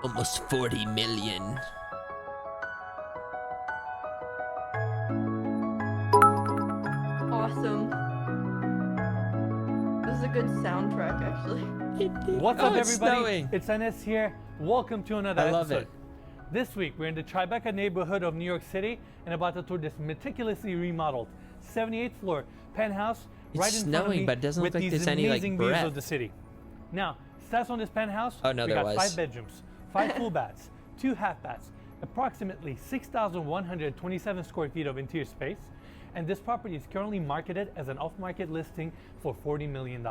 Almost 40 million. Awesome. This is a good soundtrack, actually. What's up, it's everybody? snowing. It's Enes here. Welcome to another I love episode. it. This week, we're in the Tribeca neighborhood of New York City and about to tour this meticulously remodeled 78th floor penthouse right in front of snowing, me but it doesn't with look like these there's any, like, amazing views breath. of the city. Now, stats on this penthouse, Oh, no, we there got was. 5 bedrooms, 5 full baths, 2 half baths, approximately 6,127 square feet of interior space, and this property is currently marketed as an off-market listing for $40 million.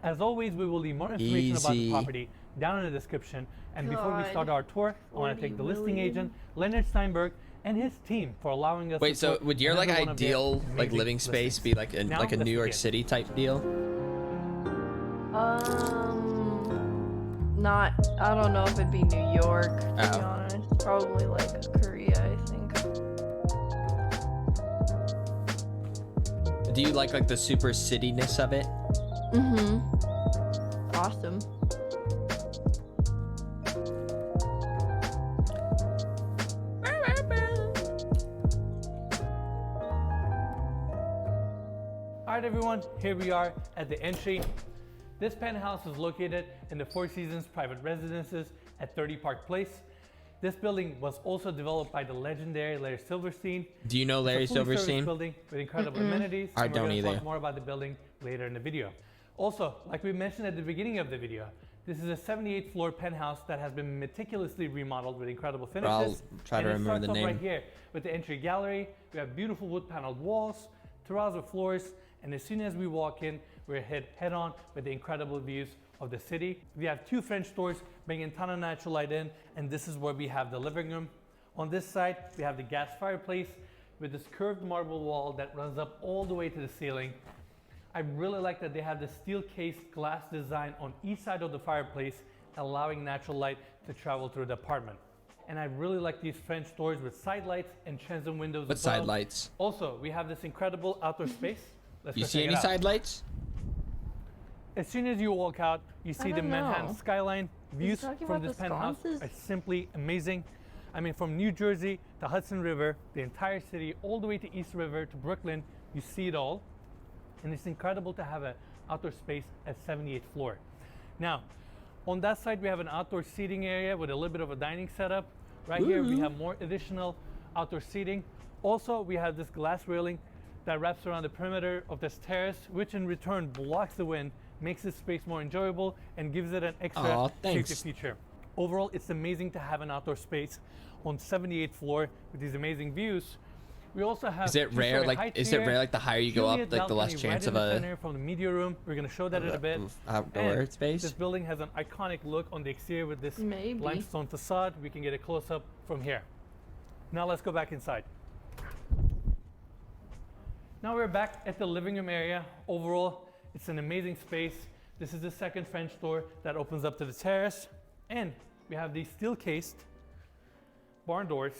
As always, we will leave more information about the Easy. property down in the description. And before we God. start our tour, I want to thank the listing million. agent, Leonard Steinberg, and his team for allowing us Wait, to so tour would your like another one of their ideal like amazing living space listings. be like a Now, like a let's New York begin. City type deal? Not. I don't know if it'd be New York, to be Oh. honest. Probably like Korea, I think. Do you like the super cityness of it? Mm-hmm. Awesome. All right, everyone, here we are at the entry. This penthouse is located in the Four Seasons private residences at 30 Park Place. This building was also developed by the legendary Larry Silverstein. Do you know Larry It's a fully serviced Silverstein? building with incredible amenities. I and don't we're gonna either. talk more about the building later in the video. Also, like we mentioned at the beginning of the video, this is a 78th floor penthouse that has been meticulously remodeled with incredible finishes. I'll try to And it remember starts the off name. right here with the entry gallery. We have beautiful wood paneled walls, terrazzo floors, and as soon as we walk in, we're head on with the incredible views of the city. We have 2 French doors bringing a ton of natural light in, and this is where we have the living room. On this side, we have the gas fireplace with this curved marble wall that runs up all the way to the ceiling. I really like that they have the steel cased glass design on each side of the fireplace, allowing natural light to travel through the apartment. And I really like these French doors with side lights and transom windows. What above. side lights? Also, we have this incredible outdoor space. Let's You go see check any it out. side lights? As soon as you walk out, you see the don't Manhattan know. skyline. Views talking from about this the penthouse sconces? are simply amazing. I mean, from New Jersey to Hudson River, the entire city, all the way to East River to Brooklyn, you see it all. And it's incredible to have an outdoor space at 78th floor. Now, on that side, we have an outdoor seating area with a little bit of a dining setup. Right here, we Ooh. have more additional outdoor seating. Also, we have this glass railing that wraps around the perimeter of this terrace, which in return blocks the wind, makes this space more enjoyable, and gives it an extra Aw, safety thanks. feature. Overall, it's amazing to have an outdoor space on 78th floor with these amazing views. We also have Is it rare? 2-story Like, heights is it here. rare? Like the higher you go up, Juliet like the less balcony chance right of in the a center from the media room. We're going to show that in a bit. outdoor And space. This building has an iconic look on the exterior with this Maybe. limestone facade. We can get a close up from here. Now let's go back inside. Now we're back at the living room area. Overall, it's an amazing space. This is the second French door that opens up to the terrace. And we have these steel cased barn doors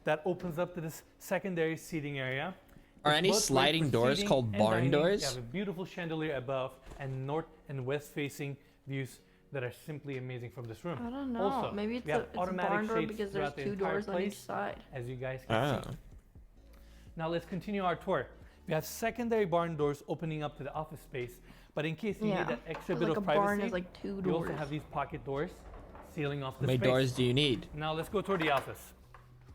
that opens up to this secondary seating area. Are It's any both great sliding for doors seating called and barn dining. doors? You have a beautiful chandelier above and north and west facing views that are simply amazing from this room. I don't know. Also, Maybe we it's have a automatic barn door shades because there's throughout the 2 entire doors on each place, side. as you guys can see. Now let's continue our tour. We have secondary barn doors opening up to the office space, but in case you Yeah, need that extra 'cause bit like of a barn privacy, is like 2 we also doors. have these pocket doors sealing off How the many space. doors do you need? Now let's go toward the office.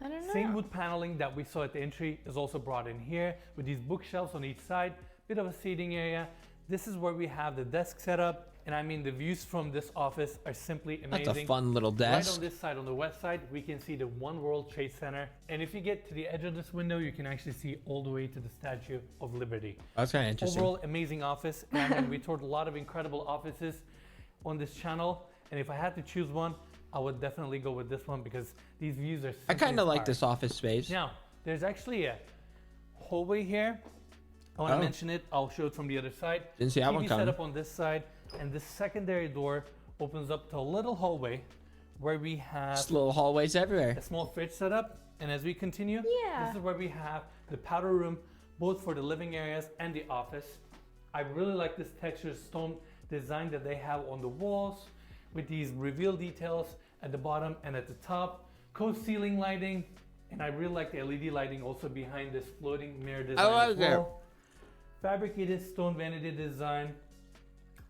I don't know. Same wood paneling that we saw at the entry is also brought in here with these bookshelves on each side, bit of a seating area. This is where we have the desk set up, and I mean the views from this office are simply amazing. That's a fun little Right desk. on this side, on the west side, we can see the One World Trade Center. And if you get to the edge of this window, you can actually see all the way to the Statue of Liberty. That's kind of interesting. Overall, amazing office. And I mean, we toured a lot of incredible offices on this channel. And if I had to choose one, I would definitely go with this one because these views are I kind of like inspiring. this office space. Now, there's actually a hallway here. I want to Oh. mention it. I'll show it from the other side. Didn't see that one TV coming. set up on this side, and this secondary door opens up to a little hallway where we have Just little hallways everywhere. a small fridge set up. And as we continue, Yeah. this is where we have the powder room, both for the living areas and the office. I really like this textured stone design that they have on the walls with these reveal details at the bottom and at the top. Cove ceiling lighting, and I really like the LED lighting also behind this floating mirror design like as well. Fabricated stone vanity design.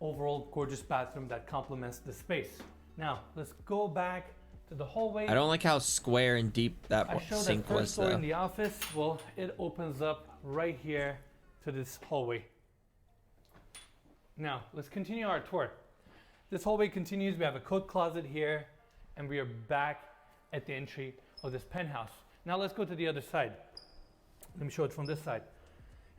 Overall gorgeous bathroom that complements the space. Now let's go back to the hallway. I don't like how square and deep that I showed that sink first was door though. in the office. Well, it opens up right here to this hallway. Now let's continue our tour. This hallway continues. We have a coat closet here, and we are back at the entry of this penthouse. Now let's go to the other side. Let me show it from this side.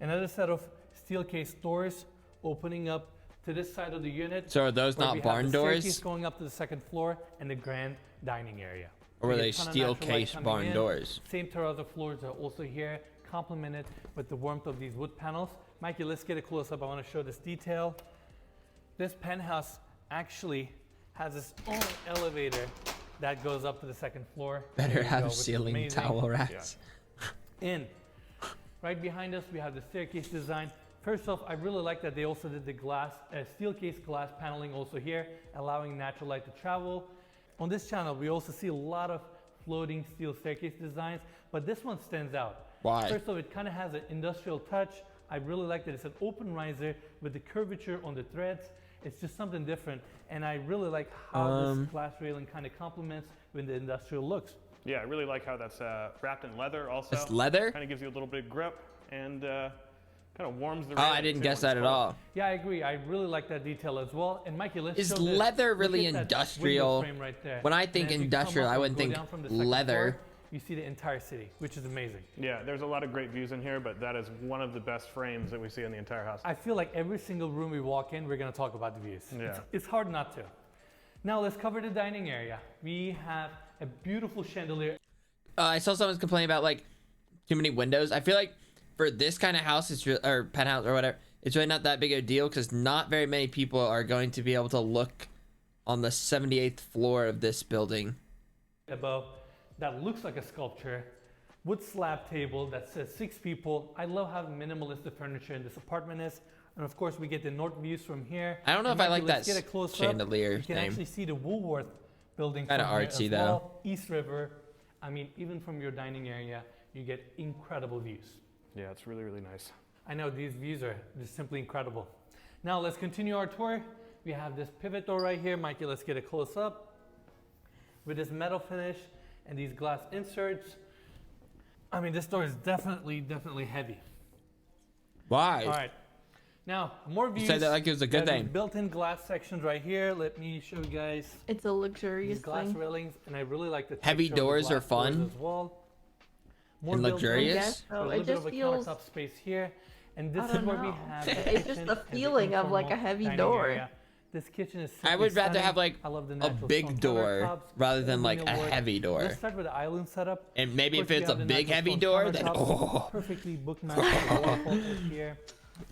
Another set of steel case doors opening up to this side of the unit. So are those where not we have barn the doors? staircase going up to the second floor and the grand dining area. Or were We they get a ton of steel natural light case coming barn in. doors? Same terrazzo floors are also here, complemented with the warmth of these wood panels. Mikey, let's get a close up. I want to show this detail. This penthouse actually has its own elevator that goes up to the second floor. There Better you go, have which is ceiling amazing. towel racks. In. Right behind us, we have the staircase design. First off, I really like that they also did the glass, steel case glass paneling also here, allowing natural light to travel. On this channel, we also see a lot of floating steel staircase designs, but this one stands out. Why? First off, it kind of has an industrial touch. I really like that it's an open riser with the curvature on the threads. It's just something different, and I really like how this glass railing kind of complements with the industrial looks. Yeah, I really like how that's wrapped in leather also. It's leather? Kind of gives you a little bit of grip and kind of warms the Oh, railing I didn't too guess when that it's at cold. all. Yeah, I agree. I really like that detail as well. And Mikey, let's Is show this. leather Look really at that window industrial? frame right there. When I And think as you come industrial, up I and wouldn't go think down from the second leather. floor, you see the entire city, which is amazing. Yeah, there's a lot of great views in here, but that is one of the best frames that we see in the entire house. I feel like every single room we walk in, we're going to talk about the views. Yeah. It's hard not to. Now let's cover the dining area. We have a beautiful chandelier. I saw someone complaining about like too many windows. I feel like for this kind of house, or penthouse or whatever, it's really not that big of a deal because not very many people are going to be able to look on the 78th floor of this building. Above that looks like a sculpture. Wood slab table that says 6 people. I love how minimalist the furniture in this apartment is. And of course, we get the north views from here. I don't know And if I Mikey, like let's that get a close up. chandelier You can name. actually see the Woolworth building Kinda from here artsy, as though. well. East River. I mean, even from your dining area, you get incredible views. Yeah, it's really, really nice. I know these views are just simply incredible. Now let's continue our tour. We have this pivot door right here. Mikey, let's get a close up. With this metal finish and these glass inserts. I mean, this door is definitely heavy. Why? All right. Now, more views. You said that like it was a good We have thing. these built-in glass sections right here. Let me show you guys It's a luxurious these glass thing. railings, and I really like the Heavy texture of the doors are glass doors fun as well. More and built-in, luxurious. Yes, but a so little it bit just of a feels. countertop space here, and this I is don't where we know. have the It's just kitchen the and feeling of like a informal heavy dining door. area. This kitchen is I simply would rather stunning. have like I love the a natural big stone door countertops, rather than like a aluminum work. heavy door. Let's start with the island setup. And maybe Of if course, we it's a have the big natural heavy stone door, then countertops, perfectly bookmatched wall focus here.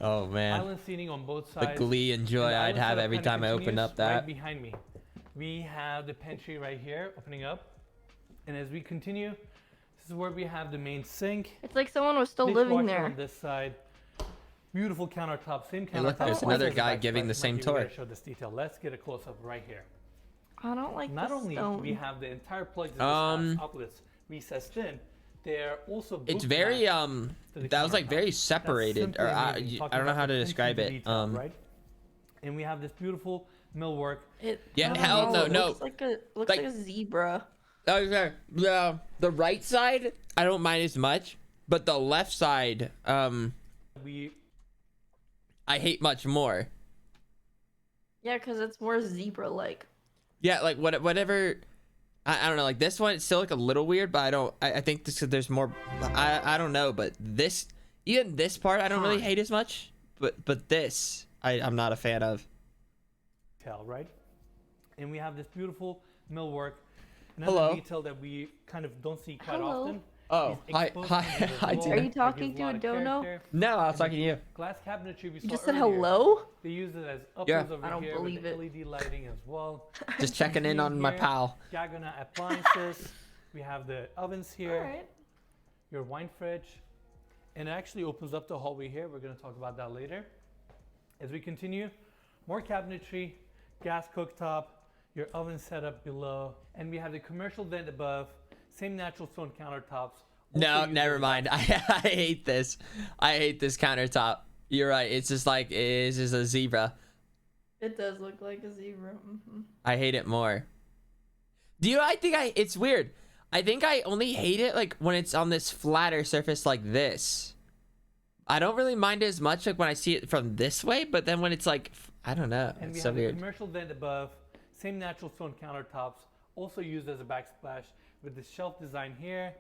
Oh man, Island seating on both the sides. glee and joy And the I'd island have setup every kinda time I open continues up that. Right behind me, we have the pantry right here opening up, and as we continue, this is where we have the main sink. It's like someone was still living Dishwasher there. on this side. Beautiful countertop, same Hey, look, countertop. there's as another the guy back giving side. the same Mikey, we gotta tour. Show this detail. Let's get a close up right here. I don't like Not the only stone. we have the entire plugs in this house, outlets recessed in, they're also It's bookmatched very to the that was like countertop. very That's separated, simply or amazing. Talking I don't know about how to the describe attention it. to detail, right? And we have this beautiful millwork. Yeah, I don't hell know, no, it no. Looks like a Like- a zebra. Okay, the right side I don't mind as much, but the left side We I hate much more. Yeah, because it's more zebra-like. Yeah, like whatever. I don't know. Like this one, it's still like a little weird, but I think this, there's more. I don't know, but even this part I don't really hate as much. But this I'm not a fan of. tell, right? And we have this beautiful millwork. Another Hello. detail that we kind of don't see quite Hello. often. Oh, is hi, exposed hi, hinges as hi, well. Tina. Are you That talking gives to lot a of dono? character. No, I was And talking to you. Glass cabinetry we You saw just said earlier. hello? They use it as uppers Yeah. over I don't here believe with it. LED lighting as well. Just checking in on my Here, pal. Diagonal appliances. We have the ovens here, Alright. your wine fridge, and it actually opens up the hallway here. We're going to talk about that later. As we continue, more cabinetry, gas cooktop, your oven setup below, and we have the commercial vent above, same natural stone countertops. No, never mind. I hate this. I hate this countertop. You're right. It's just like, it's just a zebra. It does look like a zebra. I hate it more. It's weird. I think I only hate it like when it's on this flatter surface like this. I don't really mind it as much like when I see it from this way, but then when it's like, I don't know. And It's we so have weird. the commercial vent above, same natural stone countertops, also used as a backsplash with the shelf design here.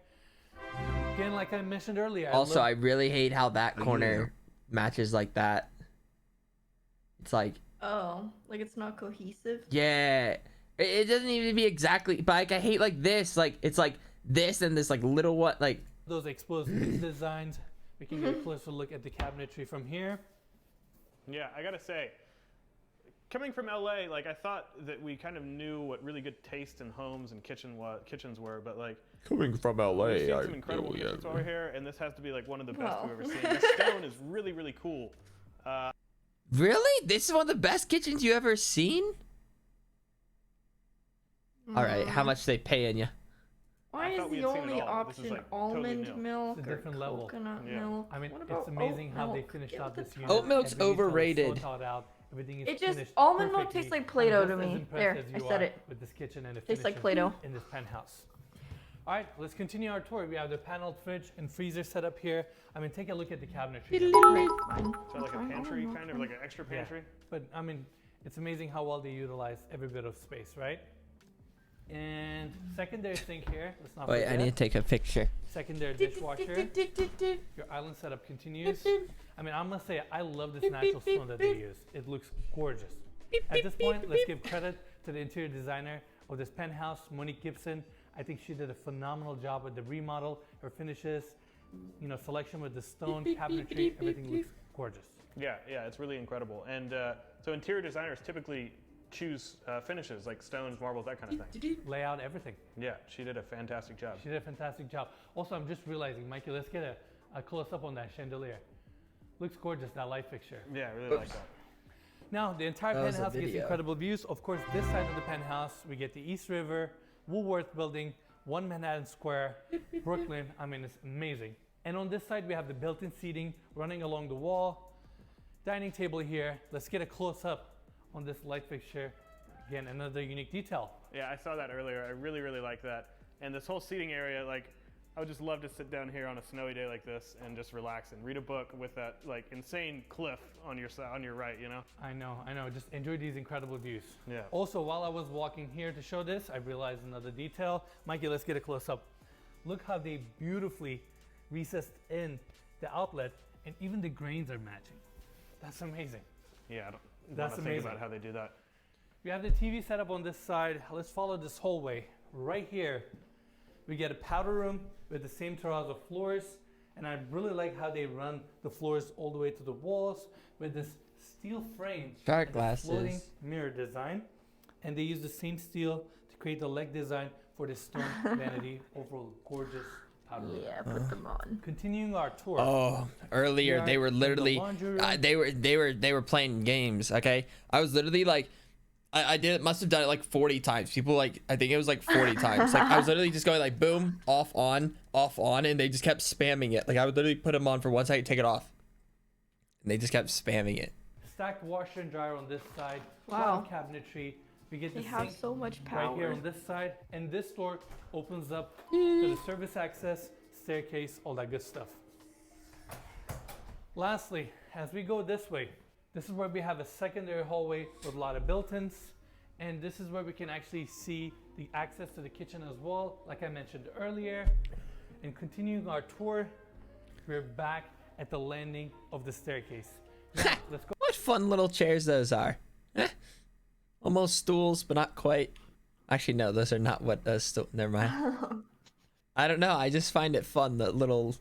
Again, like I mentioned earlier. Also, I really hate how that corner matches like that. It's like, Oh, like it's not cohesive. yeah, it doesn't even be exactly, but like I hate like this, like it's like this and this like little what, like those exposed designs. We can get a closer look at the cabinetry from here. Yeah, I gotta say, coming from LA, like I thought that we kind of knew what really good taste in homes and kitchens were, but like coming from LA, we've seen some incredible kitchens over here, and this has to be like one of the best we've ever seen. The stone is really, really cool. Really? This is one of the best kitchens you ever seen? All right, how much they paying you? Why is the only option almond milk It's a or different level. coconut Yeah. milk? I mean, What it's about amazing oat how they milk? finished Give out the this top. unit. Oat milk's Every detail is so overrated. thought out. Everything is It just finished almond milk perfectly. tastes like I'm Play-Doh just to as me. impressed There, as I you said are it. with this kitchen and the Tastes like finishes Play-Doh. in this penthouse. All right, let's continue our tour. We have the paneled fridge and freezer set up here. I mean, take a look at the cabinetry. Fine. So like a pantry, kind of like an extra pantry. But I mean, it's amazing how well they utilize every bit of space, right? And secondary sink here. Let's not Wait, I forget. need to take a picture. Secondary dishwasher. Your island setup continues. I mean, I must say, I love this natural stone that they use. It looks gorgeous. At this point, let's give credit to the interior designer of this penthouse, Monique Gibson. I think she did a phenomenal job with the remodel, her finishes, you know, selection with the stone, cabinetry, everything looks gorgeous. Yeah, it's really incredible. And so interior designers typically choose finishes like stones, marbles, that kind of thing. Layout, everything. Yeah, she did a fantastic job. She did a fantastic job. Also, I'm just realizing, Mikey, let's get a close-up on that chandelier. Looks gorgeous, that light fixture. Yeah, I really like that. Now, the entire That was a penthouse gets video. incredible views. Of course, this side of the penthouse, we get the East River, Woolworth Building, One Manhattan Square, Brooklyn. I mean, it's amazing. And on this side, we have the built-in seating running along the wall. Dining table here. Let's get a close-up on this light fixture. Again, another unique detail. Yeah, I saw that earlier. I really, really like that. And this whole seating area, like, I would just love to sit down here on a snowy day like this and just relax and read a book with that like insane cliff on your side, on your right, you know? I know. Just enjoy these incredible views. Yeah. Also, while I was walking here to show this, I realized another detail. Mikey, let's get a close-up. Look how they beautifully recessed in the outlet, and even the grains are matching. That's amazing. Yeah, I don't That's want to think amazing. about how they do that. We have the TV set up on this side. Let's follow this hallway. Right here, we get a powder room with the same terrazzo floors, and I really like how they run the floors all the way to the walls with this steel frame Dark and this floating glasses. mirror design. And they use the same steel to create the leg design for this stone vanity. Overall, gorgeous powder room. Yeah, put them on. Continuing our tour. Oh, earlier We they are were in the literally laundry room. they were playing games. Okay, I was literally like, I must have done it like 40 times. People like, I think it was like 40 times. Like I was literally just going like boom, off on, and they just kept spamming it. Like I would literally put them on for 1 second, take it off, and they just kept spamming it. Stacked washer and dryer on this side. Wow. Strong cabinetry. We get They the have sink so much right here power. on this side, and this door opens up to the service access, staircase, all that good stuff. Lastly, as we go this way, this is where we have a secondary hallway with a lot of built-ins, and this is where we can actually see the access to the kitchen as well, like I mentioned earlier. And continuing our tour, we're back at the landing of the staircase. Now, let's go. What fun little chairs those are. Almost stools, but not quite. Actually, no, those are not what stool. Never mind. I don't know. I just find it fun that little,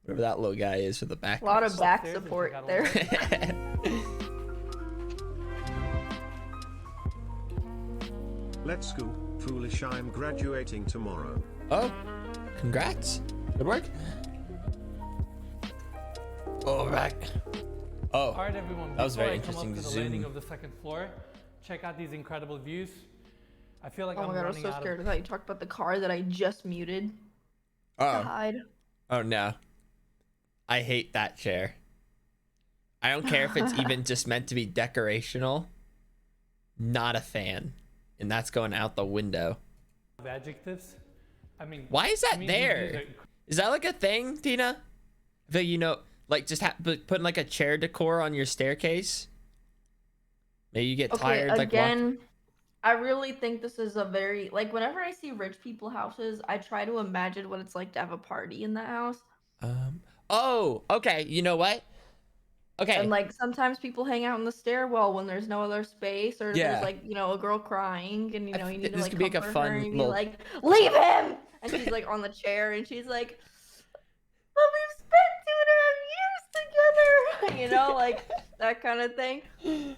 whatever that little guy is for the back. A lot of back Upstairs, support if you there. got Let's go, foolish, I'm graduating tomorrow. Oh, congrats. Good work. Oh, we're back. All Oh, right, everyone. That was before very I come up interesting to the zoom. landing of the second floor, check out these incredible views. I feel like Oh I'm my god, I was running so out scared. of. I thought you talked about the car that I just muted. God. Oh no. I hate that chair. I don't care if it's even just meant to be decorational. Not a fan. And that's going out the window. Adjectives. I mean, Why is that to me, there? these are- Is that like a thing, Tina? I feel like, you know, like just putting like a chair decor on your staircase. Maybe you get Okay, tired like again, I really think this is a very like whenever I see rich people houses, I try to imagine what it's like to have a party in that house. Oh, okay. You know what? Okay. And like sometimes people hang out in the stairwell when there's no other space, or Yeah. there's like a girl crying, and you need to this like could be like a comfort her, fun and you be little. like, leave him, and she's like on the chair, and she's like, but we've spent 2.5 years together, like that kind of thing.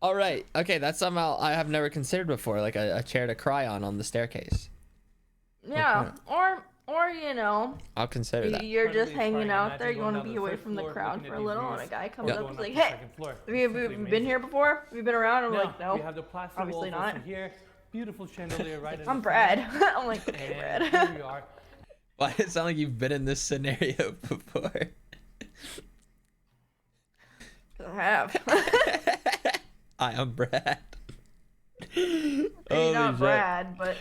All right. Okay, that's something I have never considered before, like a chair to cry on the staircase. Yeah, or I'll consider that. you're just Incredibly hanging inspiring. out there, Imagine you want going to down be the away first from the floor, crowd looking for at a these little, and a views, guy comes and up going and is up like, to the hey, second floor. have you Simply been amazing. here before? Have you been around? I'm Now, like, no, we have the plaster obviously walls not. also here. Beautiful chandelier right in I'm the Brad. center. I'm like, okay, And Brad. here we are. Why does it sound like you've been in this scenario before? I have. Hi, I'm Brad. Maybe Holy not shit. Brad, but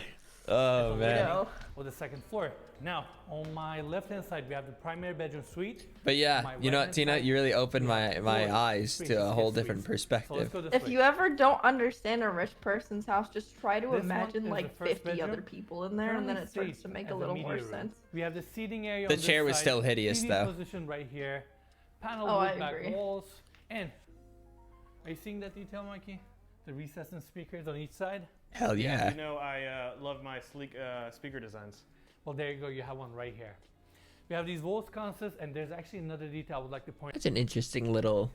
Oh you man. know. Or the second floor. Now, on my left-hand side, we have the primary bedroom suite. But yeah, My you know what, right-hand Tina? side, You really opened we have my four eyes spacious to a whole guest different suites. So let's perspective. go this If way. you ever don't understand a rich person's house, just try to This one imagine is like the first 50 other bedroom. people in there, and then Currently it starts staged to make as a little media more room. sense. We have the seating area The on this chair was side, still hideous, TV though. position right here, panel Oh, I wood back agree. walls, and are you seeing that detail, Mikey? The recessed speakers on each side. Hell yeah. You know, I love my sleek speaker designs. Well, there you go. You have one right here. We have these wall sconces, and there's actually another detail I would like to point That's an interesting little.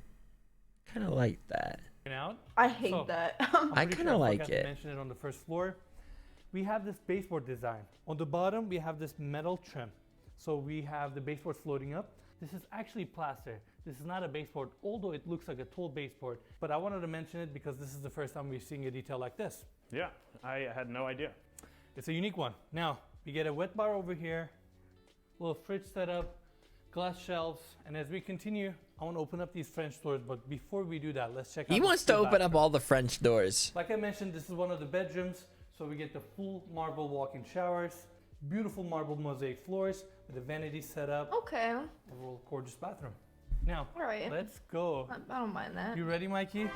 Kind of like that. out. I hate So, that. I'm I pretty kinda sure like forgot to it. mention it on the first floor. We have this baseboard design. On the bottom, we have this metal trim. So we have the baseboard floating up. This is actually plaster. This is not a baseboard, although it looks like a tall baseboard. But I wanted to mention it because this is the first time we're seeing a detail like this. Yeah, I had no idea. It's a unique one. Now, we get a wet bar over here, little fridge setup, glass shelves, and as we continue, I want to open up these French doors, but before we do that, let's check out He the wants to full open bathroom. up all the French doors. Like I mentioned, this is one of the bedrooms, so we get the full marble walk-in showers, beautiful marble mosaic floors with a vanity setup, Okay, overall gorgeous bathroom. Now, all right. let's go. I don't mind that. You ready, Mikey? It's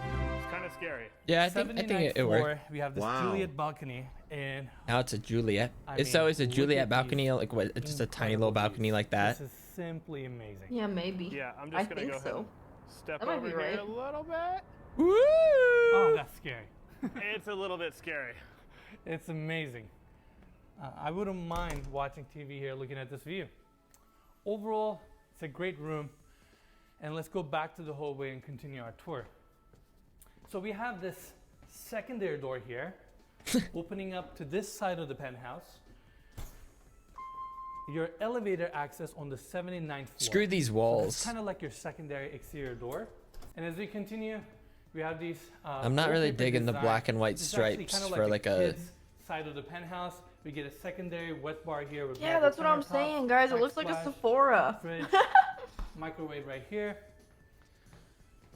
kind of scary. Yeah, I think 79th it worked. floor, we have this Wow. Juliet balcony, and Now it's a Juliet. I It's mean, always a look Juliet at balcony, these like what? It's just a tiny little incredible balcony views. like that. This is simply amazing. Yeah, maybe. Yeah, I'm I just gonna think go ahead so. and step That might over be here right. a little bit. Woo! Oh, that's scary. It's a little bit scary. It's amazing. I wouldn't mind watching TV here looking at this view. Overall, it's a great room. And let's go back to the hallway and continue our tour. So we have this secondary door here, opening up to this side of the penthouse. Your elevator access on the 79th floor. Screw these It's walls. kind of like your secondary exterior door. And as we continue, we have these. I'm not really wallpaper digging the design. black and white This is actually stripes kinda for like a. kid's side of the penthouse. We get a secondary wet bar here with Yeah, marble that's what I'm countertops, saying, guys. It looks like a backsplash, Sephora. fridge, microwave right here.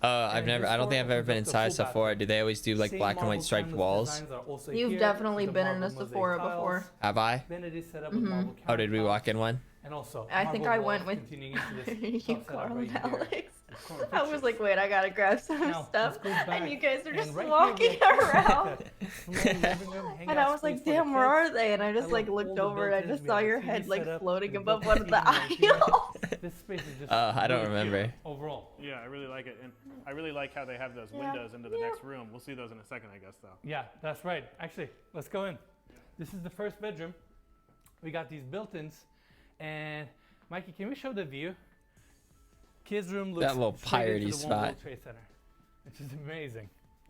I've And never. this I don't door think I've ever opens been up to inside full Sephora. bathroom. Do they always do like Same black and marble white striped timeless walls? designs are also You've here, definitely the been in a marble mosaic Sephora tiles, before. Have I? vanity setup with marble Oh, did we countertops, walk in one? And also, I think marble I went walls with continuing into this you, tub setup Carl, right and here. Alex. Corner I was pictures. like, wait, I gotta grab some Now, stuff, let's go back, and you guys are and just right here we walking have around. small living room, And hangout I was like, space for the damn, where kids. are they? And I just I like love all looked the over and I built-ins. just We saw have a your TV head like setup floating with above built-in one of the TV right here. aisles. This space is just I don't really cute remember. overall. Yeah, I really like it, and I really like how they have those Yeah. windows into the next room. We'll see those in a second, I guess, though. Yeah, that's right. Actually, let's go in. This is the first bedroom. We got these built-ins, and Mikey, can we show the view? Kids' room looks That little straight into piratey the One World spot. Trade Center, which is amazing.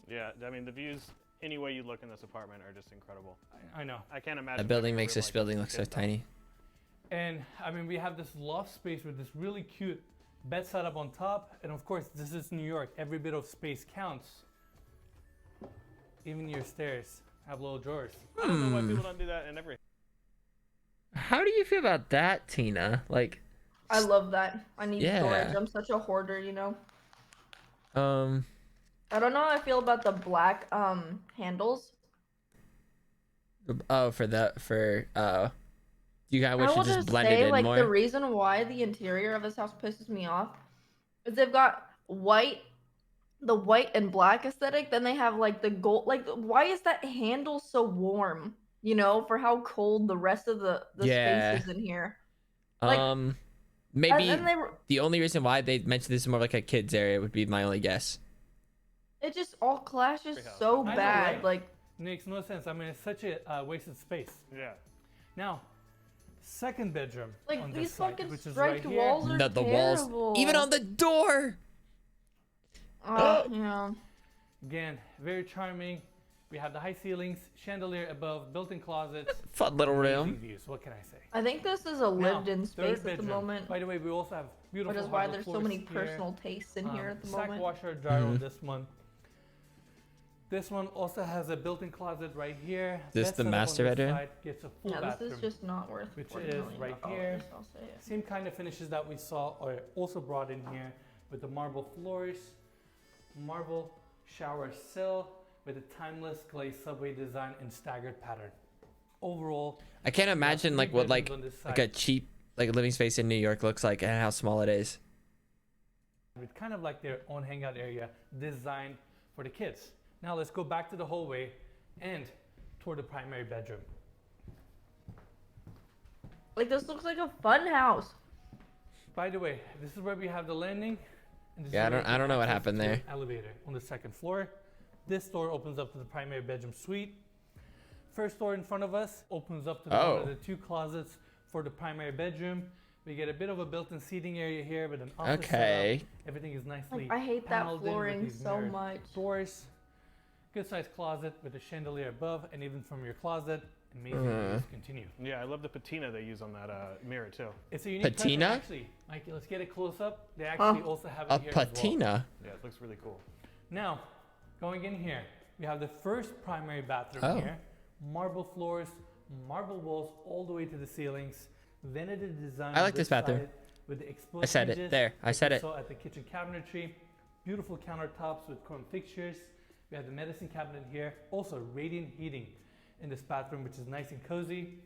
Yeah, I mean the views any way you look in this apartment are just incredible. I know. I can't imagine. That building living in a makes room this like building as look a so kid, though. tiny. And I mean, we have this loft space with this really cute bed setup on top, and of course, this is New York. Every bit of space counts. Even your stairs have little drawers. I don't know why people don't do that in every. How do you feel about that, Tina? Like, I love that. I need storage. Yeah. I'm such a hoarder, you know. um, I don't know how I feel about the black handles. oh, you guys I wish will it just just blended say, in like, more. the reason why the interior of this house pisses me off is they've got the white and black aesthetic, then they have like the gold. Like, why is that handle so warm? You know, for how cold the rest of the Yeah. space is in here. Like, and Maybe then they were. the only reason why they mentioned this is more like a kids area would be my only guess. It just all clashes Treehouse. so I know, bad. right? Like, Makes no sense. I mean, it's such a wasted space. Yeah. Now, second bedroom like on these this side, fucking which is striped right here. walls are The walls, terrible. even on the door. Yeah. Again, very charming. We have the high ceilings, chandelier above, built-in closets. Fun little amazing room. views. What can I say? I think this is a Now, lived-in third space at the bedroom. moment, By the way, we also have beautiful which is why hardwood there's so floors many here. personal tastes in here at the Sack moment. washer, dryer on this one. This one also has a built-in closet right here. This Bed the setup on master this bedroom? side, gets a full Yeah, bathroom. this is just not worth which $40 is million right dollars, here. I'll say it. Same kind of finishes that we saw are also brought in here with the marble floors, marble shower sill with a timeless glazed subway design and staggered pattern. Overall, I can't imagine three like what like bedrooms on this like a side. cheap like living space in New York looks like and how small it is. with kind of like their own hangout area designed for the kids. Now let's go back to the hallway and toward the primary bedroom. Like, this looks like a fun house. By the way, this is where we have the landing. And this is Yeah, I where don't- we I don't know what access happened to there. an elevator on the second floor. This door opens up to the primary bedroom suite. First door in front of us opens up to one of Oh. the two closets for the primary bedroom. We get a bit of a built-in seating area here with an office Okay. setup. Everything is nicely Like, I hate that paneled in with flooring these so mirrored much. doors. Good sized closet with a chandelier above, and even from your closet, amazing views continue. Yeah, I love the patina they use on that mirror too. It's a unique Patina? present, actually. Mikey, let's get a close up. They actually also have it A here as well. patina. Yeah, it looks really cool. Now, going in here, we have the first primary bathroom Oh. here. Marble floors, marble walls all the way to the ceilings. Vented design. I on like this bathroom. side with the exposed I said it. hinges There, I like said we it. saw at the kitchen cabinetry. Beautiful countertops with chrome fixtures. We have the medicine cabinet here. Also, radiant heating in this bathroom, which is nice and cozy.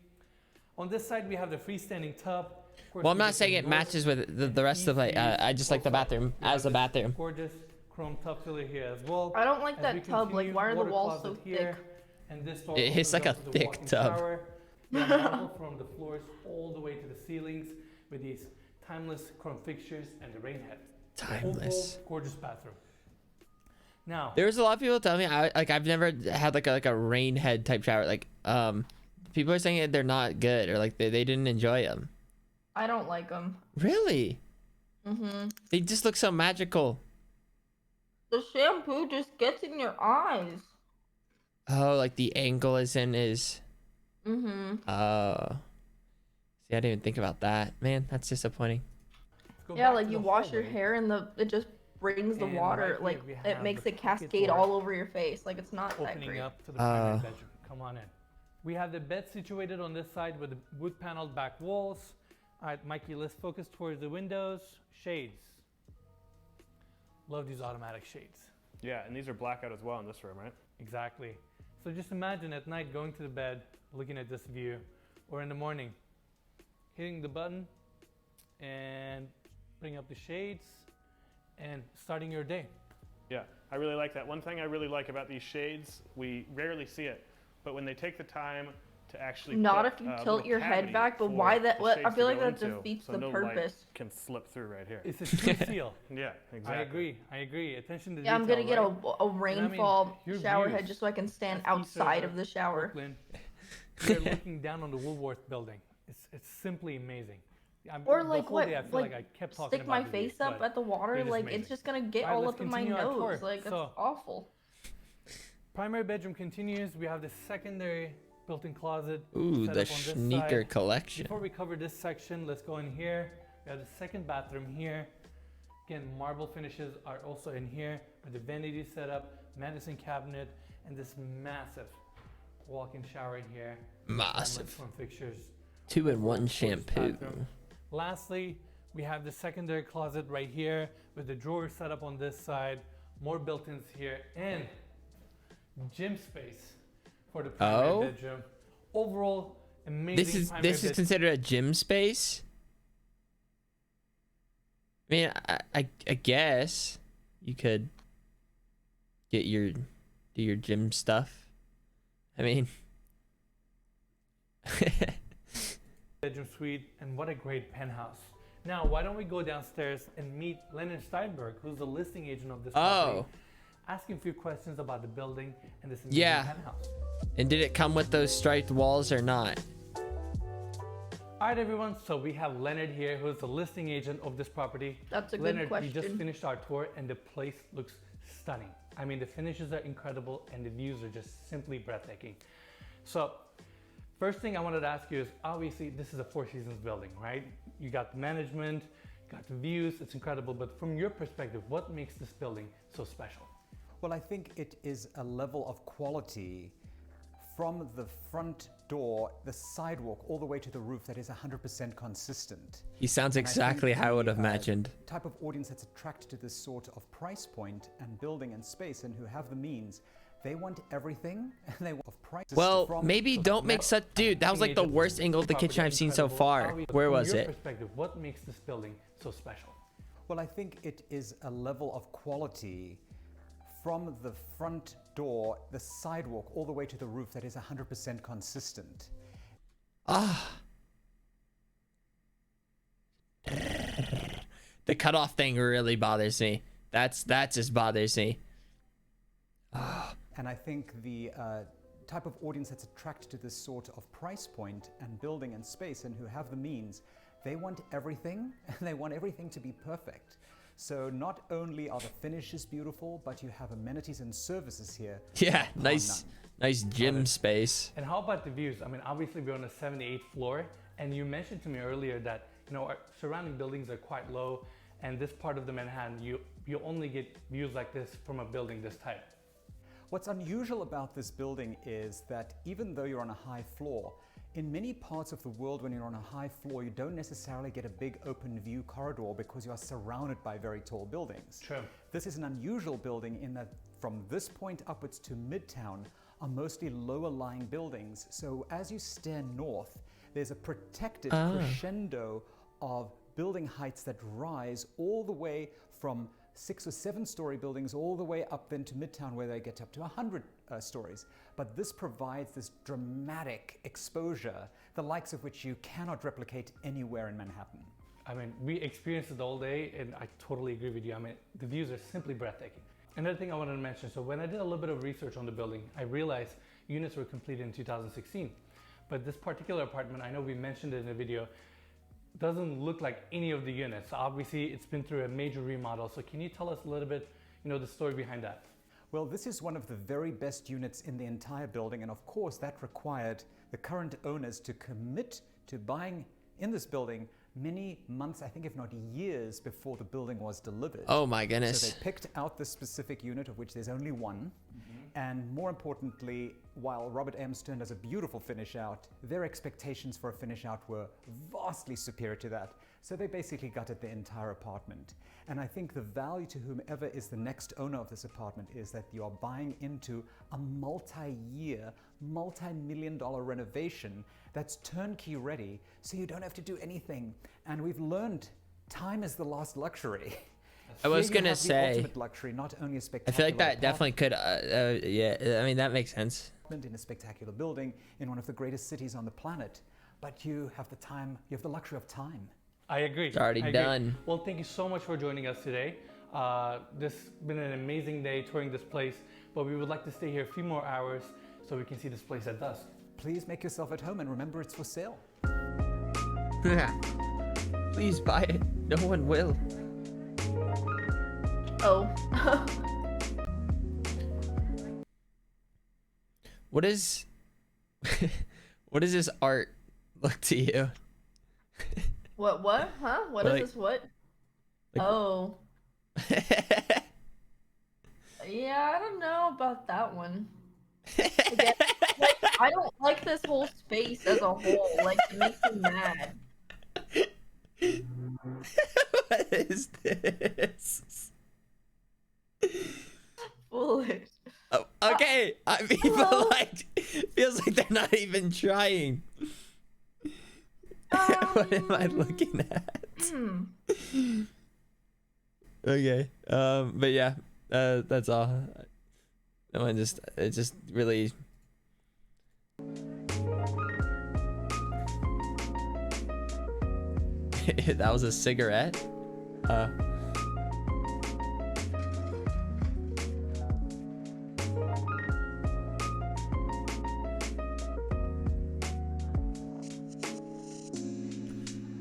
On this side, we have the freestanding tub. Of course, Well, I'm we not get saying the it doors matches with the rest of like. I just like the Also, bathroom we have as a this bathroom. Gorgeous chrome tub filler here as well. I don't like As we that tub. Like, continue, why are the water walls so closet here, thick? and this door It's opens like a up to the thick walk-in tub. shower. We have marble from the floors all the way to the ceilings with these timeless chrome fixtures and the rain head. Timeless. Overall, gorgeous bathroom. Now, There's a lot of people tell me I've never had like a rain head type shower. Like people are saying that they're not good or like they didn't enjoy them. I don't like them. Really? Mm-hmm. They just look so magical. The shampoo just gets in your eyes. Oh, like the angle is in is. Mm-hmm. Oh. See, I didn't even think about that. Man, that's disappointing. let's go Yeah, back like to you the wash your hallway. hair and it just brings the And water. right here Like, we it have makes the it pocket cascade door. all over your face. Like, it's not that Opening great. up to the primary bedroom. Come on in. We have the bed situated on this side with the wood paneled back walls. All right, Mikey, let's focus towards the windows. Shades. Love these automatic shades. Yeah, and these are blackout as well in this room, right? Exactly. So just imagine at night going to the bed, looking at this view, or in the morning, hitting the button and putting up the shades and starting your day. Yeah, I really like that. One thing I really like about these shades, we rarely see it, but when they take the time to actually Not put if you a tilt little your head cavity back, but for why that? the What I shades feel to like go that into, defeats so the no light purpose. can slip through right here. It's a true seal. Yeah, exactly. I agree. Attention to Yeah, I'm detail, gonna get right? a rainfall your shower views, head just so I can stand that's east outside over of the shower. Brooklyn. You're looking down on the Woolworth building. It's simply amazing. Or the like whole what? day I feel like I kept talking Stick my about the views, face up but at the water. it is Like, amazing. it's just gonna get Alright, all let's up in my continue our nose. tour. Like, that's So- awful. primary bedroom continues. We have the secondary built-in closet. Ooh, set the up on this sneaker side. collection. Before we cover this section, let's go in here. We have the second bathroom here. Again, marble finishes are also in here with the vanity setup, medicine cabinet, and this massive walk-in shower in here. Massive. From fixtures. 2-in-1 shampoo. Bathroom. Lastly, we have the secondary closet right here with the drawer set up on this side, more built-ins here, and gym space for the primary bedroom. Overall, amazing. This is considered a gym space. I mean, I guess you could do your gym stuff. I mean, bedroom suite, and what a great penthouse. Now, why don't we go downstairs and meet Leonard Steinberg, who's the listing agent of this property, ask him a few questions about the building and this amazing penthouse. And did it come with those striped walls or not? All right, everyone, so we have Leonard here, who's the listing agent of this property. That's a good Leonard, question. we just finished our tour and the place looks stunning. I mean, the finishes are incredible and the views are just simply breathtaking. So, first thing I wanted to ask you is, obviously, this is a Four Seasons building, right? You got the management, you got the views, it's incredible. But from your perspective, what makes this building so special? Well, I think it is a level of quality from the front door, the sidewalk, all the way to the roof that is 100% consistent. He sounds exactly how I would have imagined. Type of audience that's attracted to this sort of price point and building and space and who have the means, they want everything and they want price. Well, maybe don't make such... Dude, that was like the worst angle of the kitchen I've seen so far. Where was it? From your perspective, what makes this building so special? Well, I think it is a level of quality from the front door, the sidewalk, all the way to the roof that is 100% consistent. The cutoff thing really bothers me. That just bothers me. And I think the type of audience that's attracted to this sort of price point and building and space and who have the means, they want everything and they want everything to be perfect. So not only are the finishes beautiful, but you have amenities and services here. Yeah, nice gym space. And how about the views? I mean, obviously we're on the 78th floor, and you mentioned to me earlier that our surrounding buildings are quite low, and this part of the Manhattan, you only get views like this from a building this type. What's unusual about this building is that even though you're on a high floor, in many parts of the world, when you're on a high floor, you don't necessarily get a big open view corridor because you are surrounded by very tall buildings. True. This is an unusual building in that from this point upwards to Midtown are mostly lower lying buildings. So as you stare north, there's a protected crescendo of building heights that rise all the way from 6 or 7 story buildings all the way up then to Midtown where they get up to 100 stories. But this provides this dramatic exposure, the likes of which you cannot replicate anywhere in Manhattan. I mean, we experienced it all day and I totally agree with you. I mean, the views are simply breathtaking. Another thing I wanted to mention, so when I did a little bit of research on the building, I realized units were completed in 2016. But this particular apartment, I know we mentioned it in the video, doesn't look like any of the units. Obviously, it's been through a major remodel. So can you tell us a little bit, the story behind that? Well, this is one of the very best units in the entire building, and of course that required the current owners to commit to buying in this building many months, I think if not years, before the building was delivered. Oh my goodness. So they picked out this specific unit, of which there's only one. And more importantly, while Robert M. Stern does a beautiful finish out, their expectations for a finish out were vastly superior to that. So they basically gutted the entire apartment. And I think the value to whomever is the next owner of this apartment is that you are buying into a multi-year, multi-million-dollar renovation that's turnkey ready, so you don't have to do anything. And we've learned time is the last luxury. I was gonna say, ultimate luxury, not only a I spectacular feel like that apartment, definitely could, yeah, I mean, that makes sense. in a spectacular building in one of the greatest cities on the planet, but you have the time, you have the luxury of time. I agree. It's already done. Well, thank you so much for joining us today. This has been an amazing day touring this place, but we would like to stay here a few more hours so we can see this place at dusk. Please make yourself at home and remember it's for sale. Please buy it. No one will. Oh. What is this art look to you? What? Huh? What Like- is this? What? like- Oh. Yeah, I don't know about that one. Again, I don't like this whole space as a whole. Like, it makes me mad. What is this? Foolish. Oh, okay, I mean, hello? but like, feels like they're not even trying. What am I looking at? Okay, but yeah, that's all. No one it just really. That was a cigarette.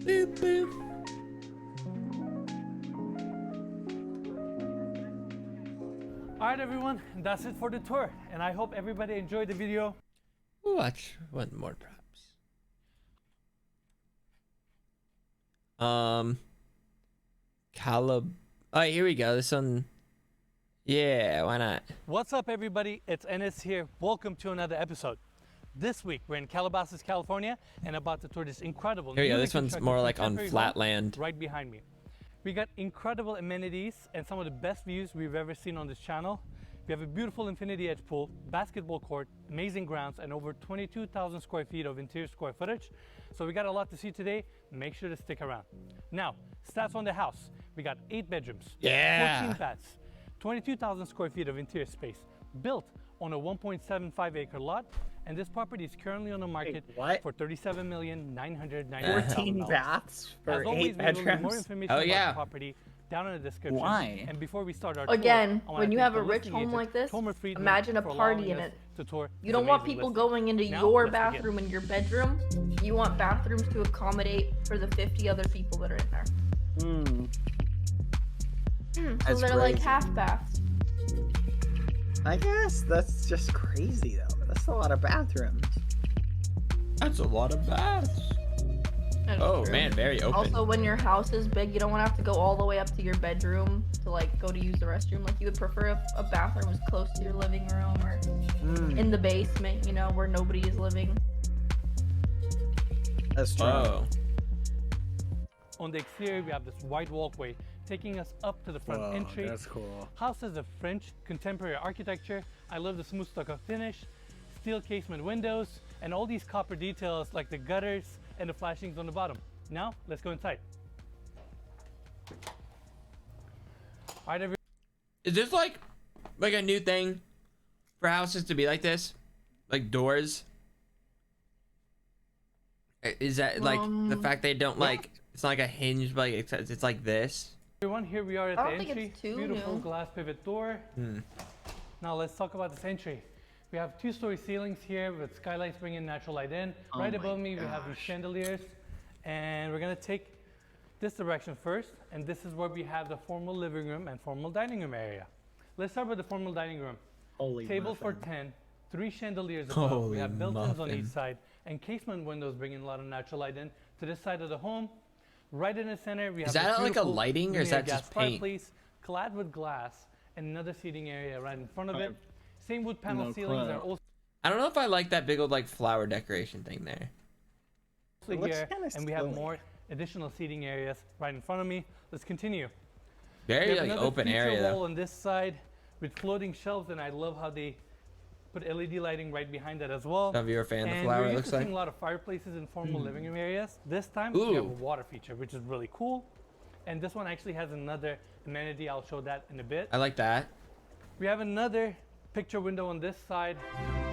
Boop, boop. Alright everyone, that's it for the tour, and I hope everybody enjoyed the video. Watch one more props. Oh, here we go. This one. Yeah, why not? What's up everybody, it's Ennis here. Welcome to another episode. This week we're in Calabasas, California, and about to tour this incredible Here we go. newly This one's constructed more like on contemporary flat home land. right behind me. We got incredible amenities and some of the best views we've ever seen on this channel. We have a beautiful infinity edge pool, basketball court, amazing grounds, and over 22,000 square feet of interior square footage. So we got a lot to see today. Make sure to stick around. Now, stats on the house. We got 8 bedrooms, Yeah. 14 baths, 22,000 square feet of interior space, built on a 1.75 acre lot. And this property is currently on the market what? for $37,999,000. 14 baths As for always, 8 we will leave more bedrooms? information Oh, about yeah. the property down in the description. Why? And before we start our Again, tour, I wanna when you thank have the a rich listing home agent, like this, Tomer Friedman, imagine a for party allowing in us it. to tour You this don't want amazing people listing. going into Now, your let's begin. bathroom and your bedroom. You want bathrooms to accommodate for the 50 other people that are in there. So That's they're like crazy. half baths. I guess that's just crazy though. That's a lot of bathrooms. That's a lot of baths. That's Oh true. man, very open. Also, when your house is big, you don't want to have to go all the way up to your bedroom to like go to use the restroom. Like you would prefer if a bathroom was close to your living room or in the basement, you know, where nobody is living. That's true. Oh. On the exterior, we have this wide walkway taking us up to the front Whoa, entry. that's cool. House has a French contemporary architecture. I love the smooth stucco finish, steel casement windows, and all these copper details like the gutters and the flashings on the bottom. Now, let's go inside. All right, everyone. Is this like a new thing for houses to be like this? Like doors? Is that like the fact they don't like it's not like a hinge, but like it's like this? Everyone, here we are at I the don't think entry. it's too Beautiful new. glass pivot door. Now let's talk about this entry. We have 2-story ceilings here with skylights bringing natural light in. Right above me, we have these chandeliers. And we're gonna take this direction first. And this is where we have the formal living room and formal dining room area. Let's start with the formal dining room. Holy Table for muffin. 10, 3 chandeliers above. We Holy have built-ins on muffin. each side and casement windows bringing a lot of natural light in to this side of the home. Right in the center, we have Is that this like a beautiful lighting or is linear that just gas paint? fireplace, clad with glass, and another seating area right in front of it. Same wood panel No ceilings clue. are also I don't know if I like that big old like flower decoration thing there. It looks here, kinda and we have silly. more additional seating areas right in front of me. Let's continue. Very We have like another open feature area wall though. on this side with floating shelves, and I love how they put LED lighting right behind that as well. Some of you are a fan of the And flower, we're it used looks to like. seeing a lot of fireplaces in formal living room areas. This time we have a Ooh. water feature, which is really cool. And this one actually has another amenity. I'll show that in a bit. I like that. We have another picture window on this side.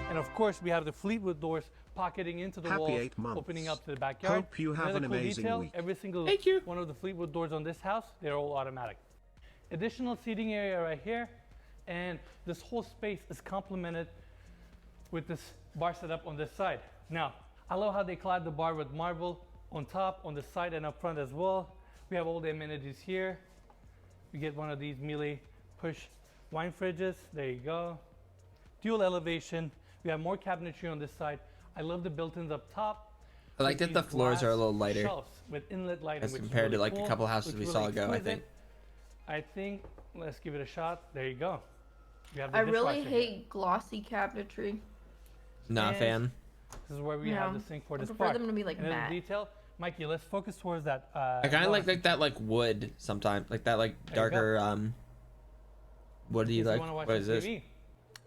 And of course, we have the Fleetwood doors pocketing into the Happy walls, 8 months. opening up to the backyard. Hope you have Another an cool amazing detail, week. every single Thank you. one of the Fleetwood doors on this house, they're all automatic. Additional seating area right here. And this whole space is complemented with this bar setup on this side. Now, I love how they clad the bar with marble on top, on the side, and up front as well. We have all the amenities here. We get one of these Miele push wine fridges. There you go. Dual elevation. We have more cabinetry on this side. I love the built-ins up top. I like with that the these floors are a glass little lighter shelves with inlet lighting, as which is compared to really like a cool, couple houses looks we really saw ago, I exquisite. think. I think, let's give it a shot. There you go. We have the I really dishwasher here. hate glossy cabinetry. Not a is. fan. This is where we have the sink for I the prefer spark. them to be like and then matte. the detail, Mikey, let's focus towards that. I kind of glass. like that wood sometimes, like that There you go. darker what do you If like? wanna watch What is some this? TV.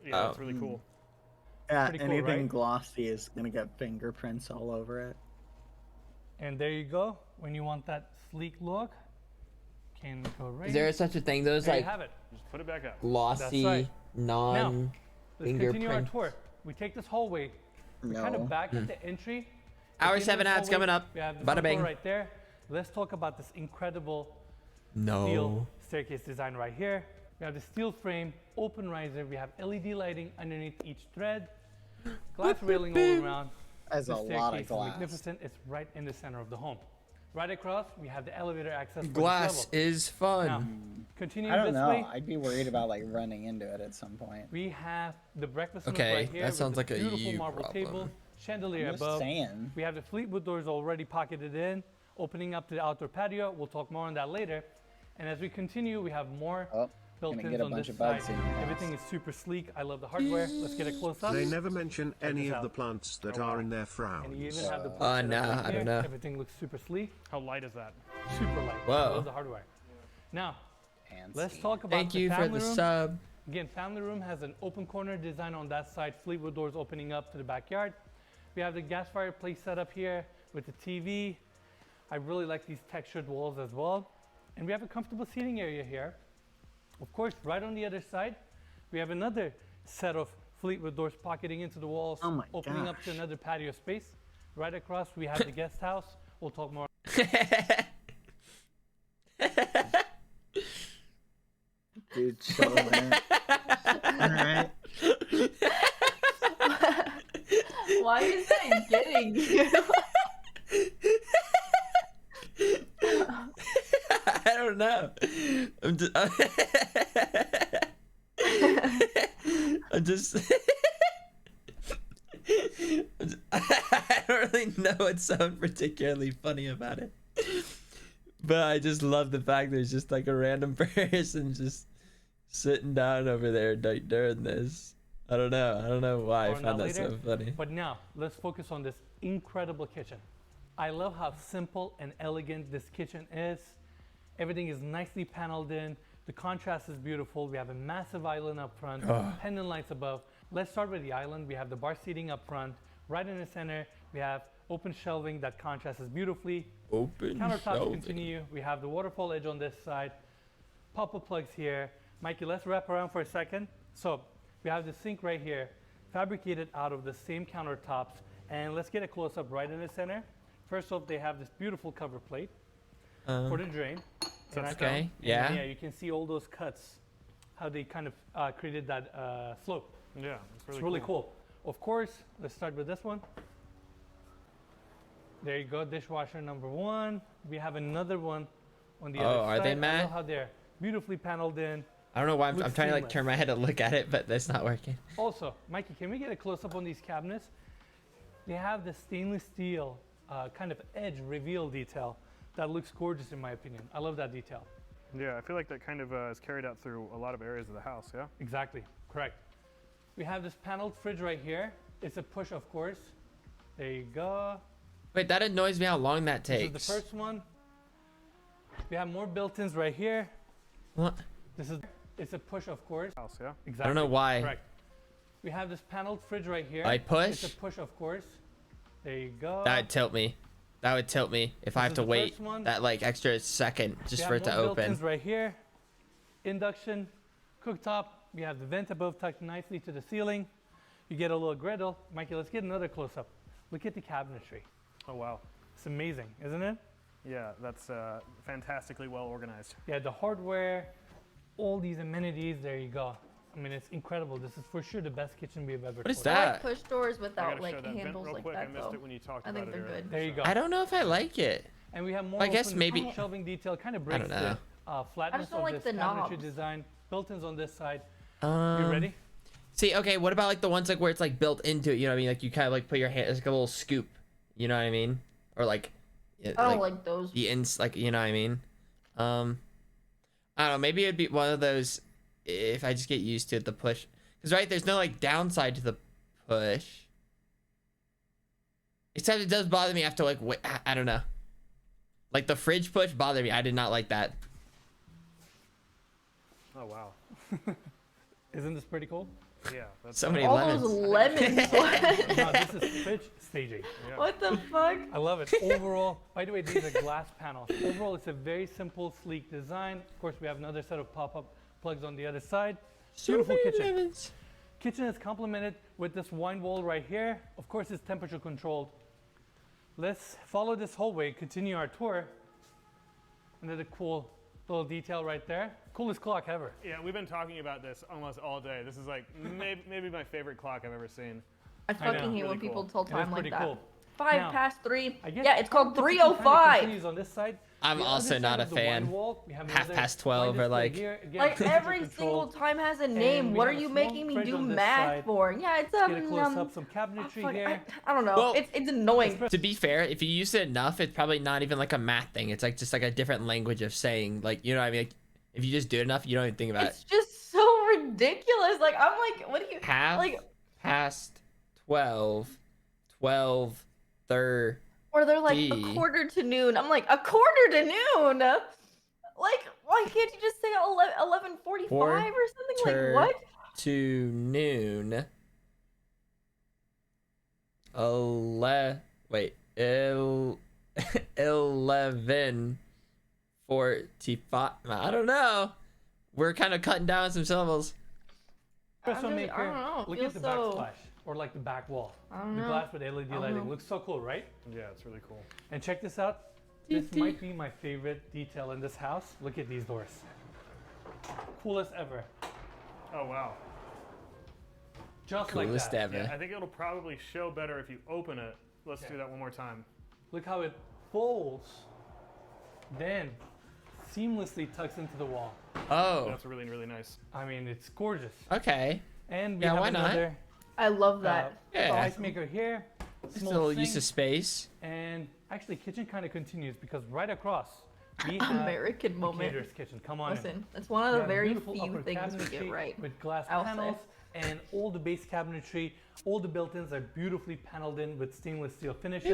Yeah, Oh. that's really cool. Yeah, Pretty cool, anything right? glossy is gonna get fingerprints all over it. And there you go. When you want that sleek look, can go right. Is there such a thing? Those there like you have it. Just put it back up. glossy, right. non Let's continue our fingerprint. tour. We take this hallway. We're kind No. of back at the entry. Hour At the end of 7 this ads hallway, coming up. We have the Bada front door bing. right there. Let's talk about this incredible No. steel staircase design right here. We have the steel frame, open riser. We have LED lighting underneath each thread. Glass railing all around. That's The a lot staircase of is glass. magnificent. It's right in the center of the home. Right across, we have the elevator access for Glass this level. is fun. Now, continuing I don't this know. way, I'd be worried about like running into it at some point. we have the breakfast nook Okay, right here. that with sounds this like a beautiful you marble problem. table, chandelier I'm just above. saying. We have the Fleetwood doors already pocketed in, opening up to the outdoor patio. We'll talk more on that later. And as we continue, we have more Oh, gonna built-ins get a on bunch this of bugs side. in your house. Everything is super sleek. I love the hardware. Let's get a close up. They never mention any this of the out. plants that Oh, wow. are in their And you frowns. even have the plug Oh, set up no, right I don't here. know. Everything looks super sleek, How light is that? super light. Whoa. I love the hardware. Now, let's Fancy. talk about Thank the you for family the room. sub. Again, family room has an open corner design on that side, Fleetwood doors opening up to the backyard. We have the gas fireplace set up here with the TV. I really like these textured walls as well. And we have a comfortable seating area here. Of course, right on the other side, we have another set of Fleetwood doors pocketing into the walls, Oh my opening up to gosh. another patio space. Right across, we have the guest house. We'll talk more. Dude, chill, man. Alright. Why is that getting you? I don't know. I'm just, I'm just I don't really know what's so particularly funny about it. But I just love the fact there's just like a random person just sitting down over there like during this. I don't know why I More on found that that so later. funny. But now, let's focus on this incredible kitchen. I love how simple and elegant this kitchen is. Everything is nicely paneled in. The contrast is beautiful. We have a massive island up front, pendant lights above. Let's start with the island. We have the bar seating up front. Right in the center, we have open shelving that contrasts beautifully. Open Countertops shelving. continue. We have the waterfall edge on this side. Pop-up plugs here. Mikey, let's wrap around for a second. So we have the sink right here, fabricated out of the same countertops. And let's get a close-up right in the center. First off, they have this beautiful cover plate for the drain. And I okay, found- and yeah. Yeah, you can see all those cuts, how they kind of created that slope. Yeah, It's really cool. Of course, let's start with this one. There you go, dishwasher number one. We have another one on the other Oh, side. are they I matte? love how they're beautifully paneled in. I don't know why I'm Looks trying to like seamless. turn my head to look at it, but that's not working. Also, Mikey, can we get a close-up on these cabinets? They have the stainless steel kind of edge reveal detail that looks gorgeous in my opinion. I love that detail. Yeah, I feel like that kind of is carried out through a lot of areas of the house, yeah? Exactly, correct. We have this paneled fridge right here. It's a push, of course. There you go. Wait, that annoys me how long that This takes. is the first one. We have more built-ins right here. What? It's a push, of course. House, yeah? Exactly. I don't know why. Correct. We have this paneled fridge right here. I push? It's a push, of course. There you go. That would tilt me. That would tilt me if I have is to the wait first one. that like extra second We just have for it to more open. built-ins right here. Induction, cooktop. We have the vent above tucked nicely to the ceiling. You get a little griddle. Mikey, let's get another close-up. Look at the cabinetry. Oh, wow. It's amazing, isn't it? Yeah, that's fantastically well organized. Yeah, the hardware, all these amenities, there you go. I mean, it's incredible. This is for sure the best kitchen we've ever What is toured. I that? like push doors I without gotta like show that vent handles real like quick. that I missed though. it when you talked I about think it they're earlier. good. There you go. I don't know if I like it. And we have more I guess open maybe- shelving detail. Kind of I breaks don't know. the flatness don't of like this the cabinetry knobs. design. Built-ins on this side. You ready? See, okay, what about like the ones like where it's like built into it? You know what I mean? Like you kind of like put your hand, it's like a little scoop. You know what I mean? Or like, I don't like those. the like you know what I mean? I don't know. Maybe it'd be one of those if I just get used to it, the push. Because right, there's no like downside to the push. Except it does bother me after like wait, I don't know. Like the fridge push bothered me. I did not like that. Oh wow. Isn't this pretty cool? Yeah. That's So many All lemons. those lemons. What? No, this is fridge staging. Yeah. What the fuck? I love it. Overall, by the way, these are glass panels. Overall, it's a very simple, sleek design. Of course, we have another set of pop-up plugs on the other side. Beautiful kitchen. Kitchen is complemented with this wine wall right here. Of course, it's temperature controlled. Let's follow this hallway, continue our tour. Another cool little detail right there. Coolest clock ever. Yeah, we've been talking about this almost all day. This is like maybe my favorite clock I've ever seen. I fucking hate Really when people cool. tell It is time like pretty that. cool. 5 Now, past 3. I guess Yeah, it's called the kitchen kinda 3:05. continues on this side. I'm The other also side not a of the wine fan. wall, we have Half another past 12 wine or display like here. Again, Like temperature every single controlled. time has a And name. we What are have a you small making me fridge do on this math side. for? Yeah, it's Let's get a close up, some cabinetry fuck, here. I don't know. Well, it's annoying. To be fair, if you use it enough, it's probably not even like a math thing. It's like just like a different language of saying, like, you know what I mean? Like, if you just do it enough, you don't even think about It's just so ridiculous. Like I'm like, what do you it. Half like? past 12, 12, 30. Or they're like a quarter to noon. I'm like, a quarter to noon. Like, why can't you just say 11:45 or something? Like what? To noon. Wait, 11:45. I don't know. We're kind of cutting down some syllables. Espresso I don't maker. know. It Look feels at the so- backsplash, or like the back wall. I don't The know. glass with LED don't lighting know. looks so cool, right? Yeah, it's really cool. And check this out. This might be my favorite detail in this house. Look at these doors. Coolest ever. Oh wow. Just Coolest like that. ever. Yeah, I think it'll probably show better if you open it. Let's do that one more time. Look how it folds, then seamlessly tucks into the wall. Oh, That's really, really nice. I mean, it's gorgeous. okay. And we Yeah, have why not? another I love that. Yeah. ice maker here. Small Still use sink, of space. and actually, kitchen kind of continues because right across we have American the moment. caterer's kitchen. Come on in. Listen, it's one of We the have very beautiful few upper things we get cabinetry right. with glass I'll say. panels, and all the base cabinetry, all the built-ins are beautifully paneled in with stainless steel finishes.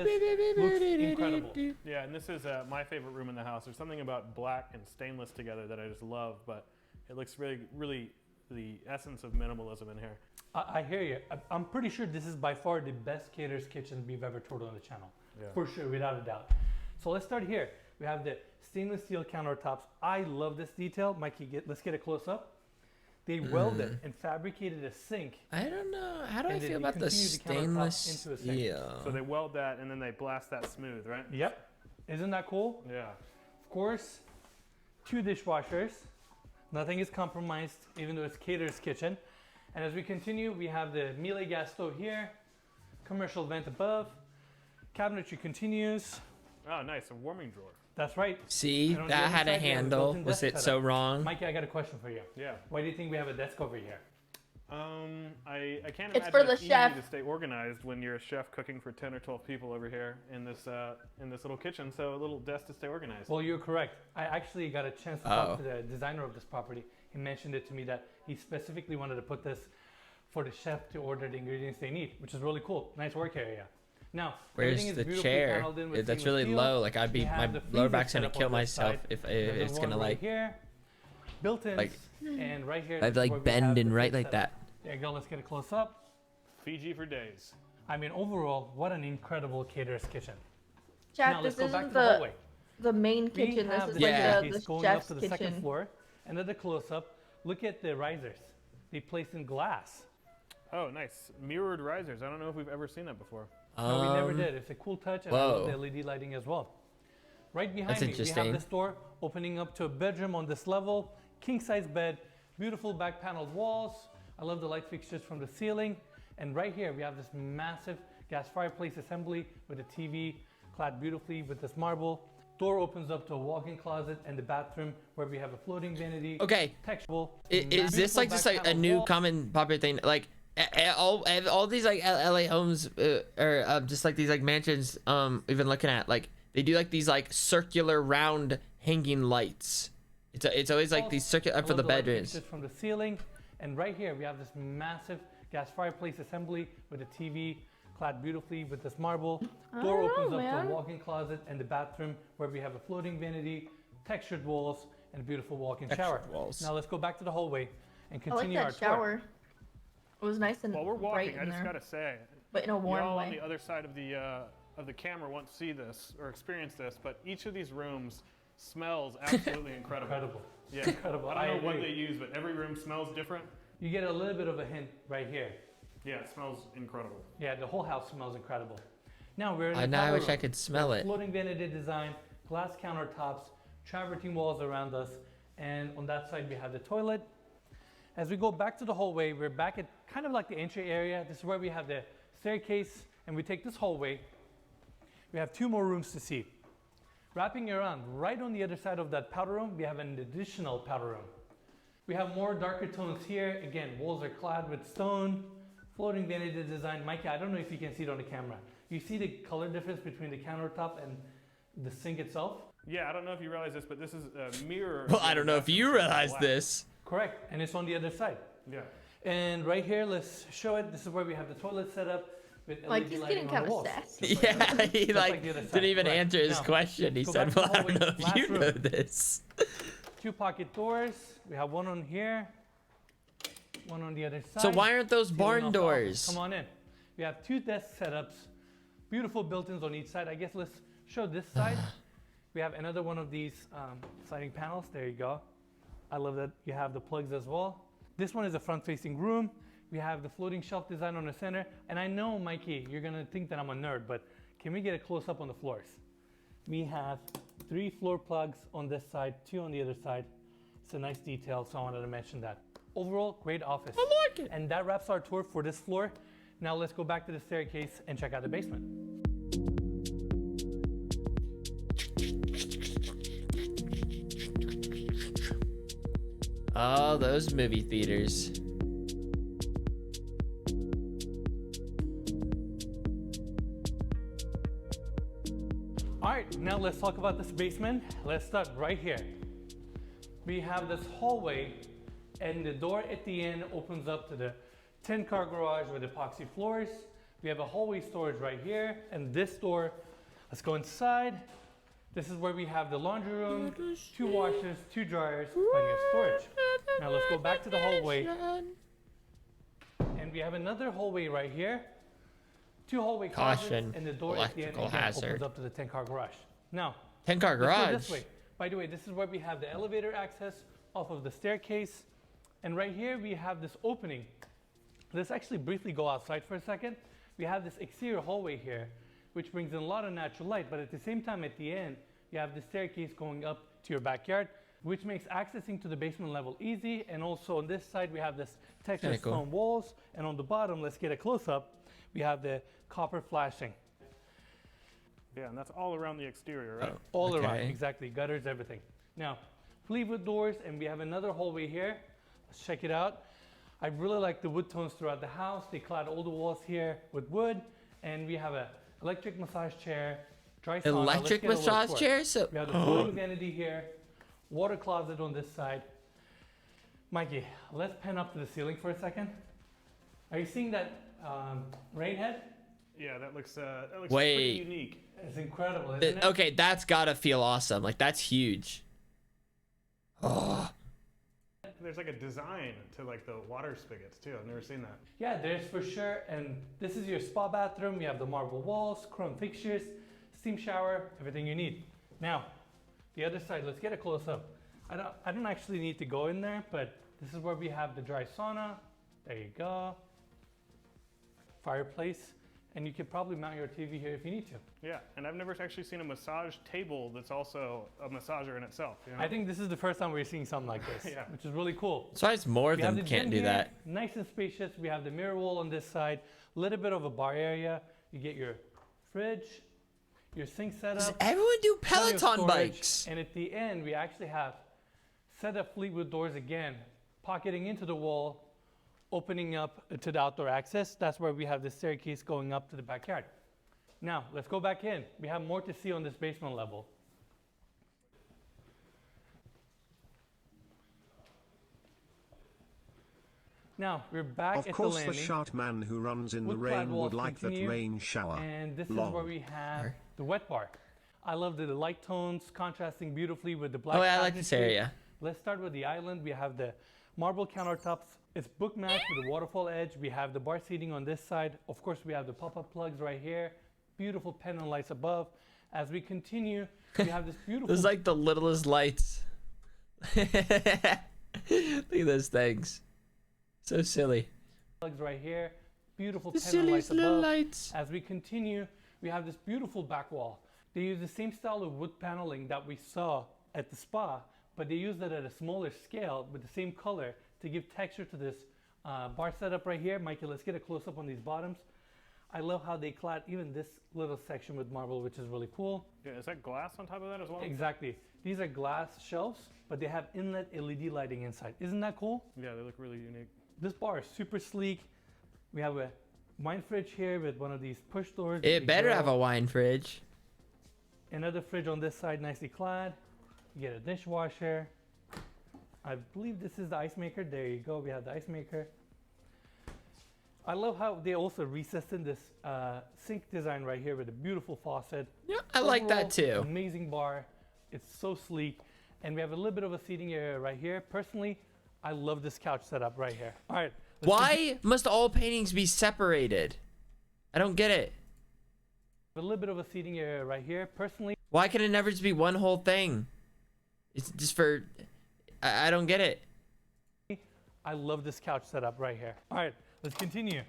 Looks incredible. Yeah, and this is my favorite room in the house. There's something about black and stainless together that I just love, but it looks really, really the essence of minimalism in here. I hear you. I'm pretty sure this is by far the best caterer's kitchen we've ever toured on the channel. Yeah. For sure, without a doubt. So let's start here. We have the stainless steel countertops. I love this detail. Mikey, let's get a close up. They welded and fabricated a sink. I don't know. How do I And then feel you about the continue the countertop stainless into a sink. steel? So they weld that and then they blast that smooth, right? Yep. Isn't that cool? Yeah. Of course, 2 dishwashers. Nothing is compromised, even though it's caterer's kitchen. And as we continue, we have the Miele gas stove here, commercial vent above, cabinetry continues. Oh, nice. A warming drawer. That's right. See, And on the that other had a side, we have handle. built-in Was desk it so setup. wrong? Mikey, I got a question for you. Yeah. Why do you think we have a desk over here? I can't It's imagine for the it's chef. easy to stay organized when you're a chef cooking for 10 or 12 people over here in this little kitchen. So a little desk to stay organized. Well, you're correct. I actually got a chance to talk to the designer of this property. He mentioned it to me that he specifically wanted to put this for the chef to order the ingredients they need, which is really cool. Nice work area. Now, everything Where's is the beautifully chair? paneled in with That's stainless really steel. low. Like I'd We be, my have the lower freezer back's set gonna up kill on this myself side. if There's it's one gonna right like. here, built-ins, like- and right here. I'd is where like we have bend the and right fridge like setup. that. There you go. Let's get a close up. Fiji for days. I mean, overall, what an incredible caterer's kitchen. Chat, Now let's this go back isn't to the hallway. the main We kitchen. This have is the Yeah. like staircase the going up chef's to the second kitchen. floor. Another close-up. Look at the risers. They placed in glass. Oh, nice. Mirrored risers. I don't know if we've ever seen that before. No, we never did. It's a cool touch, and I love whoa. the LED lighting as well. Right behind That's me, we interesting. have this door opening up to a bedroom on this level. King-size bed, beautiful back paneled walls. I love the light fixtures from the ceiling. And right here, we have this massive gas fireplace assembly with a TV clad beautifully with this marble. Door opens up to a walk-in closet and the bathroom where we have a floating vanity. Okay. Textual. Is this like just like a new common popular thing? Like all these like LA homes or just like these like mansions we've been looking at, like they do like these like circular round hanging lights. It's always like these circular for the bedrooms. Just from the ceiling, and right here we have this massive gas fireplace assembly with a TV clad beautifully with this marble. Door don't opens know, up to man. a walk-in closet and the bathroom where we have a floating vanity, textured walls, and a beautiful walk-in shower. walls. Now let's go back to the hallway and I like continue our that shower. It was nice and While we're bright walking, I in just there, gotta say, but in a warm y'all on way. the other side of the camera won't see this or experience this, but each of these rooms smells absolutely incredible. Incredible. Yeah. Incredible. I don't know what agree. they use, but every room smells different. You get a little bit of a hint right here. Yeah, it smells incredible. Yeah, the whole house smells incredible. Now we're in I the know. I powder wish I room. could smell it. Floating vanity design, glass countertops, travertine walls around us, and on that side we have the toilet. As we go back to the hallway, we're back at kind of like the entry area. This is where we have the staircase, and we take this hallway. We have 2 more rooms to see. Wrapping around, right on the other side of that powder room, we have an additional powder room. We have more darker tones here. Again, walls are clad with stone, floating vanity design. Mikey, I don't know if you can see it on the camera. You see the color difference between the countertop and the sink itself? Yeah, I don't know if you realize this, but this is a mirror. Well, I don't know if you realize Black. this. Correct, and it's on the other side. Yeah. And right here, let's show it. This is where we have the toilet set up with LED Like he's lighting getting on kind the of walls. sassy. Yeah, he Just like like the other side, didn't even correct. answer his Now, question. He go said, back to "Well, the I don't know hallway, if last you room. know this." 2 pocket doors. We have one on here, one on the other side. So why aren't those Ceiling barn off the office. doors? Come on in. We have 2 desk setups, beautiful built-ins on each side. I guess let's show this side. We have another one of these sliding panels. There you go. I love that you have the plugs as well. This one is a front-facing room. We have the floating shelf design on the center. And I know, Mikey, you're gonna think that I'm a nerd, but can we get a close-up on the floors? We have 3 floor plugs on this side, 2 on the other side. It's a nice detail, so I wanted to mention that. Overall, great office. I like it. And that wraps our tour for this floor. Now let's go back to the staircase and check out the basement. Oh, those movie theaters. All right, now let's talk about this basement. Let's start right here. We have this hallway, and the door at the end opens up to the 10-car garage with epoxy floors. We have a hallway storage right here, and this door, let's go inside. This is where we have the laundry room, 2 washers, 2 dryers, plenty of storage. Now let's go back to the hallway, and we have another hallway right here. 2 hallway closets, Caution, and the door at the end electrical again hazard. opens up to the 10-car garage. Now, 10-car let's go garage. this way. By the way, this is where we have the elevator access off of the staircase. And right here, we have this opening. Let's actually briefly go outside for a second. We have this exterior hallway here, which brings in a lot of natural light. But at the same time, at the end, you have the staircase going up to your backyard, which makes accessing to the basement level easy. And also on this side, we have this textured Kinda cool. stone walls. And on the bottom, let's get a close-up. We have the copper flashing. Yeah, and that's all around the exterior, right? All around, Okay. exactly, gutters, everything. Now, plywood doors, and we have another hallway here. Let's check it out. I really like the wood tones throughout the house. They clad all the walls here with wood, and we have a electric massage chair, dry sauna. Let's Electric get a little massage tour. chair. So We have the floating vanity here, water closet on this side. Mikey, let's pan up to the ceiling for a second. Are you seeing that rain head? Yeah, that looks pretty Wait. unique. It's incredible, isn't it? okay, that's gotta feel awesome. Like that's huge. Oh, There's like a design to like the water spigots too. I've never seen that. Yeah, there's for sure. And this is your spa bathroom. You have the marble walls, chrome fixtures, steam shower, everything you need. Now, the other side, let's get a close up. I don't actually need to go in there, but this is where we have the dry sauna. There you go. Fireplace. And you could probably mount your TV here if you need to. Yeah, and I've never actually seen a massage table that's also a massager in itself. You know? I think this is the first time we're seeing something like this, Yeah. which is really cool. so it's more of We have them the can't gym do here, that. Nice and spacious. We have the mirror wall on this side, a little bit of a bar area. You get your fridge, your sink set Does up. everyone do plenty of Peloton storage, bikes? And at the end, we actually have set up Fleetwood doors again, pocketing into the wall, opening up to the outdoor access. That's where we have the staircase going up to the backyard. Now, let's go back in. We have more to see on this basement level. Now we're back Of at course, the the landing. short man who runs in the Wood-clad rain walls would like that continue, rain shower. And this is Lol. where we have the wet bar. I love the light tones contrasting beautifully with the black. Oh, yeah, I like this cabinetry. area. Let's start with the island. We have the marble countertops. It's bookmatched with a waterfall edge. We have the bar seating on this side. Of course, we have the pop-up plugs right here. Beautiful pendant lights above. As we continue, we have this beautiful. This is like the littlest lights. Look at those things. So silly. Plugs right here. Beautiful The pendant lights silliest little above. lights. As we continue, we have this beautiful back wall. They use the same style of wood paneling that we saw at the spa, but they use it at a smaller scale with the same color to give texture to this bar setup right here. Mikey, let's get a close up on these bottoms. I love how they clad even this little section with marble, which is really cool. Yeah, is that glass on top of that as well? Exactly. These are glass shelves, but they have inlet LED lighting inside. Isn't that cool? Yeah, they look really unique. This bar is super sleek. We have a wine fridge here with one of these push doors. It better have a wine fridge. Another fridge on this side, nicely clad. You get a dishwasher. I believe this is the ice maker. There you go. We have the ice maker. I love how they also recessed in this sink design right here with a beautiful faucet. Yeah, I like that Overall, too. Amazing bar. It's so sleek. And we have a little bit of a seating area right here. Personally, I love this couch setup right here. All right. Why must all paintings be separated? I don't get it. A little bit of a seating area right here. Personally, Why can it never just be one whole thing? It's just for... I don't get it. I love this couch setup right here. All right, let's continue.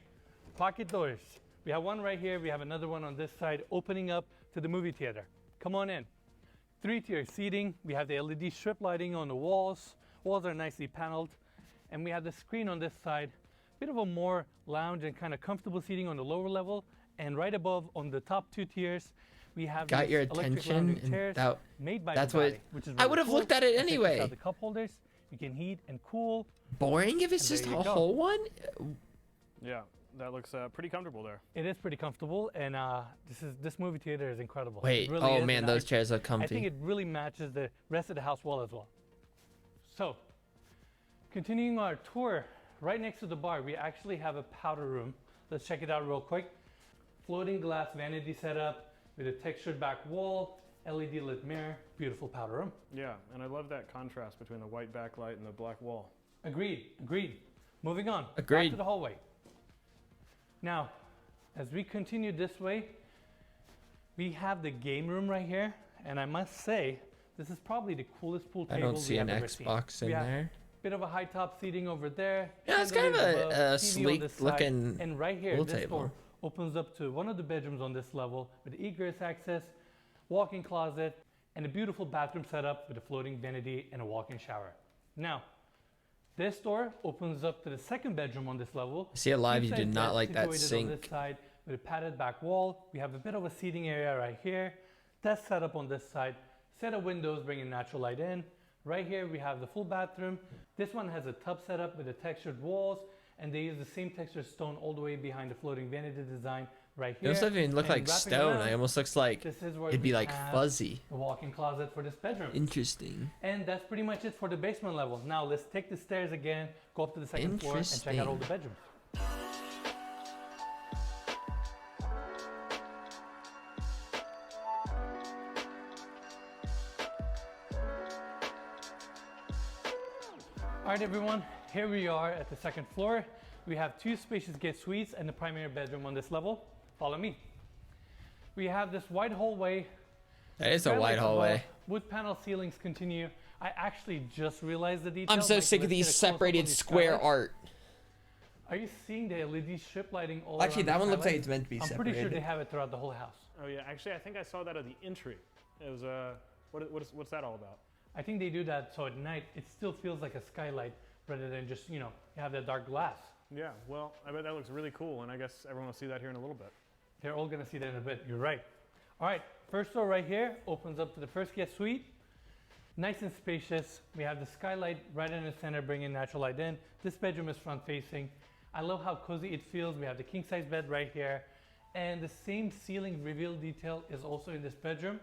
Pocket doors. We have one right here. We have another one on this side opening up to the movie theater. Come on in. 3-tier seating. We have the LED strip lighting on the walls. Walls are nicely paneled. And we have the screen on this side. Bit of a more lounge and kind of comfortable seating on the lower level. And right above on the top 2 tiers, we have Got these your electric attention, lounging and chairs that- made by that's Bugatti, what- which is I really would have cool. looked at it Check this anyway. out, the cup holders. You can heat and cool. Boring if it's And just there a you go. whole one? Yeah, that looks pretty comfortable there. It is pretty comfortable, and this movie theater is incredible. It Wait, really oh is, man, and those chairs look I think comfy. it really matches the rest of the house well as well. So, continuing our tour, right next to the bar, we actually have a powder room. Let's check it out real quick. Floating glass vanity setup with a textured back wall, LED lit mirror, beautiful powder room. Yeah, and I love that contrast between the white backlight and the black wall. Agreed, agreed. Moving on, back Agreed. to the hallway. Now, as we continue this way, we have the game room right here, and I must say, this is probably the coolest pool I table don't see an Xbox in there. Bit of a high top seating over there. Yeah, it's kind of chandeliers a above, TV on sleek this side, looking and right here, pool this table. door opens up to one of the bedrooms on this level with egress access, walk-in closet, and a beautiful bathroom setup with a floating vanity and a walk-in shower. Now, this door opens up to the second bedroom on this level. See it live, you King-size did not bed like that situated on this sink. side with a padded back wall. We have a bit of a seating area right here. Desk setup on this side. Set of windows bringing natural light in. Right here we have the full bathroom. This one has a tub setup with the textured walls, and they use the same textured stone all the way behind the floating vanity design right It here. doesn't even look And like wrapping stone. around, It almost looks like this is where it'd be we like have fuzzy. the walk-in closet for this bedroom. Interesting. And that's pretty much it for the basement level. Now let's take the stairs again, go up to the second floor, and check out all the bedrooms. All right, everyone, here we are at the second floor. We have 2 spacious guest suites and the primary bedroom on this level. Follow me. We have this wide hallway. That is a Skylights wide above, hallway. Wood panel ceilings continue. I actually just realized the detail. I'm so Like, sick of let's get these a close-up on separated these square skylights. art. Are you seeing the LED strip lighting all Actually, around that the one looks like skylights? it's meant to be I'm pretty sure separated. they have it throughout the whole house. Oh yeah, actually I think I saw that at the entry. It was what's that all about? I think they do that so at night it still feels like a skylight rather than just, you have that dark glass. Yeah, well, I bet that looks really cool, and I guess everyone will see that here in a little bit. They're all gonna see that in a bit, you're right. All right, first door right here opens up to the first guest suite. Nice and spacious. We have the skylight right in the center, bringing natural light in. This bedroom is front facing. I love how cozy it feels. We have the king size bed right here. And the same ceiling reveal detail is also in this bedroom.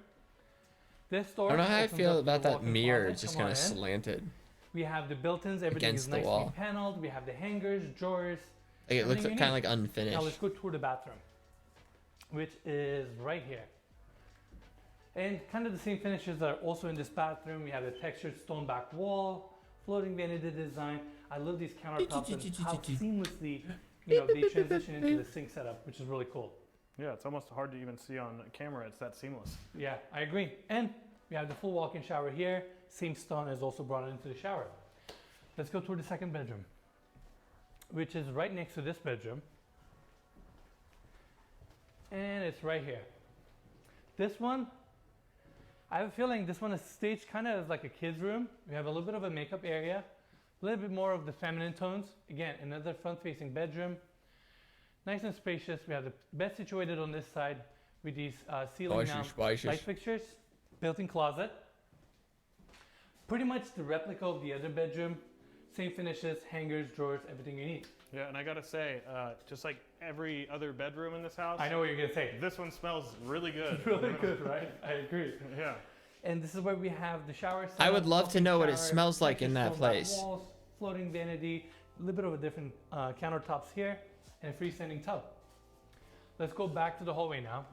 This door I don't know how I opens feel up to about the that walk-in mirror. closet. It's just Come kind on of in. slanted. We have the built-ins. Everything Against is the nicely wall. paneled. We have the hangers, drawers. Like it looks everything kind you of like unfinished. Now let's go tour the bathroom, which is right here. And kind of the same finishes that are also in this bathroom. We have the textured stone back wall, floating vanity design. I love these countertops and how seamlessly, they transition into the sink setup, which is really cool. Yeah, it's almost hard to even see on camera. It's that seamless. Yeah, I agree. And we have the full walk-in shower here. Same stone is also brought into the shower. Let's go toward the second bedroom, which is right next to this bedroom. And it's right here. This one, I have a feeling this one is staged kind of as like a kid's room. We have a little bit of a makeup area, a little bit more of the feminine tones. Again, another front-facing bedroom. Nice and spacious. We have the bed situated on this side with these ceiling mount light fixtures, built-in closet. Pretty much the replica of the other bedroom. Same finishes, hangers, drawers, everything you need. Yeah, and I gotta say, just like every other bedroom in this house, I know what you're gonna say. this one smells really good. Really good, right? I agree. Yeah. And this is where we have the shower. I would setup, love to walk-in know what it shower, smells like in that stone back place. Walls, floating vanity, a little bit of a different countertops here, and a freestanding tub. Let's go back to the hallway now.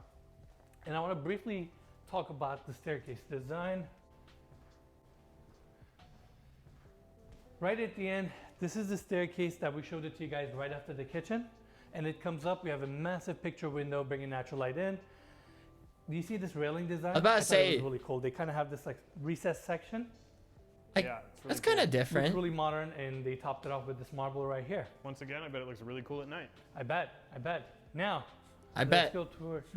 And I want to briefly talk about the staircase design. Right at the end, this is the staircase that we showed it to you guys right after the kitchen. And it comes up, we have a massive picture window bringing natural light in. Do you see this railing design? I was about to thought say- it was really cool. They kind of have this like recessed section. Like, Yeah, it's really that's kind of cool. It's different. really modern, and they topped it off with this marble right here. Once again, I bet it looks really cool at night. I bet. Now, I let's bet. go towards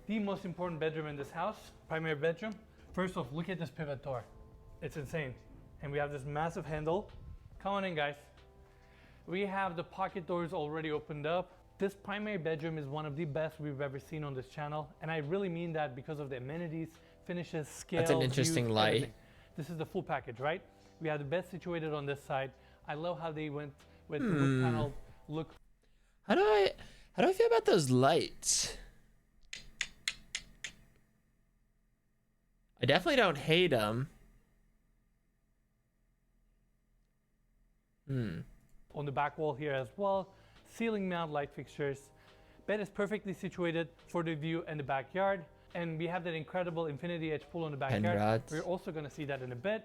the most important bedroom in this house, primary bedroom. First off, look at this pivot door. It's insane. And we have this massive handle. Come on in, guys. We have the pocket doors already opened up. This primary bedroom is one of the best we've ever seen on this channel. And I really mean that because of the amenities, finishes, scale, That's an interesting views, light. everything. This is the full package, right? We have the bed situated on this side. I love how they went with the wood panel look. How do I feel about those lights? I definitely don't hate them. On the back wall here as well. Ceiling mount light fixtures. Bed is perfectly situated for the view and the backyard. And we have that incredible infinity edge pool on the backyard. rods. We're also going to see that in a bit.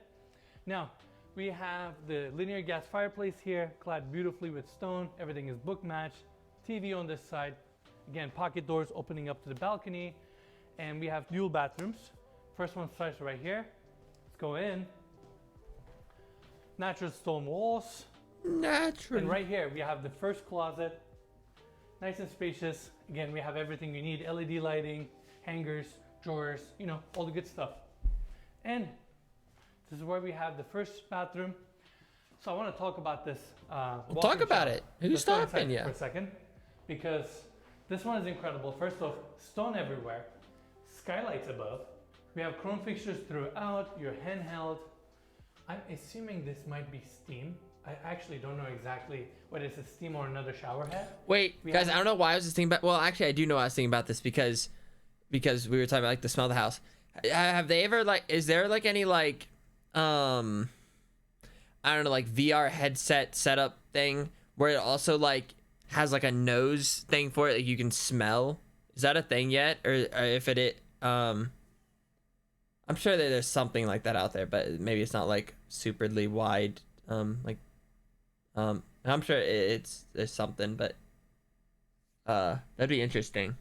Now, we have the linear gas fireplace here, clad beautifully with stone. Everything is book matched. TV on this side. Again, pocket doors opening up to the balcony. And we have dual bathrooms. First one starts right here. Let's go in. Natural stone walls. Natural. And right here, we have the first closet. Nice and spacious. Again, we have everything you need. LED lighting, hangers, drawers, all the good stuff. And this is where we have the first bathroom. So I want to talk about this. We'll talk about it. Who's Let's go stopping inside you? for a second, because this one is incredible. First off, stone everywhere, skylights above. We have chrome fixtures throughout. Your handheld. I'm assuming this might be steam. I actually don't know exactly whether it's a steam or another shower head. Wait, We guys, have- I don't know why I was just thinking about. Well, actually, I do know why I was thinking about this because we were talking about like the smell of the house. Have they ever is there like any like I don't know, like VR headset setup thing where it also like has like a nose thing for it, like you can smell? Is that a thing yet, or if I'm sure that there's something like that out there, but maybe it's not like superly wide. I'm sure there's something, but that'd be interesting.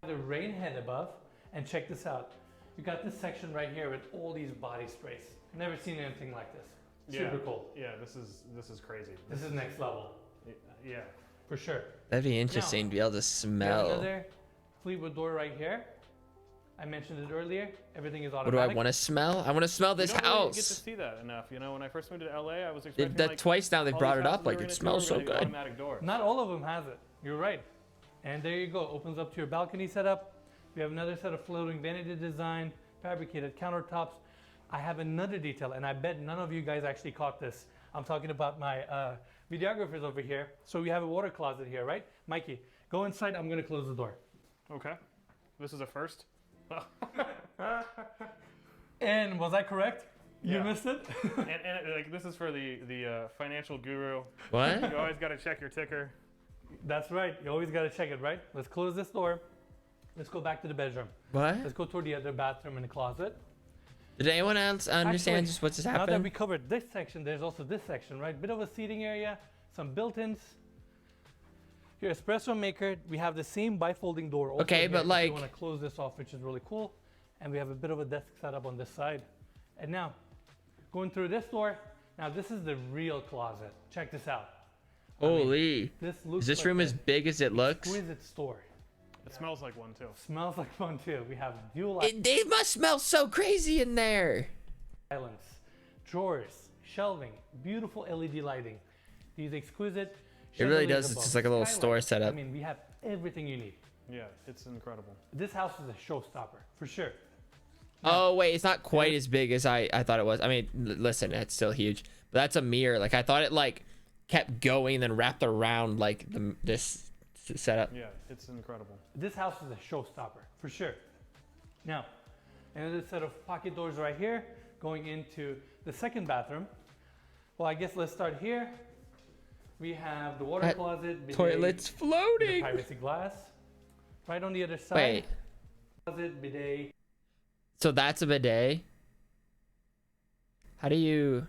The rain head above, and check this out. You got this section right here with all these body sprays. Never seen anything like this. Super cool. Yeah, this is crazy. This is next level, Yeah. for sure. That'd be interesting to be able to We have smell. another Fleetwood door right here. I mentioned it earlier. Everything is What automatic. do I want to smell? I want to smell this You don't really get to house. see that enough. When I first moved to LA, I was expecting That like, twice now they've all brought these it houses up, we like were it gonna smells tour so were gonna good. be automatic doors. Not all of them has it. You're right. And there you go. Opens up to your balcony setup. We have another set of floating vanity design, fabricated countertops. I have another detail, and I bet none of you guys actually caught this. I'm talking about my videographers over here. So we have a water closet here, right? Mikey, go inside. I'm going to close the door. Okay. This is a first. And was I correct? You Yeah. missed it? And like this is for the financial guru. What? You always got to check your ticker. That's right. You always got to check it, right? Let's close this door. Let's go back to the bedroom. What? Let's go toward the other bathroom and the closet. Did anyone else understand Actually, just what's just Now that happened? we covered this section, there's also this section, right? Bit of a seating area, some built-ins. Your espresso maker, we have the same bifolding door. Also Okay, here but if like- you want to close this off, which is really cool. And we have a bit of a desk setup on this side. And now, going through this door, now this is the real closet. Check this out. I mean, Holy. this looks Is this like room a as big as it looks? exquisite store. It smells like one too. Smells like fun too. We have dual They must smell so crazy in there. islands, drawers, shelving, beautiful LED lighting. These exquisite. It really chandeliers does. It's above. just like a little Skylight. store setup. I mean, we have everything you need. Yeah, it's incredible. This house is a showstopper for sure. Oh wait, it's not quite as big as I thought it was. I mean, listen, it's still huge. But that's a mirror. Like I thought it like kept going, then wrapped around like this setup. Yeah, it's incredible. This house is a showstopper for sure. Now, another set of pocket doors right here going into the second bathroom. Well, I guess let's start here. We have the water That closet, bidet, Toilet's the floating. privacy glass. Right on the other side. Wait, Closet, bidet. so that's a bidet? How do you?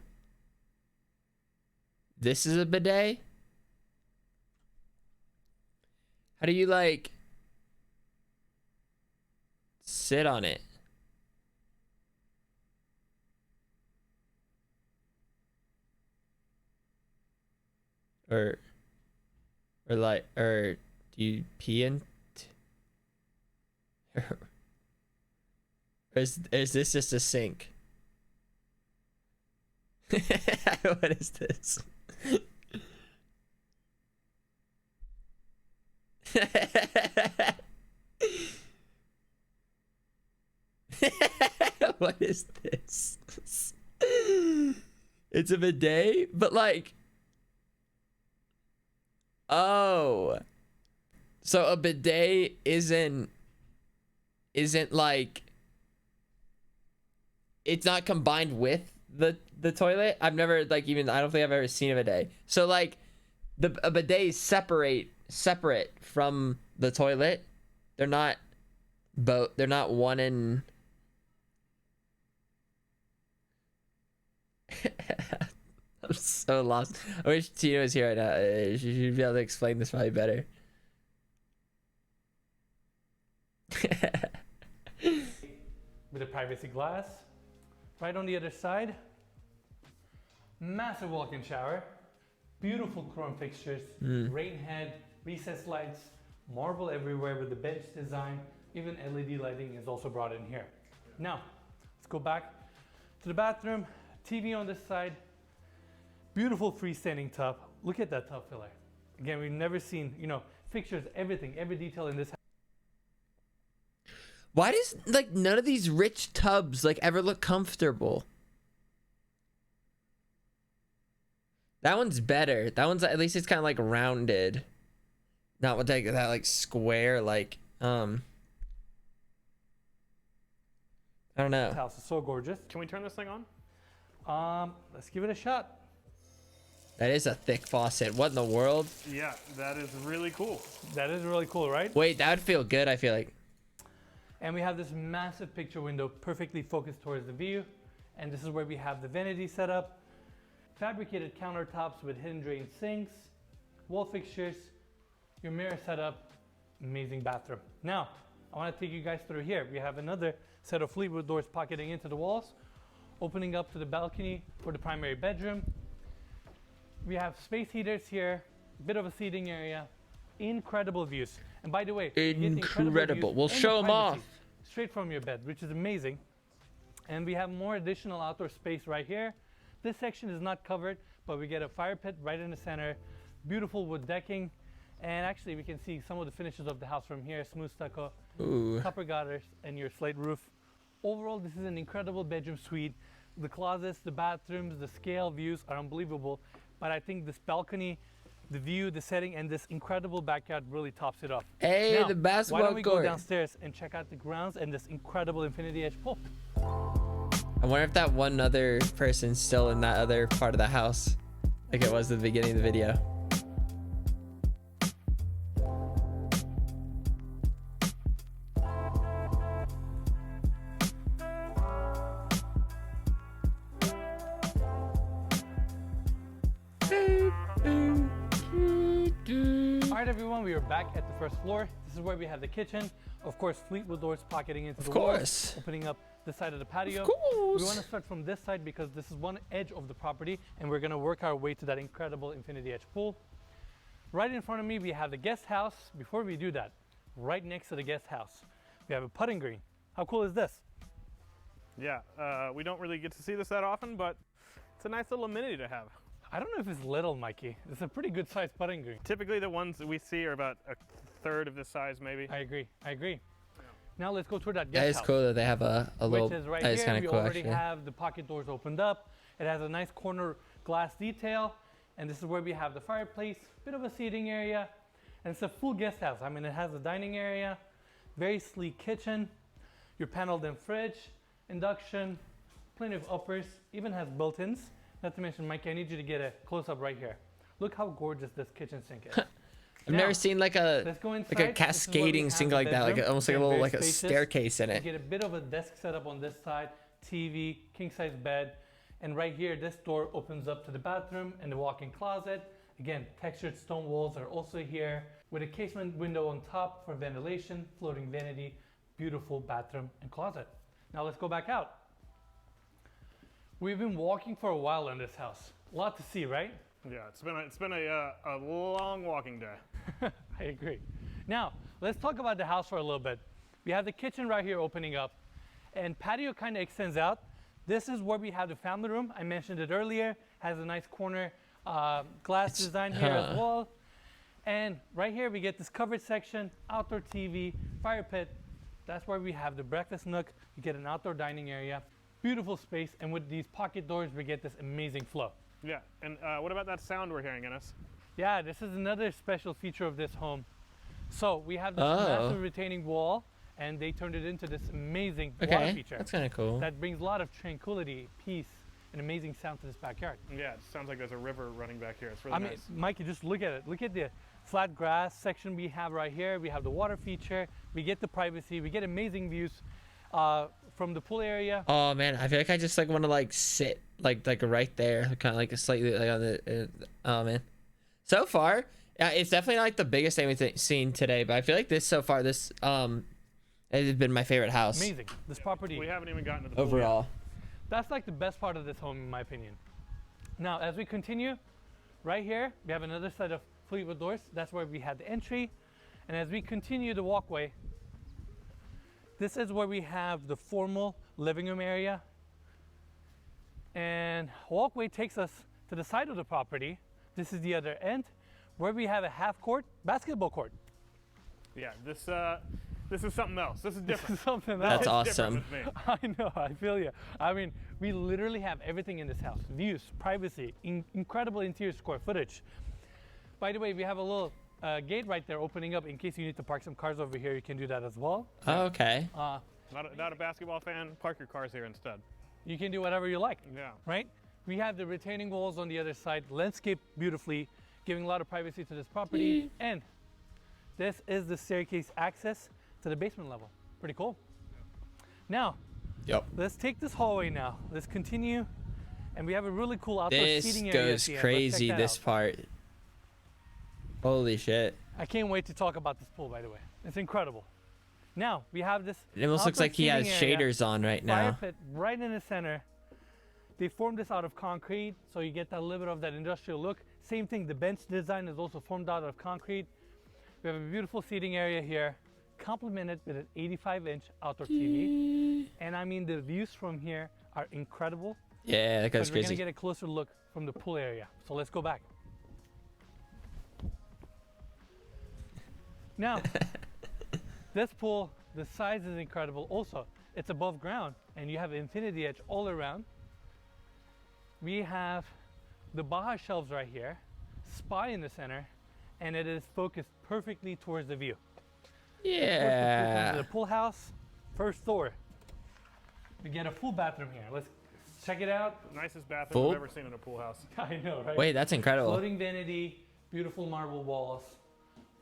This is a bidet? How do you like sit on it? Or do you pee in? Or is this just a sink? What is this? What is this? It's a bidet, but like, oh, so a bidet isn't like, it's not combined with the toilet. I've never like even, I don't think I've ever seen a bidet. So like a bidet is separate from the toilet. They're not both, they're not one in. I'm so lost. I wish Tina was here right now. She'd be able to explain this probably better. With a privacy glass. Right on the other side, massive walk-in shower, beautiful chrome fixtures, rain head, recessed lights, marble everywhere with the bench design, even LED lighting is also brought in here. Now, let's go back to the bathroom, TV on this side, beautiful freestanding tub. Look at that tub filler. Again, we've never seen, fixtures, everything, every detail in this house. Why does like none of these rich tubs like ever look comfortable? That one's better. That one's at least it's kind of like rounded, not with like that like square like I don't know. This house is so gorgeous. Can we turn this thing on? Let's give it a shot. That is a thick faucet. What in the world? Yeah, that is really cool. That is really cool, right? Wait, that would feel good. I feel like. And we have this massive picture window perfectly focused towards the view. And this is where we have the vanity set up. Fabricated countertops with hidden drain sinks, wall fixtures, your mirror setup, amazing bathroom. Now, I want to take you guys through here. We have another set of Fleetwood doors pocketing into the walls, opening up to the balcony for the primary bedroom. We have space heaters here, bit of a seating area, incredible views. And by the way, you get Incredible. views We'll and show 'em privacy off. straight from your bed, which is amazing. And we have more additional outdoor space right here. This section is not covered, but we get a fire pit right in the center, beautiful wood decking, and actually we can see some of the finishes of the house from here, smooth stucco, Ooh. copper gutters, and your slate roof. Overall, this is an incredible bedroom suite. The closets, the bathrooms, the scale views are unbelievable, but I think this balcony, the view, the setting, and this incredible backyard really tops it off. Hey, Now, the basketball why don't we go court. downstairs and check out the grounds and this incredible infinity edge pool? I wonder if that one other person's still in that other part of the house, like it was at the beginning of the video. Alright everyone, we are back at the first floor. This is where we have the kitchen. Of course, Fleetwood doors pocketing into the walls, opening up the side of the patio. Of course. We want to start from this side because this is one edge of the property and we're going to work our way to that incredible infinity edge pool. Right in front of me, we have the guest house. Before we do that, right next to the guest house, we have a putting green. How cool is this? Yeah, we don't really get to see this that often, but it's a nice little amenity to have. I don't know if it's little, Mikey. It's a pretty good sized putting green. Typically the ones that we see are about a third of this size maybe. I agree. Now let's go toward that guest house. That is cool that they have a little, Which is right that is here. kind We of cool already actually. have the pocket doors opened up. It has a nice corner glass detail. And this is where we have the fireplace, bit of a seating area. And it's a full guest house. I mean, it has a dining area, very sleek kitchen, your paneled in fridge, induction, plenty of uppers, even has built-ins. Not to mention, Mikey, I need you to get a close-up right here. Look how gorgeous this kitchen sink is. I've never seen like a cascading sink like that, like almost like a little like a staircase in You it. get a bit of a desk setup on this side, TV, king-size bed, and right here, this door opens up to the bathroom and the walk-in closet. Again, textured stone walls are also here with a casement window on top for ventilation, floating vanity, beautiful bathroom and closet. Now let's go back out. We've been walking for a while in this house. A lot to see, right? Yeah, it's been a long walking day. I agree. Now, let's talk about the house for a little bit. We have the kitchen right here opening up, and patio kind of extends out. This is where we have the family room. I mentioned it earlier. Has a nice corner glass design here as well. And right here we get this covered section, outdoor TV, fire pit. That's where we have the breakfast nook. You get an outdoor dining area. Beautiful space, and with these pocket doors, we get this amazing flow. Yeah, and what about that sound we're hearing, Ennis? Yeah, this is another special feature of this home. So we have this massive retaining wall, and they turned it into this amazing water feature. That's kind of cool. That brings a lot of tranquility, peace, and amazing sound to this backyard. Yeah, it sounds like there's a river running back here. It's really I mean, nice. Mikey, just look at it. Look at the flat grass section we have right here. We have the water feature. We get the privacy. We get amazing views from the pool area. Oh man, I feel like I just like want to like sit like right there, kind of like slightly like on the. Oh man, so far, it's definitely not like the biggest thing we've seen today, but I feel like this so far, this has been my favorite house. Amazing. This property. We haven't even gotten to the pool Overall. yet. That's like the best part of this home, in my opinion. Now, as we continue, right here, we have another set of Fleetwood doors. That's where we had the entry. And as we continue the walkway, this is where we have the formal living room area. And walkway takes us to the side of the property. This is the other end, where we have a half court basketball court. Yeah, this is something else. This is different. This is something That's else. awesome. I know, I feel you. I mean, we literally have everything in this house. Views, privacy, incredible interior square footage. By the way, we have a little gate right there opening up in case you need to park some cars over here. You can do that as well. Oh, okay. Not a basketball fan? Park your cars here instead. You can do whatever you like, Yeah. right? We have the retaining walls on the other side, landscaped beautifully, giving a lot of privacy to this property. And this is the staircase access to the basement level. Pretty cool. Now, let's take this hallway now. Let's continue. And we have a really cool outdoor This seating area. goes crazy, this part. Holy shit. I can't wait to talk about this pool, by the way. It's incredible. Now, we have this. It almost looks outdoor like he has seating area, shaders on right fire now. pit right in the center. They formed this out of concrete, so you get that little bit of that industrial look. Same thing, the bench design is also formed out of concrete. We have a beautiful seating area here, complemented with an 85-inch outdoor TV. And I mean, the views from here are incredible. Yeah, that goes But we're gonna crazy. get a closer look from the pool area. So let's go back. Now, this pool, the size is incredible. Also, it's above ground and you have infinity edge all around. We have the Baja shelves right here, spa in the center, and it is focused perfectly towards the view. Yeah. The pool house, first floor. we get a full bathroom here. Let's check it out. Nicest bathroom Full? I've ever seen in a pool house. I know, right? Wait, that's incredible. Floating vanity, beautiful marble walls,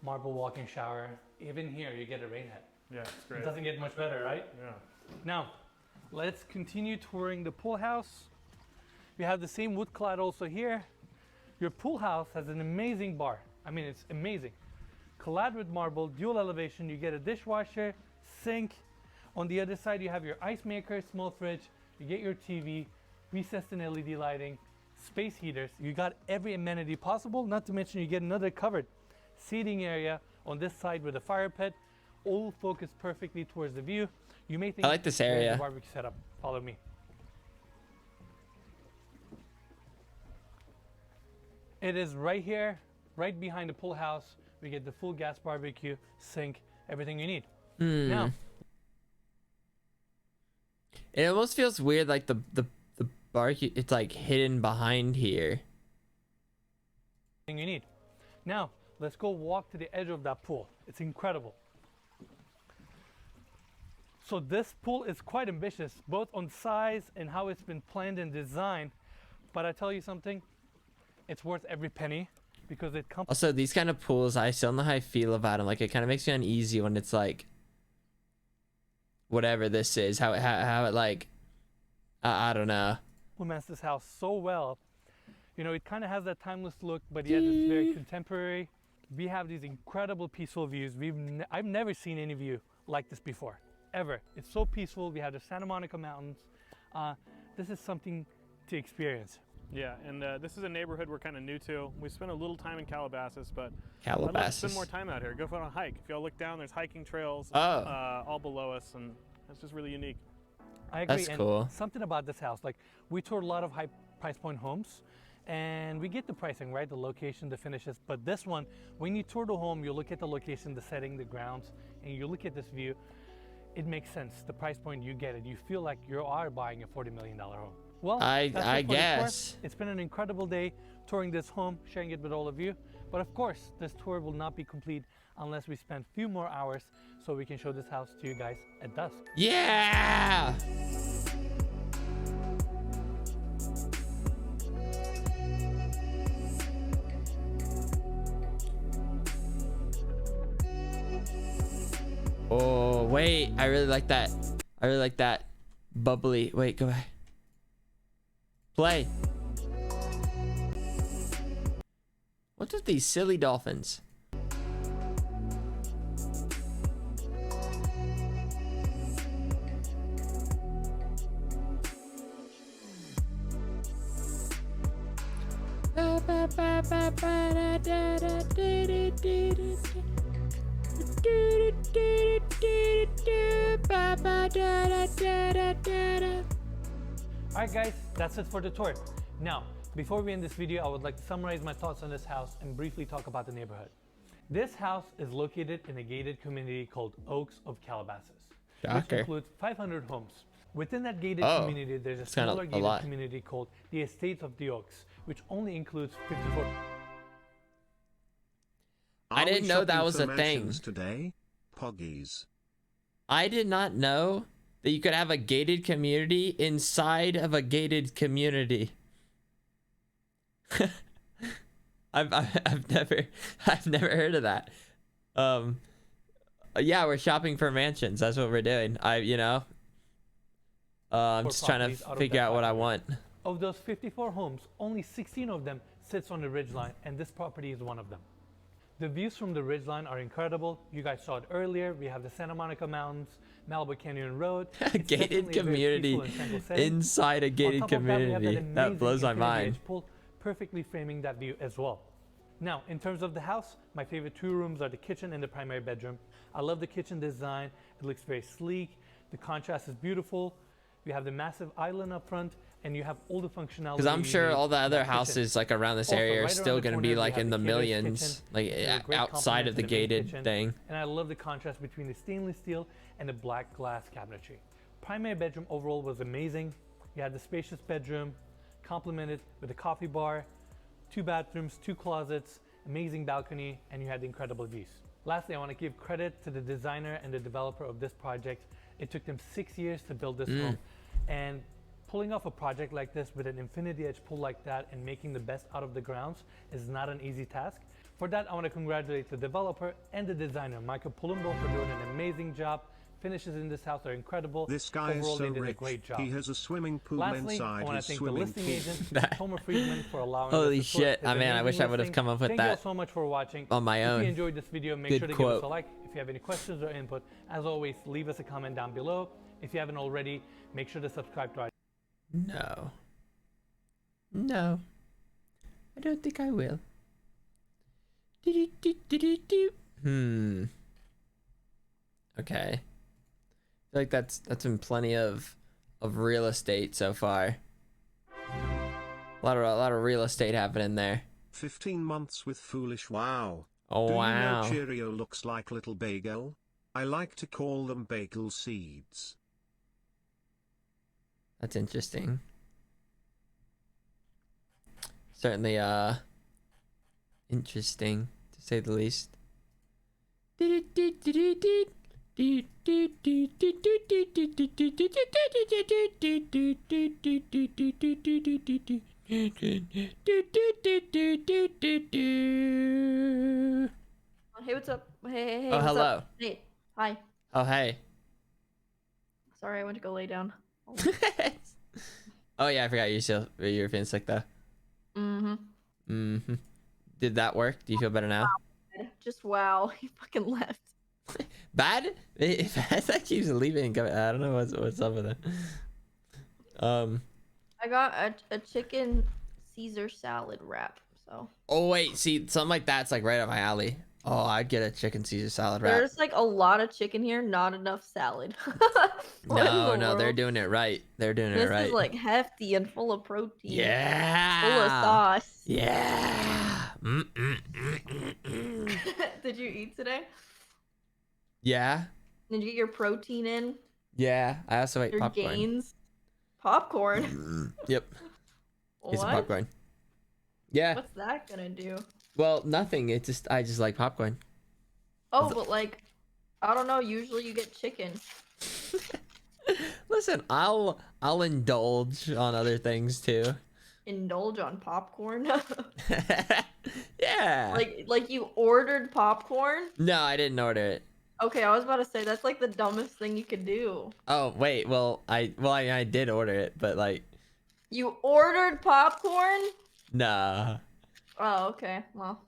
marble walk-in shower. Even here, you get a rain head. Yeah, it's It great. doesn't get much better, right? Yeah. Now, let's continue touring the pool house. We have the same wood clad also here. Your pool house has an amazing bar. I mean, it's amazing. Clad with marble, dual elevation. You get a dishwasher, sink. On the other side, you have your ice maker, small fridge. You get your TV, recessed in LED lighting, space heaters. You got every amenity possible. Not to mention, you get another covered seating area on this side with a fire pit, all focused perfectly towards the view. You may think I like this there's area. a barbecue setup. Follow me. It is right here, right behind the pool house. We get the full gas barbecue, sink, everything you need. Now, It almost feels weird, like the barbecue, it's like hidden behind here. everything you need. Now, let's go walk to the edge of that pool. It's incredible. So this pool is quite ambitious, both on size and how it's been planned and designed. But I tell you something, it's worth every penny because it comes. Also, these kind of pools, I still don't know how I feel about them. Like, it kind of makes me uneasy when it's like, whatever this is, how it like, I don't know. Implements this house so well. You know, it kind of has that timeless look, but yet it's very contemporary. We have these incredible peaceful views. I've never seen any view like this before, ever. It's so peaceful. We have the Santa Monica Mountains. This is something to experience. Yeah, and this is a neighborhood we're kind of new to. We spent a little time in Calabasas, but I'd love to Calabasas. spend more time out here. Go for a hike. If y'all look down, there's hiking trails all below us, and it's just really unique. I agree. That's and cool. Something about this house, like we toured a lot of high price point homes, and we get the pricing, right? The location, the finishes. But this one, when you tour the home, you look at the location, the setting, the grounds, and you look at this view, it makes sense. The price point, you get it. You feel like you are buying a $40 million home. Well, I that's it for the tour. guess. It's been an incredible day touring this home, sharing it with all of you. But of course, this tour will not be complete unless we spend a few more hours so we can show this house to you guys at dusk. Yeah! Oh, wait. I really like that. I really like that. Bubbly. Wait, go back. Play. What's with these silly dolphins? Alright guys, that's it for the tour. Now, before we end this video, I would like to summarize my thoughts on this house and briefly talk about the neighborhood. This house is located in a gated community called Oaks of Calabasas, which Shocker. includes 500 homes. Within that gated Oh, community, there's a it's kinda smaller a gated lot. community called the Estates of the Oaks, which only includes 54. I Are we didn't know that shopping was for a thing. mansions today? Poggies. I did not know that you could have a gated community inside of a gated community. I've never heard of that. Yeah, we're shopping for mansions. That's what we're doing. I'm just trying properties to out of figure that out what I 500. want. Of those 54 homes, only 16 of them sits on the ridgeline, and this property is one of them. The views from the ridgeline are incredible. You guys saw it earlier. We have the Santa Monica Mountains, Malibu Canyon Road. It's Gated definitely a very community peaceful and tranquil setting. inside a On gated top of that, we have community. That amazing blows my infinity mind. edge pool, perfectly framing that view as well. Now, in terms of the house, my favorite two rooms are the kitchen and the primary bedroom. I love the kitchen design. It looks very sleek. The contrast is beautiful. You have the massive island up front, and you have all the functionality. Because I'm you sure need all the in other that kitchen. houses like around this Also, area are right still around the going to be corner, we like have in the the caterer's millions, kitchen. like They're a great outside of complement the to main gated kitchen. thing. And I love the contrast between the stainless steel and the black glass cabinetry. Primary bedroom overall was amazing. You had the spacious bedroom, complemented with a coffee bar, 2 bathrooms, 2 closets, amazing balcony, and you had the incredible views. Lastly, I want to give credit to the designer and the developer of this project. It took them 6 years to build this home, And pulling off a project like this with an infinity edge pull like that and making the best out of the grounds is not an easy task. For that, I want to congratulate the developer and the designer, Michael Pulumbo, for doing an amazing job. Finishes in this house are incredible. This guy Overall, is so they did a rich. great job. He has a swimming pool Lastly, I inside want his to thank the swimming listing pool. agent, Tomer Friedman, for allowing Holy us to source shit. his I mean, I amazing wish I would have listing. come up with Thank that you all so much for watching. on my If own. you enjoyed this video, make Good sure to give quote. us a like. If you have any questions or input, as always, leave us a comment down below. If you haven't already, make sure to subscribe to our No. No. I don't think I will. Okay. I feel like that's been plenty of real estate so far. A lot of real estate happening there. 15 months with foolish. Wow. Oh Do wow. you know Cheerio looks like little bagel? I like to call them bagel seeds. That's interesting. Certainly interesting to say the least. Hey, what's up? Hey, Oh, what's hello. up? Hey, hi. Oh, hey. Sorry, I went to go lay down. Oh yeah, I forgot you're feeling sick though. Mm-hmm. Did that work? Do you feel better now? Just wow, he fucking left. Bad? If that keeps leaving and coming, I don't know what's up with it. I got a chicken Caesar salad wrap, so. Oh wait, see, something like that's like right up my alley. Oh, I'd get a chicken Caesar salad wrap. There's like a lot of chicken here, not enough salad. What in the No, they're world? doing it right. They're doing This it right. is like hefty and full of protein. Yeah. Full of sauce. Yeah. Did you eat today? Yeah. Did you get your protein in? Yeah. I also ate Your popcorn. gains? Popcorn? Yep. It's What? popcorn. Yeah. What's that gonna do? Well, nothing. I just like popcorn. Oh, but like, I don't know. Usually you get chicken. Listen, I'll indulge on other things too. Indulge on popcorn. Yeah. like you ordered popcorn? No, I didn't order it. Okay, I was about to say that's like the dumbest thing you could do. Oh wait, I did order it, but like, You ordered popcorn? nah. Oh, okay. Well,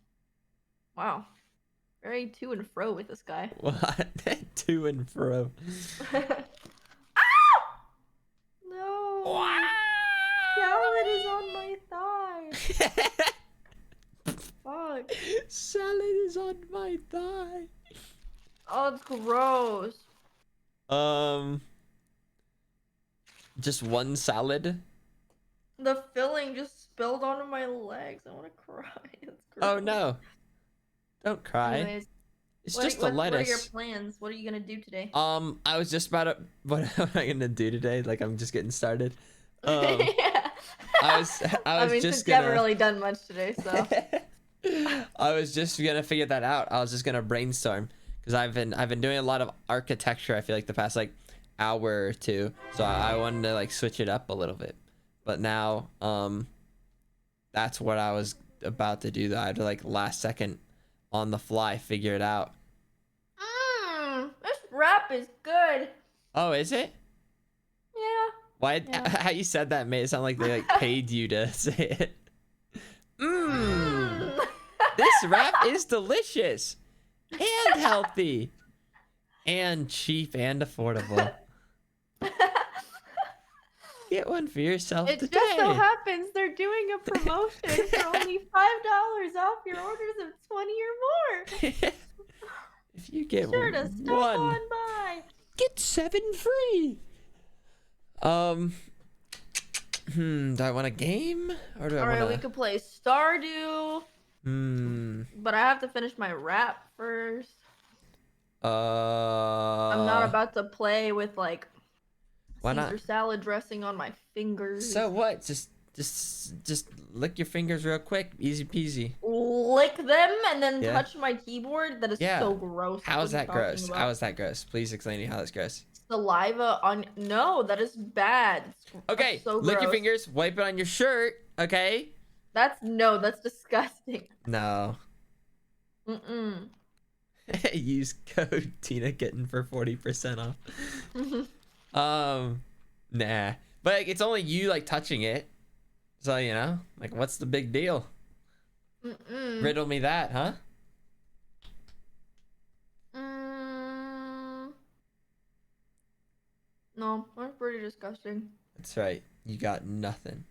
wow. Very to and fro with this guy. What? To and fro. No. Salad is on my thigh. Fuck. Salad is on my thigh. Oh, it's gross. Just one salad? The filling just spilled onto my legs. I want to cry. It's gross. Oh no. Don't cry. Anyways, It's what just are, a what are your lettuce. plans? What are you gonna do today? I was just about to. What am I gonna do today? Like I'm just getting started. Yeah. I was I mean, just since you haven't gonna. really done much today, so. I was just gonna figure that out. I was just gonna brainstorm because I've been doing a lot of architecture. I feel like the past like hour or two, so I wanted to like switch it up a little bit. But now, that's what I was about to do. Though I had to like last second, on the fly, figure it out. This wrap is good. Oh, is it? Yeah. Why? Yeah. How you said that made it sound like they like paid you to say it. This wrap is delicious and healthy and cheap and affordable. Get one for yourself It today. just so happens they're doing a promotion for only $5 off your orders of 20 or more. If you get Sure to stop one, on by. get 7 free. Do I want a game or do I Alright, want we to? could play Stardew, but I have to finish my wrap first. I'm not about to play with like Why Caesar not? salad dressing on my fingers. So what? Just lick your fingers real quick, easy peasy. Lick them and then Yeah. touch my keyboard. That is Yeah. so gross. How is What are that you talking gross? about? How is that gross? Please explain to me how that's gross. Saliva on. No, that is bad. Okay, That's so lick your gross. fingers, wipe it on your shirt. Okay. That's disgusting. No. Mm-mm. Use code Tina Kitten for 40% off. Nah. But like, it's only you like touching it. So, you know, like what's the big deal? Mm-mm. Riddle me that, huh? No, that's pretty disgusting. That's right. You got nothing.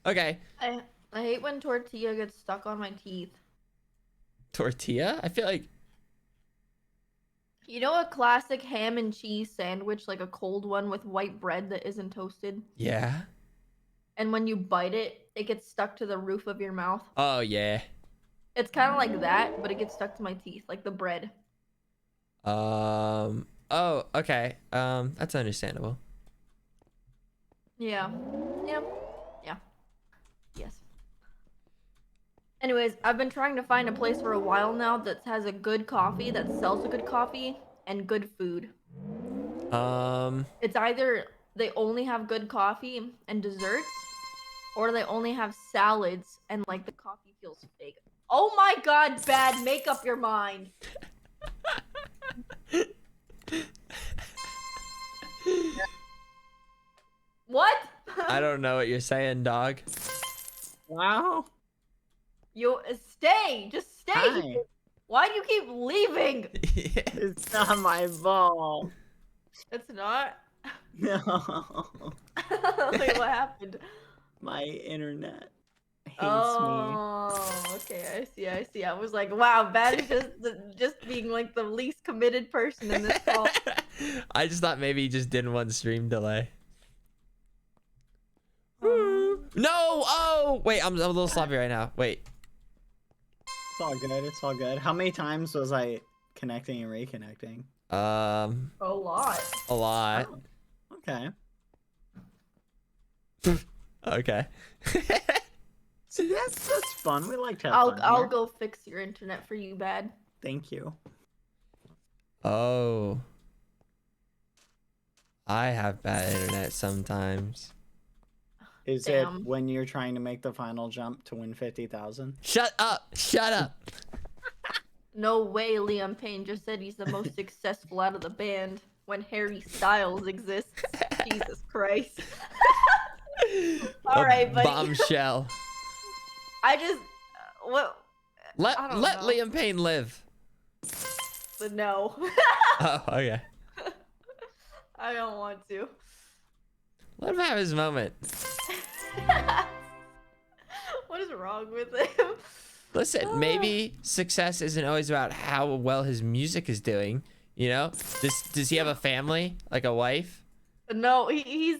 Okay. I hate when tortilla gets stuck on my teeth. Tortilla? I feel like You know a classic ham and cheese sandwich, like a cold one with white bread that isn't toasted? yeah. And when you bite it, it gets stuck to the roof of your mouth. Oh yeah. It's kind of like that, but it gets stuck to my teeth, like the bread. Oh, okay. That's understandable. Yeah. Yeah. Yeah. Yes. Anyways, I've been trying to find a place for a while now that has a good coffee, that sells a good coffee, and good food. It's either they only have good coffee and desserts, or they only have salads and like the coffee feels fake. Oh my god, bad, make up your mind. What? I don't know what you're saying, dog. Wow. You stay, just stay. Hi. Why do you keep leaving? It's not my fault. It's not. No. Wait, what happened? My internet hates Oh, okay, I see. I was like, wow, Bad is just being like the least committed person in this call. I just thought maybe he just didn't want stream delay. No! Oh! Wait, I'm a little sloppy right now. Wait. It's all good. It's all good. How many times was I connecting and reconnecting? A lot. A lot. Oh, okay. Okay. See, that's fun. We like to have fun I'll here. go fix your internet for you, Bad. Thank you. Oh. I have bad internet sometimes. Is Damn. it when you're trying to make the final jump to win 50,000? Shut up! Shut up! No way, Liam Payne just said he's the most successful out of the band when Harry Styles exists. Jesus Christ. All right, buddy. Bombshell. I just what? Let I don't know. Liam Payne live. No. Oh, okay. I don't want to. Let him have his moment. What is wrong with him? Listen, maybe success isn't always about how well his music is doing. You know, does he have a family, like a wife? No, he's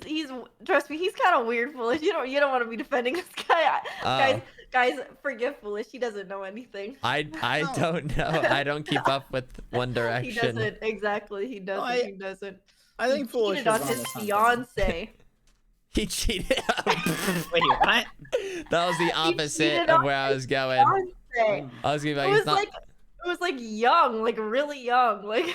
trust me, he's kind of weird, Foolish. You don't want to be defending this guy. Guys, forgive Foolish. He doesn't know anything. I don't know. I don't keep up with One He Direction. doesn't exactly. He doesn't. He doesn't. I think He Foolish cheated on is his onto something. fiance. He cheated. Wait, what? That was the opposite cheated of on where I was going. Fiance. I was gonna be like, It was it's not. like it was like young, like really young, like.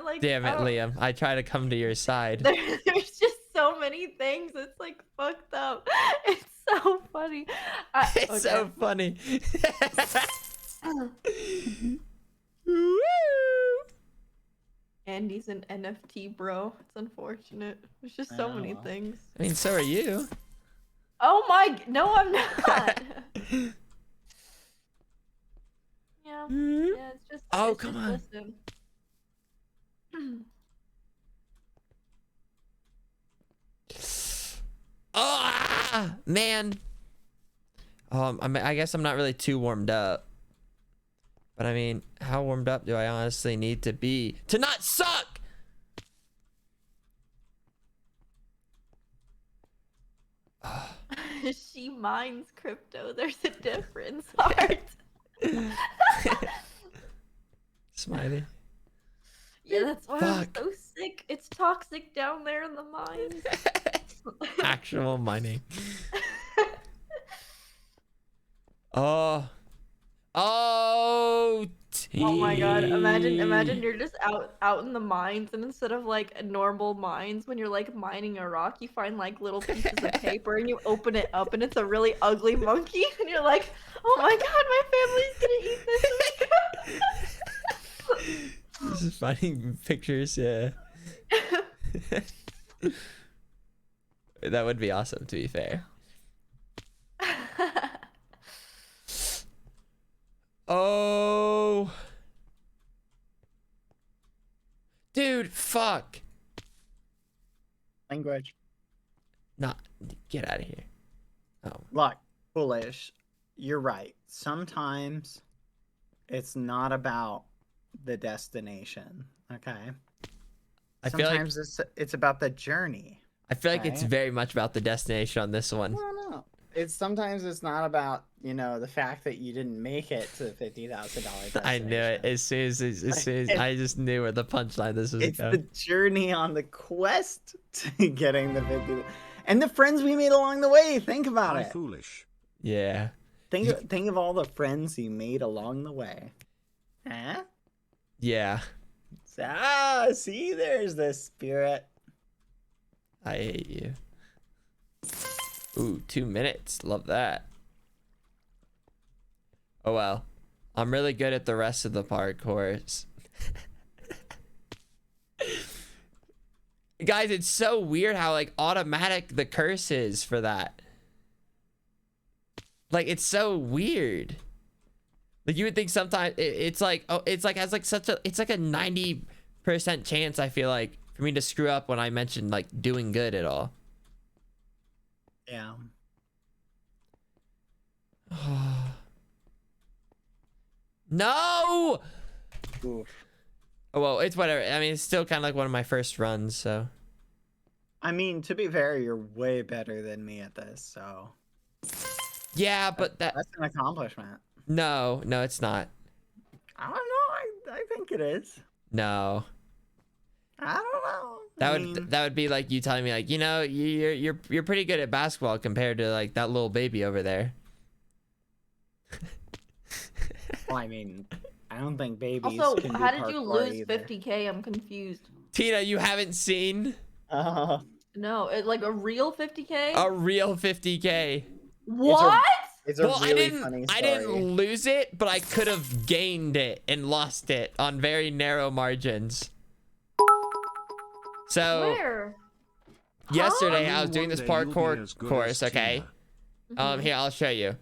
Like Damn I it, don't- Liam. I try to come to your side. There's just so many things. It's like fucked up. It's so funny. It's so funny. Woo! Andy's an NFT bro. It's unfortunate. There's just so many Oh. things. I mean, so are you. Oh my! No, I'm not. Yeah. Yeah. It's just. Oh, it's come just on. Listen. Oh, man. I guess I'm not really too warmed up. But I mean, how warmed up do I honestly need to be to not suck? She mines crypto. There's a difference. Art. Smiley. Yeah, that's why Fuck. I'm so sick. It's toxic down there in the mines. Actual mining. Oh, Oh, Oh my god! Imagine you're just out in the mines, and instead of like normal mines, when you're like mining a rock, you find like little pieces of paper, and you open it up, and it's a really ugly monkey, and you're like, oh my god, my family's gonna eat this. This is finding pictures. Yeah. That would be awesome, to be fair. Oh, dude, fuck. Language. Nah, get out of here. Oh, Look, foolish. You're right. Sometimes it's not about the destination. Okay. I feel like Sometimes it's about the journey. it's Okay. very much about the destination on this one. I don't know. Sometimes it's not about the fact that you didn't make it to the $50,000. I knew it as soon as I just knew where the punchline this was It's the going. journey on the quest to getting the 50, and the friends we made along the way. Think about Hi, it. foolish. Yeah. Think of all the friends you made along the way. Huh? Yeah. See, there's the spirit. I hate you. Ooh, 2 minutes. Love that. Oh well. I'm really good at the rest of the parkours. Guys, it's so weird how like automatic the curse is for that. Like, it's so weird. Like, you would think sometimes it's like, oh, it's like has like such a, it's like a 90% chance, I feel like, for me to screw up when I mention like doing good at all. Yeah. No. Oof. Oh, well, it's whatever. I mean, it's still kind of like one of my first runs, so. I mean, to be fair, you're way better than me at this, so Yeah, but that's an accomplishment. no, it's not. I don't know. I think it is. No. I don't know. That would be like you telling me like, you're pretty good at basketball compared to like that little baby over there. Well, I mean, I don't think babies. Also, can do how did you parkour lose either. 50K? I'm confused. Tina, you haven't seen No, like a real 50K? a real 50K. What? It's a Well, really funny story. I didn't lose it, but I could have gained it and lost it on very narrow margins. So Where? yesterday I Huh? was doing this One day you'll be parkour as good course, as okay? Tina. Here, I'll show you.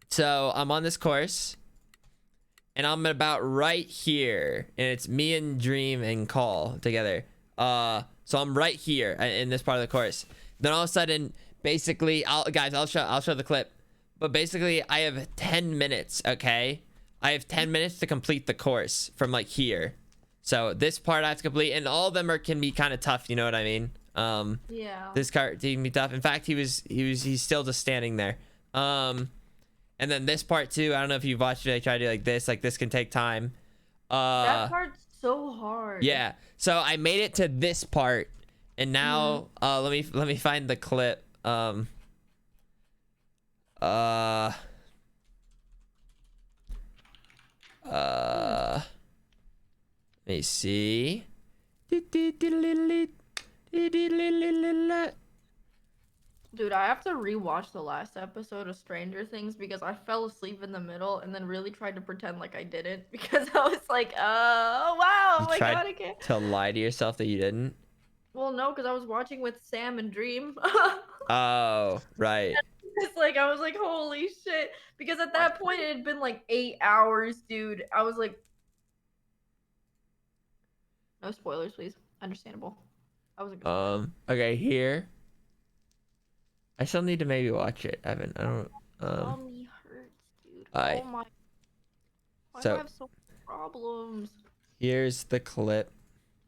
So I'm on this course and I'm about right here, and it's me and Dream and Call together. So I'm right here in this part of the course. Then all of a sudden, basically, I'll show the clip. But basically, I have 10 minutes, okay? I have 10 minutes to complete the course from like here. So this part I have to complete, and all of them can be kind of tough, you know what I mean? Yeah. This cart can be tough. In fact, he's still just standing there. And then this part too, I don't know if you've watched it. I try to do like this can take time. That part's so hard. Yeah. So I made it to this part, and now let me find the clip. Let me see. Dude, I have to rewatch the last episode of Stranger Things because I fell asleep in the middle and then really tried to pretend like I didn't because I was like, oh wow, You oh my tried god, I can't. to lie to yourself that you didn't. Well, no, because I was watching with Sam and Dream. Oh, right. It's like I was like, holy shit. Because at that point it had been like 8 hours, dude. I was like, no spoilers, please. Understandable. I wasn't gonna Okay, here. I still need to maybe watch it. I don't. Tummy hurts, dude. I- Oh my. Why do so- I have so many problems? Here's the clip.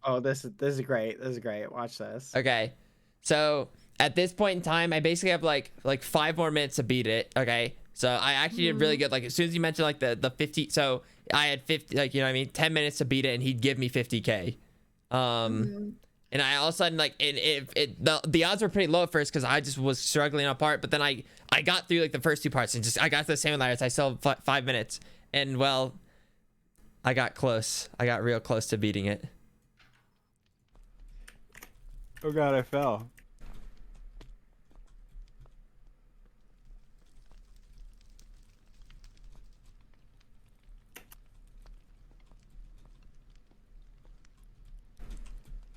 Oh, this is great. This is great. Watch this. Okay, so at this point in time, I basically have like 5 more minutes to beat it. Okay, so I actually did really good. Like as soon as you mentioned like the 50, so I had 50, like, you know what I mean, 10 minutes to beat it, and he'd give me 50K. And I all of a sudden like the odds were pretty low at first because I just was struggling apart. But then I got through like the first 2 parts and I got to the same layers. I still have 5 minutes, and well, I got close. I got real close to beating it. Oh god, I fell.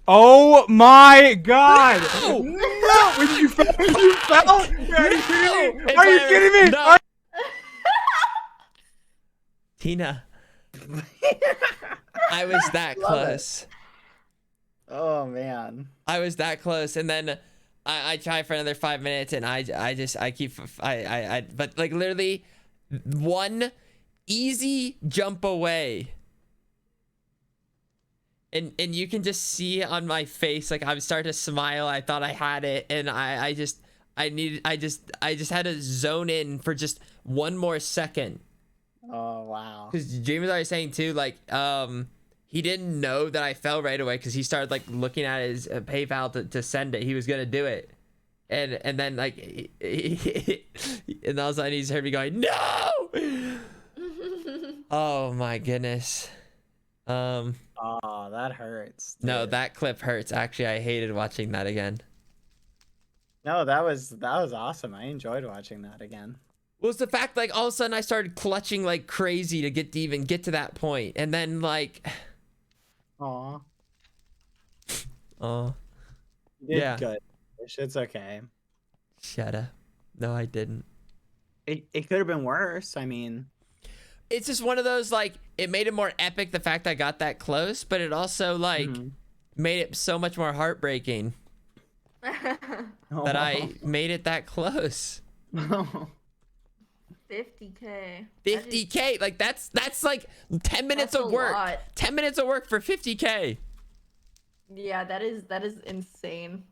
Oh my god! No! No! You fell? You fell? Are you kidding me? Are you kidding me? No. Tina. I was that close. Oh man. I was that close, and then I tried for another 5 minutes, and I but like literally 1 easy jump away. And you can just see on my face, like I'm starting to smile. I thought I had it, and I just had to zone in for just 1 more second. Oh wow. Because Jamie was already saying too, like he didn't know that I fell right away because he started like looking at his PayPal to send it. He was gonna do it, and then like and all of a sudden he's heard me going no. Oh my goodness. Oh, that hurts. No, dude. that clip hurts. Actually, I hated watching that again. No, that was awesome. I enjoyed watching that again. Well, it's the fact like all of a sudden I started clutching like crazy to even get to that point, and then like, Aw. oh, You did yeah. good. It's okay. Shut up. No, I didn't. It could have been worse. I mean, It's just one of those like it made it more epic the fact I got that close, but it also like made it so much more heartbreaking that I made it that close. 50K. 50K, like that's like 10 minutes That's of a work. lot. 10 minutes of work for 50K. Yeah, that is insane.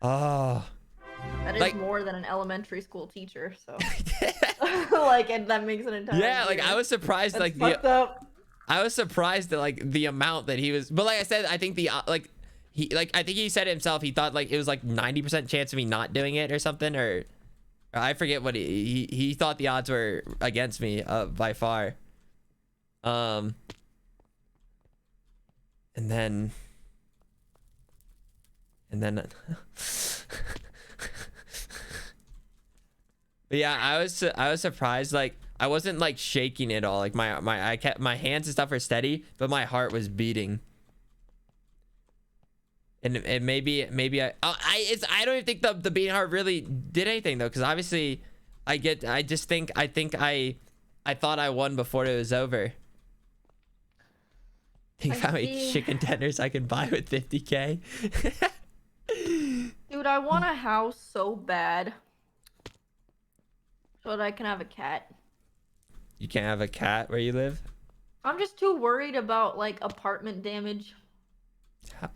Oh. That is Like- more than an elementary school teacher. So, like, and that makes an entire. Yeah, like I was surprised That's like fucked up. I was surprised at like the amount that he was, but like I said, I think I think he said it himself. He thought like it was like 90% chance of me not doing it or something, or I forget what he thought the odds were against me by far. And then but yeah, I was surprised. Like I wasn't like shaking at all. Like I kept my hands and stuff were steady, but my heart was beating. And maybe I don't even think the beating heart really did anything though, because obviously I think I thought I won before it was over. Think how many chicken tenders I can buy with 50K. Dude, I want a house so bad, so that I can have a cat. You can't have a cat where you live? I'm just too worried about like apartment damage.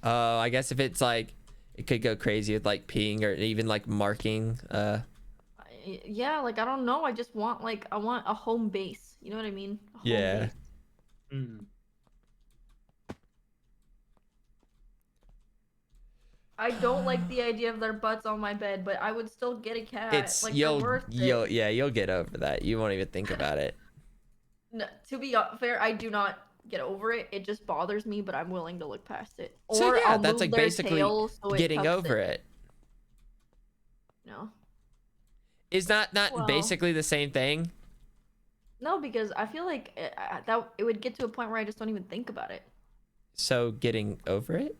Oh, I guess if it's like it could go crazy with like peeing or even like marking. Yeah, like I don't know. I just want I want a home base. You know what I mean? A home Yeah. base. I don't like the idea of their butts on my bed, but I would still get a cat. It's like they're worth it. you'll get over that. You won't even think about it. No, to be fair, I do not get over it. It just bothers me, but I'm willing to look past it. Or So yeah, I'll that's move like their basically tail so it getting tucks over in. it. No. Is not Well- basically the same thing? No, because I feel like it would get to a point where I just don't even think about it. So getting over it?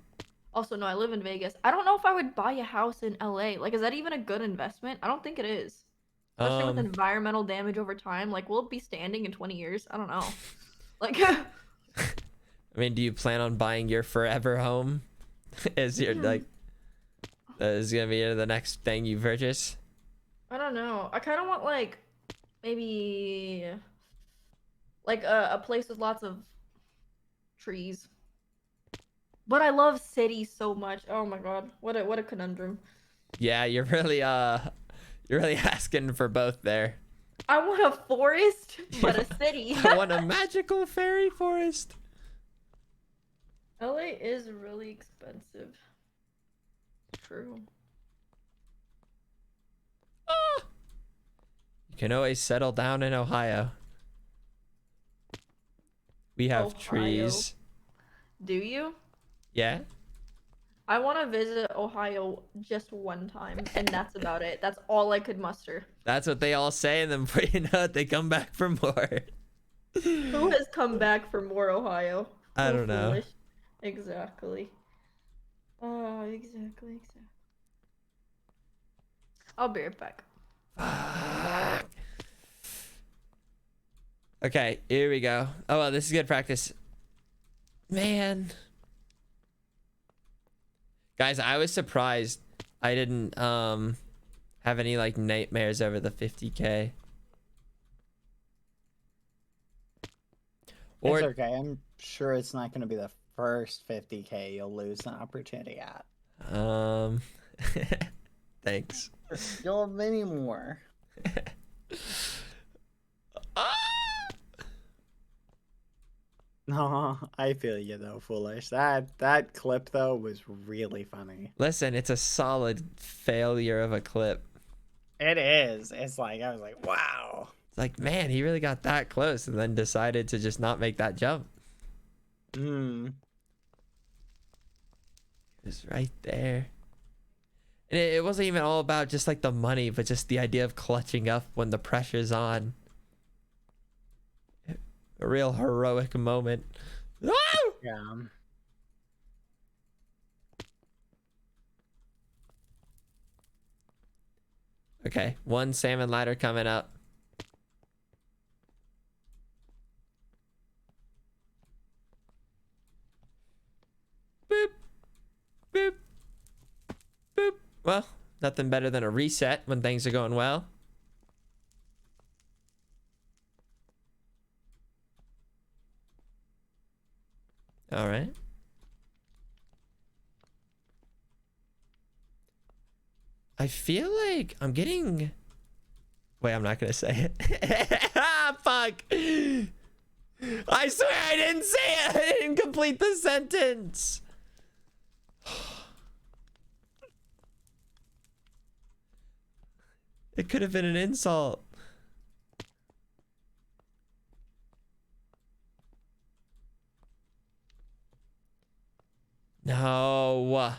Also, no, I live in Vegas. I don't know if I would buy a house in LA. Like, is that even a good investment? I don't think it is. Especially with environmental damage over time. Like, will it be standing in 20 years? I don't know. Like, I mean, do you plan on buying your forever home? Is your like is gonna be the next thing you purchase? I don't know. I kind of want like maybe like a place with lots of trees. But I love cities so much. Oh my god, what a conundrum. Yeah, you're really asking for both there. I want a forest, but a city. I want a magical fairy forest. LA is really expensive. true. You can always settle down in Ohio. We have Ohio. trees. Do you? Yeah. I want to visit Ohio just one time, and that's about it. That's all I could muster. That's what they all say, and then before you know it, they come back for more. Who has come back for more Ohio? I So don't know. foolish. Exactly. Oh, exactly. I'll be right back. Okay, here we go. Oh, well, this is good practice. Man. Guys, I was surprised I didn't have any like nightmares over the 50K. Or It's okay. I'm sure it's not going to be the first 50K you'll lose an opportunity at. thanks. You'll have many more. No, I feel you though, foolish. That clip though was really funny. Listen, it's a solid failure of a clip. It is. It's like I was like, wow. It's like, man, he really got that close and then decided to just not make that jump. Hmm. It was right there. And it wasn't even all about just like the money, but just the idea of clutching up when the pressure's on. A real heroic moment. Ah! Yeah. Okay, one salmon ladder coming up. Boop. Boop. Boop. Well, nothing better than a reset when things are going well. All right. I feel like I'm getting... Wait, I'm not going to say it. Ah, fuck. I swear I didn't say it. I didn't complete the sentence. It could have been an insult. No.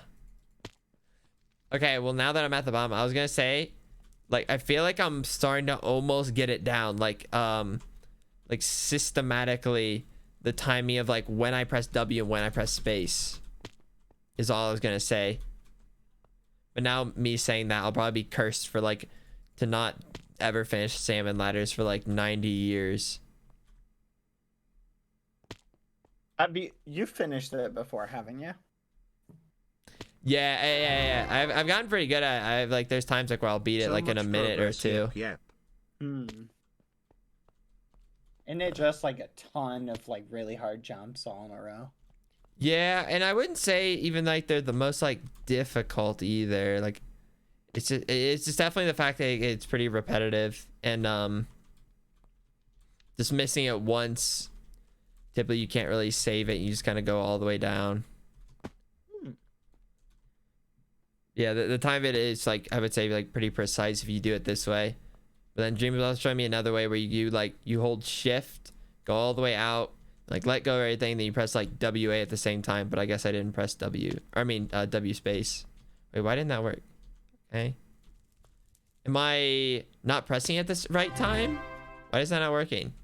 Okay, well, now that I'm at the bottom, I was gonna say, like, I feel like I'm starting to almost get it down, like systematically, the timing of like when I press W and when I press space is all I was gonna say. But now me saying that, I'll probably be cursed for like to not ever finish salmon ladders for like 90 years. You finished it before, haven't you? Yeah. I've gotten pretty good at it. I've like there's times like where I'll beat it So like in a much minute or progress, two. Yep. Isn't it just like a ton of like really hard jumps all in a row? Yeah, and I wouldn't say even like they're the most like difficult either. Like it's just definitely the fact that it's pretty repetitive and just missing it once. Typically you can't really save it. You just kind of go all the way down. Yeah, the time of it is like I would say like pretty precise if you do it this way. But then Dream was also showing me another way where you hold shift, go all the way out, like let go of everything, then you press like WA at the same time. But I guess I didn't press W space. Wait, why didn't that work? Okay. Am I not pressing at this right time? Why is that not working?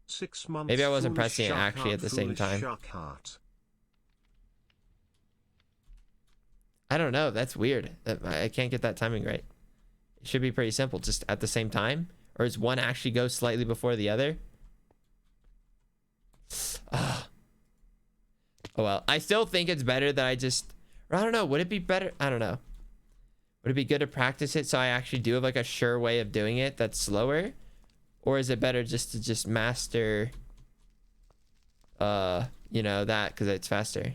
6 months. Maybe I wasn't foolish pressing it shark actually heart, at the same foolish time. shark heart. I don't know. That's weird. I can't get that timing right. It should be pretty simple, just at the same time. Or does one actually go slightly before the other? Oh well. I still think it's better that I just... Or I don't know. Would it be better? I don't know. Would it be good to practice it so I actually do have like a sure way of doing it that's slower? Or is it better just to just master... you know, that because it's faster?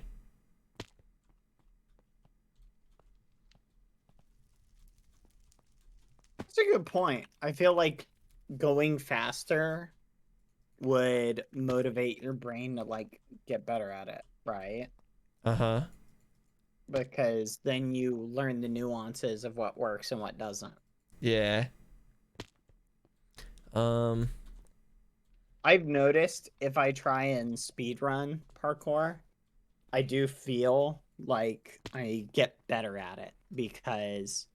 That's a good point. I feel like going faster would motivate your brain to like get better at it, right? Uh-huh. because then you learn the nuances of what works and what doesn't. Yeah. I've noticed if I try and speedrun parkour, I do feel like I get better at it because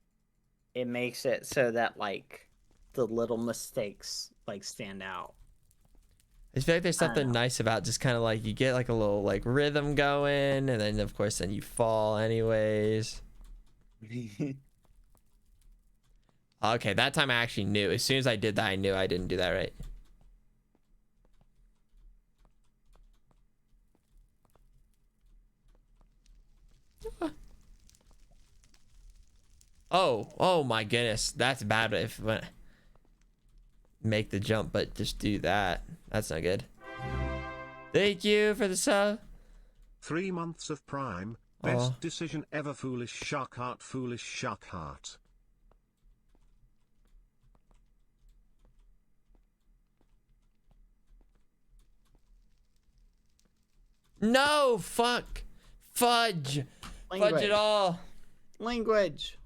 it makes it so that like the little mistakes like stand out. I feel like there's I don't something know. nice about just kind of like you get like a little like rhythm going, and then of course then you fall anyways. Okay, that time I actually knew. As soon as I did that, I knew I didn't do that right. Oh my goodness, that's bad. If make the jump, but just do that. That's not good. Thank you for the sub. 3 months of Prime. Aw. Best decision ever. Foolish shark heart. Foolish shark heart. No, fuck, fudge, fudge it all. Language.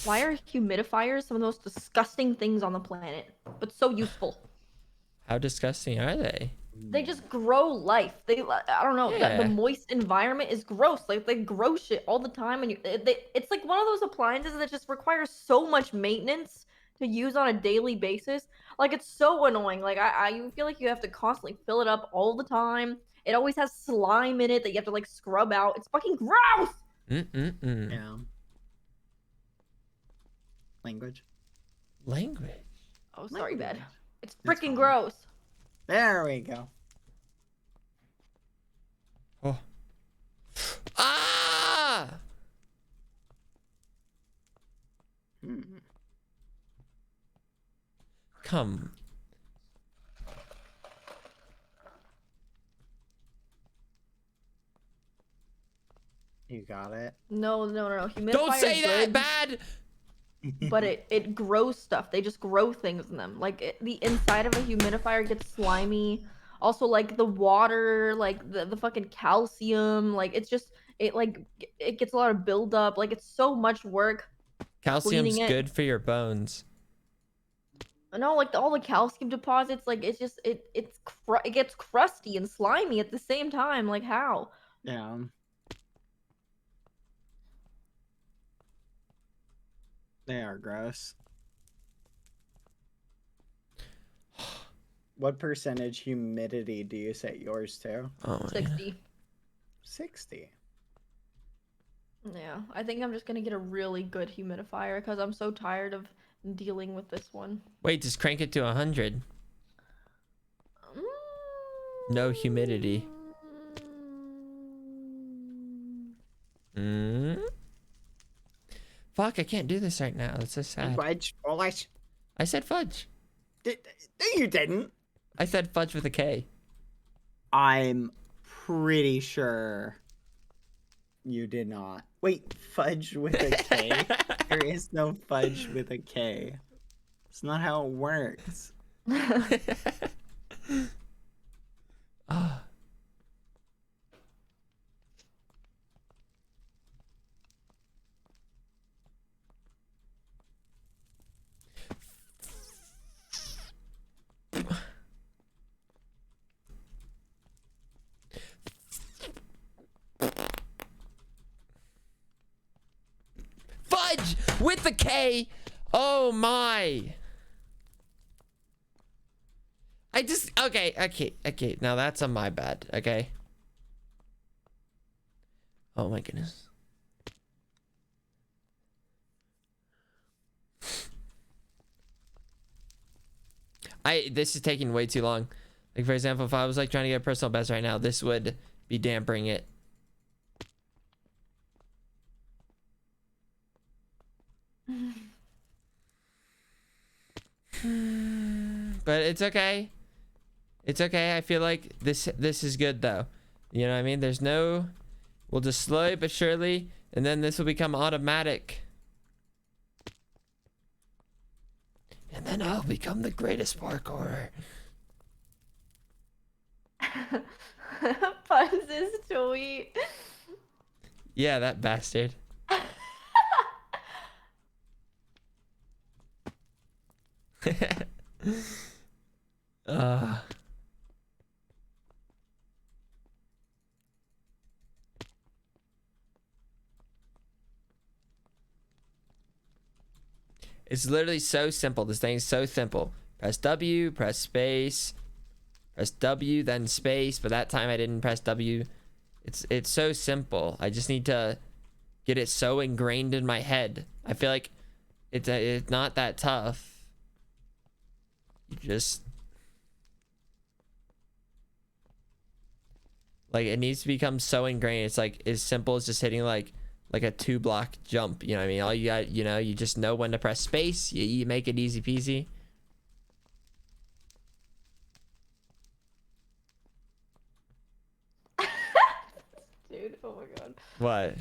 Why are humidifiers some of the most disgusting things on the planet, but so useful? How disgusting are they? They just grow life. I don't know. Yeah. The moist environment is gross. Like they grow shit all the time, and it's like one of those appliances that just requires so much maintenance to use on a daily basis. Like it's so annoying. Like you feel like you have to constantly fill it up all the time. It always has slime in it that you have to like scrub out. It's fucking gross. Yeah. Language. Language. Oh, sorry, bed. Language. It's That's freaking fine. gross. There we go. Oh. Ah! Come. You got it. No. Humidifiers Don't say that good, bad. but it grows stuff. They just grow things in them. Like the inside of a humidifier gets slimy. Also, like the water, like the fucking calcium, like it's just it gets a lot of buildup. Like it's so much work. Calcium's Cleaning it. good for your bones. No, like all the calcium deposits, like it's just it gets crusty and slimy at the same time. Like how? Yeah. They are gross. What percentage humidity do you set yours to? Oh, my God. 60. 60. Yeah, I think I'm just gonna get a really good humidifier because I'm so tired of dealing with this one. Wait, just crank it to 100. No humidity. Fuck, I can't do this right now. That's so sad. Fudge. Polish. I said fudge. No, you didn't. I said fudge with a K. I'm pretty sure you did not. Wait, fudge with a K? There is no fudge with a K. It's not how it works. Ah. Fudge with the K. Oh my. Okay. Now that's on my bad. Okay. Oh my goodness. This is taking way too long. Like for example, if I was like trying to get a personal best right now, this would be dampering it. But it's okay. It's okay. I feel like this is good though. You know what I mean? We'll just slowly but surely, and then this will become automatic. And then I'll become the greatest parkourer. Puns is tweet. Yeah, that bastard. uh, it's literally so simple. This thing is so simple. Press W, press space, press W, then space. But that time I didn't press W. It's so simple. I just need to get it so ingrained in my head. I feel like it's not that tough. You just like it needs to become so ingrained. It's like as simple as just hitting like a 2-block jump. You know what I mean? All you got, you know, you just know when to press space. You make it easy peasy. Dude, oh my god. What?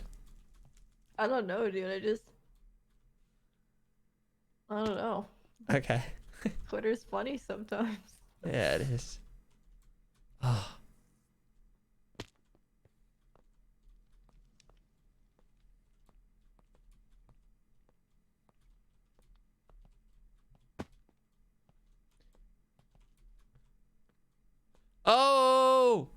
I don't know, dude. I don't know. Okay. Twitter's funny sometimes. Yeah, it is. Oh. Oh!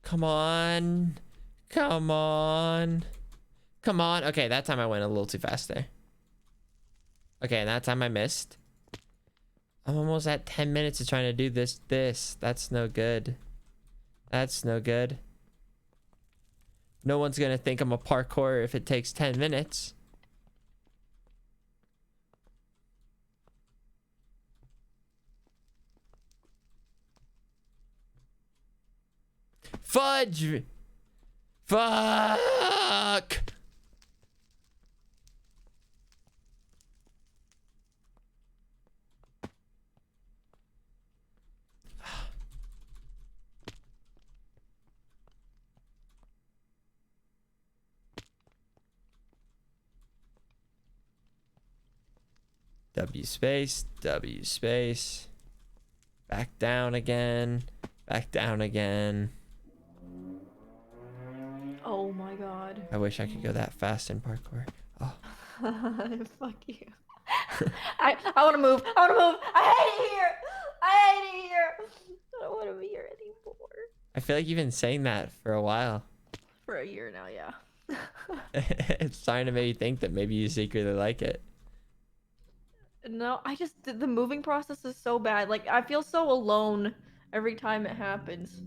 Come on. Come on. Come on. Okay, that time I went a little too fast there. Okay, and that time I missed. I'm almost at 10 minutes of trying to do this. That's no good. That's no good. No one's gonna think I'm a parkour if it takes 10 minutes. Fudge! Fuck! W space, W space. Back down again. Back down again. Oh my god. I wish I could go that fast in parkour. Oh. Fuck you. I want to move. I want to move. I hate it here. I hate it here. I don't want to be here anymore. I feel like you've been saying that for a while. For a year now, yeah. It's starting to make me think that maybe you secretly like it. No, the moving process is so bad. Like, I feel so alone every time it happens.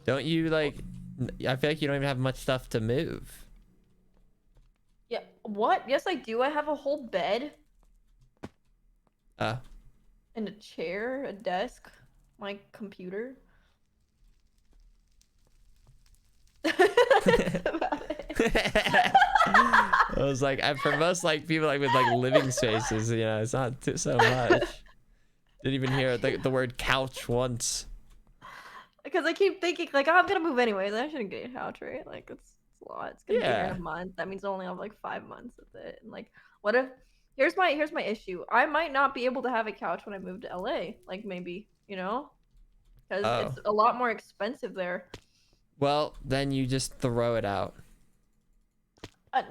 Don't you like... I feel like you don't even have much stuff to move. Yeah, what? Yes, I do. I have a whole bed. Oh. And a chair, a desk, my computer. That's about it. I was like, for most like people like with like living spaces, you know, it's not so much. Didn't even hear the word couch once. Because I keep thinking like, oh, I'm gonna move anyways. I shouldn't get a couch, right? Like it's a lot. It's gonna be here in a month. That means I only have like 5 months with it. And like, what if? Here's my issue. I might not be able to have a couch when I move to LA. Like maybe, you know, because it's a lot more expensive there. Well, then you just throw it out.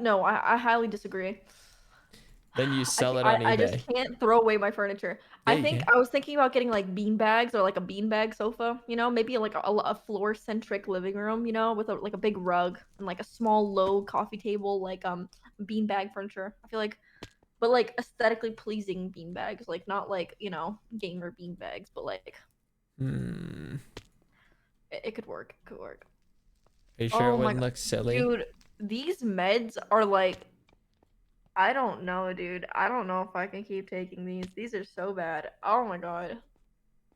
No, I highly disagree. Then you sell it on eBay. I just can't throw away my furniture. Yeah, I think I was thinking about getting like bean bags or like a beanbag sofa, you know, maybe like a floor centric living room, you know, with like a big rug and like a small low coffee table, like beanbag furniture. I feel like, but like aesthetically pleasing beanbags, like not like, you know, gamer beanbags, but like it could work. It could work. Are you sure it wouldn't look silly? Dude, these meds are like, I don't know, dude. I don't know if I can keep taking these. These are so bad. Oh my god.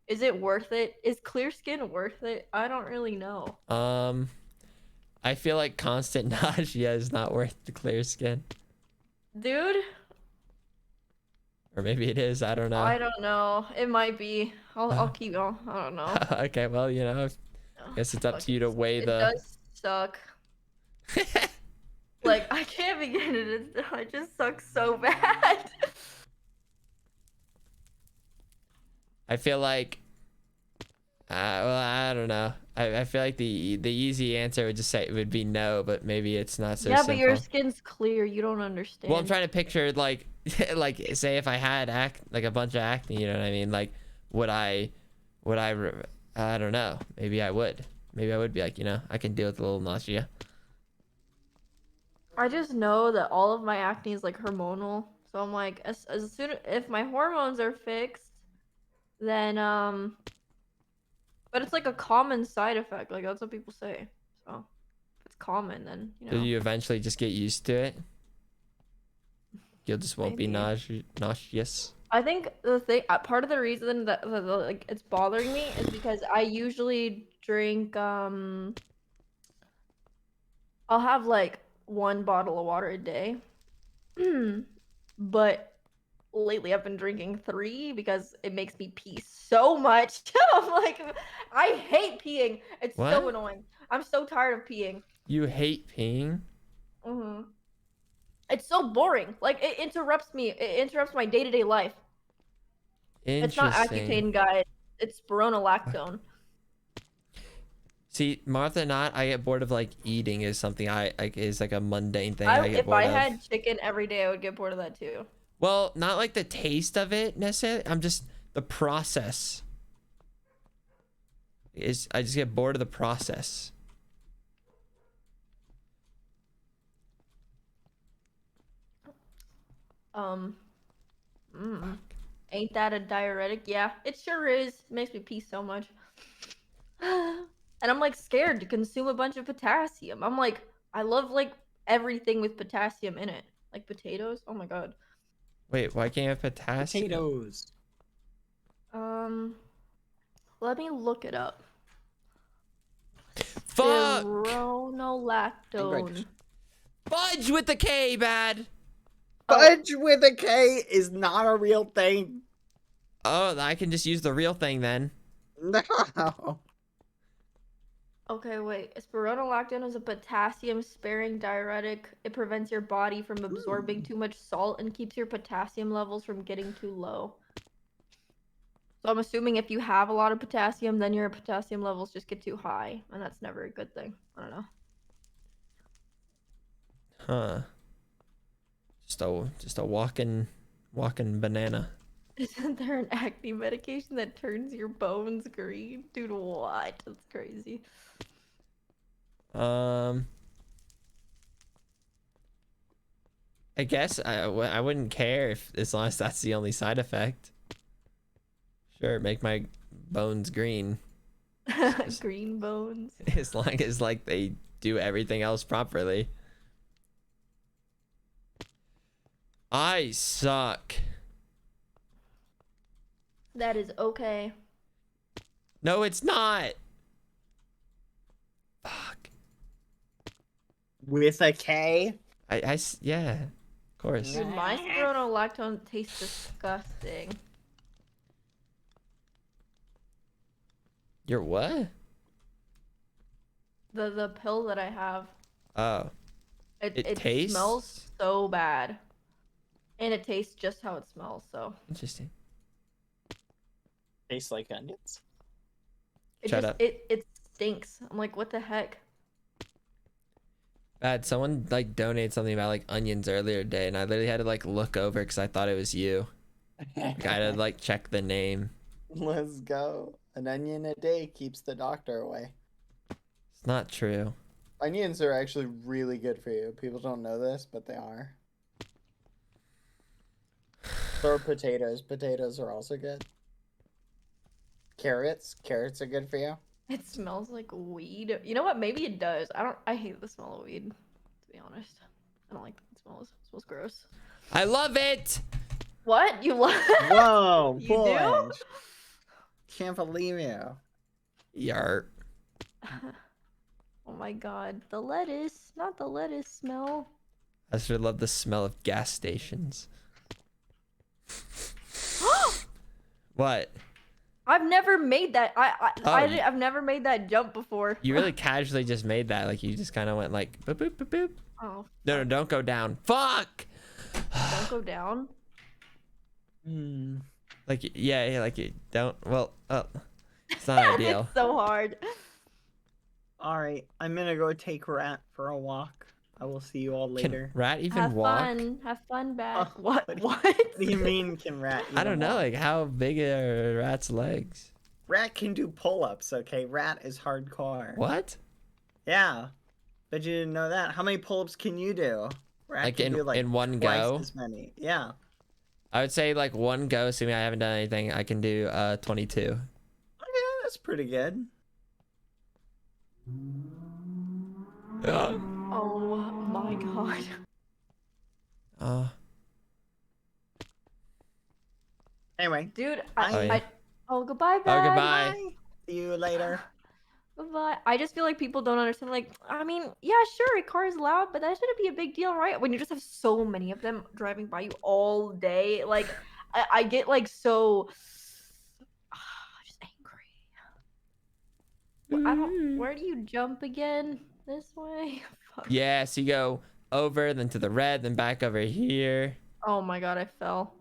Is it worth it? Is clear skin worth it? I don't really know. I feel like constant nausea is not worth the clear skin. Dude? Or maybe it is. I don't know. I don't know. It might be. I'll keep going. I don't know. Okay, well, you know, I guess it's up to you to weigh It the... does suck. Like, I can't begin it. It just sucks so bad. I feel like, well, I don't know. I feel like the easy answer would be no, but maybe it's not so Yeah, simple. but your skin's clear. You don't understand. Well, I'm trying to picture like like say if I had like a bunch of acne, you know what I mean? Like would I I don't know. Maybe I would. Maybe I would be like, you know, I can deal with a little nausea. I just know that all of my acne is like hormonal. So I'm like, as soon if my hormones are fixed, then but it's like a common side effect. Like that's what people say. So if it's common, then you So know. you eventually just get used to it. You'll just won't be Maybe. nauseous. I think the thing, part of the reason that like it's bothering me is because I usually drink I'll have like 1 bottle of water a day. But lately I've been drinking 3 because it makes me pee so much. I'm like, I hate peeing. It's so What? annoying. I'm so tired of peeing. You hate peeing? It's so boring. Like it interrupts me. It interrupts my day-to-day life. It's not Interesting. Accutane, guys. It's spironolactone. See, Martha and I get bored of like eating is something is like a mundane thing I get If bored I of. had chicken every day, I would get bored of that too. Well, not like the taste of it necessarily. I'm just the process. I just get bored of the process. Ain't that a diuretic? Yeah, it sure is. It makes me pee so much. And I'm like scared to consume a bunch of potassium. I'm like, I love like everything with potassium in it. Like potatoes. Oh my god. Wait, why can't you have potassium? Potatoes. Let me look it up. Fuck! Spironolactone. Fudge with the K, bad. Fudge with a K is not a real thing. Oh, I can just use the real thing then. No. Okay, wait. Spironolactone is a potassium-sparing diuretic. It prevents your body from absorbing too much salt and keeps your potassium levels from getting too low. So I'm assuming if you have a lot of potassium, then your potassium levels just get too high, and that's never a good thing. I don't know. Huh. Just a walking banana. Isn't there an acne medication that turns your bones green? Dude, what? That's crazy. I guess I wouldn't care as long as that's the only side effect. Sure, make my bones green. Green bones. As long as like they do everything else properly. I suck. That is okay. No, it's not. Fuck. With a K? Yeah, of course. Dude, my spironolactone tastes disgusting. Your what? The pill that I have. Oh. It tastes? smells so bad. And it tastes just how it smells, so. Interesting. Tastes like onions. Shut up. It stinks. I'm like, what the heck? Bad. Someone like donated something about like onions earlier today, and I literally had to like look over because I thought it was you. Like, I had to like check the name. Let's go. An onion a day keeps the doctor away. It's not true. Onions are actually really good for you. People don't know this, but they are. So are potatoes. Potatoes are also good. Carrots. Carrots are good for you. It smells like weed. You know what? Maybe it does. I hate the smell of weed, to be honest. I don't like the smell. It smells gross. I love it. What? You love Whoa, You boy. do? Can't believe you. Yart. Oh my god. The lettuce. Not the lettuce smell. I should love the smell of gas stations. What? I've never made that. Oh, I've never made that jump before. You really casually just made that. Like you just kind of went like boop boop boop boop. Oh. No, don't go down. Fuck. Don't go down. Like, yeah, like you don't. Well, it's not ideal. It's so hard. All right, I'm gonna go take Rat for a walk. I will see you all Can later. rat even Have walk? fun. Have fun back. Oh, What? what do you mean, can Rat I even don't know. walk? Like, how big are a rat's legs? Rat can do pull-ups, okay? Rat is hardcore. What? Yeah. Bet you didn't know that. How many pull-ups can you do? Rat Like can do like in one twice go? as many. Yeah. I would say like one go. Assuming I haven't done anything, I can do 22. Okay, that's pretty good. Oh my god. Anyway, Dude, Oh, yeah. goodbye, Oh, Bad. goodbye. see you later. Goodbye. I just feel like people don't understand. Like, I mean, yeah, sure, a car is loud, but that shouldn't be a big deal, right? When you just have so many of them driving by you all day. Like, I get like so just angry. I don't. Where do you jump again? This way? Fuck. Yeah, so you go over, then to the red, then back over here. Oh my god, I fell.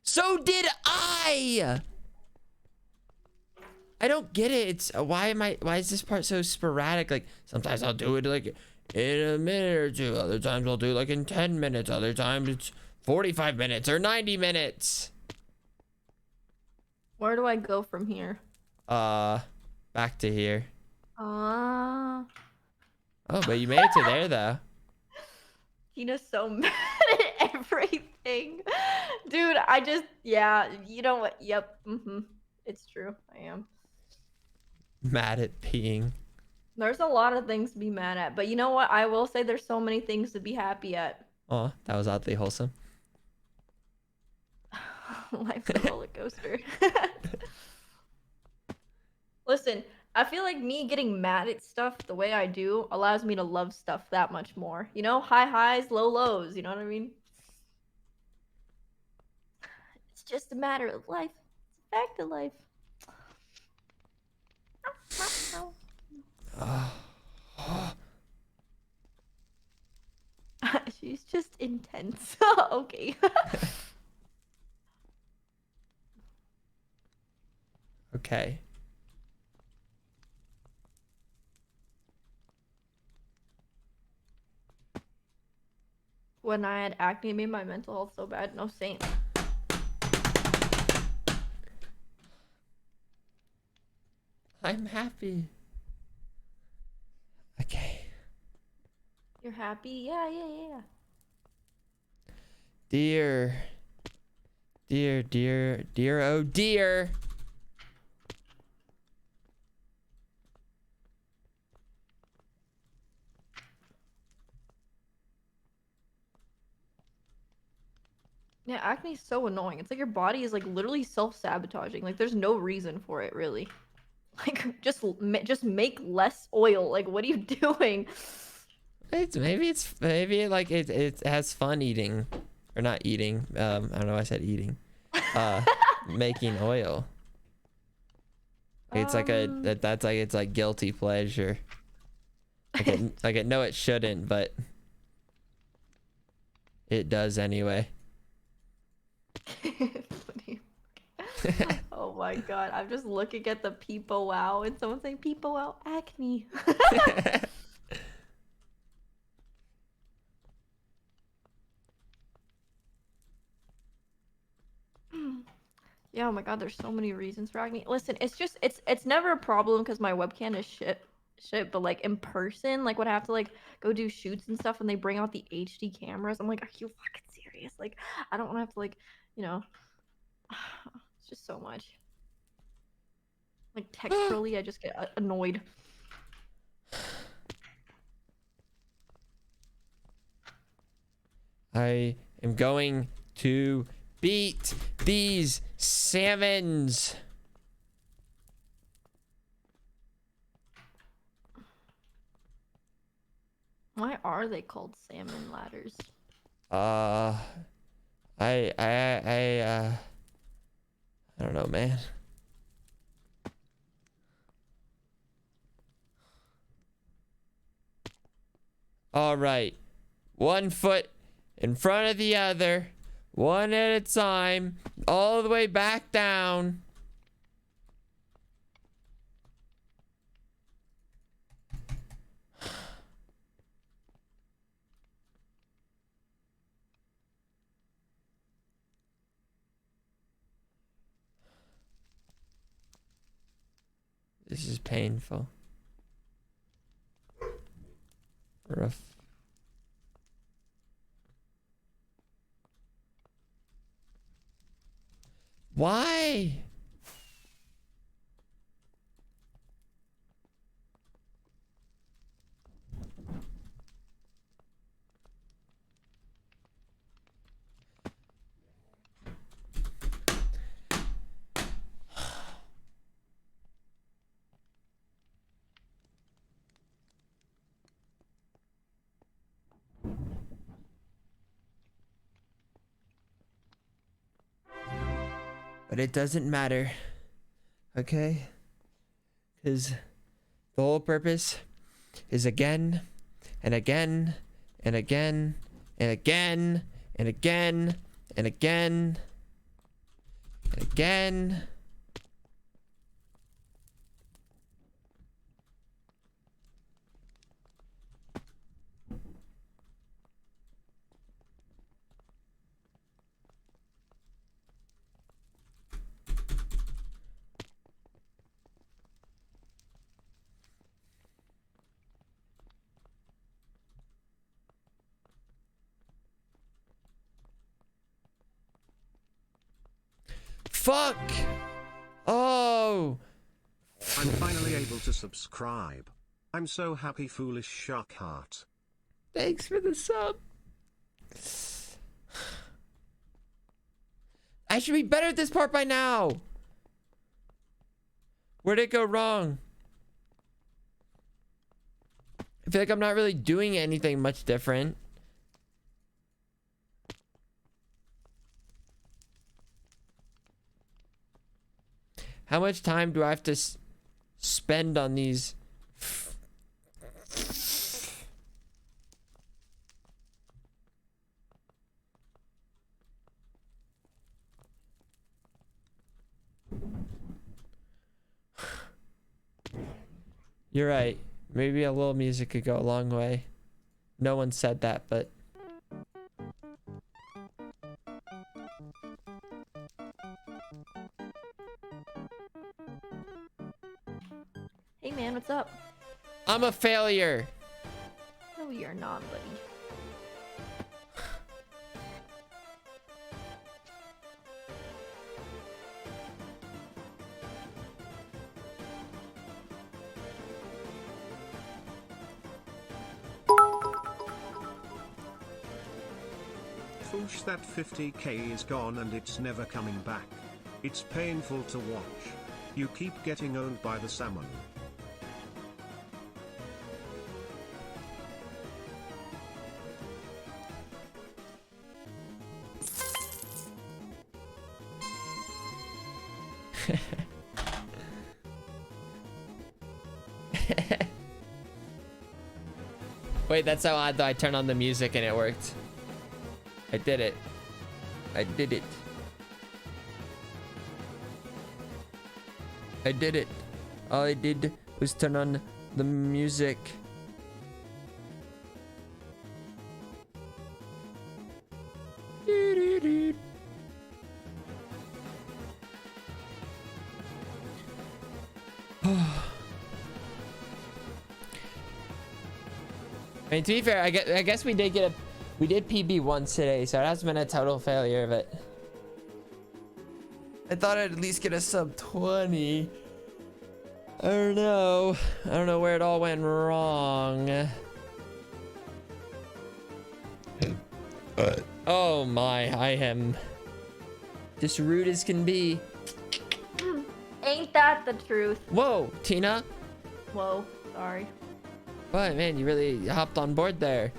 So did I. I don't get it. It's why is this part so sporadic? Like sometimes I'll do it like in a minute or two. Other times I'll do it like in 10 minutes. Other times it's 45 minutes or 90 minutes. Where do I go from here? Back to here. Ah. Oh, but you made it to there though. Tina's so mad at everything. Dude, yeah, you know what? Yep. It's true. I am. Mad at peeing. There's a lot of things to be mad at, but you know what? I will say there's so many things to be happy at. Oh, that was oddly wholesome. Life's a roller coaster. Listen, I feel like me getting mad at stuff the way I do allows me to love stuff that much more. You know, high highs, low lows. You know what I mean? It's just a matter of life. It's a fact of life. She's just intense. Okay. Okay. When I had acne, it made my mental health so bad. No saint. I'm happy. Okay. You're happy? Yeah. Dear, oh dear. Yeah, acne is so annoying. It's like your body is like literally self-sabotaging. Like there's no reason for it really. Like just make less oil. Like what are you doing? Maybe like it has fun eating, or not eating. I don't know why I said eating. Making oil. It's it's like guilty pleasure. Like I know it shouldn't, but it does anyway. Oh my god, I'm just looking at the people wow and someone's saying people wow acne. Yeah, oh my god, there's so many reasons for acne. Listen, it's never a problem because my webcam is shit, but like in person, like when I have to like go do shoots and stuff and they bring out the HD cameras, I'm like, are you fucking serious? Like, I don't want to have to like, you know, it's just so much. Like texturally, I just get annoyed. I am going to beat these salmons. Why are they called salmon ladders? I don't know, man. All right. 1 foot in front of the other, one at a time. All the way back down. This is painful. Rough. Why? But it doesn't matter, okay? Because the whole purpose is again and again and again and again and again and again and again. Fuck! Oh! I'm finally able to subscribe. I'm so happy, foolish shark heart. Thanks for the sub. I should be better at this part by now. Where'd it go wrong? I feel like I'm not really doing anything much different. How much time do I have to spend on these? You're right. Maybe a little music could go a long way. No one said that, but... Hey man, what's up? I'm a failure. No, you're not, buddy. Foosh, that 50k is gone and it's never coming back. It's painful to watch. You keep getting owned by the salmon. Wait, that's so odd though. I turned on the music and it worked. I did it. I did it. I did it. All I did was turn on the music. I mean, to be fair, I guess we did PB once today, so it hasn't been a total failure, but I thought I'd at least get a sub 20. I don't know. I don't know where it all went wrong. Oh my, I am just rude as can be. Ain't that the truth? Whoa, Tina. Whoa, sorry. What, man, you really hopped on board there.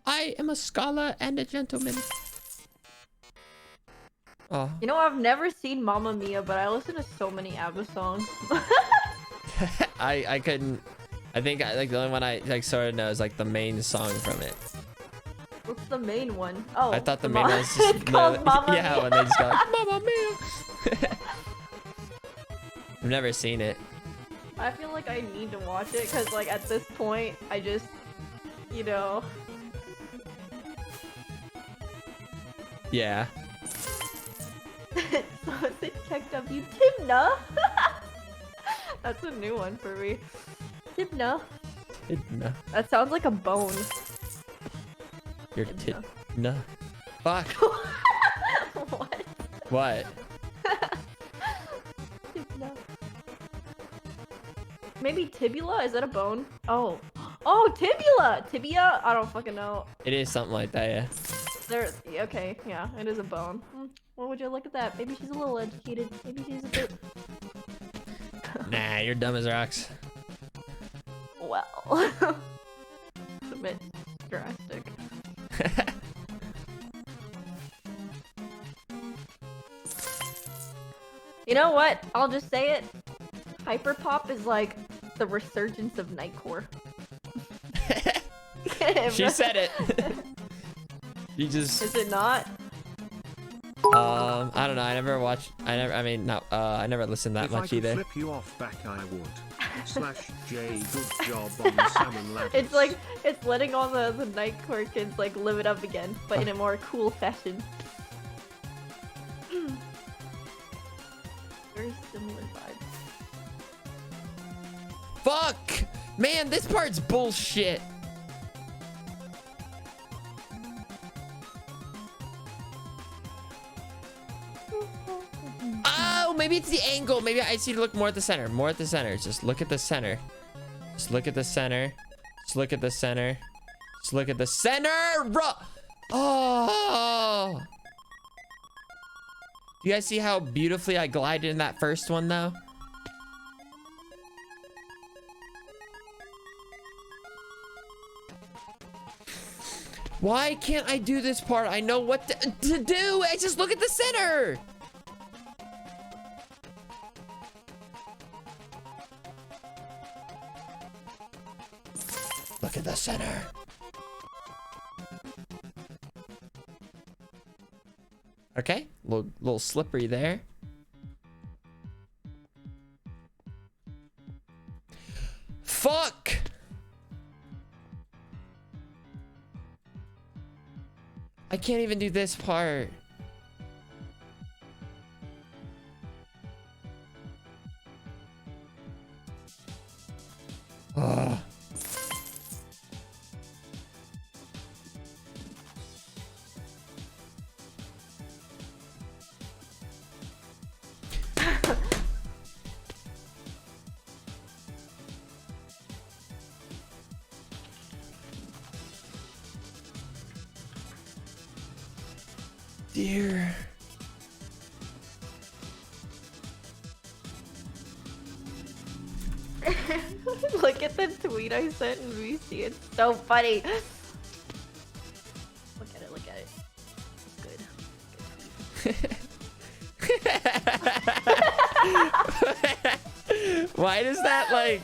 I am a scholar and a gentleman. Oh. You know, I've never seen Mamma Mia, but I listen to so many ABBA songs. I couldn't. I think like the only one I like sort of know is like the main song from it. What's the main one? Oh, I thought the the main mom- one was just It's called literally- Mamma yeah, Mia. when they just go Mamma Mia. I've never seen it. I feel like I need to watch it because, like, at this point, I just, you know. Yeah. So it checked up you, Timna. That's a new one for me. Timna. No. That sounds like a bone. Your tit. No. Fuck. What? What? Timna. Maybe tibula? Is that a bone? Oh. Oh, tibula! Tibia? I don't fucking know. It is something like that, yeah. There. Okay, yeah, it is a bone. Well, would you look at that? Maybe she's a little educated. Maybe she's a bit. Nah, you're dumb as rocks. Well. It's a bit drastic. You know what? I'll just say it. Hyperpop is like the resurgence of Nightcore. She said it. You just Is it not? I don't know. I never watched. I mean, no. I never listened that If much I could either. flip you off back, I would. /J, good job on the salmon ladders. It's like it's letting all the Nightcore kids like live it up again, but in a more cool fashion. Very similar vibes. Fuck! Man, this part's bullshit. Oh, maybe it's the angle. Maybe I need to look more at the center. More at the center. Just look at the center. Just look at the center. Just look at the center. Just look at the center. Oh! Do you guys see how beautifully I glided in that first one, though? Why can't I do this part? I know what to do. I just look at the center. Look at the center. Okay, little slippery there. Fuck! I can't even do this part. Ugh. Dear. Look at the tweet I sent in VC. It's so funny. Look at it. Look at it. Good. Why does that like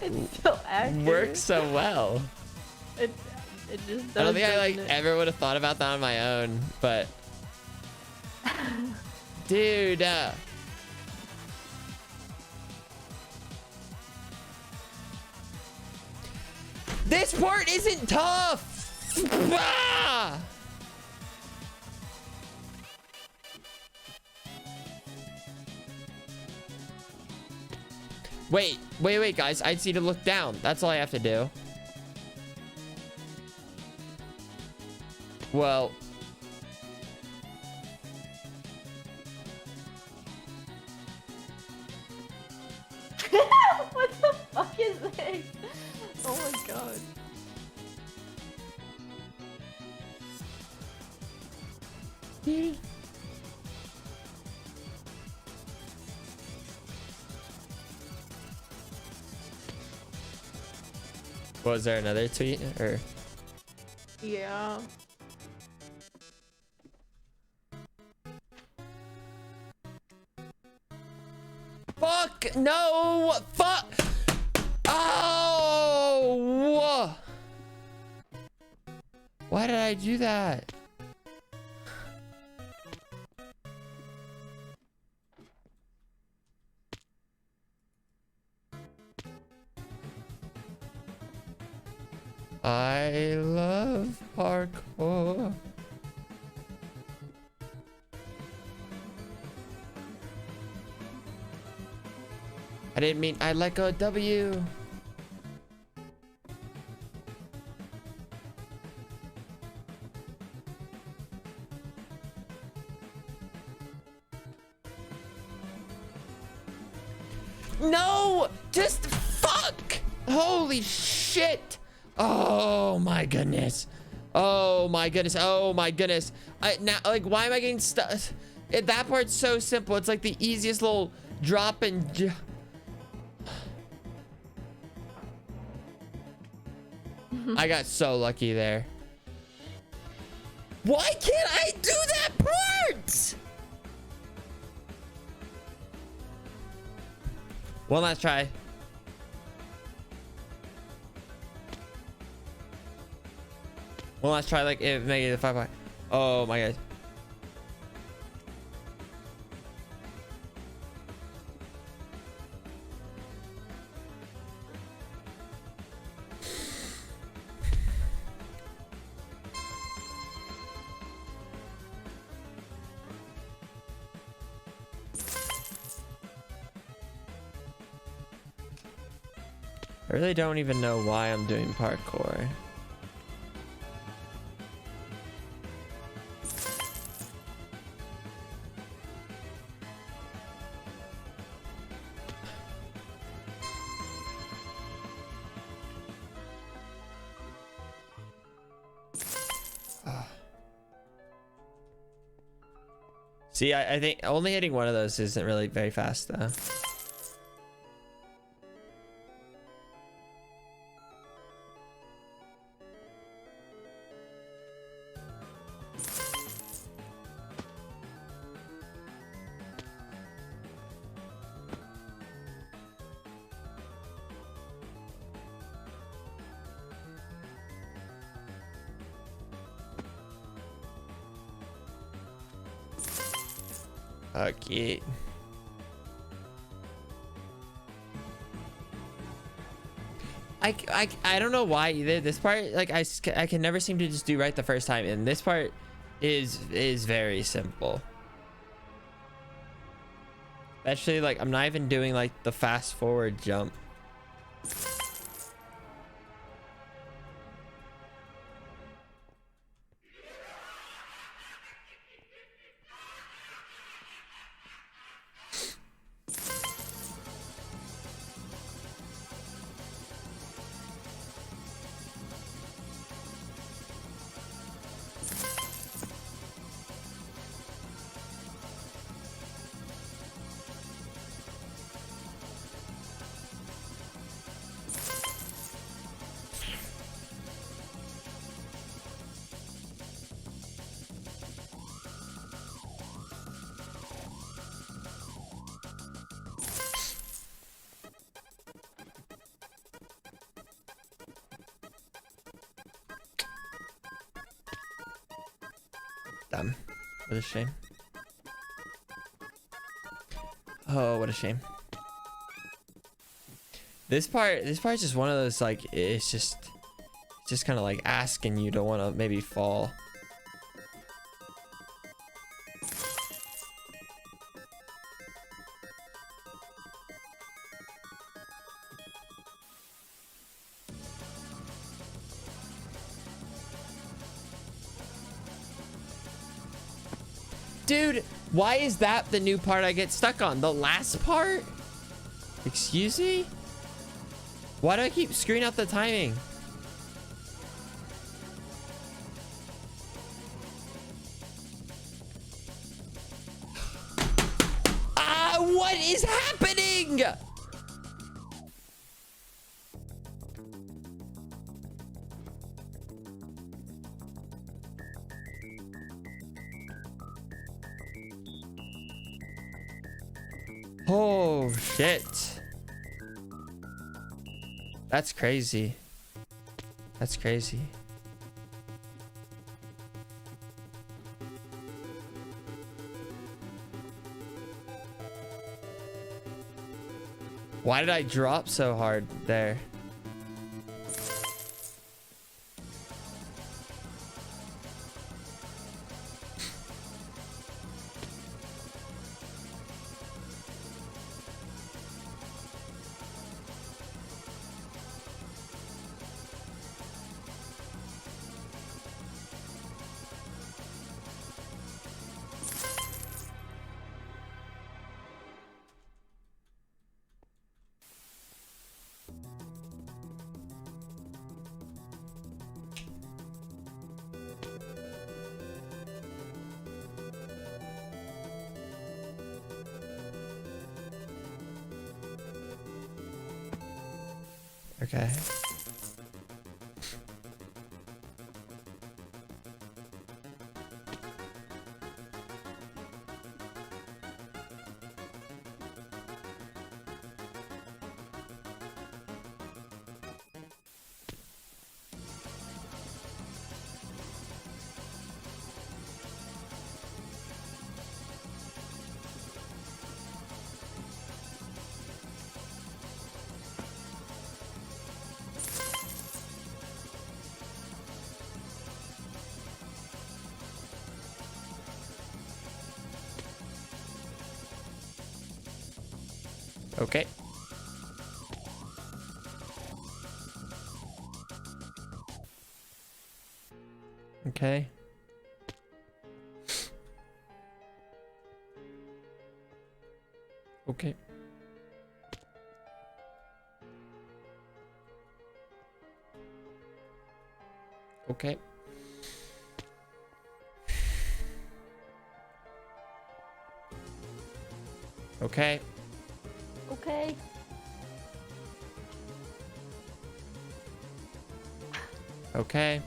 It's so accurate. work so well? It just does. I don't think I like doesn't it? ever would have thought about that on my own, but dude, this part isn't tough. Ah! Wait, guys. I just need to look down. That's all I have to do. Well. What the fuck is this? Oh my god. Was there another tweet or? Yeah. Fuck no! Fuck! Oh! Why did I do that? I love parkour. I didn't mean I let go of W. No! Just fuck! Holy shit! Oh my goodness. Oh my goodness. Oh my goodness. Now, like, why am I getting stuck? That part's so simple. It's like the easiest little drop and... I got so lucky there. Why can't I do that part? One last try. One last try, like, if make it a 5 point. Oh my god. I really don't even know why I'm doing parkour. See, I think only hitting one of those isn't really very fast though. Okay. I don't know why either. This part, like, I can never seem to just do right the first time, and this part is very simple. Especially, like, I'm not even doing like the fast forward jump. Damn. What a shame. Oh, what a shame. This part is just one of those, like, it's just kind of like asking you to want to maybe fall. Dude, why is that the new part I get stuck on? The last part? Excuse me? Why do I keep screwing out the timing? Ah, what is happening? Oh, shit. That's crazy. That's crazy. Why did I drop so hard there? Okay. Okay. Okay. Okay. Okay. Okay. Okay. Okay.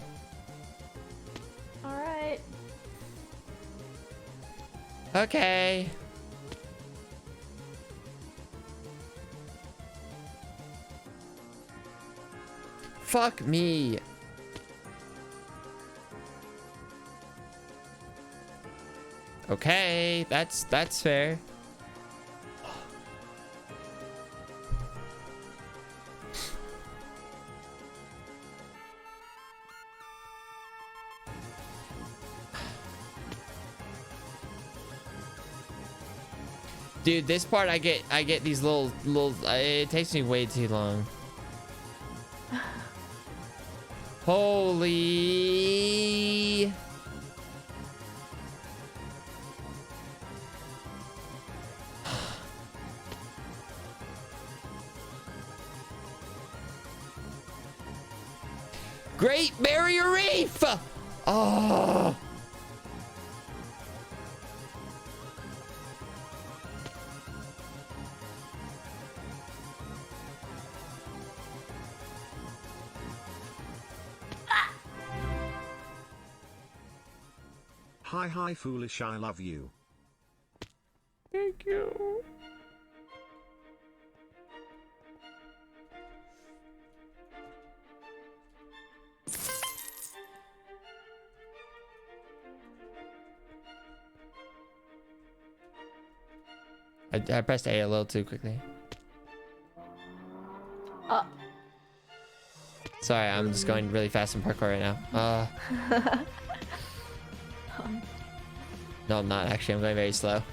All right. Okay. Fuck me. Okay, that's fair. Dude, this part I get these little it takes me way too long. Holy. Great Barrier Reef. Oh. Hi foolish, I love you. Thank you. I pressed A a little too quickly. Sorry, I'm just going really fast in parkour right now. No, I'm not actually. I'm going very slow.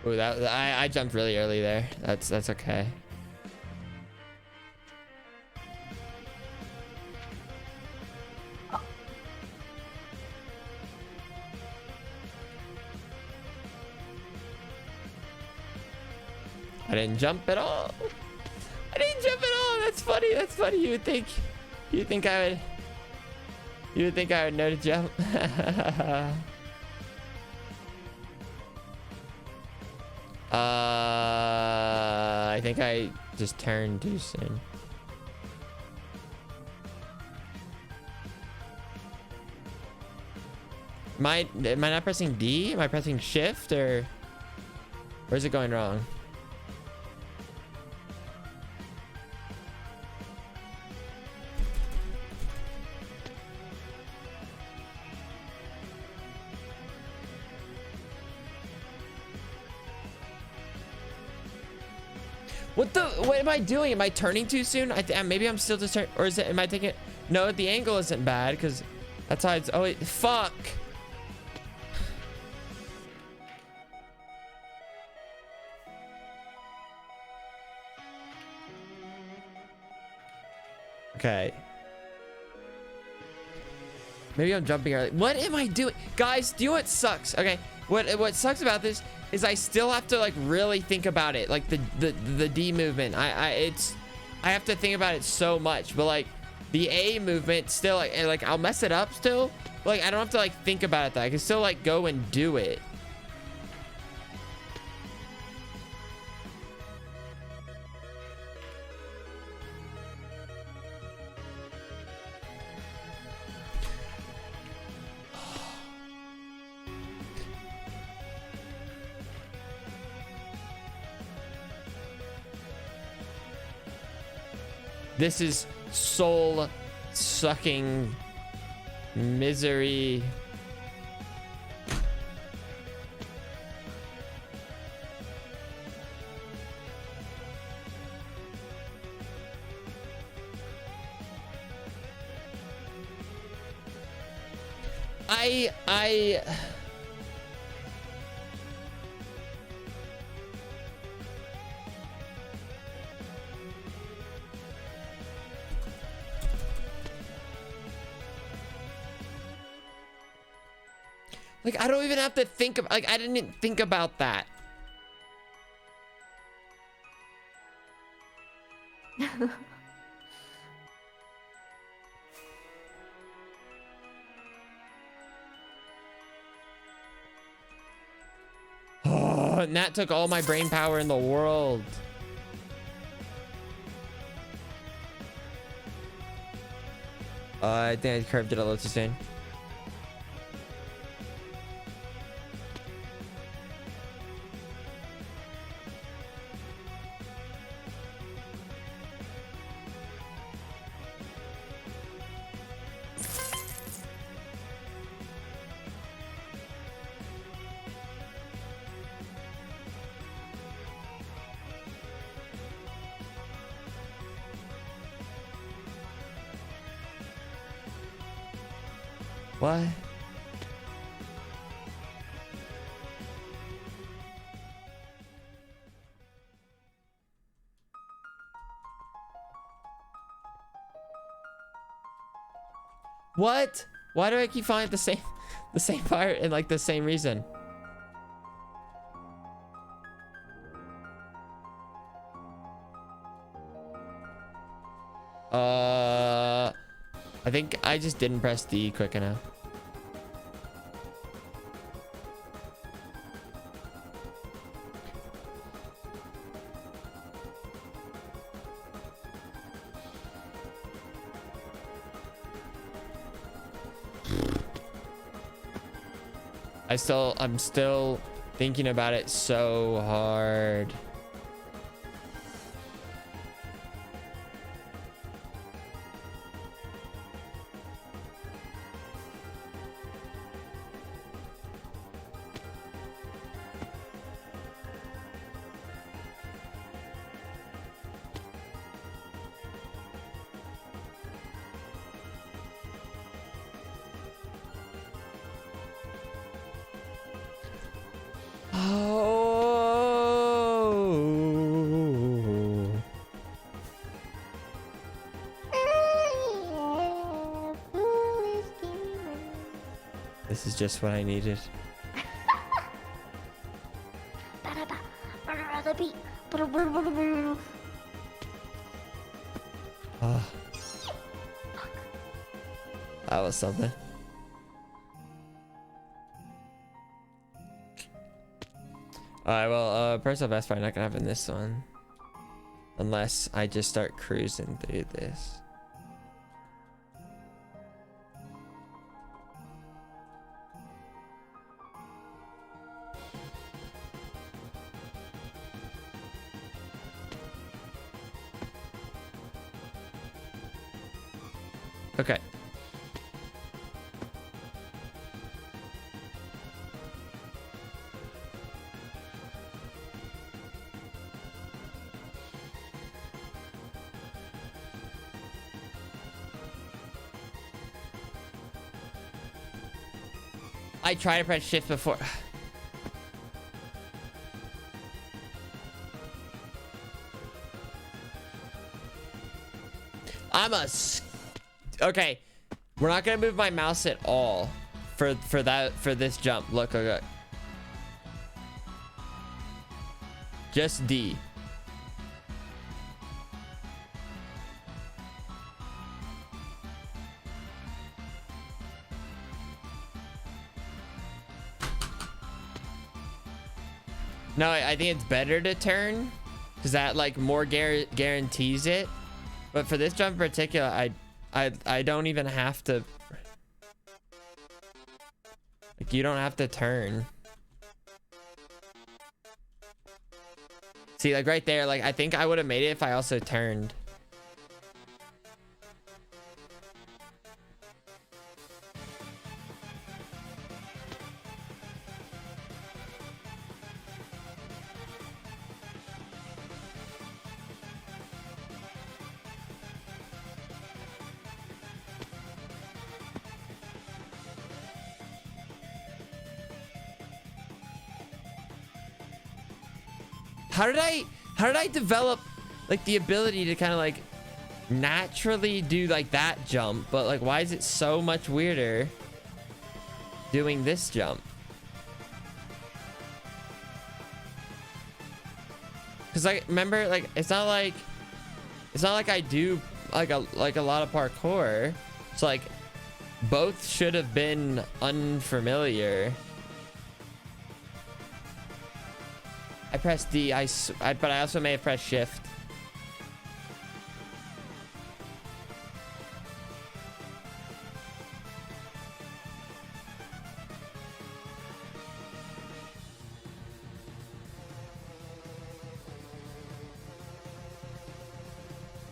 Ooh, I jumped really early there. That's okay. I didn't jump at all. I didn't jump at all. That's funny. That's funny. You would think I would know to jump. I think I just turned too soon. Am I not pressing D? Am I pressing shift, or where's it going wrong? What am I doing? Am I turning too soon? Maybe I'm still just turning, or is it, am I taking it? No, the angle isn't bad because that's how it's, oh wait, fuck. Okay. Maybe I'm jumping early. What am I doing? Guys, do you know what sucks? Okay. What sucks about this is I still have to like really think about it. Like the D movement. I have to think about it so much. But like the A movement still like I'll mess it up still. Like I don't have to like think about it though. I can still like go and do it. This is soul sucking misery. Like, I don't even have to think of, like, I didn't think about that. Oh, Nat took all my brain power in the world. I think I curved it a little too soon. What? What? Why do I keep finding the same part and like the same reason? I think I just didn't press D quick enough. I'm still thinking about it so hard. This is just what I needed. Oh. That was something. Alright, well, personal best probably not gonna happen this one. Unless I just start cruising through this. Okay. I try to press shift before. Okay, we're not gonna move my mouse at all for this jump. Look, look. Just D. No, I think it's better to turn because that like more guarantees it. But for this jump in particular, I don't even have to. Like, you don't have to turn. See, like right there, like I think I would have made it if I also turned. How did I develop like the ability to kind of like naturally do like that jump, but like why is it so much weirder doing this jump? Cause like remember, like it's not like I do like a lot of parkour. So like both should have been unfamiliar. I pressed D, but I also may have pressed shift.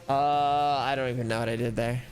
I don't even know what I did there.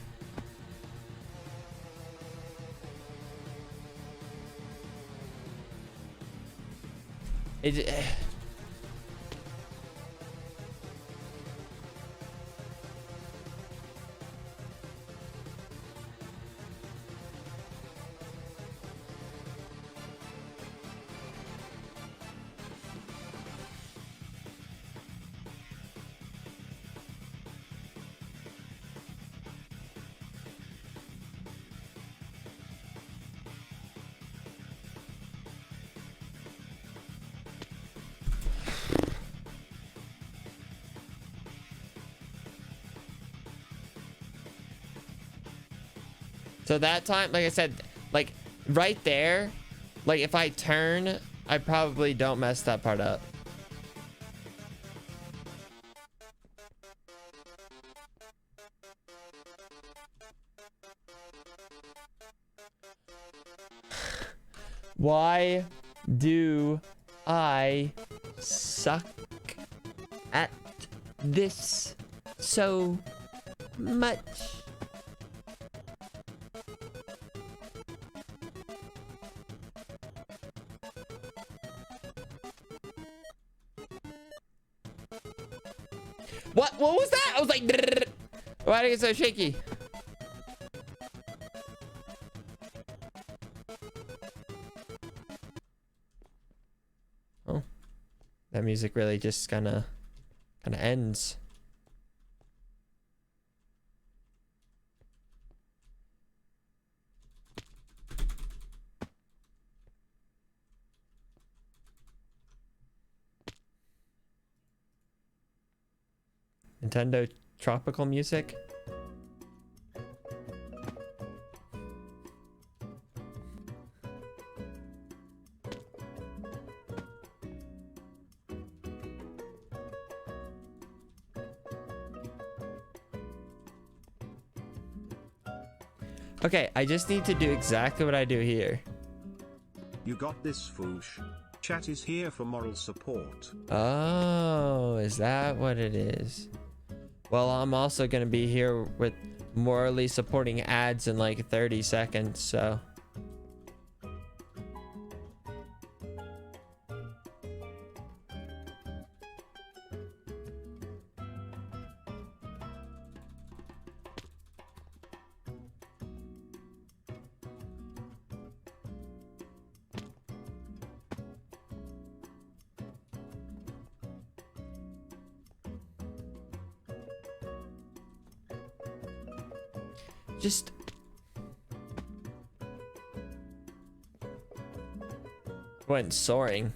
So that time, like I said, like right there, like if I turn, I probably don't mess that part up. Why do I suck at this so much? What was that? I was like, drrr. Why did it get so shaky? Oh, that music really just kind of ends. Nintendo tropical music. Okay, I just need to do exactly what I do here. You got this, Foosh. Chat is here for moral support. Oh, is that what it is? Well, I'm also gonna be here with morally supporting ads in like 30 seconds, so. Just went soaring.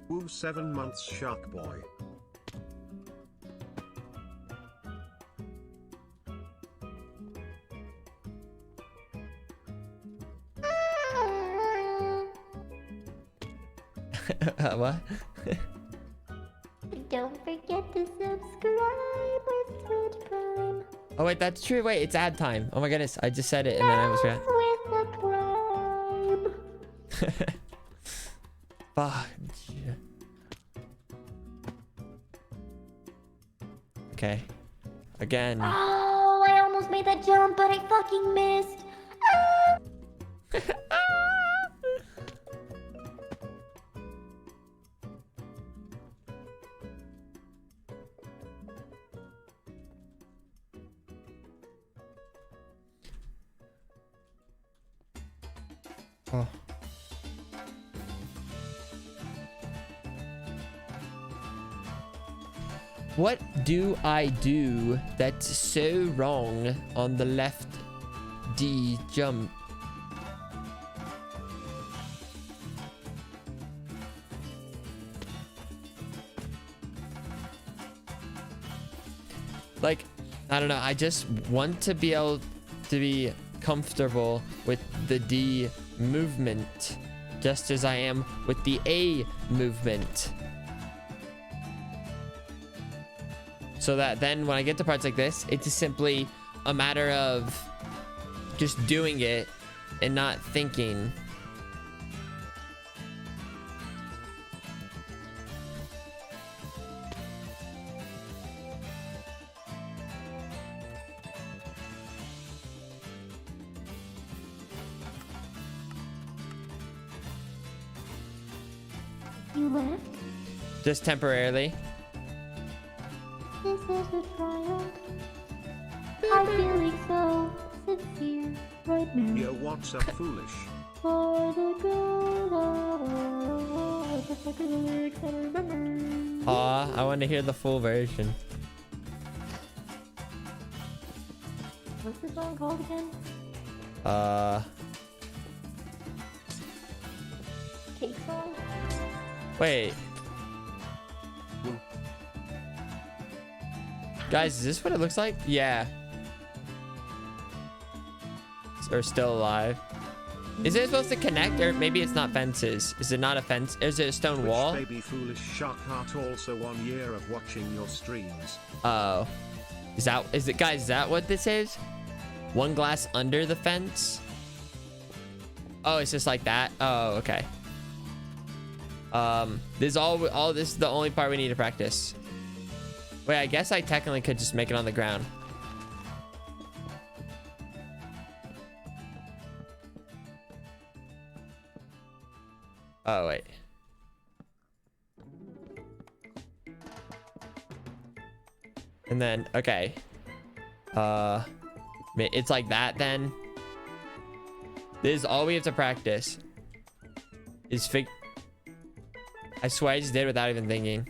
Woo 7 months shark boy. What? Don't forget to subscribe with Twitch Prime. Oh wait, that's true. Wait, it's ad time. Oh my goodness, I just said it and then I was forgot. With the Prime. Fudge. Okay. Again. Oh, I almost made that jump, but I fucking missed. Oh. What do I do that's so wrong on the left D jump? Like, I don't know. I just want to be able to be comfortable with the D movement, just as I am with the A movement. So that then when I get to parts like this, it's just simply a matter of just doing it and not thinking. You left? Just temporarily. This is a triumph. I'm feeling so sincere right now. Yo, what's up, Foolish? For the good of the fucking lyrics I remember. Aw, I want to hear the full version. What's the song called again? Cake song? Wait. Guys, is this what it looks like? Yeah. Or still alive. Is it supposed to connect, or maybe it's not fences? Is it not a fence? Is it a stone Which wall? baby Foolish Shark Heart also 1 year of watching your streams. Oh. Is it, guys, is that what this is? One glass under the fence? Oh, it's just like that? Oh, okay. This is the only part we need to practice. Wait, I guess I technically could just make it on the ground. Oh, wait. And then, okay. It's like that then. This is all we have to practice. I swear I just did it without even thinking.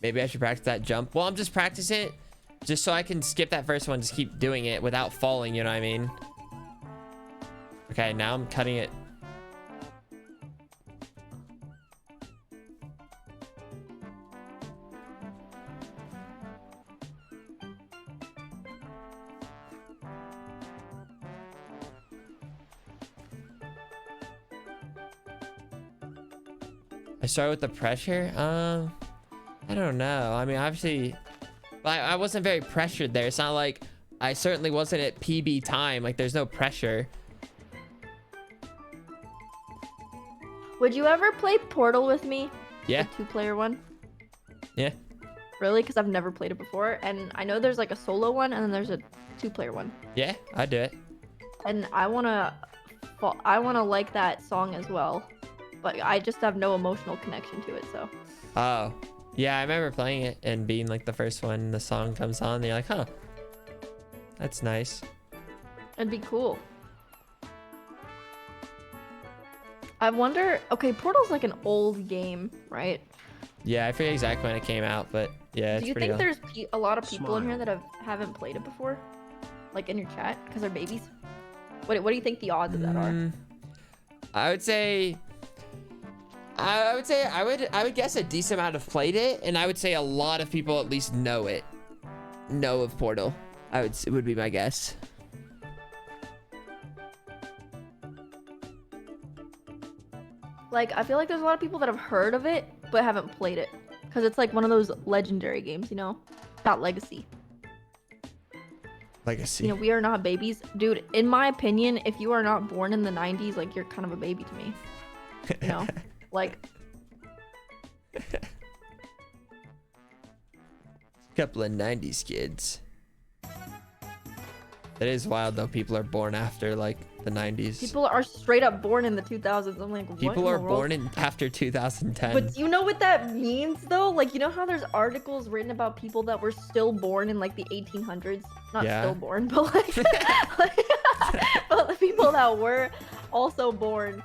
Maybe I should practice that jump. Well, I'm just practicing it just so I can skip that first one. Just keep doing it without falling, you know what I mean? Okay, now I'm cutting it. I start with the pressure. I don't know. I mean, obviously, I wasn't very pressured there. It's not like I certainly wasn't at PB time. Like, there's no pressure. Would you ever play Portal with me? Yeah. The 2-player one? Yeah. Really? Because I've never played it before. And I know there's like a solo one and then there's a 2-player one. Yeah, I'd do it. And I wanna like that song as well. But I just have no emotional connection to it, so. Oh. Yeah, I remember playing it and being like the first one. The song comes on. And you're like, huh. That's nice. It'd be cool. I wonder... Okay, Portal's like an old game, right? Yeah, I forget exactly when it came out, but yeah, it's Do you pretty think old. there's a lot of people in here Smile. that haven't played it before? Like in your chat? Because they're babies? What do you think the odds of that are? I would say... I would guess a decent amount have played it, and I would say a lot of people at least know it. Know of Portal. It would be my guess. Like, I feel like there's a lot of people that have heard of it, but haven't played it. Because it's like one of those legendary games, you know? Got legacy. Legacy. You know, we are not babies. Dude, in my opinion, if you are not born in the 90s, like, you're kind of a baby to me. You know? Like... Couple of 90s kids. That is wild though. People are born after like the 90s. People are straight up born in the 2000s. I'm like, what People in are the world? born in after 2010. But do you know what that means though? Like, you know how there's articles written about people that were still born in like the 1800s? Not Yeah. still born, but like, but the people that were also born.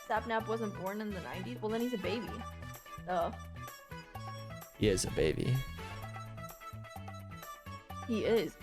Sapnap wasn't born in the 90s. Well, then he's a baby. He is a baby. He is.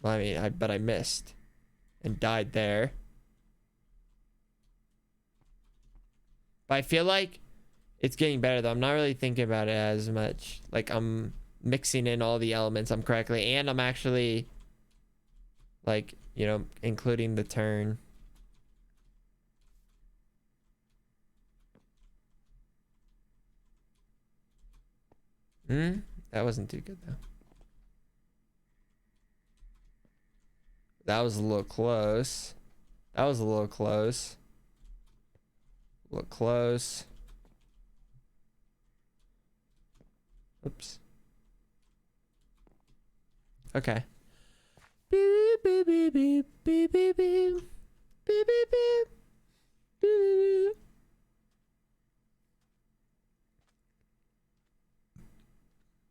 Well, I mean, but I missed and died there. But I feel like it's getting better though. I'm not really thinking about it as much. Like I'm mixing in all the elements correctly, and I'm actually like, you know, including the turn. That wasn't too good though. That was a little close. That was a little close. Look close. Oops. Okay. Beep beep beep beep beep beep beep beep beep beep beep.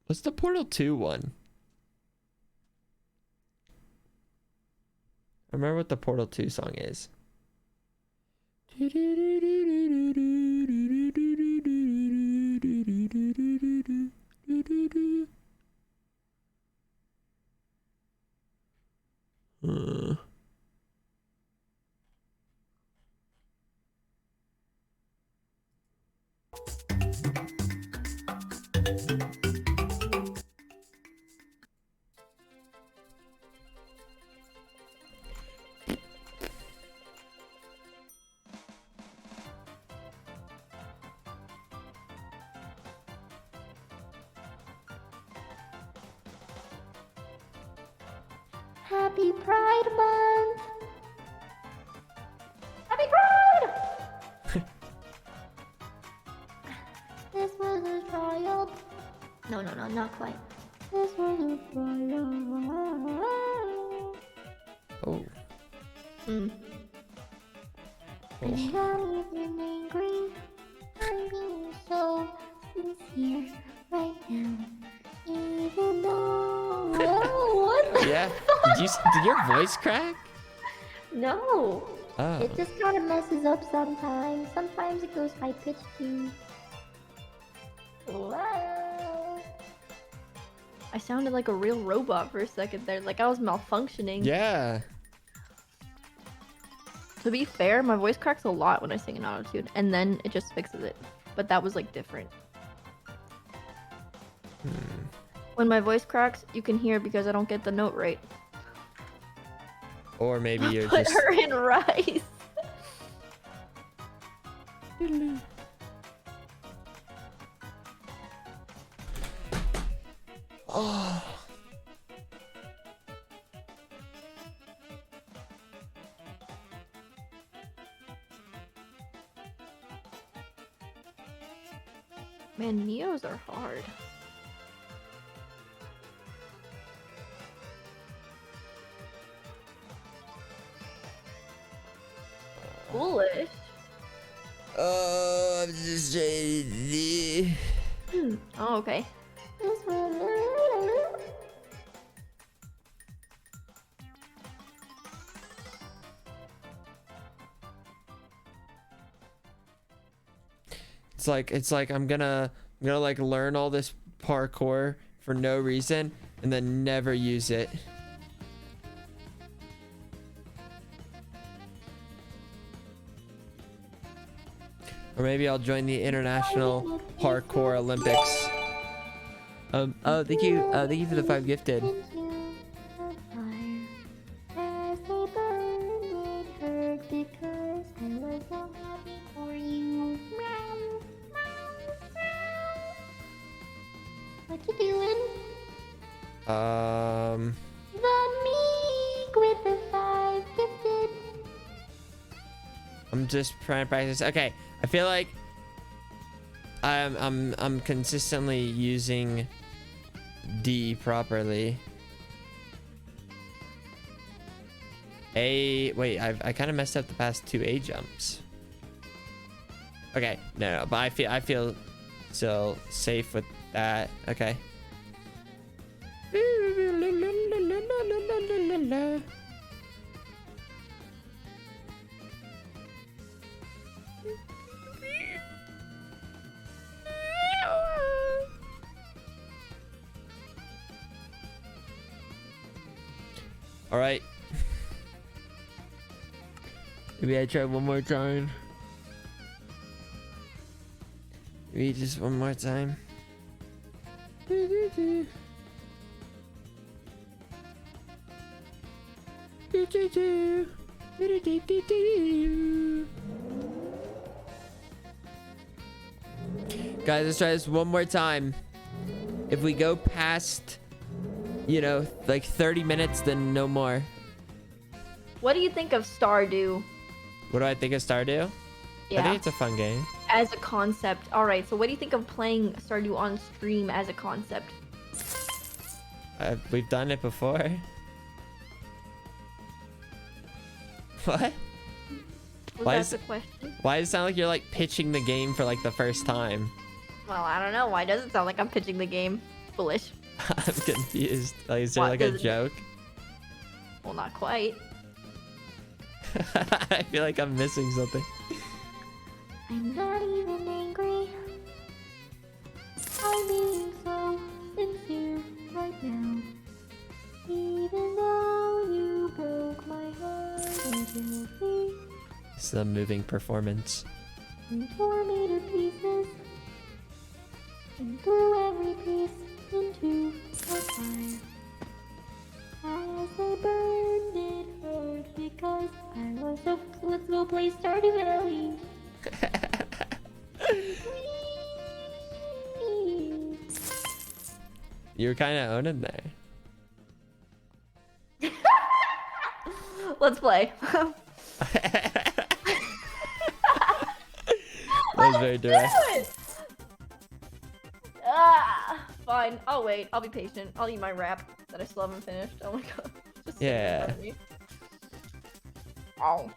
What's the Portal 2 one? I remember what the Portal 2 song is. Happy Pride Month! Happy Pride! This was a trial. No, not quite. This was a trial. Oh. I'm not even angry. I'm being so sincere right now. Even though. What the Yeah. Did your voice crack? No. Oh. It just kind of messes up sometimes. Sometimes it goes high pitched too. I sounded like a real robot for a second there, like I was malfunctioning. Yeah. To be fair, my voice cracks a lot when I sing in autotune, and then it just fixes it. But that was like different. When my voice cracks, you can hear because I don't get the note right. Or maybe you're Put just. her in rice. Oh. Man, Neos are hard. Foolish. Oh, I'm just trying to. Oh, okay. This was. It's like I'm gonna like learn all this parkour for no reason and then never use it. Or maybe I'll join the International Parkour Olympics. Oh, thank you for the 5 gifted. As they burned, it hurt because I was so happy for you. What you doing? The meek with the 5 gifted. I'm just trying to practice. Okay, I feel like I'm consistently using D properly. A, wait, I kind of messed up the past 2 A jumps. Okay, no, but I feel still safe with that. Okay. All right. Maybe I try one more time. Maybe just one more time. Guys, let's try this one more time. If we go past, you know, like 30 minutes, then no more. What do you think of Stardew? What do I think of Stardew? I Yeah. think it's a fun game. As a concept. All right. So what do you think of playing Stardew on stream as a concept? We've done it before. What? Was Why that is the question? Why does it sound like you're like pitching the game for like the first time? Well, I don't know. Why does it sound like I'm pitching the game? Foolish. I'm confused. Like, is there What like a does it- joke? Well, not quite. I feel like I'm missing something. I'm not even angry. I'm being so sincere right now. Even though you broke my heart and killed me It's a moving performance. and tore me to pieces and threw every piece into the fire. As I burned, it hurt because I was so. Let's go play Stardew Valley. You were kind of owning there. Let's play. That was very direct. Do it! Ah, fine. I'll wait. I'll be patient. I'll eat my wrap that I still haven't finished. Oh my god. Just sitting in front of me. Oh.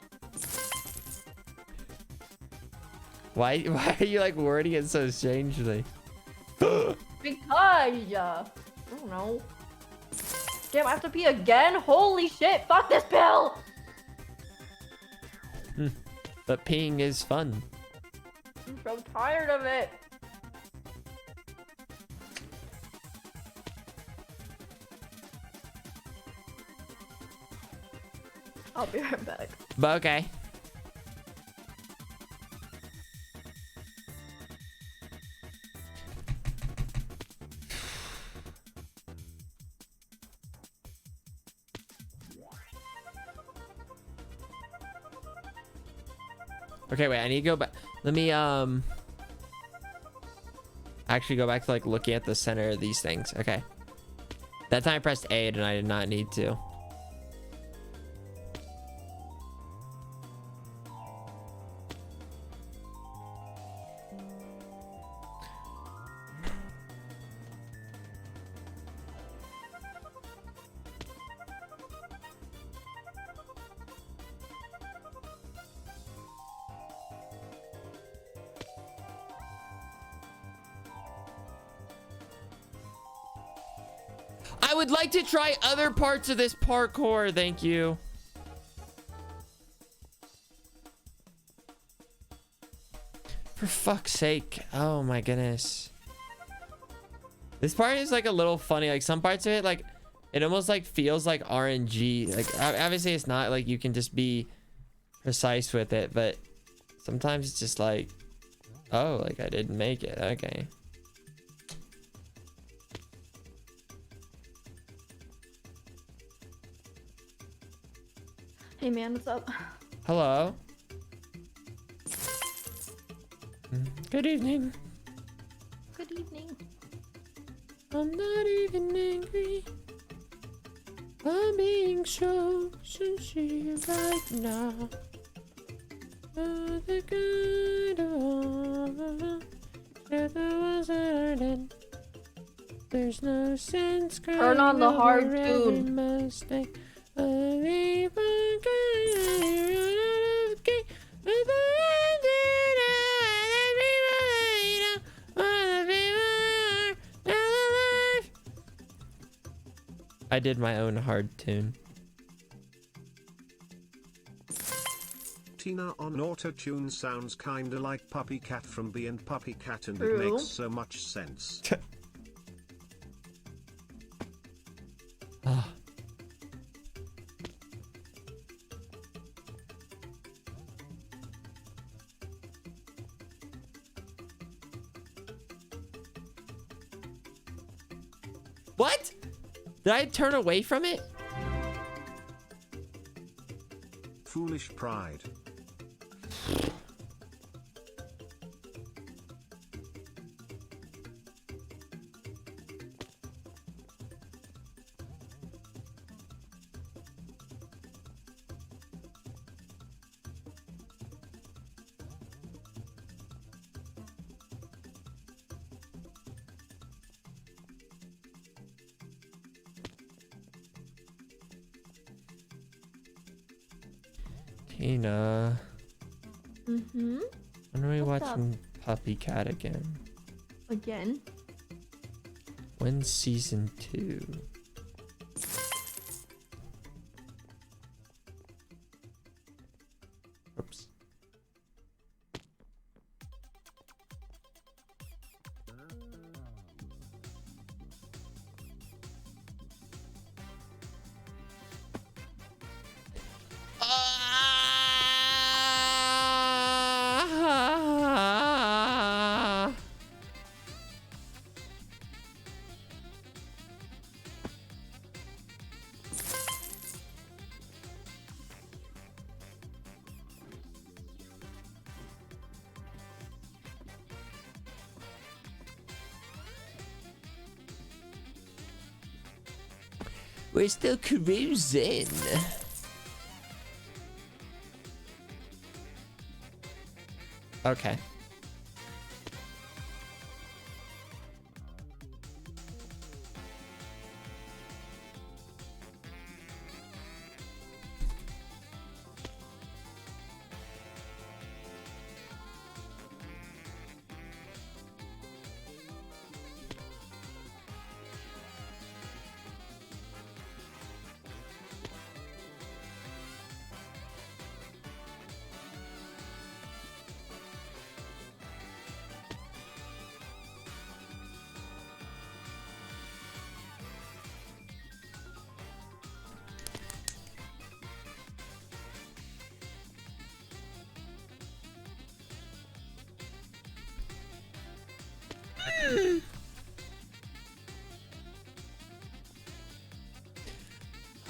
Why are you like wording it so strangely? Because, I don't know. Damn, I have to pee again? Holy shit, fuck this pill! But peeing is fun. I'm so tired of it. I'll be right back. But okay. Okay, wait, I need to go back. Let me actually go back to like looking at the center of these things. Okay. That time I pressed A and I did not need to. I would like to try other parts of this parkour, thank you. For fuck's sake. Oh my goodness. This part is like a little funny. Like some parts of it, like it almost like feels like RNG. Like obviously it's not, like you can just be precise with it, but sometimes it's just like, oh, like I didn't make it. Okay. Hey man, what's up? Hello. Good evening. Good evening. I'm not even angry. I'm being so sincere right now. You're the kind of that the ones that are dead. There's no sense Turn on the hard tune. mistake. I did my own hard tune. Tina on auto-tune sounds kinda like Puppy Cat from Bee and Puppy Cat, and True. it makes so much sense. What? Did I turn away from it? Foolish pride. Tina. Mm-hmm. When are we What's up? watching Puppy Cat again? Again. When's season 2? Oops. Ah! We're still cruising. Okay.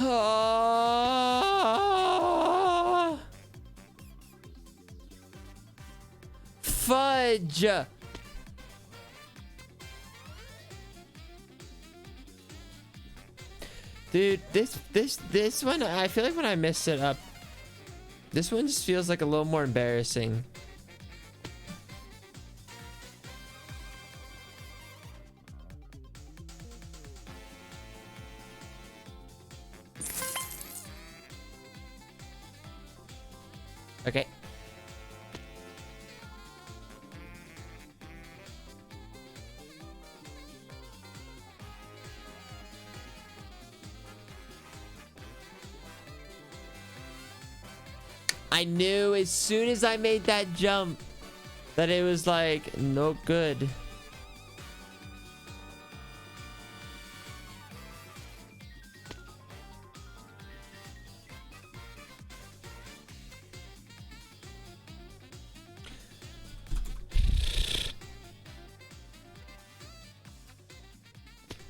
Ah! Fudge. Dude, this one, I feel like when I messed it up, this one just feels like a little more embarrassing. Okay. I knew as soon as I made that jump that it was like no good.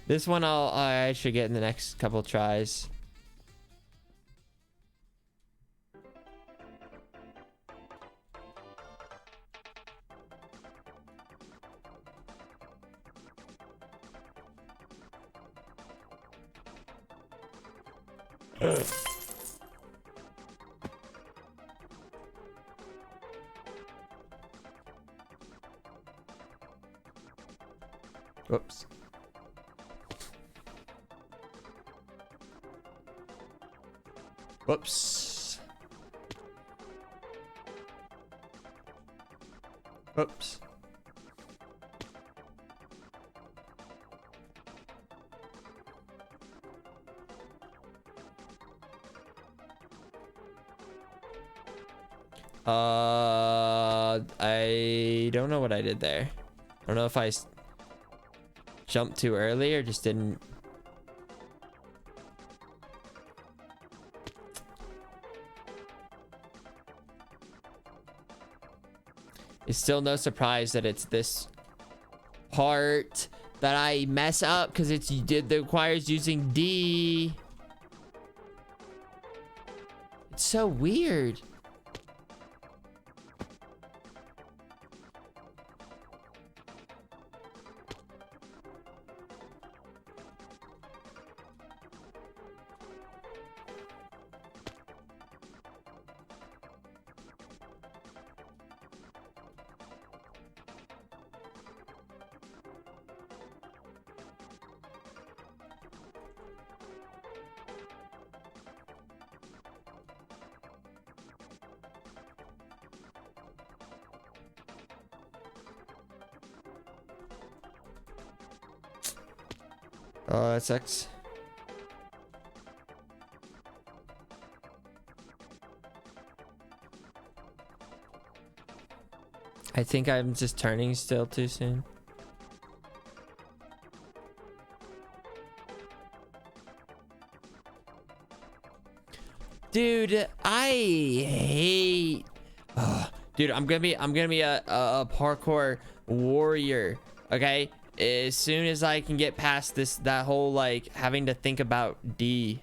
This one I should get in the next couple tries. Whoops. Whoops. Whoops. I don't know what I did there. I don't know if I jumped too early or just didn't. It's still no surprise that it's this part that I mess up because it requires using D. It's so weird. Oh, that sucks. I think I'm just turning still too soon. Dude, I hate. Dude, I'm gonna be a parkour warrior. Okay, as soon as I can get past that whole like having to think about D.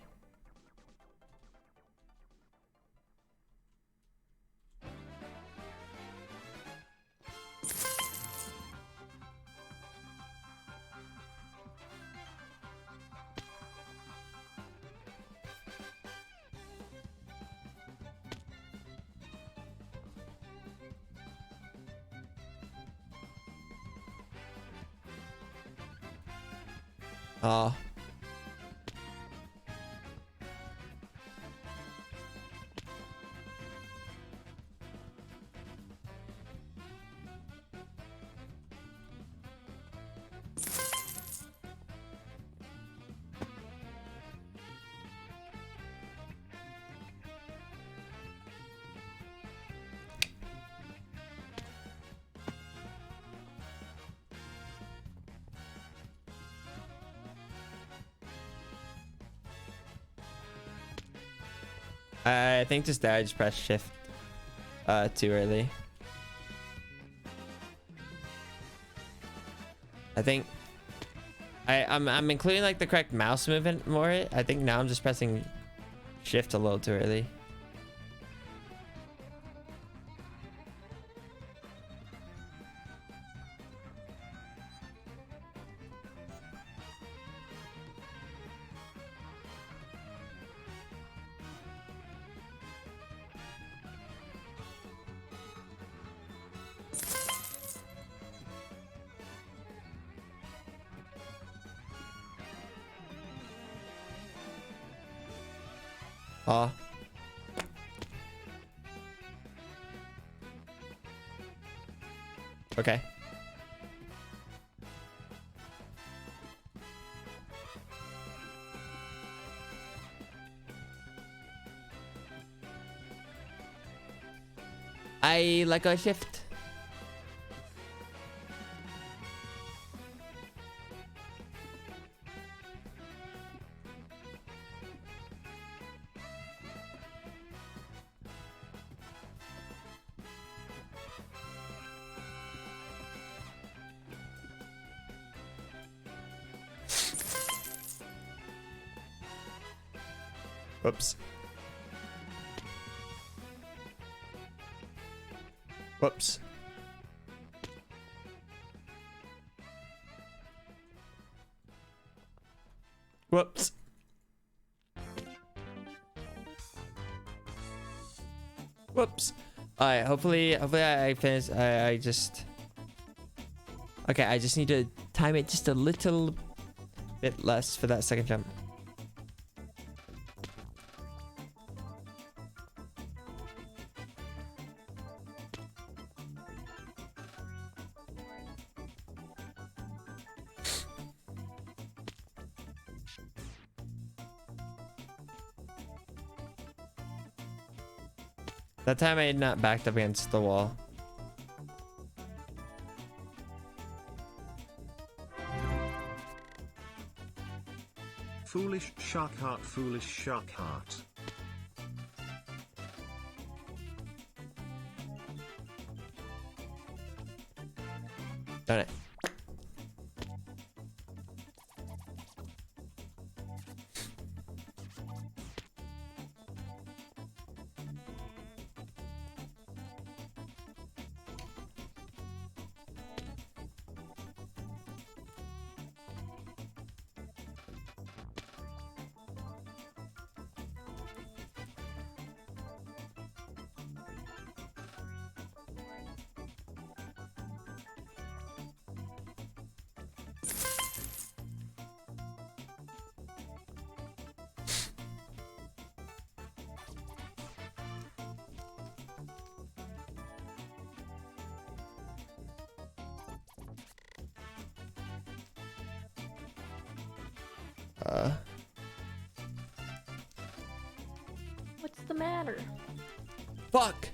Oh. I think just that I just pressed shift too early. I think I'm including like the correct mouse movement more. I think now I'm just pressing shift a little too early. Oh. Okay. I like a shift. Whoops. Whoops. Whoops. Whoops. All right. Hopefully I finish. I just. Okay. I just need to time it just a little bit less for that second jump. That time I had not backed up against the wall. Foolish shark heart, foolish shark heart. Done it. What's the matter? Fuck.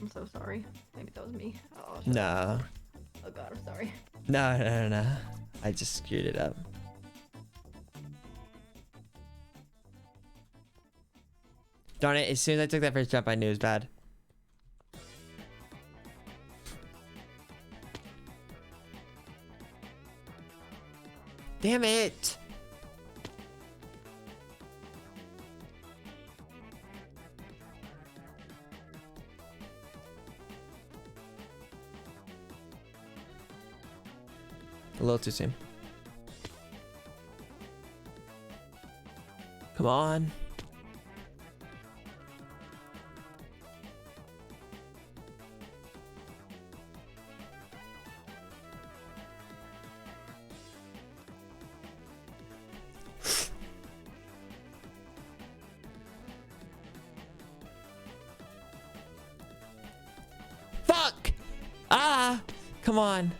I'm so sorry. Maybe that was me. Oh, shit. No. Oh god, I'm sorry. No. I just screwed it up. Darn it, as soon as I took that first jump, I knew it was bad. Damn it! A little too soon. Come on. Fuck! Ah! Come on.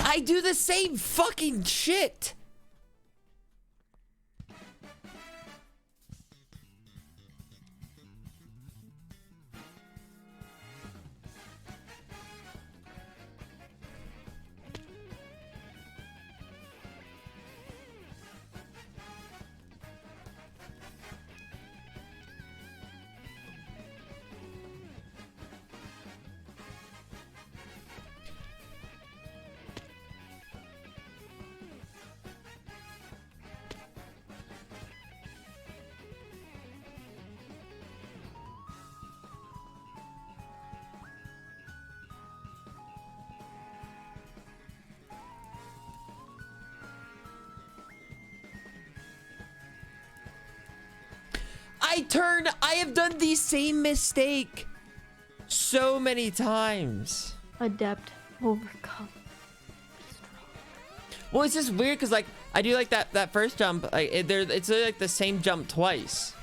I do the same fucking shit. I have done the same mistake so many times. Adept, overcome. Well, it's just weird because like I do like that first jump. Like it's like the same jump twice.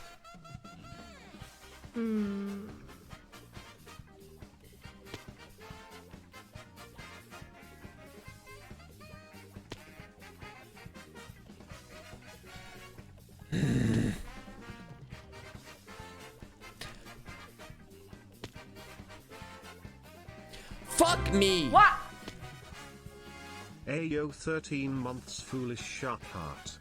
Fuck me. What? Ayo 13 months foolish sharp heart.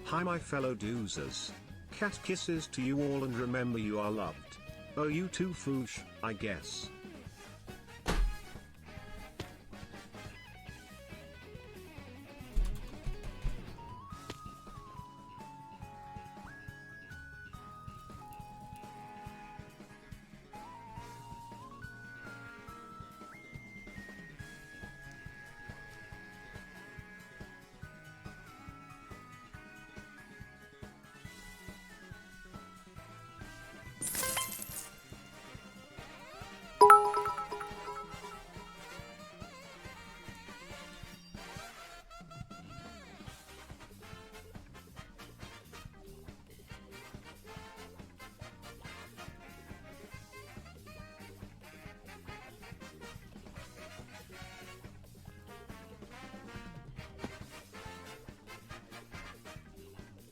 Hi my fellow doozers. Cat kisses to you all and remember you are loved. Oh you too foosh, I guess.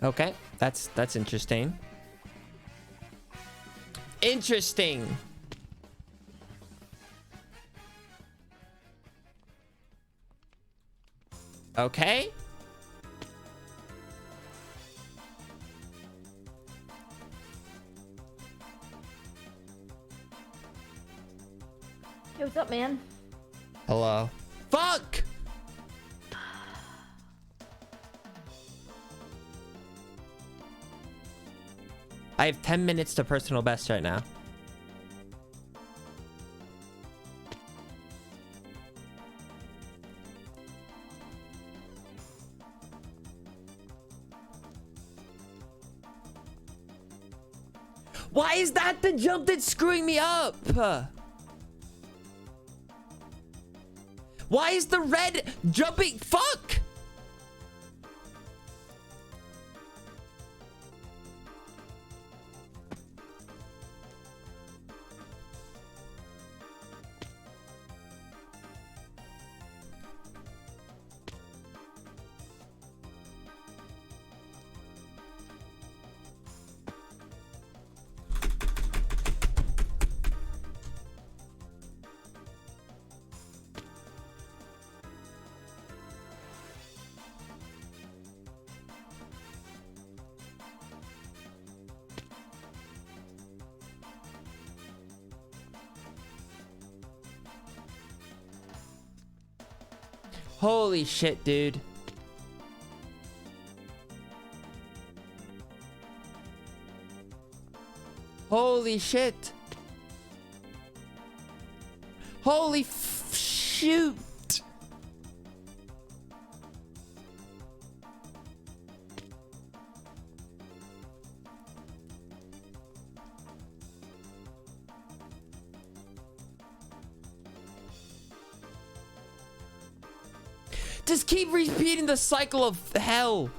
Okay, that's interesting. Interesting. Okay. Hey, what's up, man? Hello. Fuck! I have 10 minutes to personal best right now. Why is that the jump that's screwing me up? Why is the red jumping? Fuck! Holy shit, dude. Holy shit. Holy shoot. Just keep repeating the cycle of hell.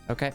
Okay.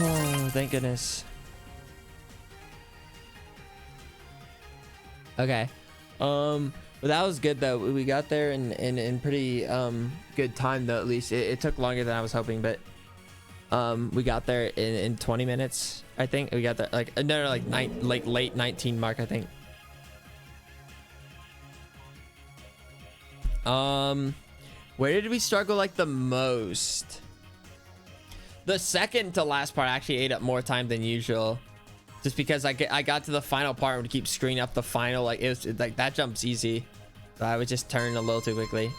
Oh, thank goodness. Okay. But that was good though. We got there in pretty good time though, at least. It took longer than I was hoping, but we got there in 20 minutes, I think. We got there like late 19 mark, I think. Where did we struggle like the most? The second to last part actually ate up more time than usual, just because I got to the final part and would keep screwing up the final. Like it was like that jump's easy, but I would just turn a little too quickly.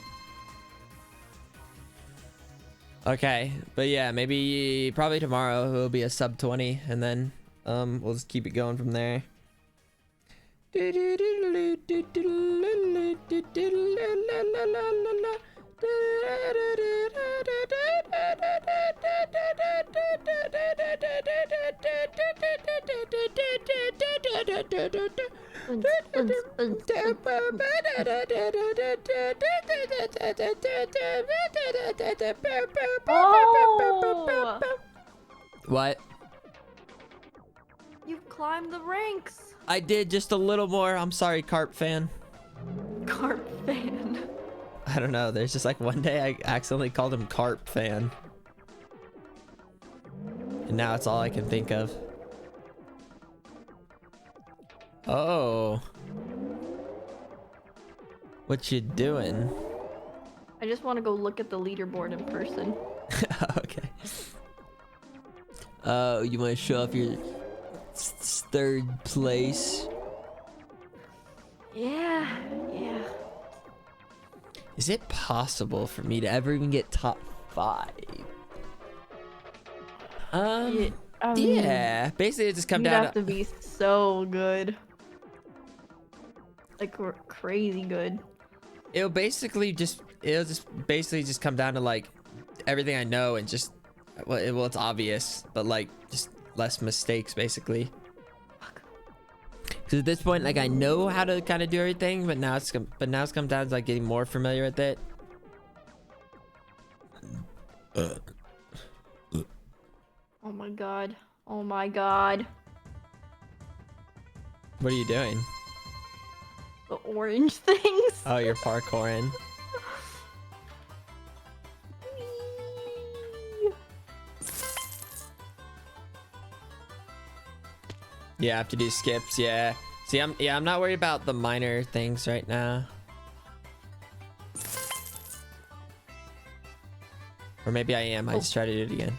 Okay, but yeah, maybe probably tomorrow it will be a sub 20, and then we'll just keep it going from there. Oh, What? you've climbed the ranks. I did just a little more. I'm sorry, Carp fan. Carp fan. I don't know. There's just like one day I accidentally called him Carp fan. And now it's all I can think of. Oh. What you doing? I just want to go look at the leaderboard in person. Okay. Oh, you want to show off your third place? Yeah. Is it possible for me to ever even get top 5? Yeah. Basically, it just come You'd down have to be so good. Like crazy good. it'll just basically just come down to like everything I know and just well it's obvious, but like just less mistakes basically. Because at this point, like I know how to kind of do everything, but now it's come down to like getting more familiar with it. Oh my god. Oh my god. What are you doing? The orange things. Oh, you're parkouring. Yeah, I have to do skips. Yeah. See, I'm not worried about the minor things right now. Or maybe I am. I just try to do it again.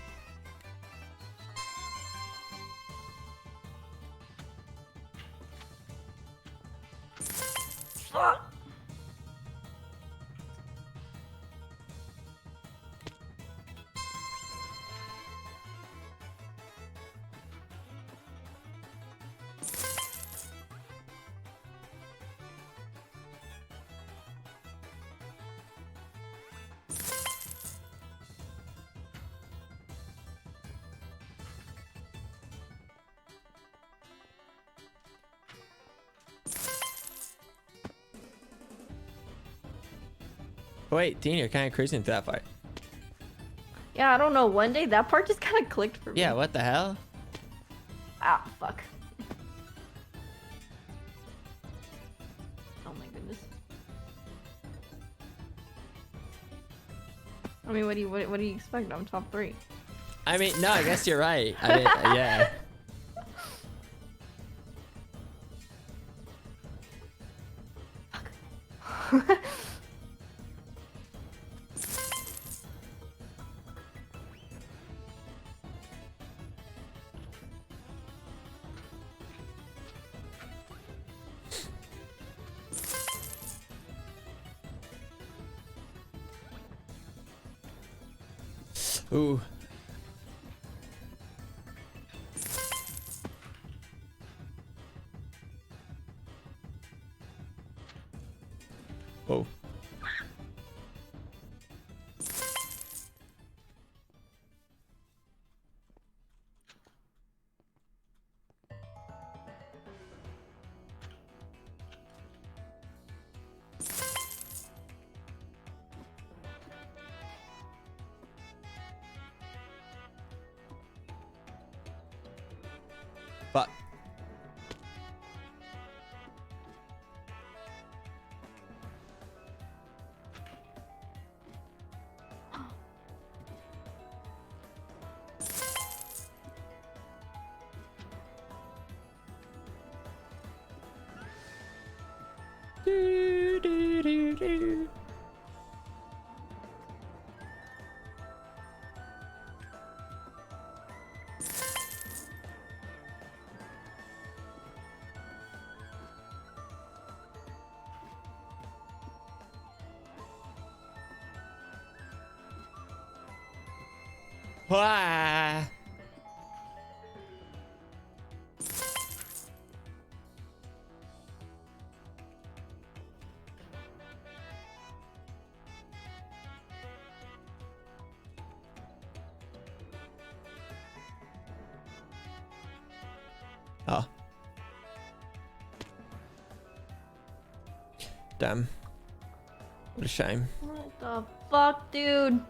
Wait, Dean, you're kind of cruising through that part. Yeah, I don't know. One day that part just kind of clicked for me. Yeah, what the hell? Ah, fuck. Oh my goodness. I mean, what do you expect? I'm top 3. I mean, no, I guess you're right. I mean, yeah. Ooh. Whoa. Fuck. Do, do, do, do. Wah. Oh. Damn. What a shame. What the fuck, dude?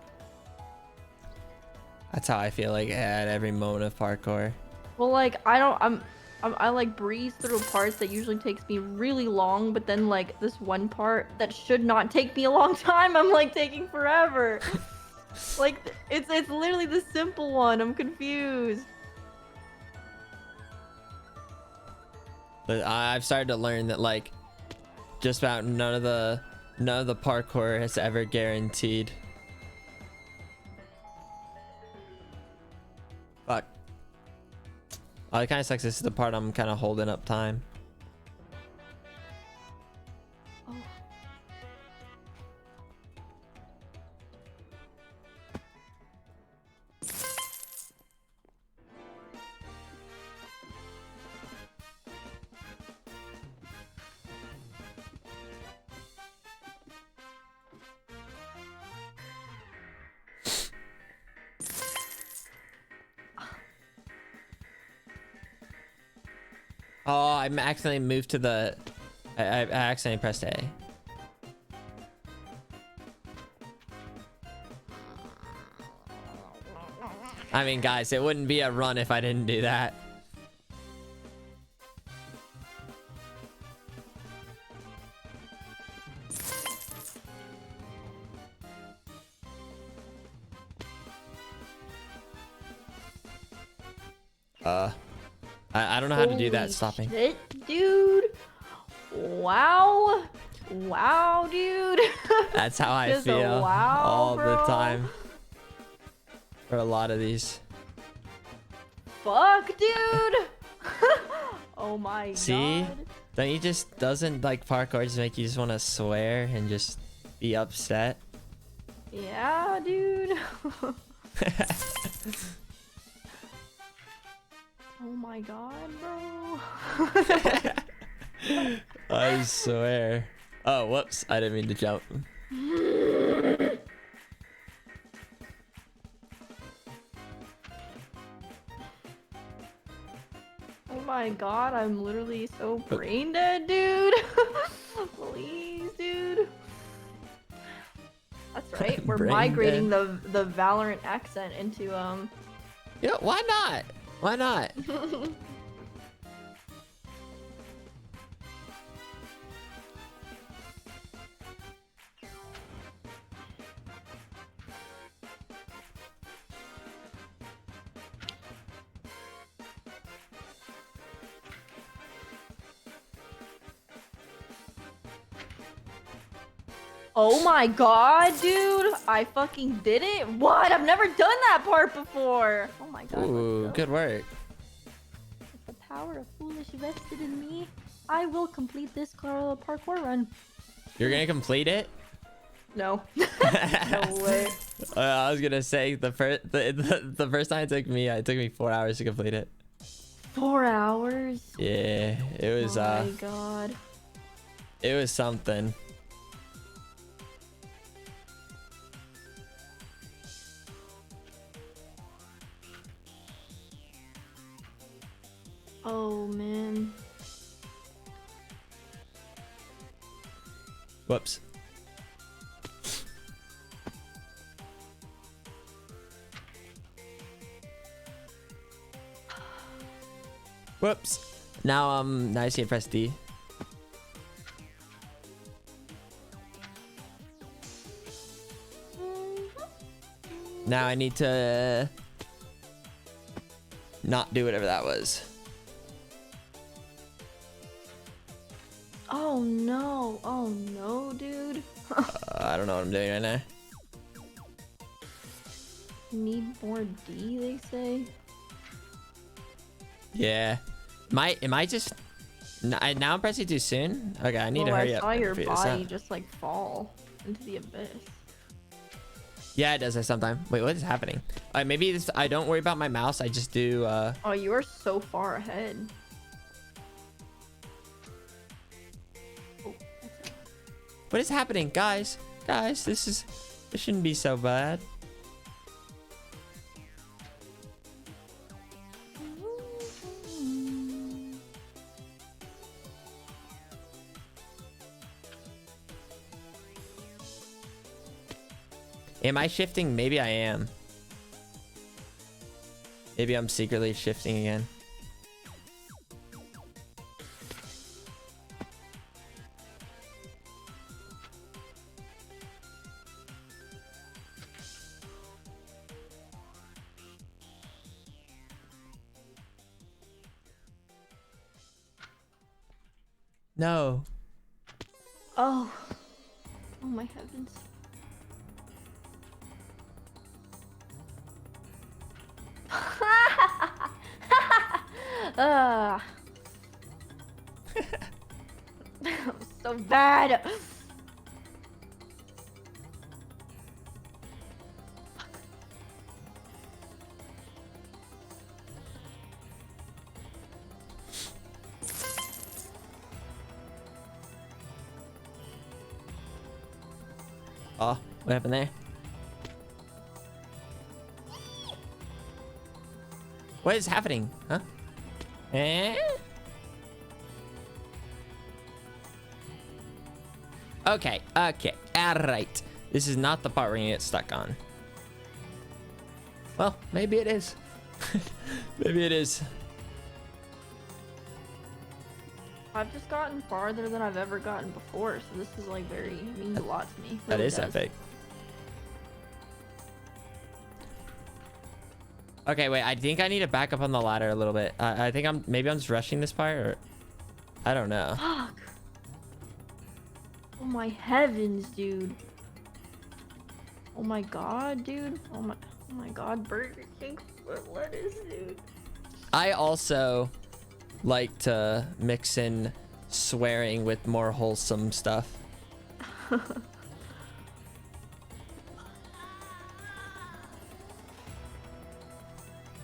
That's how I feel like at every moment of parkour. Well, like I like breeze through parts that usually takes me really long, but then like this one part that should not take me a long time, I'm like taking forever. Like it's literally the simple one. I'm confused. But I've started to learn that like just about none of the parkour is ever guaranteed. Fuck. Oh, it kind of sucks. This is the part I'm kind of holding up time. Oh. Oh, I accidentally moved to the... I accidentally pressed A. I mean, guys, it wouldn't be a run if I didn't do that. I don't know how to do that. Holy Stopping. shit, dude. Wow. Wow, dude. That's how I Just a feel wow, all the bro. time. For a lot of these. Fuck, dude. Oh my See? god. Don't you just... Doesn't like parkour just make you just want to swear and just be upset? Yeah, dude. Oh my god, bro. I swear. Oh, whoops. I didn't mean to jump. Oh my god, I'm literally so brain dead, dude. Please, dude. That's right. We're Brain migrating the Valorant accent into Yeah, why not? Why not? Oh my god, dude! I fucking did it! What? I've never done that part before! Oh my god. Ooh, let's go. good work. With the power of foolish vested in me, I will complete this parkour run. You're gonna complete it? No. No way. I was gonna say the first time it took me 4 hours to complete it. 4 hours? Yeah, it was Oh my god. it was something. Oh man. Whoops. Whoops. Now now I see press D. Now I need to not do whatever that was. Oh no. Oh no, dude. I don't know what I'm doing right now. Need more D, they say. Yeah. Am I just... now I'm pressing too soon? Okay, I need to hurry up. I saw and your figure this body out. just like fall into the abyss. Yeah, it does that sometime. Wait, what is happening? Maybe this... I don't worry about my mouse. I just do... Oh, you are so far ahead. Oh, that's it. What is happening? Guys, this shouldn't be so bad. Am I shifting? Maybe I am. Maybe I'm secretly shifting again. No. Oh. Oh my heavens. That was so bad. Oh, what happened there? What is happening? Huh? Eh? Okay, okay, alright. This is not the part we're gonna get stuck on. Well, maybe it is. Maybe it is. I've just gotten farther than I've ever gotten before, so this is like means a lot to me. That Really is does. epic. Okay, wait, I think I need to back up on the ladder a little bit. I think maybe I'm just rushing this part, or I don't know. Fuck. Oh my heavens, dude. Oh my god, dude. Oh my god, Burger King with lettuce, dude. I also like to mix in swearing with more wholesome stuff.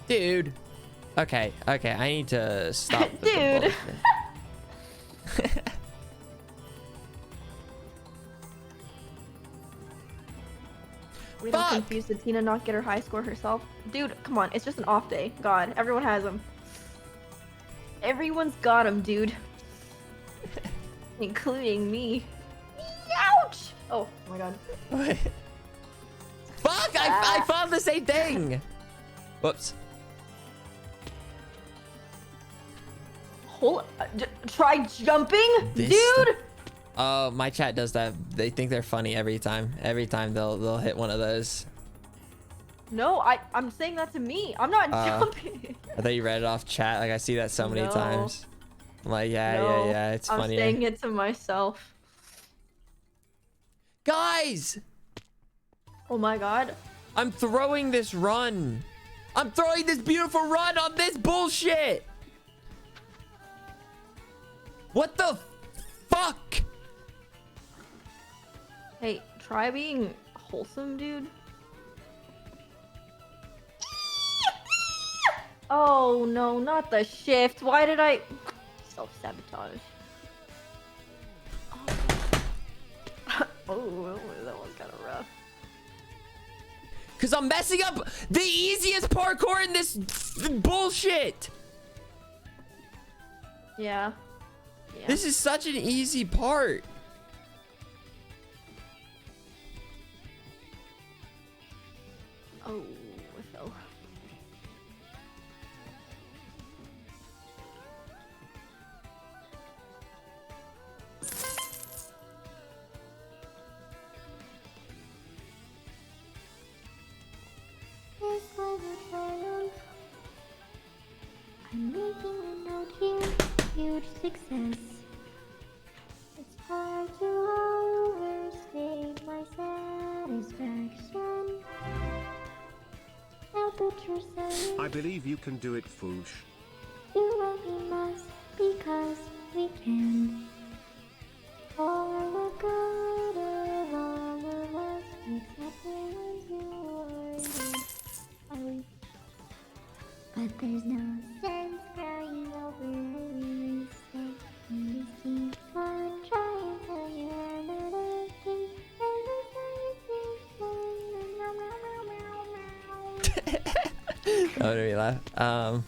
Dude. Okay, okay, I need to stop with the Dude. bullshit. We don't Fuck! confuse. Did Tina not get her high score herself? Dude, come on. It's just an off day. God, everyone has them. Everyone's got them, dude. Including me. Ouch! Oh my god. What? Fuck! I found the same thing! Whoops. Try jumping? This Dude! Oh, my chat does that. They think they're funny every time. Every time they'll hit one of those. No, I'm saying that to me. I'm not jumping. I thought you read it off chat. Like, I see that so many No. times. I'm like, yeah, No, yeah, yeah. It's I'm funny. saying it to myself. Guys! Oh my god. I'm throwing this run. I'm throwing this beautiful run on this bullshit. What the fuck? Hey, try being wholesome, dude. Oh no, not the shift. Why did I self-sabotage? Oh, that one's kind of rough. Cause I'm messing up the easiest parkour in this bullshit. Yeah. Yeah. This is such an easy part. Oh, I fell. This was a triumph. I'm making a note here. Huge success. It's hard to overstate my satisfaction. Now that you're saying I believe you can do it, Foosh. do what we must because we can. For the good of all of us, except the ones who are good. But there's no sense crying over a mistake. You just keep on trying till you're not okay. And the That would make me laugh. A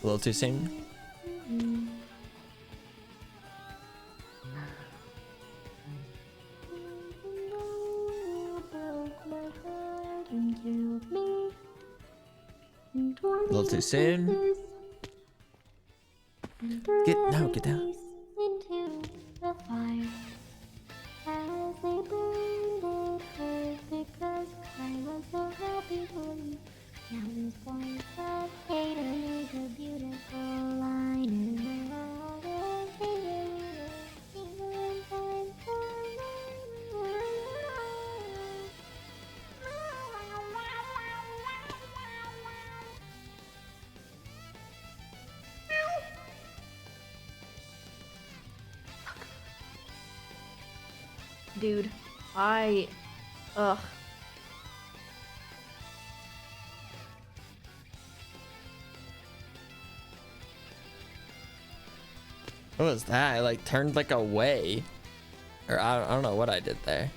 little too soon. soon. Get down. Into the fire. As they burned it hurt because I was so happy for you. Countless points of hate made a beautiful line in my heart. Dude, ugh. What was that? I like turned like away, or I don't know what I did there.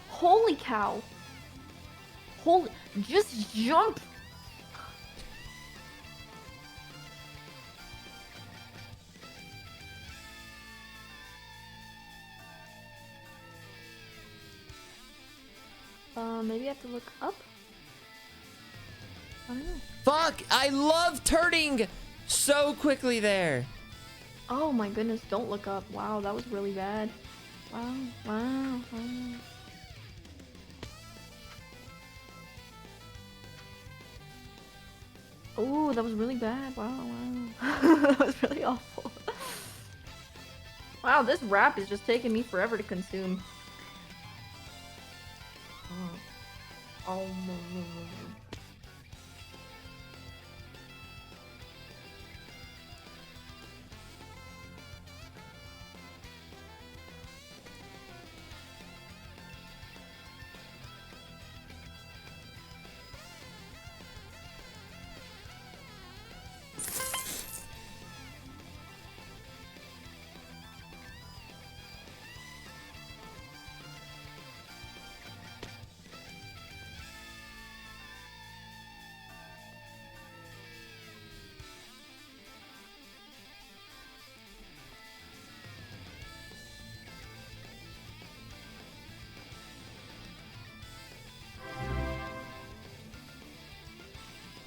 Holy cow. Holy, just jump. Maybe I have to look up. I don't know. Fuck! I love turning so quickly there. Oh my goodness, don't look up. Wow, that was really bad. Wow. Oh, that was really bad. Wow. That was really awful. Wow, this rap is just taking me forever to consume. Oh.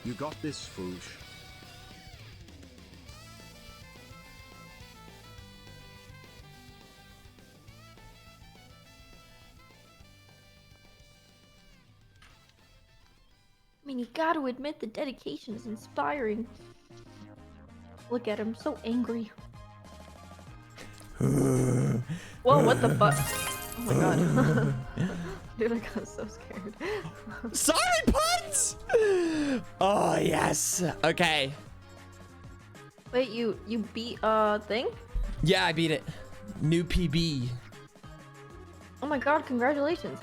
You got this, Foosh. I mean, you gotta admit the dedication is inspiring. Look at him, so angry. Whoa, what the fuck? Oh my god. Dude, I got so scared. Sorry, Putz! Oh, yes. Okay. Wait, you beat thing? Yeah, I beat it. New PB. Oh my god, congratulations.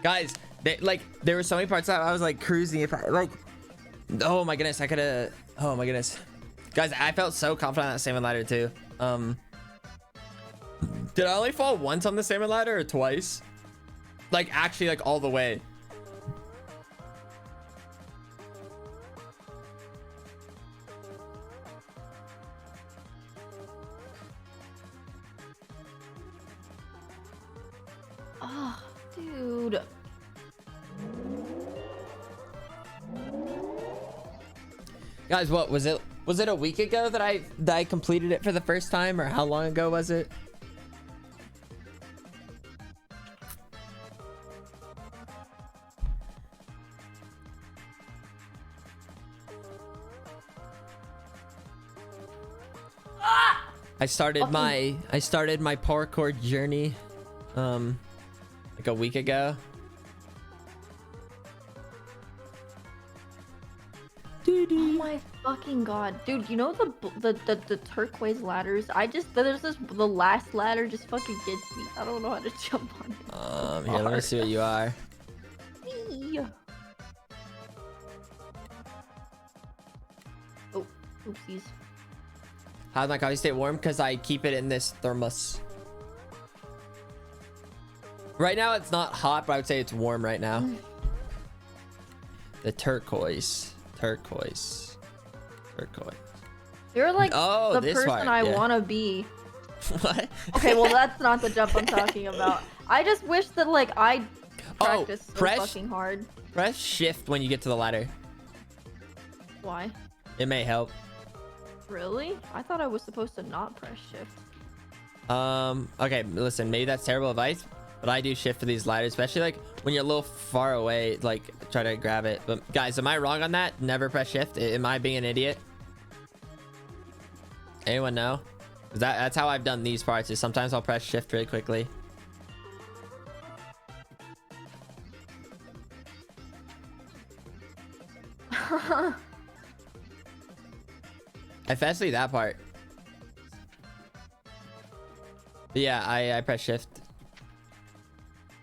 Guys, there were so many parts that I was like cruising. If I like, oh my goodness, I could have. Oh my goodness, guys, I felt so confident on that salmon ladder too. Did I only fall once on the salmon ladder or twice? Like actually, like all the way. Oh, dude. Guys, what was it? Was it a week ago that I completed it for the first time, or how long ago was it? I started my parkour journey like a week ago. Oh my fucking god, dude! You know the turquoise ladders? The last ladder just fucking gets me. I don't know how to jump on it. Here, let me see what you are. Whee! Oh, oopsies. How's my coffee stay warm? Because I keep it in this thermos. Right now it's not hot, but I would say it's warm right now. The turquoise. You're like oh, the this person part, I yeah. want to be. What? Okay, well that's not the jump I'm talking about. I just wish that like I practiced so press- fucking hard. Press shift when you get to the ladder. Why? It may help. Really? I thought I was supposed to not press shift. Okay, listen, maybe that's terrible advice, but I do shift for these ladders, especially like when you're a little far away, like try to grab it. But guys, am I wrong on that? Never press shift? Am I being an idiot? Anyone know? That's how I've done these parts, is sometimes I'll press shift really quickly. Especially that part. But yeah, I press shift.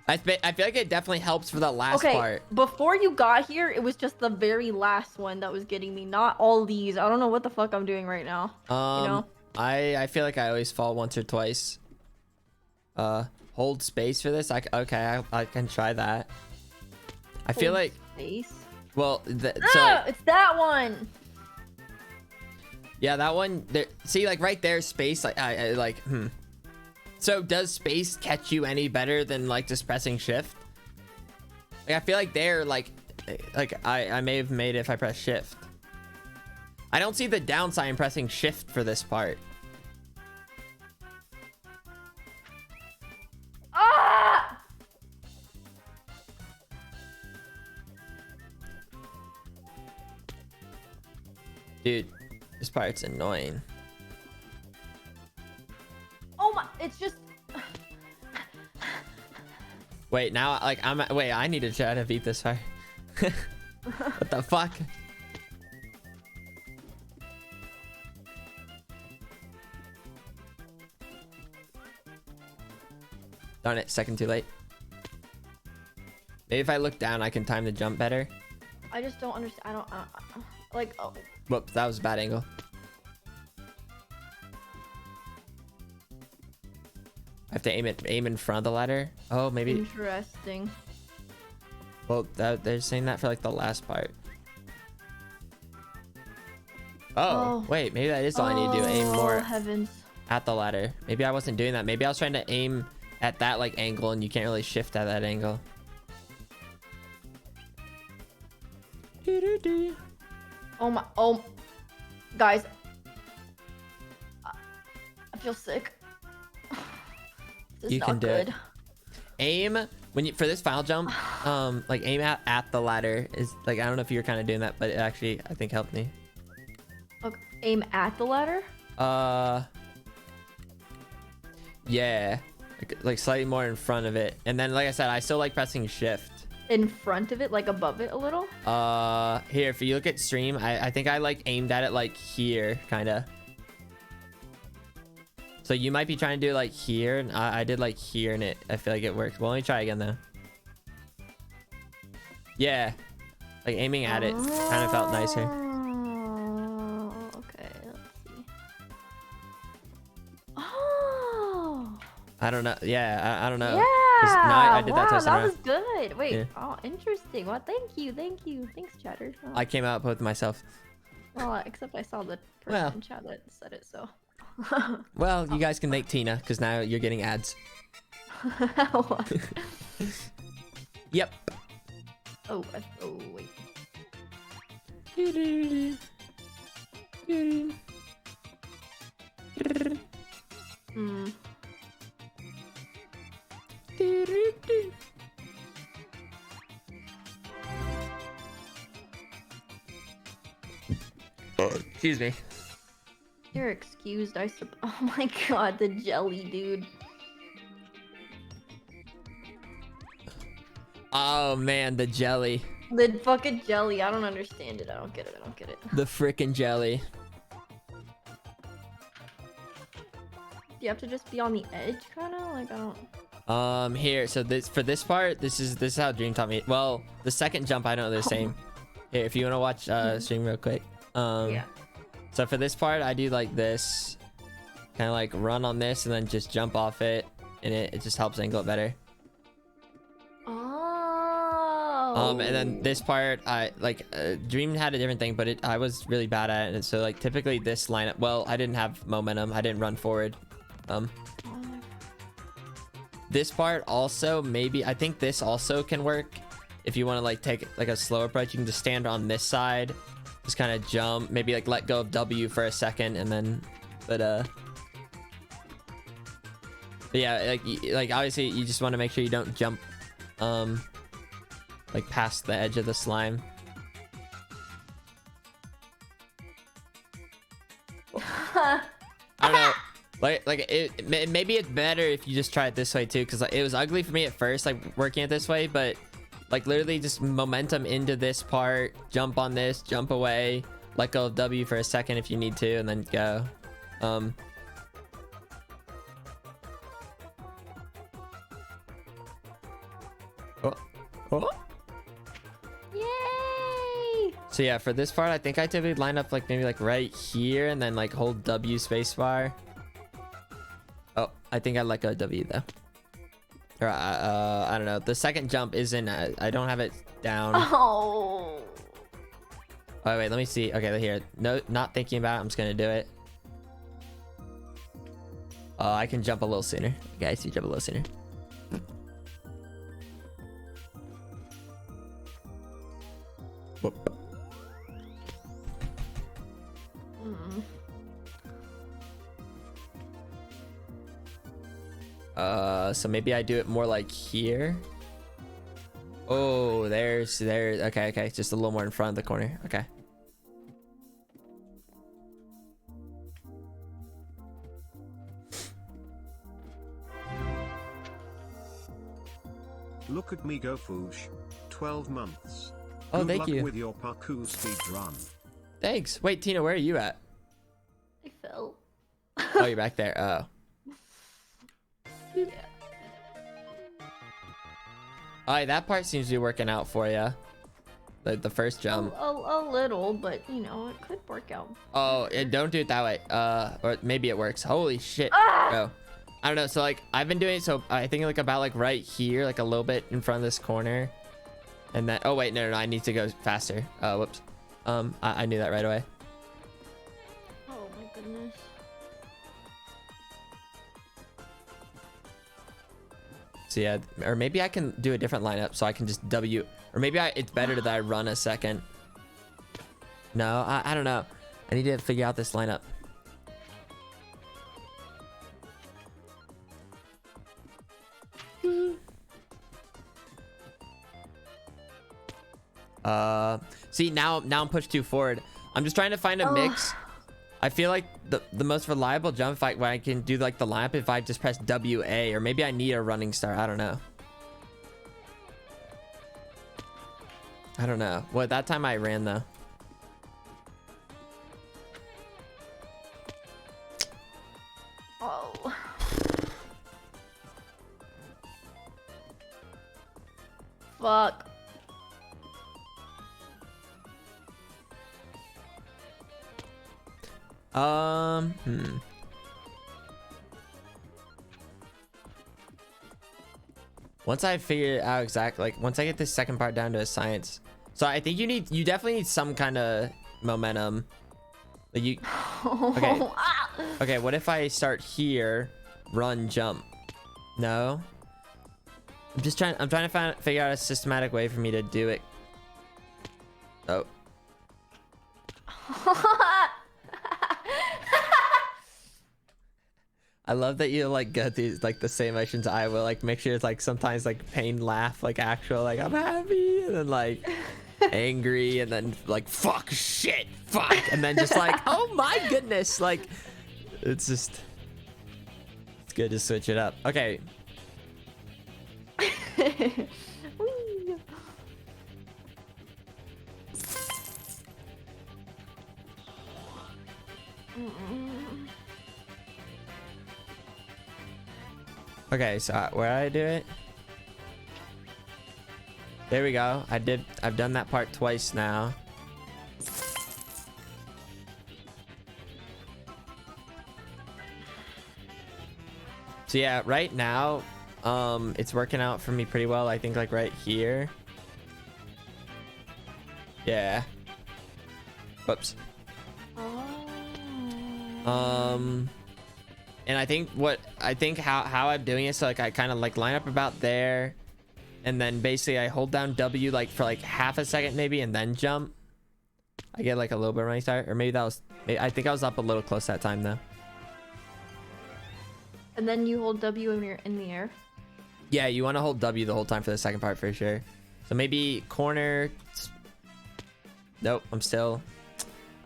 I feel like it definitely helps for the last part. Before you got here, it was just the very last one that was getting me, not all these. I don't know what the fuck I'm doing right now. You know? I feel like I always fall once or twice. Hold space for this. I can try that. I feel like space. Well, so it's that one. Yeah, that one. There, see, like right there, space. Like I like. So does space catch you any better than like just pressing shift? Like I feel like they're like I may have made it if I press shift. I don't see the downside in pressing shift for this part. Ah! Dude, this part's annoying. Oh my! It's just. Wait, now like wait, I need to try to beat this part. What the fuck? Darn it, second too late. Maybe if I look down, I can time the jump better. I just don't understand. I don't like. Oh. Whoops, that was a bad angle. I have to aim in front of the ladder. Oh, maybe. Interesting. Well, they're saying that for like the last part. Oh, wait, maybe that is all I need to do. Aim more heavens. at the ladder. Maybe I wasn't doing that. Maybe I was trying to aim at that like angle, and you can't really shift at that angle. Oh my! Oh, guys, I feel sick. This is You can not do good. it. Aim when you for this final jump. Like aim at the ladder is like I don't know if you were kind of doing that, but it actually I think helped me. Okay, aim at the ladder. Yeah, like slightly more in front of it, and then like I said, I still like pressing shift. In front of it, like above it a little. Here, if you look at stream, I think I like aimed at it like here, kind of. So you might be trying to do like here, and I did like here, and I feel like it worked. Well, let me try again though. Yeah, like aiming at it kind of felt nicer. Okay, let's see. Oh. I don't know. Yeah, I don't know. Yeah. 'Cause now I did that twice in a that row. was good. Wait. Yeah. Oh, interesting. Well, thank you. Thanks, chatter. Oh. I came out with myself. Well, except I saw the person Well. in chat that said it, so. Well, you guys can thank Tina because now you're getting ads. What? Yep. Oh, oh wait. Hmm. Excuse me. You're excused, I suppose. Oh my god, the jelly, dude. Oh man, the jelly. The fucking jelly. I don't understand it. I don't get it. The frickin' jelly. Do you have to just be on the edge, kind of? Like, I don't... Here, so for this part, this is how Dream taught me. Well, the second jump, I know they're the same. Here, if you want to watch stream real quick. Yeah. So for this part, I do like this. Kind of like run on this and then just jump off it. And it just helps angle it better. Oh. And then this part, I like Dream had a different thing, but I was really bad at it. And so like typically this lineup, well, I didn't have momentum. I didn't run forward. This part also, maybe, I think this also can work. If you want to like take like a slower approach, you can just stand on this side, just kind of jump, maybe like let go of W for a second, and then, but yeah, like obviously you just want to make sure you don't jump, like past the edge of the slime. I don't know. Maybe it's better if you just try it this way too, because like, it was ugly for me at first, like working it this way, but like literally just momentum into this part, jump on this, jump away, let go of W for a second if you need to, and then go. Oh. Yay! So yeah, for this part, I think I typically line up like maybe like right here and then like hold W spacebar. Oh, I think I let go of W though. Or I don't know. The second jump isn't. I don't have it down. Oh. Oh wait, let me see. Okay, here. No, not thinking about it. I'm just gonna do it. Oh, I can jump a little sooner. Okay, I see jump a little sooner. Whoop. So maybe I do it more like here. Oh, there's okay, just a little more in front of the corner. Okay. Look at me go, Foosh. 12 months. Oh, Good thank luck you. with your parkour speed run. Thanks. Wait, Tina, where are you at? I fell. Oh, you're back there. Oh. Yeah. Oh, that part seems to be working out for you. The first jump. A little, but you know, it could work out. Oh, don't do it that way. Or maybe it works. Holy shit. Ah! Bro. I don't know. So like I've been doing it, so I think like about like right here, like a little bit in front of this corner. And then oh wait, no, I need to go faster. Whoops. I knew that right away. Oh my goodness. So yeah, or maybe I can do a different lineup so I can just W, or maybe it's better that I run a second. No, I don't know. I need to figure out this lineup. See now I'm pushed too forward. I'm just trying to find a mix. I feel like the most reliable jump fight where I can do like the lamp if I just press WA, or maybe I need a running start. I don't know. Well, that time I ran though. Oh. Fuck. Once I figure out exactly, like once I get this second part down to a science, so I think you definitely need some kind of momentum. Like you, okay, okay. What if I start here, run, jump? No. I'm trying to figure out a systematic way for me to do it. Oh. I love that you like get these like the same emotions I will, like make sure it's like sometimes like pain, laugh, like actual like I'm happy, and then like angry, and then like fuck, shit, fuck, and then just like oh my goodness, like it's good to switch it up. Okay. Whee! Okay, so where did I do it? There we go. I've done that part twice now. So yeah, right now, it's working out for me pretty well. I think like right here. Yeah. Whoops. And I think how I'm doing it, so like I kind of like line up about there, and then basically I hold down W like for like half a second maybe, and then jump. I get like a little bit of running start, or maybe that was, I think I was up a little close that time though. And then you hold W when you're in the air. Yeah, you want to hold W the whole time for the second part for sure. So maybe corner. Nope, I'm still.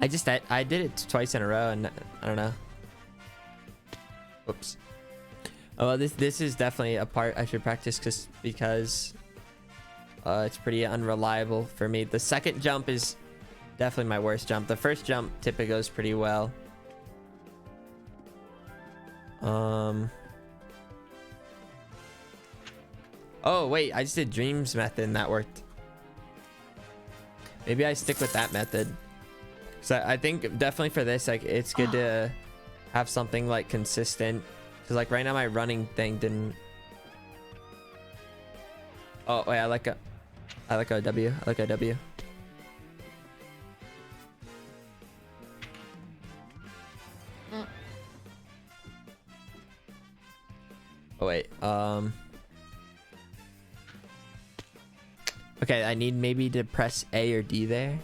I did it twice in a row, and I don't know. Oops. Oh, well, this is definitely a part I should practice because it's pretty unreliable for me. The second jump is definitely my worst jump. The first jump typically goes pretty well. Oh wait, I just did Dreams method and that worked. Maybe I stick with that method. So I think definitely for this, like, it's good to have something like consistent. Cause like right now my running thing didn't. Oh wait, I like a W. I like a W. Oh wait, okay, I need maybe to press A or D there.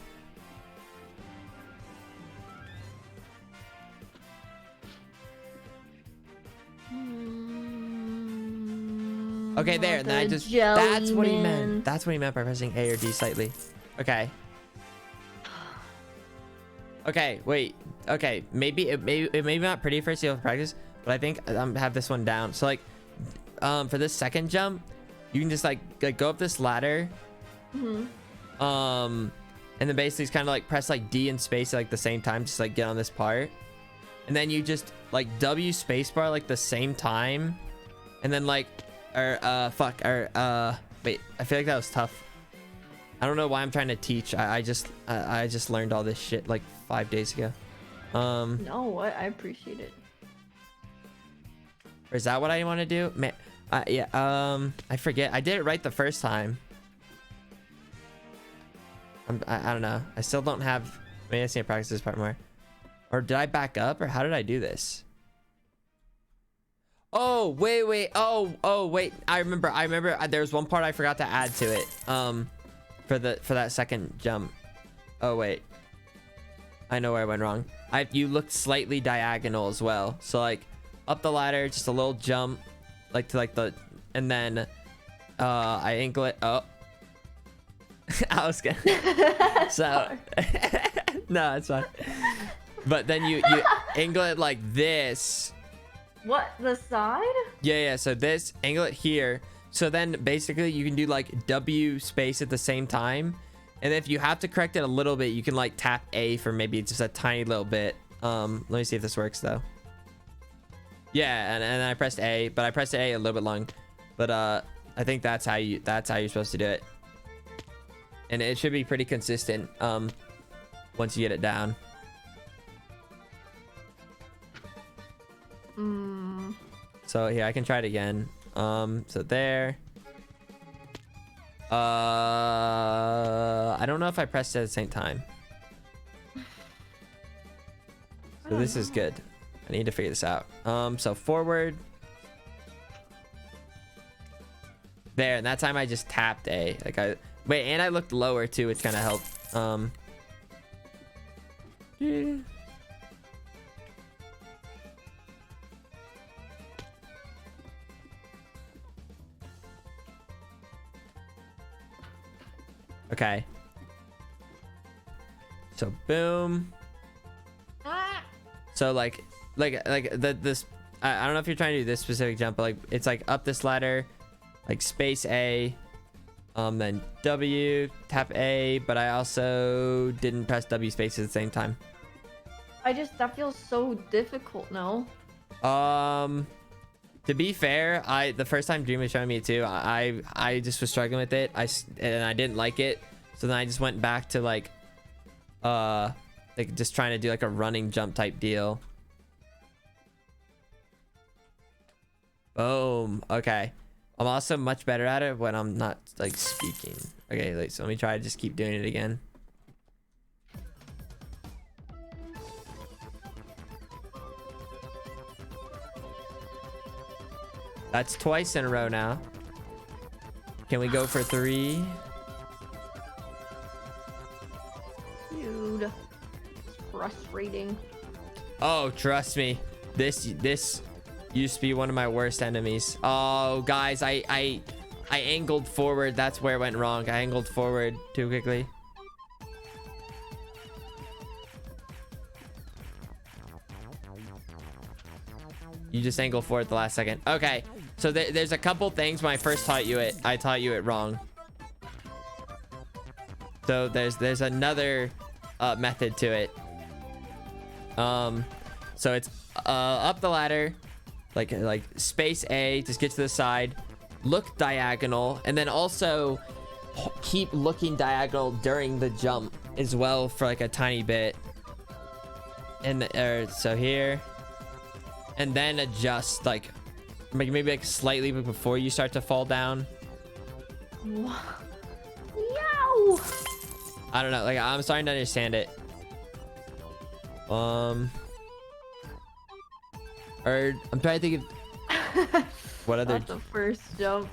Okay, there, and then I just, that's what he meant. That's what he meant by pressing A or D slightly. Okay. Okay, wait. Okay, maybe it may not pretty first you'll practice, but I think I'm have this one down. So like, for this second jump, you can just like go up this ladder. And then basically it's kind of like press like D and space at like the same time, just like get on this part, and then you just like W spacebar like the same time, and then like wait, I feel like that was tough. I don't know why I'm trying to teach. I just learned all this shit like 5 days ago. No, what? I appreciate it. Or is that what I want to do? Man, yeah. I forget. I did it right the first time. I don't know. I still don't have. Maybe I just need to practice this part more. Or did I back up? Or how did I do this? Oh wait. Oh wait. I remember. There was one part I forgot to add to it. For that second jump. Oh wait. I know where I went wrong. You looked slightly diagonal as well. So like up the ladder, just a little jump, like to like the, and then I ankle it up. I was gonna. So no, it's fine. But then you angle it like this. What, the side? Yeah. So this, angle it here. So then basically you can do like W space at the same time. And if you have to correct it a little bit, you can like tap A for maybe just a tiny little bit. Let me see if this works though. Yeah, and I pressed A, but I pressed A a little bit long. But I think that's how you're supposed to do it. And it should be pretty consistent once you get it down. So here, I can try it again. So there. I don't know if I pressed it at the same time. So this is good. I need to figure this out. So forward. There, and that time I just tapped A. Wait, and I looked lower too, which kind of helped. Yeah. Okay. So boom. So like this. I don't know if you're trying to do this specific jump, but like it's like up this ladder, like space A, then W, tap A, but I also didn't press W space at the same time. That feels so difficult, no? To be fair, the first time Dream was showing me too, I just was struggling with it. And I didn't like it, so then I just went back to like just trying to do like a running jump type deal. Boom. Okay. I'm also much better at it when I'm not like speaking. Okay, so let me try to just keep doing it again. That's twice in a row now. Can we go for 3? Dude, it's frustrating. Oh, trust me. This used to be one of my worst enemies. Oh, guys, I angled forward. That's where it went wrong. I angled forward too quickly. You just angle forward at the last second. Okay, so there's a couple things when I first taught you it. I taught you it wrong. So there's another method to it. So it's up the ladder, like space A, just get to the side, look diagonal, and then also keep looking diagonal during the jump as well for like a tiny bit. And so here, and then adjust like maybe like slightly before you start to fall down. Yow! I don't know, like I'm starting to understand it. Or I'm trying to think of what other. That's the first jump.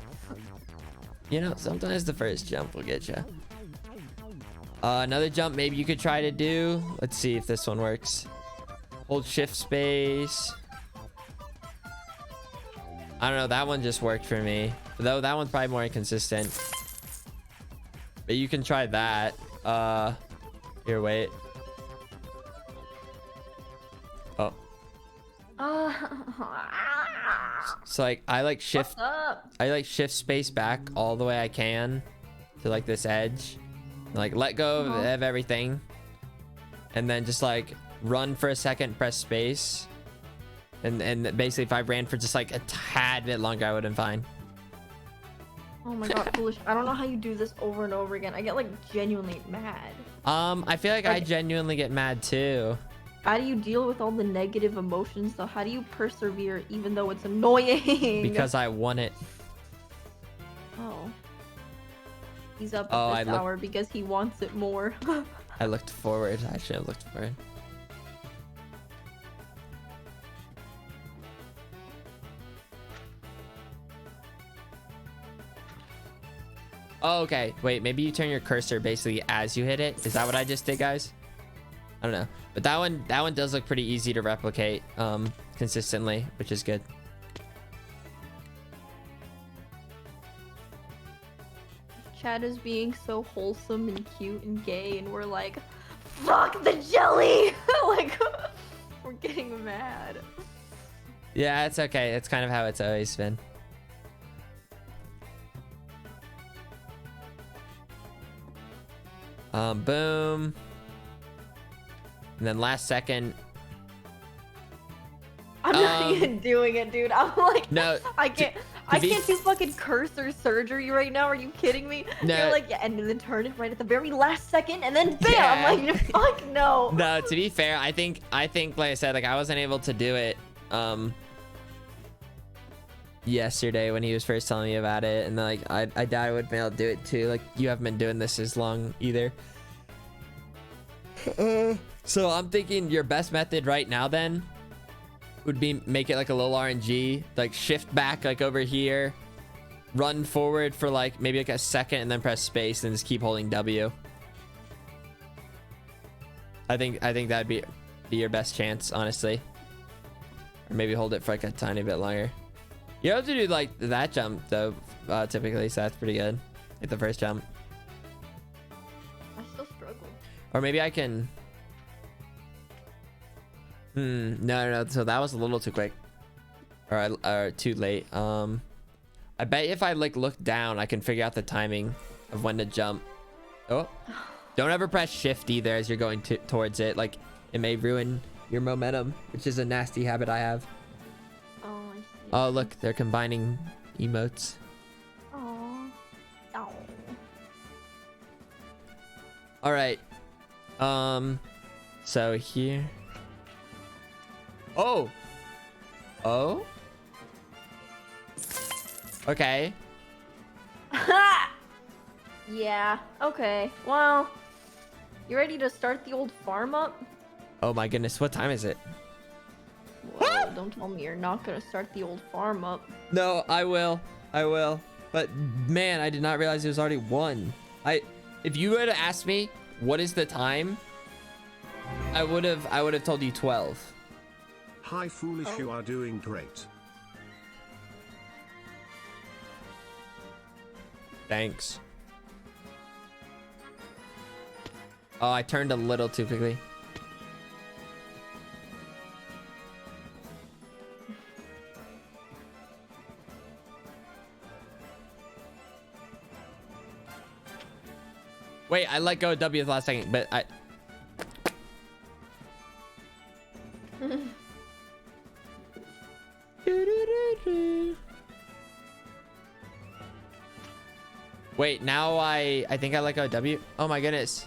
You know, sometimes the first jump will get you. Another jump maybe you could try to do. Let's see if this one works. Hold shift space. I don't know, that one just worked for me. Though that one's probably more inconsistent. But you can try that. Here, wait. Oh. So like I like shift space back all the way I can to like this edge. Like let go of everything. And then just like run for a second, press space. And basically if I ran for just like a tad bit longer, I would have been fine. Oh my god, foolish. I don't know how you do this over and over again. I get like genuinely mad. I feel like I genuinely get mad too. How do you deal with all the negative emotions though? How do you persevere even though it's annoying? Because I won it. Oh. He's up at this hour because he wants it more. I looked forward. I should have looked forward. Oh, okay. Wait, maybe you turn your cursor basically as you hit it. Is that what I just did, guys? I don't know. But that one does look pretty easy to replicate consistently, which is good. Chad is being so wholesome and cute and gay, and we're like, fuck the jelly! Like, we're getting mad. Yeah, it's okay. It's kind of how it's always been. Boom. And then last second. I'm not even doing it, dude. I'm like, no, I can't do fucking cursor surgery right now. Are you kidding me? No. You're like, yeah, and then turn it right at the very last second, and then bam! Yeah. I'm like, fuck no. No, to be fair, I think like I said, like I wasn't able to do it yesterday when he was first telling me about it, and then like I doubt I would be able to do it too. Like you haven't been doing this as long either. So I'm thinking your best method right now then would be make it like a little RNG, like shift back like over here, run forward for like maybe like a second, and then press space and just keep holding W. I think that'd be your best chance, honestly. Or maybe hold it for like a tiny bit longer. You have to do like that jump though, typically, so that's pretty good. Like the first jump. I still struggle. Or maybe I can. No. So that was a little too quick, or too late. I bet if I like look down, I can figure out the timing of when to jump. Oh, don't ever press shift either as you're going towards it. Like it may ruin your momentum, which is a nasty habit I have. Oh, I see. Oh, look, they're combining emotes. Oh. Oh. All right. So here. Oh. Okay. Yeah. Okay. Well, you ready to start the old farm up? Oh my goodness, what time is it? Whoa. don't tell me you're not gonna start the old farm up. No, I will. I will. But man, I did not realize it was already 1. If you would have asked me what is the time, I would have told you 12. Hi Foolish, you are doing great. Thanks. Oh, I turned a little too quickly. Wait, I let go of W at the last second, but I... Wait, now I think I let go of W. Oh my goodness.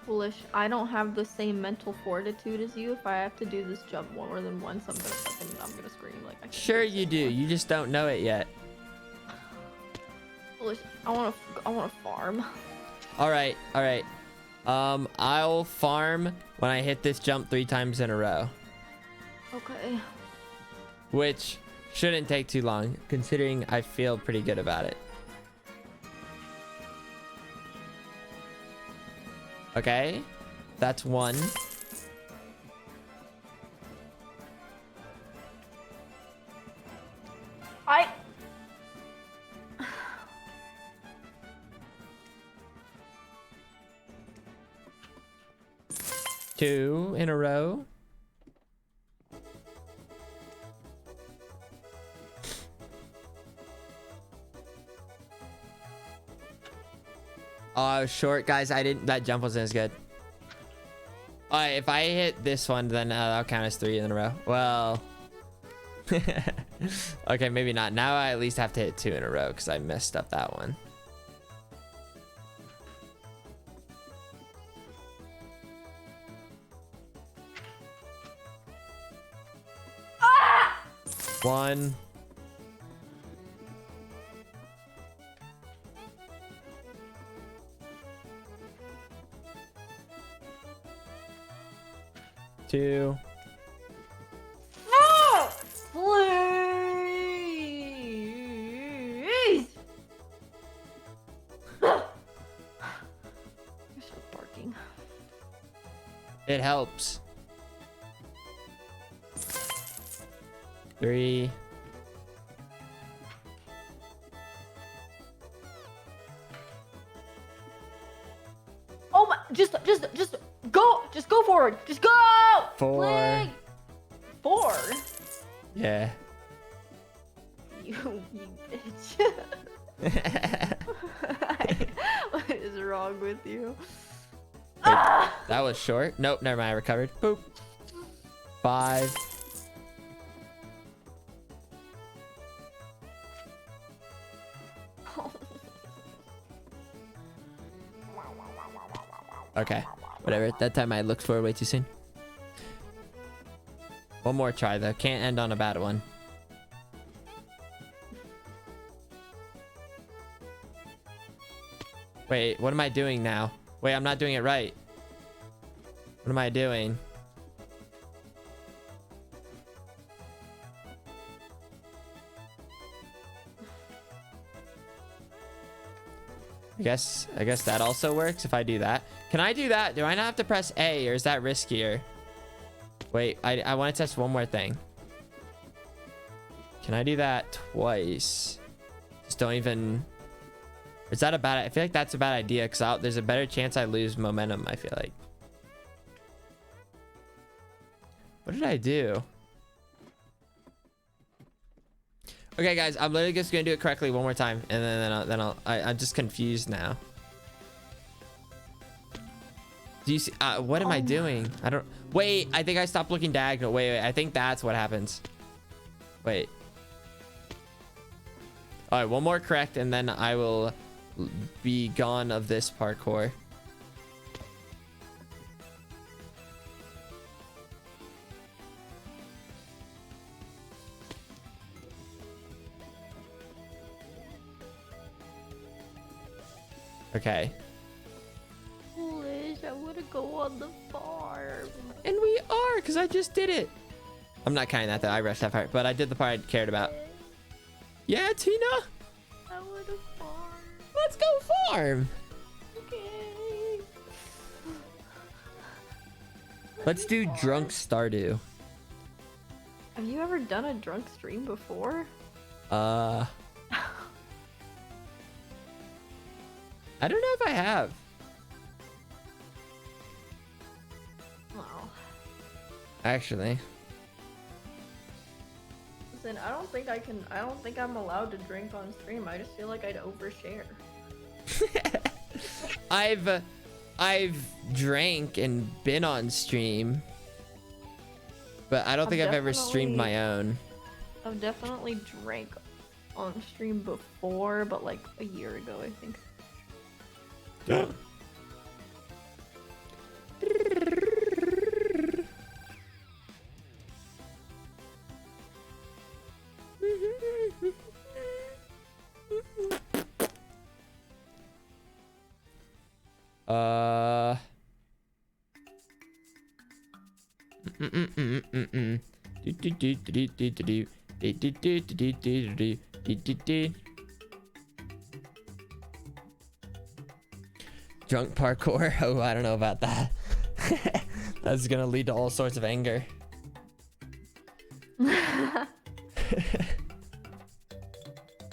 Foolish. I don't have the same mental fortitude as you. If I have to do this jump more than once, I'm gonna scream like. I can't Sure do you this do. anymore. You just don't know it yet. Foolish. I wanna farm. All right. All right. I'll farm when I hit this jump 3 times in a row, Okay. which shouldn't take too long considering I feel pretty good about it. Okay. That's 1. I. 2 in a row. Oh, I was short, guys. That jump wasn't as good. All right, if I hit this one, then that'll count as 3 in a row. Well, okay, maybe not. Now I at least have to hit 2 in a row because I messed up that one. Ah! 1. Two. No! Please! Start barking. It helps. 3. Oh my! Just go! Just go forward! Just go! 4. Please! 4? Yeah. You bitch. What is wrong with you? Wait, that was short. Nope, never mind. I recovered. Boop. 5. Okay, whatever. That time I looked for it way too soon. One more try though. Can't end on a bad one. Wait, what am I doing now? Wait, I'm not doing it right. What am I doing? I guess that also works if I do that. Can I do that? Do I not have to press A, or is that riskier? Wait, I want to test one more thing. Can I do that twice? Just don't even... Is that a bad... I feel like that's a bad idea because there's a better chance I lose momentum, I feel like. What did I do? Okay, guys, I'm literally just gonna do it correctly one more time, and then I'm just confused now. Do you see? What am I doing? I don't. Wait, I think I stopped looking diagonal. Wait. I think that's what happens. Wait. All right, one more correct, and then I will be gone of this parkour. Okay. Foolish, I want to go on the farm. And we are, because I just did it. I'm not counting that though. I rushed that part, but I did the part I cared about. Yeah, Tina. I want to farm. Let's go farm. Okay. Let's do drunk Stardew. Have you ever done a drunk stream before? I don't know if I have. Wow. Actually. Listen, I don't think I'm allowed to drink on stream. I just feel like I'd overshare. I've drank and been on stream, but I don't think I've ever streamed my own. I've definitely drank on stream before, but like a year ago, I think. Drunk parkour. Oh, I don't know about that. That's gonna lead to all sorts of anger.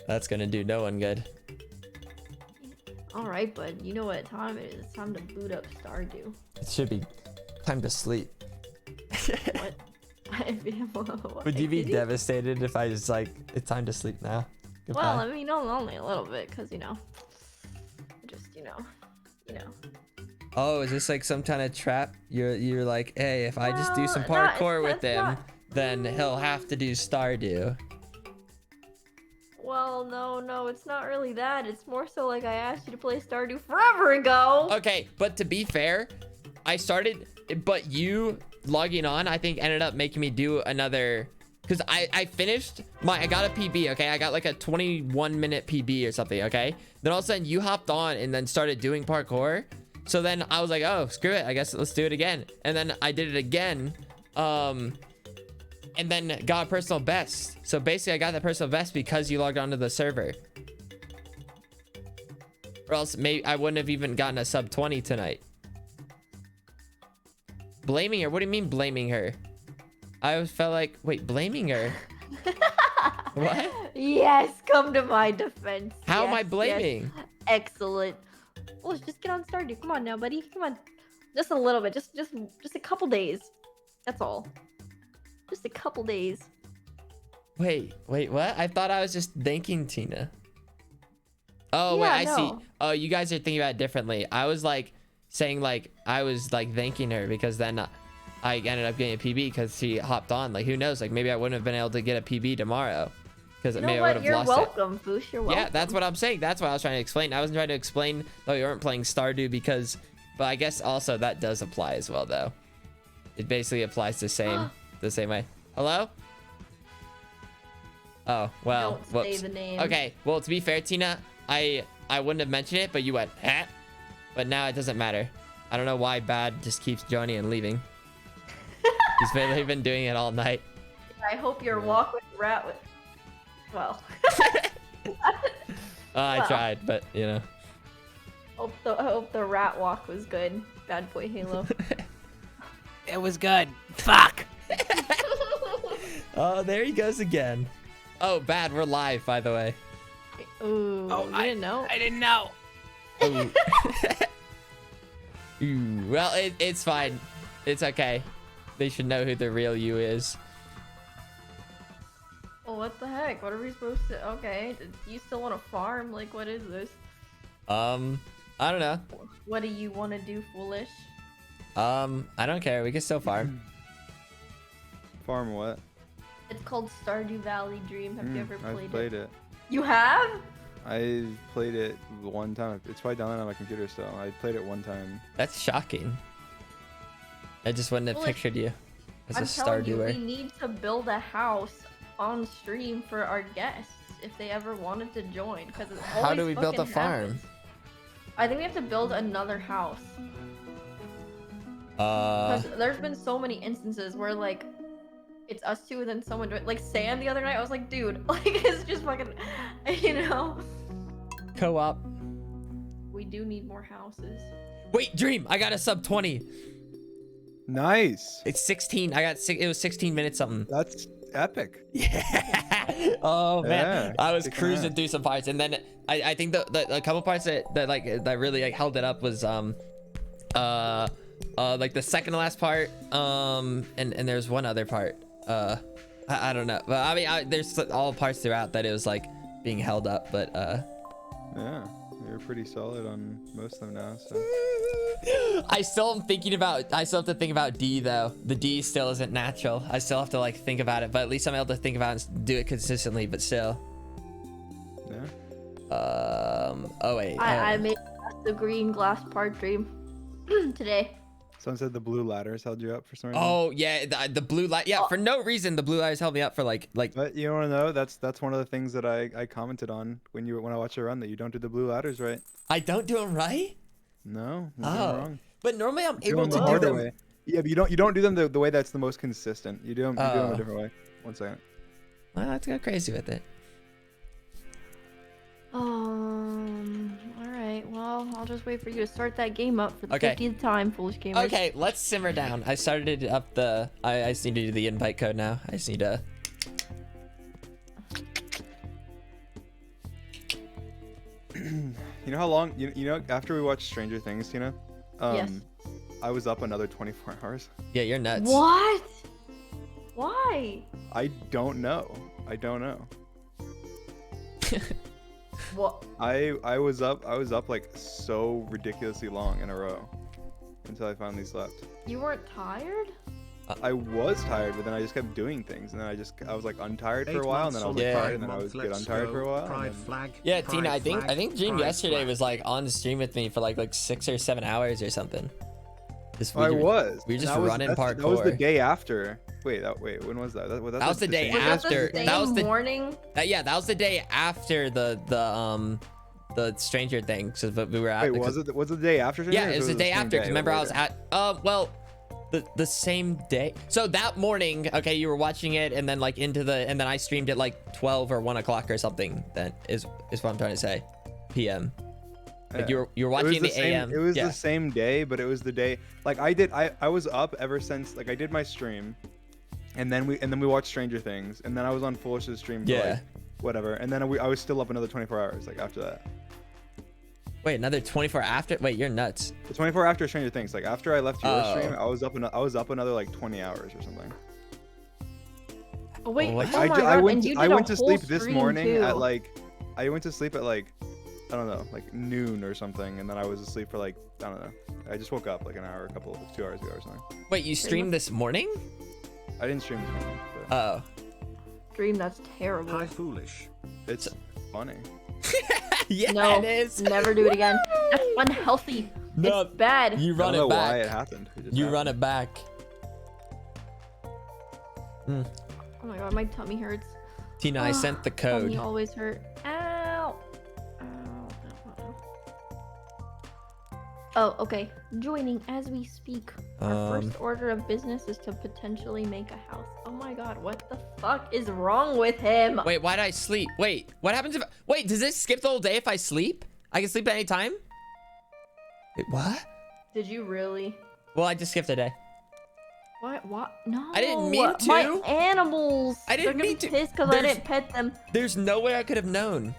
That's gonna do no one good. Alright, bud. You know what time it is. It's time to boot up Stardew. It should be time to sleep. What? Would you be devastated if I was like, it's time to sleep now? Goodbye. Well, I mean, only a little bit, because, you know. Just, you know. Oh, is this like some kind of trap? You're like, hey, if I just do some parkour with him, then he'll have to do Stardew. Well, no, it's not really that. It's more so like I asked you to play Stardew forever ago. Okay, but to be fair, I started, but you logging on, I think ended up making me do another, because I finished I got a PB, okay? I got like a 21-minute PB or something, okay? Then all of a sudden you hopped on and then started doing parkour. So then I was like, oh, screw it. I guess let's do it again. And then I did it again. And then got a personal best. So basically I got the personal best because you logged onto the server. Or else maybe I wouldn't have even gotten a sub 20 tonight. Blaming her? What do you mean blaming her? I always felt like, wait, blaming her? What? Yes, come to my defense. How am I Yes, blaming? yes. Excellent. Well, just get on Stardew. Come on now, buddy. Come on. Just a little bit. Just a couple days. That's all. Just a couple days. Wait, what? I thought I was just thanking Tina. Oh, Yeah, wait, I no. see. Oh, you guys are thinking about it differently. I was like saying like I was like thanking her because then I ended up getting a PB because she hopped on. Like, who knows? Like, maybe I wouldn't have been able to get a PB tomorrow because You maybe know I would what? have You're lost welcome, Foosh. You're it. welcome. Yeah, that's what I'm saying. That's what I was trying to explain. I wasn't trying to explain that you weren't playing Stardew because, but I guess also that does apply as well, though. It basically applies the same way. Hello? Oh, well. Don't say whoops. the name. Okay, well, to be fair, Tina, I wouldn't have mentioned it, but you went, huh? But now it doesn't matter. I don't know why Bad just keeps joining and leaving. He's literally been doing it all night. I hope your walk with rat was... Well. I Well. tried, but, you know. I hope the rat walk was good. Bad boy Halo. It was good. Fuck. Oh, there he goes again. Oh, Bad, we're live, by the way. Ooh, Oh, I didn't know. I didn't know. Ooh. Ooh, well, it's fine. It's okay. They should know who the real you is. Well, what the heck? What are we supposed to... Okay, you still want to farm? Like, what is this? I don't know. What do you want to do, Foolish? I don't care. We can still farm. Farm what? It's called Stardew Valley Dream. Have you ever I've played played it? it. You have? I played it one time. It's probably downloaded on my computer still. I played it one time. That's shocking. I just wouldn't have Well, pictured you as I'm a telling you, we Stardewer. need to build a house on stream for our guests if they ever wanted to join. Because How do we build a farm? I think we have to build another house. Uh, Because there's been so many instances where like it's us two and then someone like Sam the other night. I was like, dude, like it's just fucking, you know. co-op. We do need more houses. Wait, Dream, I got a sub 20. Nice. It's 16. It was 16 minutes something. That's epic. Yeah. Oh man, Yeah, I was kicking cruising ass. through some parts, and then I think the a couple parts that really like held it up was like the second to last part, and there's one other part. I don't know, but I mean there's all parts throughout that it was like being held up, but Yeah, you're pretty solid on most of them now. So I still have to think about D though. The D still isn't natural. I still have to like think about it, but at least I'm able to think about it and do it consistently, but still. yeah. Oh wait. I made the green glass part Dream today. Someone said the blue ladders held you up for some reason. Oh yeah, the blue light. Yeah, for no reason the blue lights held me up for like. But you want to know that's one of the things that I commented on when I watched your run, that you don't do the blue ladders right. I don't do them right. No. You're doing Oh. it wrong. But normally I'm Do able them to the do harder them. way. Yeah, but you don't do them the way that's the most consistent. You do them a different way. One second. Well, let's go crazy with it. All right. Well, I'll just wait for you to start that game up for the Okay. 50th time, foolish gamers. Okay, let's simmer down. I started up the. I just need to do the invite code now. I just need to. You know how long? You know after we watched Stranger Things, Tina. Yes. I was up another 24 hours. Yeah, you're nuts. What? Why? I don't know. I don't know. What? I was up like so ridiculously long in a row until I finally slept. You weren't tired? I was tired, but then I just kept doing things, and then I was like untired for a 8 while, and then I was months like on the tired, and then I would get untired for a while. Pride and then- flag. Yeah, pride Tina, I flag, think Dream pride yesterday flag. was like on the stream with me for like 6 or 7 hours or something. Just I was. We were just That was- running that's- parkour. That was the day after. Wait, when was that? That was the day same- after. Was that the That was same the- morning? Yeah, that was the day after the Stranger thing. So but we were at. Wait, was it the day after? Yeah, Stranger, it or was the day same after. 'Cause remember, I was later? at well, the same day. So that morning, okay, you were watching it, and then like and then I streamed it like 12 or 1 o'clock or something. That is what I'm trying to say. PM. Like Yeah. you were It was watching the same, AM. It was yeah. the same day, but it was the day like I was up ever since like I did my stream, and then we watched Stranger Things, and then I was on Foolish's stream for Yeah. like whatever, and then I was still up another 24 hours like after that. Wait, another 24 after? Wait, you're nuts. The 24 after Stranger Things, like after I left your Oh. stream, I was up another like 20 hours or something. Oh, wait, What? oh my I God, went and to, you I did a went to whole sleep this stream, morning too. at like I went to sleep at like I don't know, like noon or something, and then I was asleep for like I don't know. I just woke up like an hour, 2 hours ago or something. Wait, you streamed this morning? I didn't stream this morning, but Oh. Dream, that's terrible. Hi, foolish. it's funny. Yeah, No, it is. never do it again. That's unhealthy. No, It's bad. You I run don't know it back. why it happened. It just You happened. run it back. Oh my God, my tummy hurts. Tina, I sent the Tummy code. always hurt. Ow. Oh, okay. Joining as we speak. Our first order of business is to potentially make a house. Oh my God, what the fuck is wrong with him? Wait, why did I sleep? Wait, what happens if... Wait, does this skip the whole day if I sleep? I can sleep at any time? Wait, what? Did you really? Well, I just skipped a day. What? What? No. I didn't mean to. My animals. I didn't They're mean to. gonna be pissed because I There's- didn't pet them. There's no way I could have known.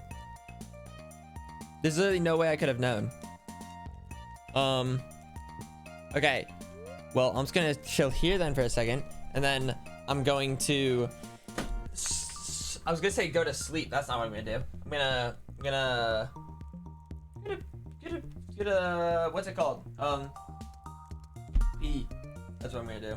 There's literally no way I could have known. Okay. Well, I'm just gonna chill here then for a second, and then I'm going to... I was gonna say go to sleep. That's not what I'm gonna do. I'm gonna get a what's it called? Pee. That's what I'm gonna do.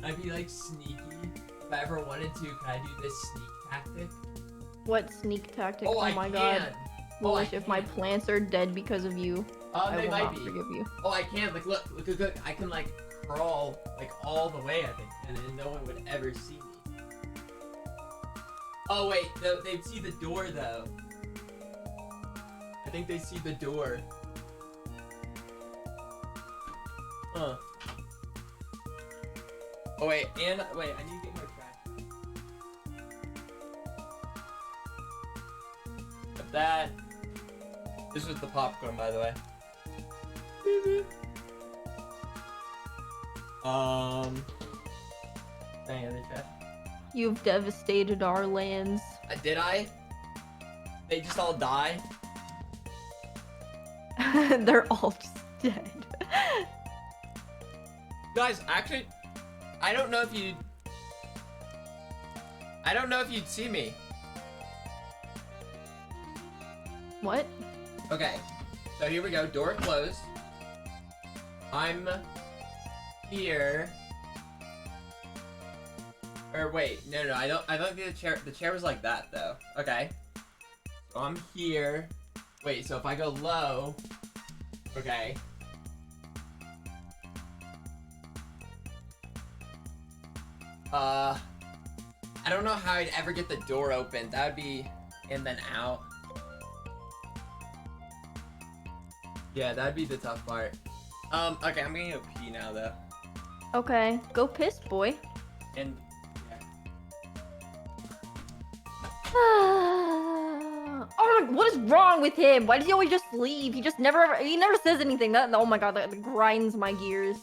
I'd be like sneaky. If I ever wanted to, could I do this sneak tactic? What sneak tactic? Oh, Oh I my can. god. Oh, I Foolish, if my can. plants are dead because of you, I They will might not be. forgive you. Oh, I can. Like, look. I can like crawl like all the way, I think, and then no one would ever see me. Oh wait, they'd see the door though. I think they see the door. Huh. Oh wait, and wait, I need to get more trash. But that. This was the popcorn, by the way. Any other trash? You've devastated our lands. Did I? They just all die? They're all just dead. Guys, actually, I don't know if you'd see me. What? Okay, so here we go. Door closed. I'm here. Or wait, no, I don't think the chair was like that though. Okay. So I'm here. Wait, so if I go low, okay. I don't know how I'd ever get the door open. That would be in then out. Yeah, that'd be the tough part. Okay, I'm gonna go pee now though. Okay, go piss, boy. And Oh, what is wrong with him? Why does he always just leave? He never says anything. Oh my god, that grinds my gears.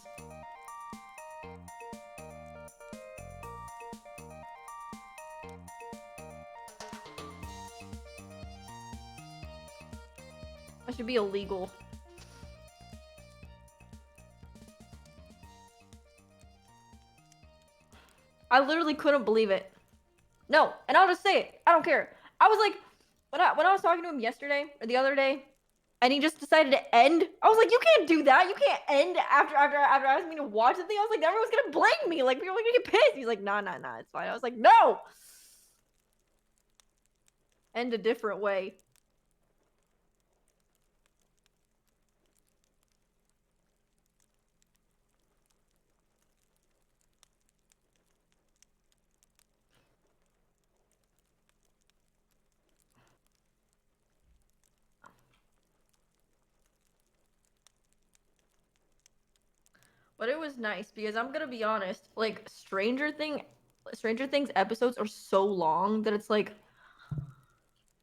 That should be illegal. I literally couldn't believe it. No, and I'll just say it. I don't care. I was like, when I was talking to him yesterday or the other day, and he just decided to end. I was like, you can't do that. You can't end after asking me to watch the thing. I was like, everyone's gonna blame me. Like, people are gonna get pissed. He's like, nah, it's fine. I was like, no. End a different way. But it was nice because I'm gonna be honest, like Stranger Things episodes are so long that it's like,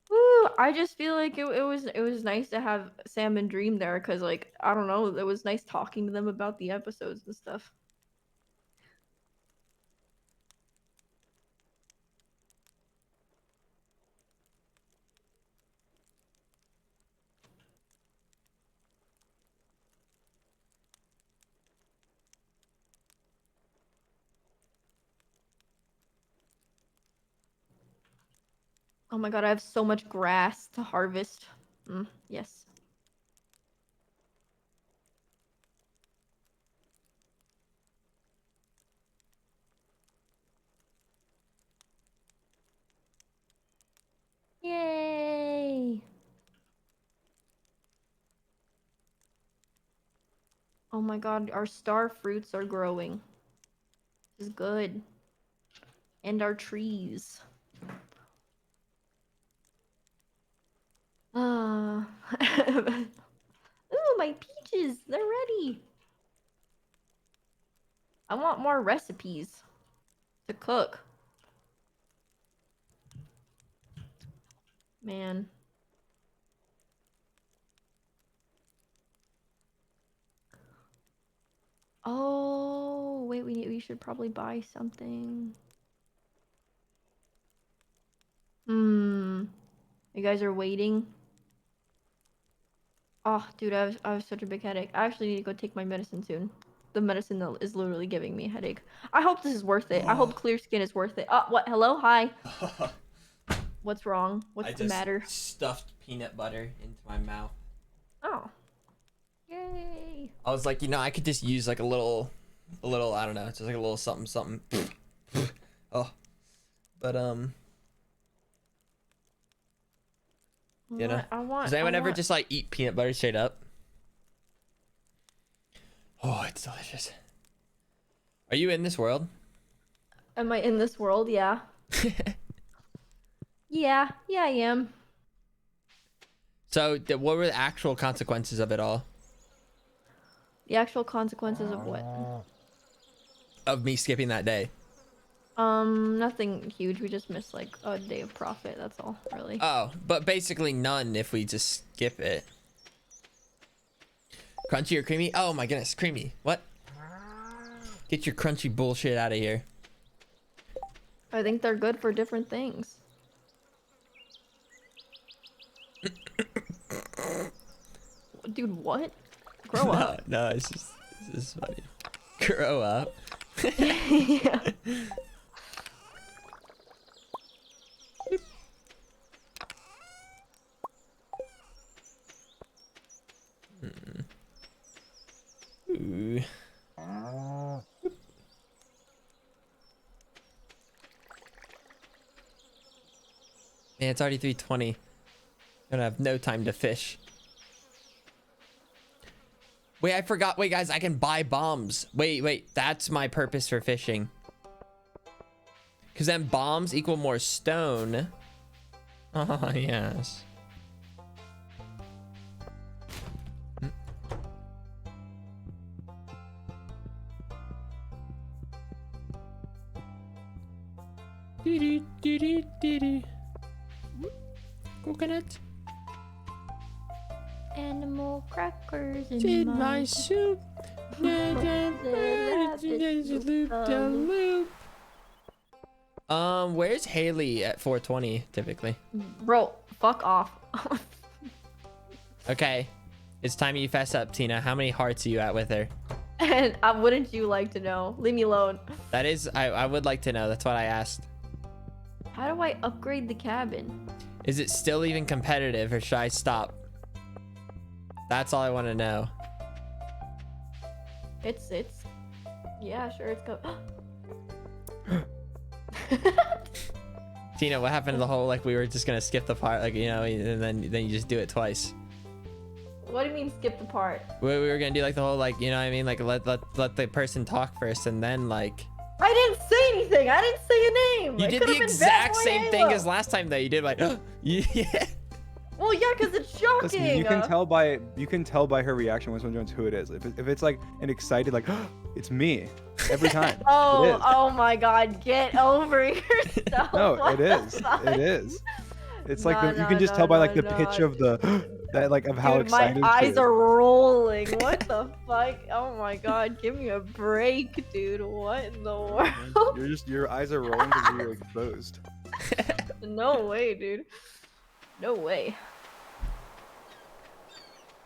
woo, I just feel like it was nice to have Sam and Dream there because like I don't know, it was nice talking to them about the episodes and stuff. Oh my god, I have so much grass to harvest. Yes. Yay! Oh my god, our star fruits are growing. This is good. And our trees. Ooh, my peaches! They're ready! I want more recipes to cook. Man. Oh, wait, we should probably buy something. You guys are waiting? Oh, dude, I have such a big headache. I actually need to go take my medicine soon. The medicine that is literally giving me a headache. I hope this is worth it. I hope clear skin is worth it. What? Hello? Hi. What's wrong? What's the matter? I just stuffed peanut butter into my mouth. Oh. Yay. I was like, I could just use like a little a little, I don't know, it's just like a little something something. Oh, but you know, does anyone ever just like eat peanut butter straight up? Oh, it's delicious. Are you in this world? Am I in this world? Yeah. Yeah, I am. So, what were the actual consequences of it all? The actual consequences of what? Of me skipping that day? Nothing huge. We just missed like a day of profit. That's all, really. Oh, but basically none if we just skip it. Crunchy or creamy? Oh my goodness, creamy. What? Get your crunchy bullshit out of here. I think they're good for different things. Dude, what? Grow up. No, it's just funny. Grow up. Yeah. Ooh. Man, it's already 3:20. I have no time to fish. Wait, I forgot. Wait, guys, I can buy bombs. Wait. That's my purpose for fishing. Because then bombs equal more stone. Oh, yes. Coconut. Animal crackers In my soup. Where's Haley at 4:20 typically? Bro, fuck off. Okay, it's time you fess up, Tina. How many hearts are you at with her? And wouldn't you like to know? Leave me alone. That is, I would like to know. That's what I asked. How do I upgrade the cabin? Is it still even competitive, or should I stop? That's all I want to know. It's yeah, sure, it's go. Tina, what happened to the whole like we were just gonna skip the part, like, you know, and then you just do it twice? What do you mean skip the part? We were gonna do like the whole, like, you know what I mean, like let the person talk first and then like. I didn't say anything. I didn't say a name. You It did could've the been exact Bad Boy same Halo. thing as last time though. You did like yeah. Well, yeah, because it's shocking. Listen, you can tell by her reaction when someone joins who it is. If it's like an excited like, it's me every time. It is. Oh my God! Get over yourself. No, What it the is. fuck? It is. It's like No, you can just tell by like the pitch of the that like of how Dude, excited. my she eyes is. are rolling. What the fuck? Oh my God! Give me a break, dude. What in the world? Your eyes are rolling because you're exposed. No way, dude. No way.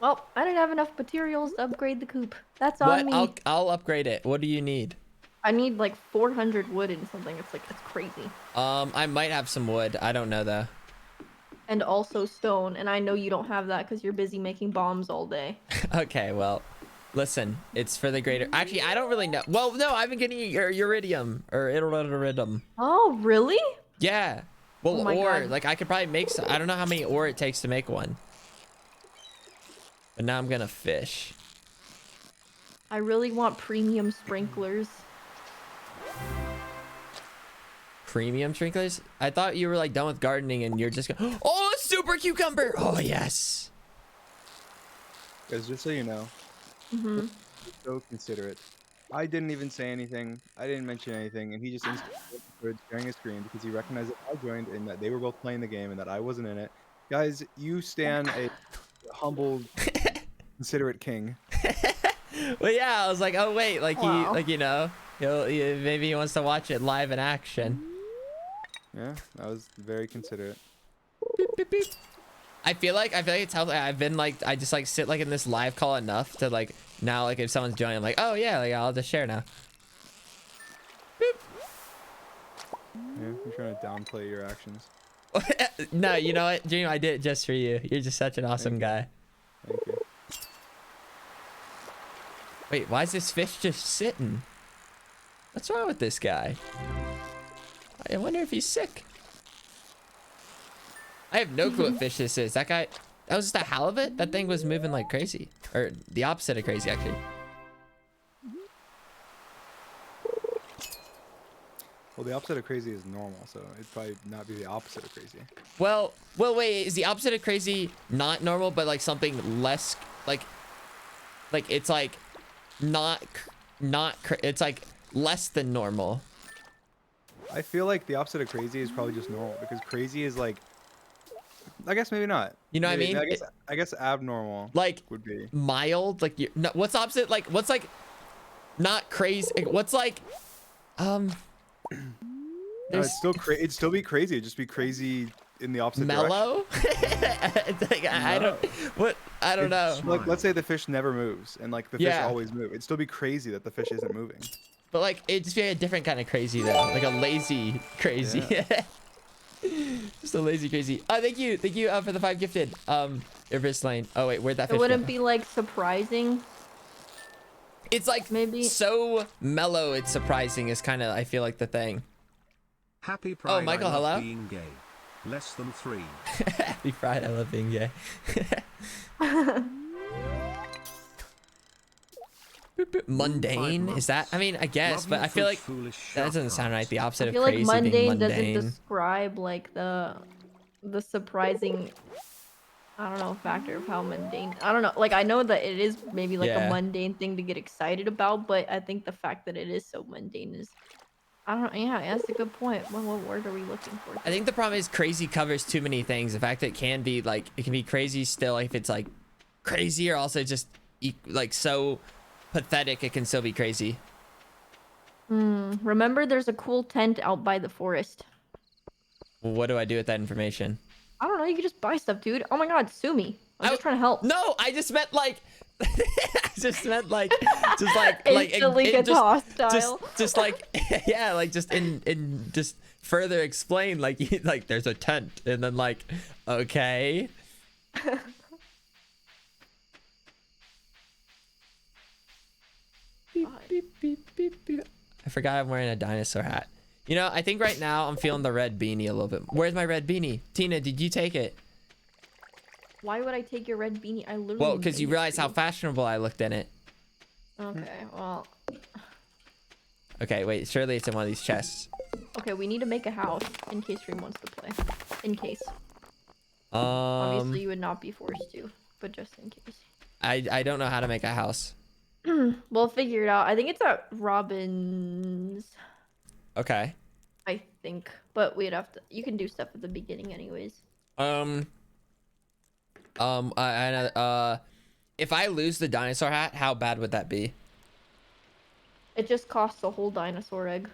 Well, I didn't have enough materials to upgrade the coop. That's on What? me. I'll upgrade it. What do you need? I need like 400 wood and something. It's crazy. I might have some wood. I don't know though. And also stone. And I know you don't have that because you're busy making bombs all day. Okay, well, listen, it's for the greater. Actually, I don't really know. Well, no, I've been getting iridium or iridium. Oh, really? Yeah. Well, Oh my ore. God. Like I could probably make some. I don't know how many ore it takes to make one. But now I'm gonna fish. I really want premium sprinklers. Premium sprinklers? I thought you were like done with gardening and you're just going. Oh, a super cucumber! Oh yes. Guys, just so you know, Mm-hmm. so considerate. I didn't even say anything. I didn't mention anything, and he just instantly started sharing his screen because he recognized that I joined and that they were both playing the game and that I wasn't in it. Guys, you stand a humble, considerate king. Well, yeah, I was like, oh wait, like Wow. he, like, you know, maybe he wants to watch it live in action. Yeah, that was very considerate. Beep, beep, beep. I feel like it's healthy. I've been like, I just like sit like in this live call enough to like now, like if someone's joining, I'm like, oh yeah, like I'll just share now. Beep. Yeah, you're trying to downplay your actions. No, you know what, Dream, I did it just for you. You're just such an awesome guy. Thank you. Wait, why is this fish just sitting? What's wrong with this guy? I wonder if he's sick. I have no clue what fish this is. That guy, that was just a halibut? That thing was moving like crazy. Or the opposite of crazy, actually. Well, the opposite of crazy is normal, so it'd probably not be the opposite of crazy. Well, wait, is the opposite of crazy not normal, but like something less, like it's like it's like less than normal. I feel like the opposite of crazy is probably just normal, because crazy is like, I guess maybe not. You know what I mean? I guess abnormal like would be mild. Like you, no, what's opposite? Like what's like not crazy? What's like no, it'd still be crazy. It'd just be crazy in the opposite mellow. It's like, no. I don't know. Like, let's say the fish never moves, and like the fish always move. It'd still be crazy that the fish isn't moving. But like it'd just be a different kind of crazy though, like a lazy crazy. Yeah. Just a lazy crazy. Oh, thank you for the 5 gifted. Irvis Lane. Oh wait, where'd that fish It wouldn't go? be like surprising. It's like maybe so mellow. It's surprising. Is kind of I feel like the thing. Happy Pride. Oh, Michael, I love hello. Being gay. Less than 3. Happy Pride. I love being gay. Mundane, is that? I mean, I guess, but I feel like that doesn't sound right. The opposite I of feel crazy like being mundane doesn't mundane. describe like the surprising, I don't know, factor of how mundane. I don't know. Like I know that it is maybe like a mundane thing to get excited about, but I think the fact that it is so mundane is, I don't know. Yeah, that's a good point. What word are we looking for? I think the problem is crazy covers too many things. The fact that it can be like, it can be crazy still if it's like crazy, or also just like so pathetic it can still be crazy. Remember there's a cool tent out by the forest. What do I do with that information? I don't know, you can just buy stuff, dude. Oh my god, sue me. I'm just trying to help. No, I just meant like I just meant like Instantly gets hostile. just like yeah, like just in just further explain like like there's a tent and then like okay. Beep, beep, beep, beep, beep. I forgot I'm wearing a dinosaur hat. You know, I think right now I'm feeling the red beanie a little bit. Where's my red beanie? Tina, did you take it? Why would I take your red beanie? I literally. Well, because you made it realize for how fashionable I looked in it. Okay, well. Okay, wait. Surely it's in one of these chests. Okay, we need to make a house in case Reem wants to play. In case. Obviously, you would not be forced to, but just in case. I don't know how to make a house. We'll figure it out. I think it's at Robin's. Okay. I think, but we'd have to. You can do stuff at the beginning, anyways. If I lose the dinosaur hat, how bad would that be? It just costs a whole dinosaur egg.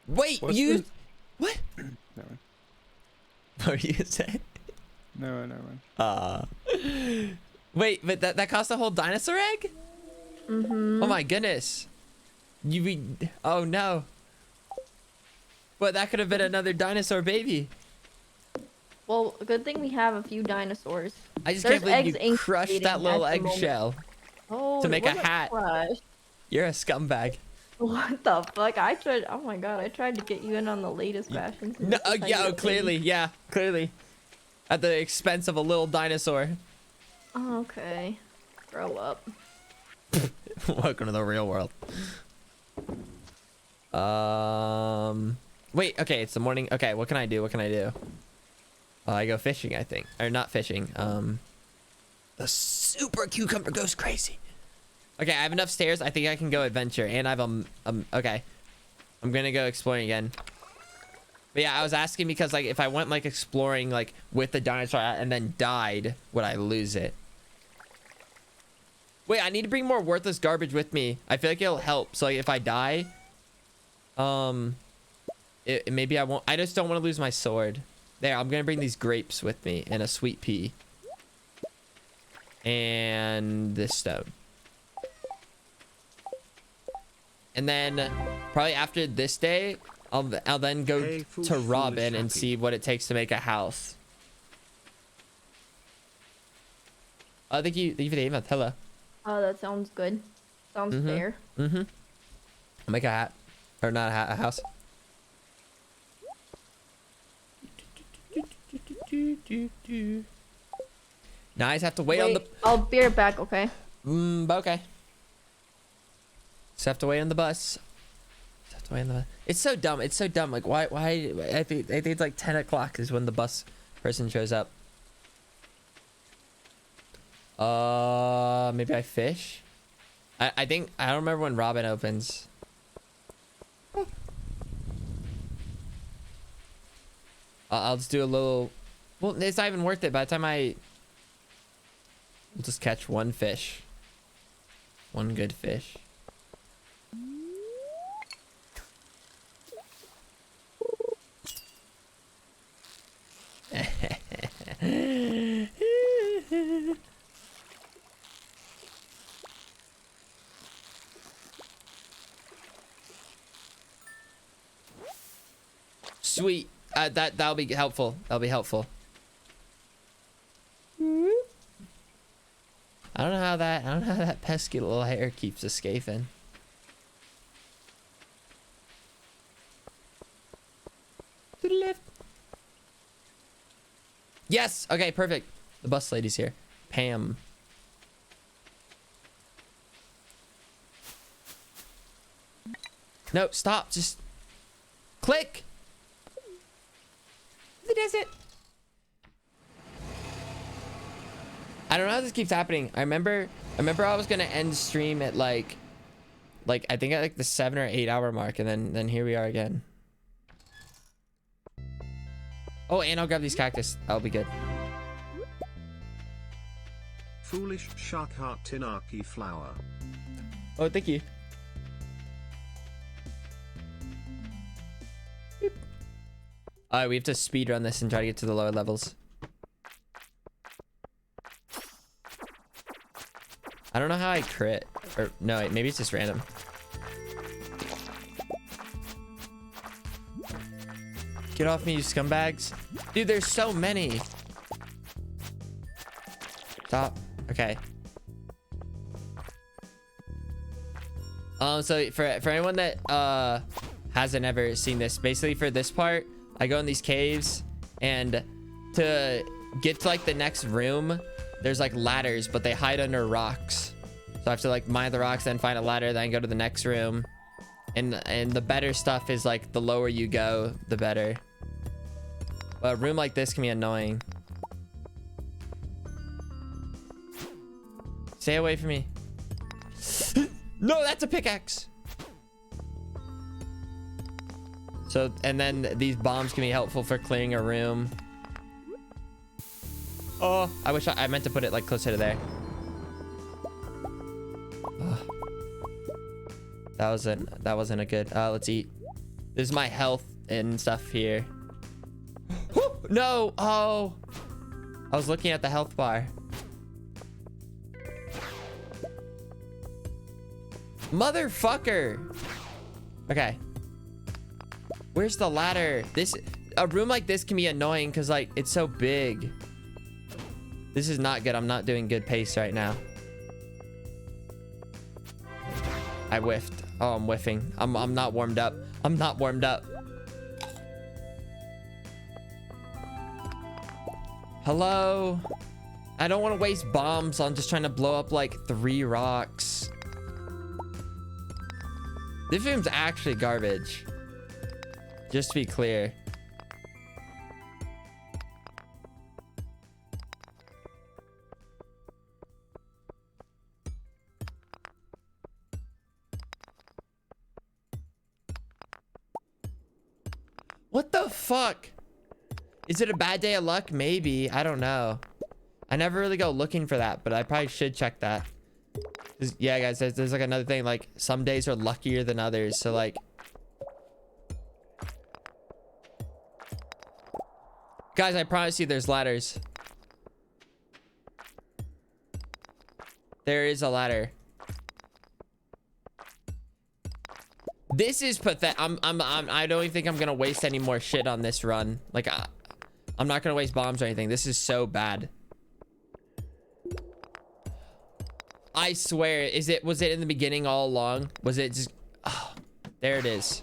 Wait, What's you? the- What? No. What were you saying? No, never mind. Wait, but that costs a whole dinosaur egg? Mm-hmm. Oh my goodness. Oh no. But that could have been another dinosaur baby. Well, good thing we have a few dinosaurs. I just There's can't believe eggs you crushed incubating that little at the moment. eggshell Oh, to make it a wasn't hat. crushed. You're a scumbag. What the fuck? I tried. Oh my god! I tried to get you in on the latest fashions. No, clearly, clearly. At the expense of a little dinosaur. Oh, okay. Grow up. Welcome to the real world. Wait, okay, it's the morning. Okay, what can I do? I go fishing, I think. Or not fishing. The super cucumber goes crazy. Okay, I have enough stairs. I think I can go adventure. And I have okay. I'm gonna go exploring again. But yeah, I was asking because like if I went like exploring like with the dinosaur and then died, would I lose it? Wait, I need to bring more worthless garbage with me. I feel like it'll help. So like if I die, maybe I won't. I just don't want to lose my sword. There, I'm gonna bring these grapes with me and a sweet pea. And this stone. And then probably after this day, I'll then go to Robin and see what it takes to make a house. Thank you for the email. Hello. Oh, that sounds good. Sounds fair. I'll make a hat. Or not a house. Now I just have to wait on the... I'll be right back, okay? Okay. Just have to wait on the bus. Just have to wait on the bus. It's so dumb. It's so dumb. Like, why? I think it's like 10 o'clock is when the bus person shows up. Maybe I fish? I think... I don't remember when Robin opens. I'll just do a little... Well, it's not even worth it. By the time we'll just catch one fish. One good fish. Sweet. That'll be helpful. That'll be helpful. I don't know how that pesky little hair keeps escaping. To the left. Yes. Okay. Perfect. The bus lady's here. Pam. No. Stop. Just click. It does it. I don't know how this keeps happening. I remember I was gonna end stream at like I think at like the 7 or 8 hour mark, and then here we are again. Oh, and I'll grab these cactus. That'll be good. Foolish shark heart tinaki flower. Oh, thank you. Alright, we have to speed run this and try to get to the lower levels. I don't know how I crit. Or no, wait, maybe it's just random. Get off me, you scumbags. Dude, there's so many. Stop. Okay. So for anyone that hasn't ever seen this, basically for this part, I go in these caves, and to get to like the next room, there's like ladders, but they hide under rocks. So I have to like mine the rocks, then find a ladder, then go to the next room. And the better stuff is like the lower you go, the better. But a room like this can be annoying. Stay away from me. No, that's a pickaxe. So, and then these bombs can be helpful for clearing a room. Oh, I wish I meant to put it like closer to there. Oh. That wasn't a good. Let's eat. This is my health and stuff here. No. Oh, I was looking at the health bar. Motherfucker. Okay. Where's the ladder? A room like this can be annoying because like it's so big. This is not good. I'm not doing good pace right now. I whiffed. Oh, I'm whiffing. I'm not warmed up. I'm not warmed up. Hello? I don't want to waste bombs on just trying to blow up like 3 rocks. This room's actually garbage. Just to be clear. What the fuck? Is it a bad day of luck? Maybe. I don't know. I never really go looking for that, but I probably should check that. Yeah, guys, there's like another thing. Like, some days are luckier than others. So, like... Guys, I promise you there's ladders. There is a ladder. This is pathetic. I don't even think I'm gonna waste any more shit on this run. Like, I'm not gonna waste bombs or anything. This is so bad. I swear, was it in the beginning all along? Was it just... Oh, there it is.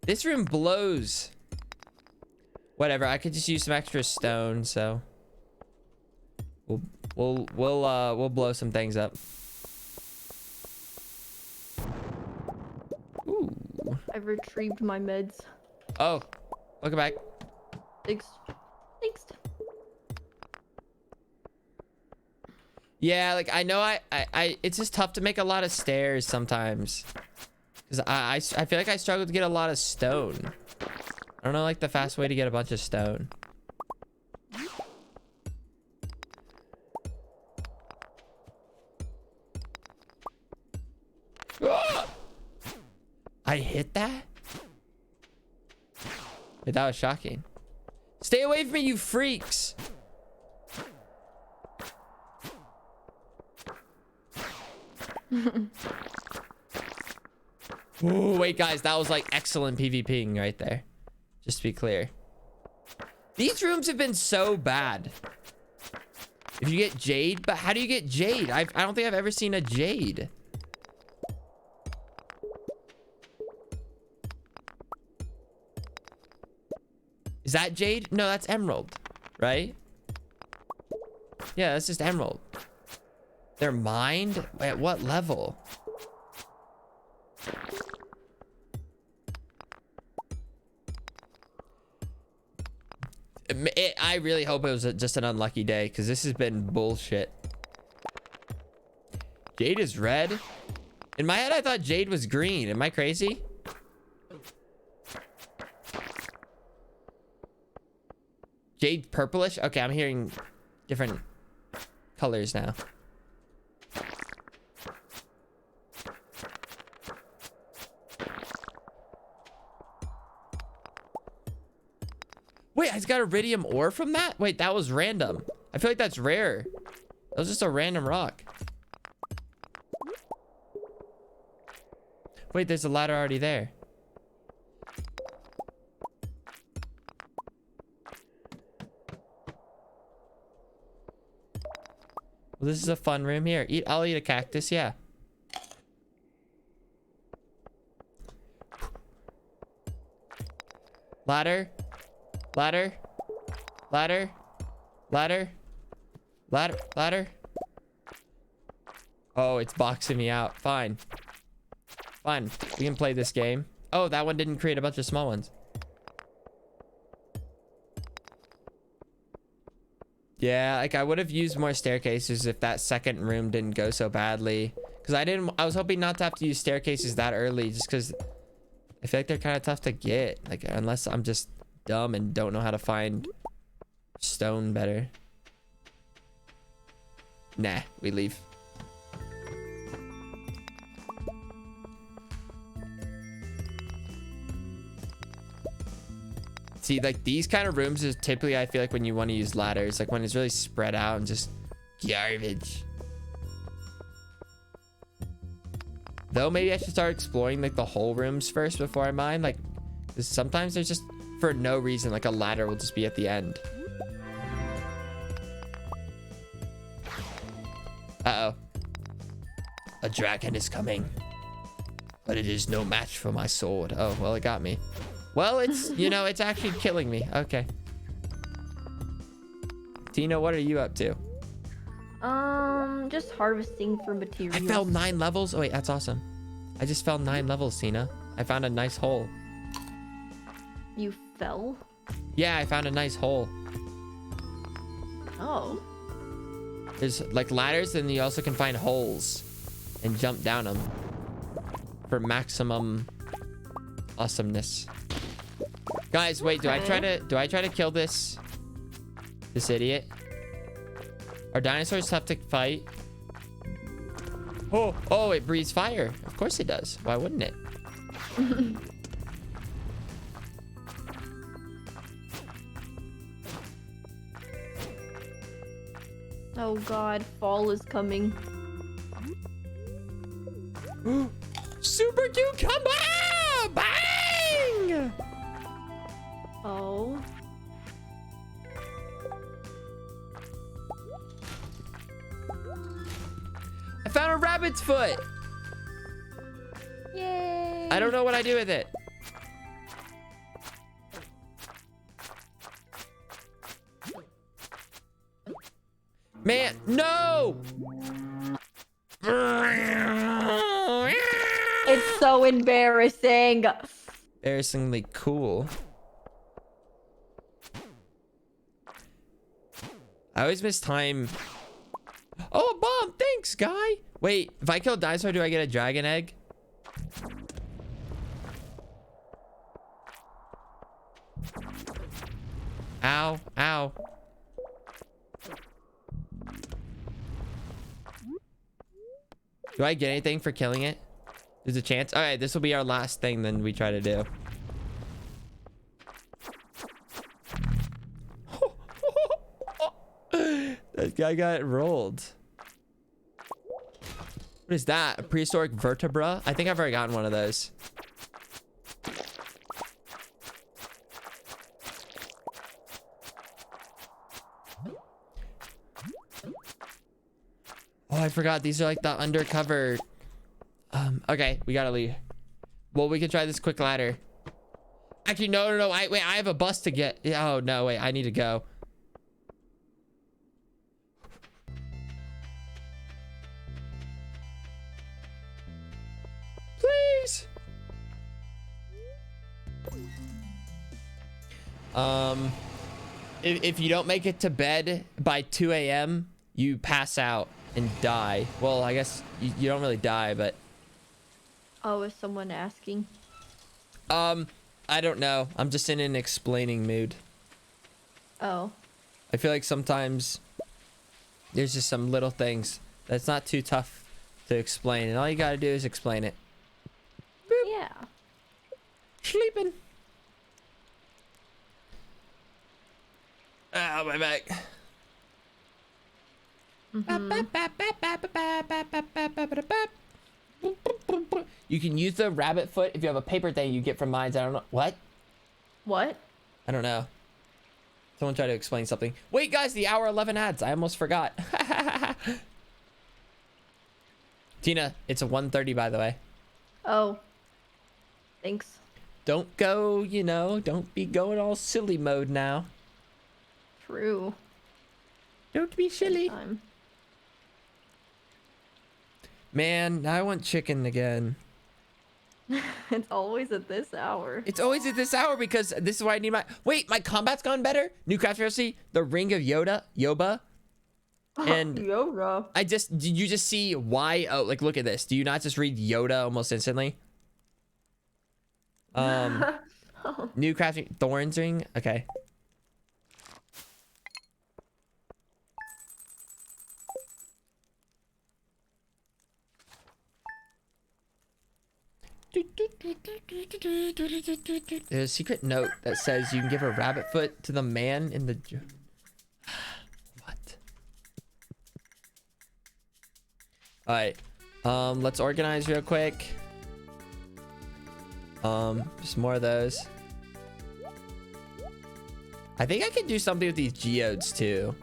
This room blows. Whatever, I could just use some extra stone, so we'll blow some things up. Ooh. I've retrieved my meds. Oh, welcome back. Thanks. Thanks. Yeah, like I know I it's just tough to make a lot of stairs sometimes. Cause I feel like I struggle to get a lot of stone. I don't know like the fast way to get a bunch of stone. Ah! I hit that? Wait, that was shocking. Stay away from me, you freaks! Ooh, wait, guys, that was like excellent PvPing right there. Just to be clear. These rooms have been so bad. If you get jade, but how do you get jade? I don't think I've ever seen a jade. Is that jade? No, that's emerald, right? Yeah, that's just emerald. They're mined? At what level? I really hope it was just an unlucky day, because this has been bullshit. Jade is red? In my head, I thought jade was green. Am I crazy? Jade purplish? Okay, I'm hearing different colors now. Wait, I just got iridium ore from that? Wait, that was random. I feel like that's rare. That was just a random rock. Wait, there's a ladder already there. Well, this is a fun room here. I'll eat a cactus, yeah. Ladder. Ladder. Ladder. Ladder. Ladder. Ladder. Oh, it's boxing me out. Fine. Fine. We can play this game. Oh, that one didn't create a bunch of small ones. Yeah, like I would have used more staircases if that second room didn't go so badly. Because I was hoping not to have to use staircases that early, just because I feel like they're kind of tough to get. Like, unless I'm just dumb and don't know how to find stone better. Nah, we leave. See, like these kind of rooms is typically, I feel like, when you want to use ladders, like when it's really spread out and just garbage. Though maybe I should start exploring like the whole rooms first before I mine. Like, 'cause sometimes there's just, for no reason, like a ladder will just be at the end. Uh-oh. A dragon is coming. But it is no match for my sword. Oh, well, it got me. Well, it's, you know, it's actually killing me. Okay. Tina, what are you up to? Just harvesting for materials. I fell 9 levels. Oh, wait, that's awesome. I just fell 9 levels, Tina. I found a nice hole. You fell? Yeah, I found a nice hole. Oh. There's like ladders, and you also can find holes and jump down them for maximum awesomeness. Guys, wait, do I try to kill this idiot? Are dinosaurs tough to fight? Oh, it breathes fire. Of course it does. Why wouldn't it? Oh god, fall is coming. Super cucumber! Bang! Oh. I found a rabbit's foot. Yay! I don't know what I do with it. Man, no! It's so embarrassing. Embarrassingly cool. I always miss time. Oh, a bomb! Thanks, guy! Wait, if I kill a dinosaur, do I get a dragon egg? Ow, ow. Do I get anything for killing it? There's a chance. All right, this will be our last thing then we try to do. That guy got rolled. What is that? A prehistoric vertebra? I think I've already gotten one of those. Oh, I forgot. These are like the undercover. Okay, we gotta leave. Well, we can try this quick ladder. Actually, no. Wait, I have a bus to get. Oh, no, wait. I need to go. Please. If you don't make it to bed by 2 a.m., you pass out and die. Well, I guess you don't really die, but... Oh, is someone asking? I don't know. I'm just in an explaining mood. Oh. I feel like sometimes there's just some little things that's not too tough to explain, and all you gotta do is explain it. Boop. Yeah. Sleeping. Ah, my back. You can use the rabbit foot if you have a paper thing you get from mines. I don't know. What? What? I don't know. Someone tried to explain something. Wait, guys, the hour 11 ads. I almost forgot. Tina, it's a 1:30, by the way. Oh. Thanks. Don't go, you know, don't be going all silly mode now. True. Don't be silly. Time. Man, now I want chicken again. It's always at this hour. It's always at this hour because this is why I need my... Wait, my combat's gone better? New craft recipe, the Ring of Yoba. And Yoga. did you just see why? Oh, like, look at this. Do you not just read Yoda almost instantly? New crafting, Thorns Ring. Okay. There's a secret note that says you can give a rabbit foot to the man in the... What? Alright. Let's organize real quick. Just more of those. I think I can do something with these geodes too.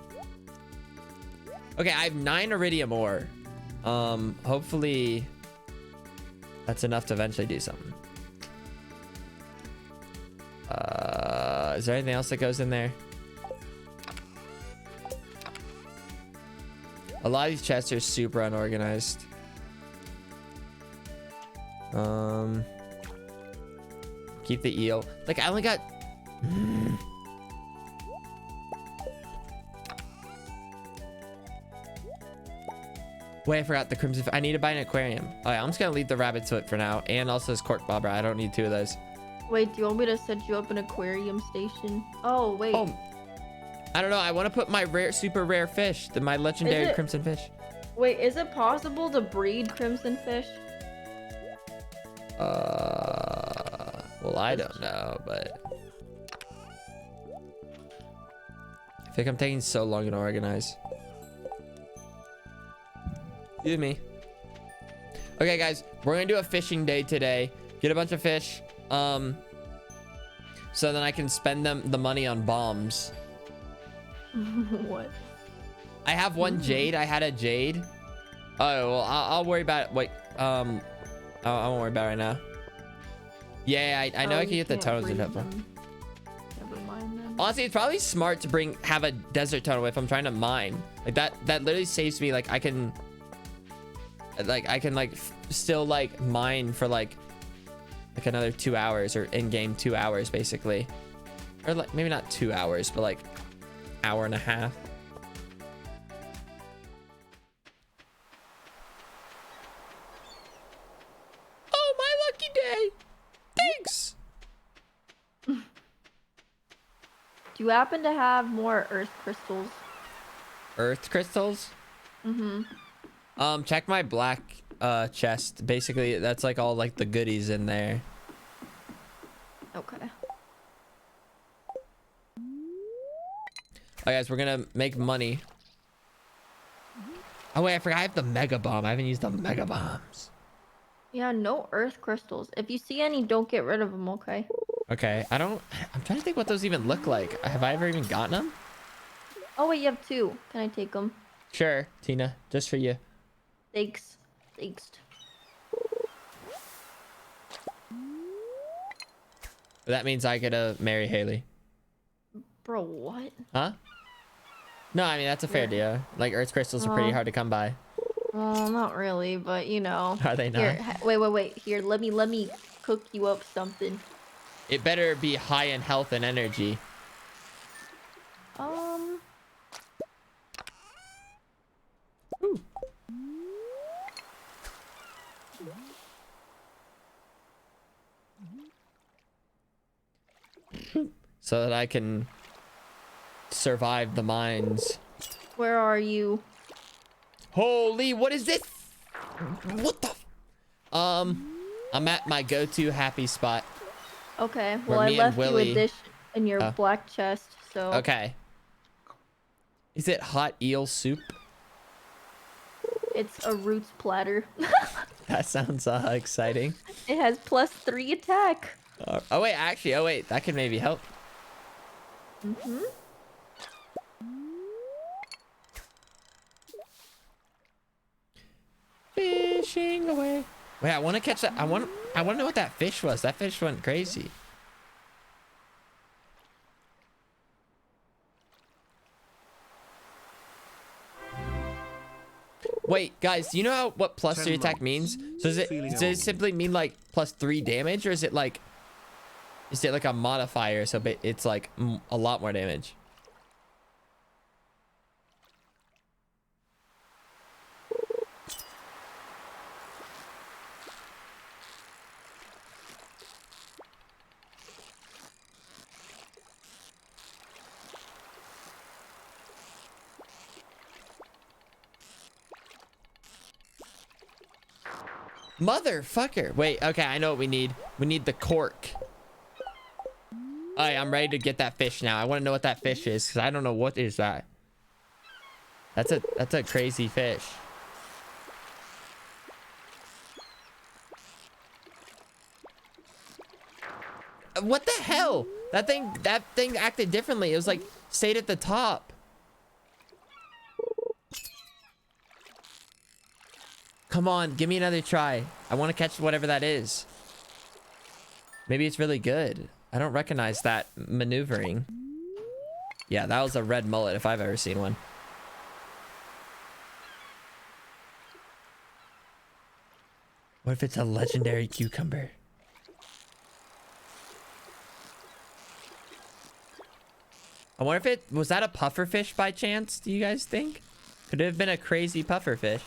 Okay, I have 9 iridium ore. Hopefully that's enough to eventually do something. Is there anything else that goes in there? A lot of these chests are super unorganized. Keep the eel. Like, I only got... Wait, I forgot the crimson... I need to buy an aquarium. All right, I'm just gonna leave the rabbit's foot for now. And also this cork bobber. I don't need 2 of those. Wait, do you want me to set you up an aquarium station? Oh, wait. Oh, I don't know. I want to put my super rare fish, my legendary crimson fish. Wait, is it possible to breed crimson fish? Well, I don't know, but I think I'm taking so long to organize. Excuse me. Okay, guys, we're gonna do a fishing day today. Get a bunch of fish, so then I can spend the money on bombs. What? I have 1 jade. I had a jade. Oh well, I'll worry about it. Wait, I won't worry about it right now. Yeah, I know I can get the tones and stuff. Never mind then. Honestly, it's probably smart to have a desert tunnel if I'm trying to mine. Like that literally saves me. Like I can still like mine for like another 2 hours, or in-game 2 hours basically. Or like maybe not 2 hours, but like hour and a half. Oh, my lucky day. Thanks. Do you happen to have more earth crystals? Earth crystals? Mm-hmm. Check my black chest. Basically, that's like all like the goodies in there. Okay. Oh, guys, we're gonna make money. Oh wait, I forgot I have the mega bomb. I haven't used the mega bombs. Yeah, no earth crystals. If you see any, don't get rid of them, okay? Okay, I'm trying to think what those even look like. Have I ever even gotten them? Oh wait, you have 2. Can I take them? Sure, Tina, just for you. Thanks. Thanks. That means I get to marry Haley. Bro, what? Huh? No, I mean, that's a fair deal. Like, earth crystals are pretty hard to come by. Well, not really, but you know. Are they not? Here, wait. Here, let me cook you up something. It better be high in health and energy. Ooh. So that I can survive the mines. Where are you? Holy, what is this? What the? I'm at my go-to happy spot. Okay, Where well I me and left you Willy- a dish in your Oh. black chest, so. Okay. Is it hot eel soup? It's a roots platter. That sounds exciting. It has +3 attack. Oh wait, actually, oh wait, that could maybe help. Mm-hmm. Fishing away. Wait, I want to catch that. I want to know what that fish was. That fish went crazy. Wait, guys, do you know what +3 attack means? So does it simply mean like +3 damage, or is it like a modifier? So it's like a lot more damage. Motherfucker. Wait, okay, I know what we need. We need the cork. Alright, I'm ready to get that fish now. I want to know what that fish is, because I don't know what is that. That's a crazy fish. What the hell? That thing acted differently. It was like stayed at the top. Come on, give me another try. I want to catch whatever that is. Maybe it's really good. I don't recognize that maneuvering. Yeah, that was a red mullet if I've ever seen one. What if it's a legendary cucumber? I wonder if it was that a pufferfish by chance, do you guys think? Could it have been a crazy pufferfish?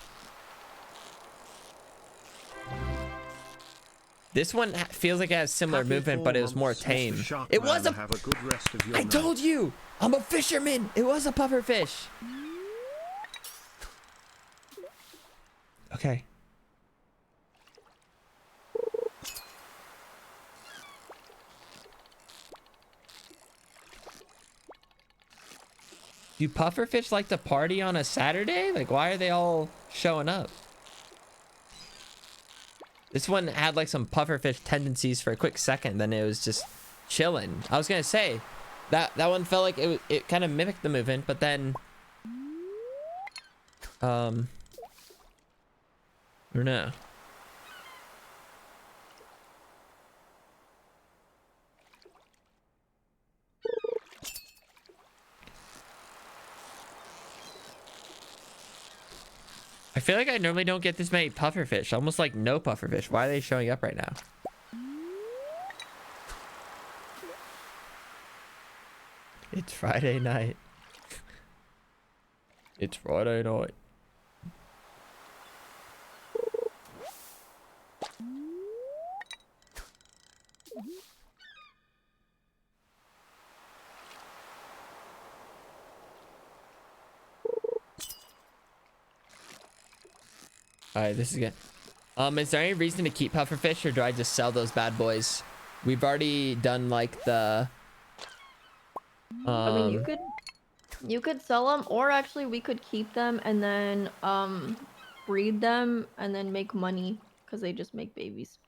This one feels like it has similar movement, but it was more tame. It was a... Have a good rest of your I night. told you! I'm a fisherman! It was a pufferfish! Okay. Do pufferfish like to party on a Saturday? Like, why are they all showing up? This one had like some pufferfish tendencies for a quick second, then it was just chilling. I was gonna say that one felt like it kind of mimicked the movement, but then I don't know. I feel like I normally don't get this many pufferfish. Almost like no pufferfish. Why are they showing up right now? It's Friday night. It's Friday night. All right, this is good. Is there any reason to keep pufferfish, or do I just sell those bad boys? We've already done like the. I mean, you could sell them, or actually we could keep them and then breed them and then make money because they just make babies.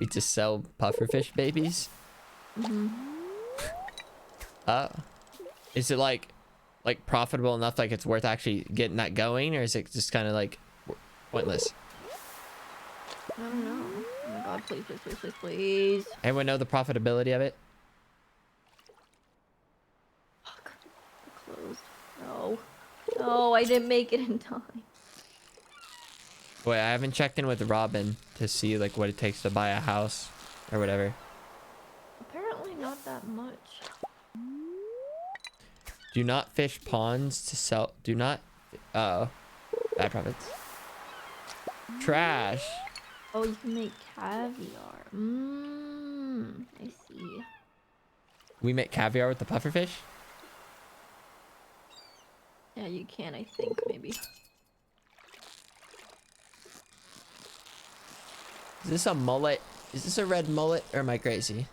We just sell pufferfish babies. Is it like profitable enough, like it's worth actually getting that going, or is it just kind of like pointless? I don't know. Oh my god, please, please, please, please, please. Anyone know the profitability of it? Fuck. They're closed. No. No, I didn't make it in time. Wait, I haven't checked in with Robin to see like what it takes to buy a house or whatever. Apparently not that much. Do not fish ponds to sell. Do not. Bad profits. Trash. Oh, you can make caviar. I see. We make caviar with the pufferfish? Yeah, you can, I think, maybe. Is this a mullet? Is this a red mullet, or am I crazy?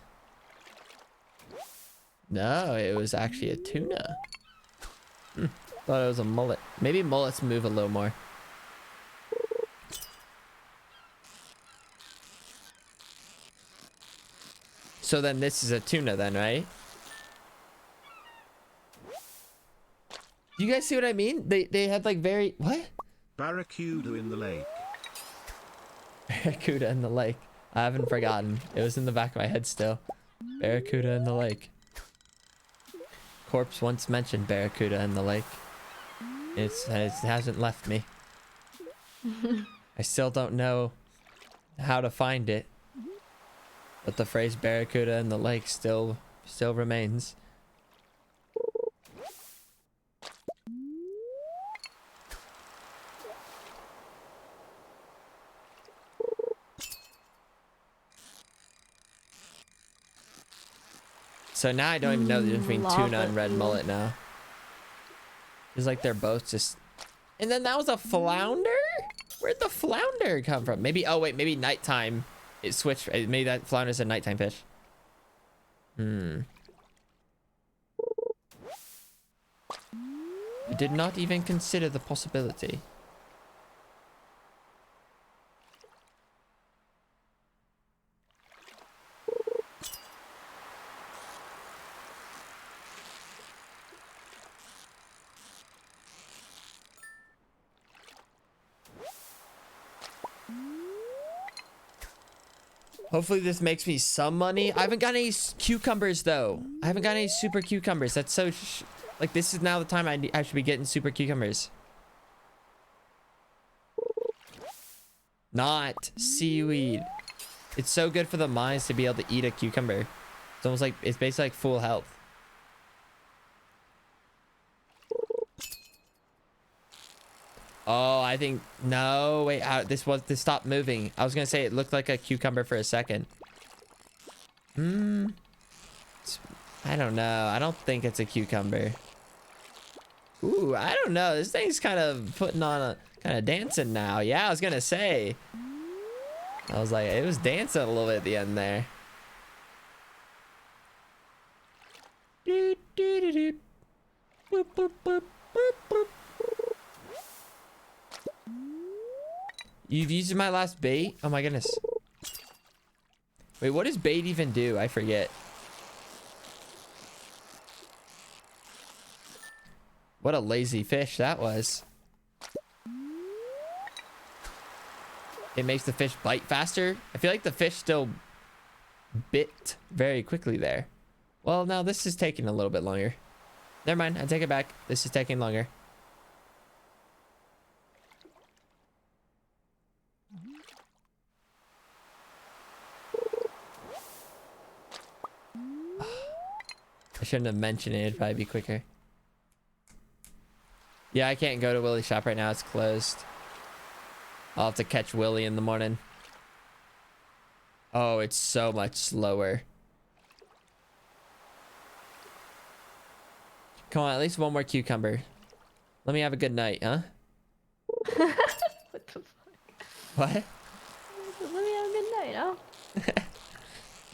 No, it was actually a tuna. Thought it was a mullet. Maybe mullets move a little more. So then this is a tuna then, right? You guys see what I mean? They had like very... What? Barracuda in the lake. Barracuda in the lake. I haven't forgotten. It was in the back of my head still. Barracuda in the lake. Corpse once mentioned Barracuda in the lake. It hasn't left me. I still don't know how to find it. But the phrase Barracuda in the lake still remains. So now I don't even know the difference between tuna and red mullet now. It's like they're both just... And then that was a flounder? Where'd the flounder come from? Maybe, oh wait, maybe nighttime. It switched. Maybe that flounder's a nighttime fish. I did not even consider the possibility. Hopefully this makes me some money. I haven't got any cucumbers though. I haven't got any super cucumbers. That's so like this is now the time I should be getting super cucumbers. Not seaweed. It's so good for the mines to be able to eat a cucumber. It's almost like it's basically like full health. Oh, I think no. Wait, this stopped moving. I was gonna say it looked like a cucumber for a second. I don't know. I don't think it's a cucumber. Ooh, I don't know. This thing's kind of putting on a kind of dancing now. Yeah, I was gonna say. I was like, it was dancing a little bit at the end there. Boop, boop, boop, boop, boop. You've used my last bait? Oh my goodness. Wait, what does bait even do? I forget. What a lazy fish that was. It makes the fish bite faster. I feel like the fish still bit very quickly there. Well, now this is taking a little bit longer. Never mind, I take it back. This is taking longer. shouldn't have mentioned it. It'd probably be quicker. Yeah, I can't go to Willie's shop right now. It's closed. I'll have to catch Willie in the morning. Oh, it's so much slower. Come on, at least one more cucumber. Let me have a good night, huh? What the fuck? What? Let me have a good night, huh?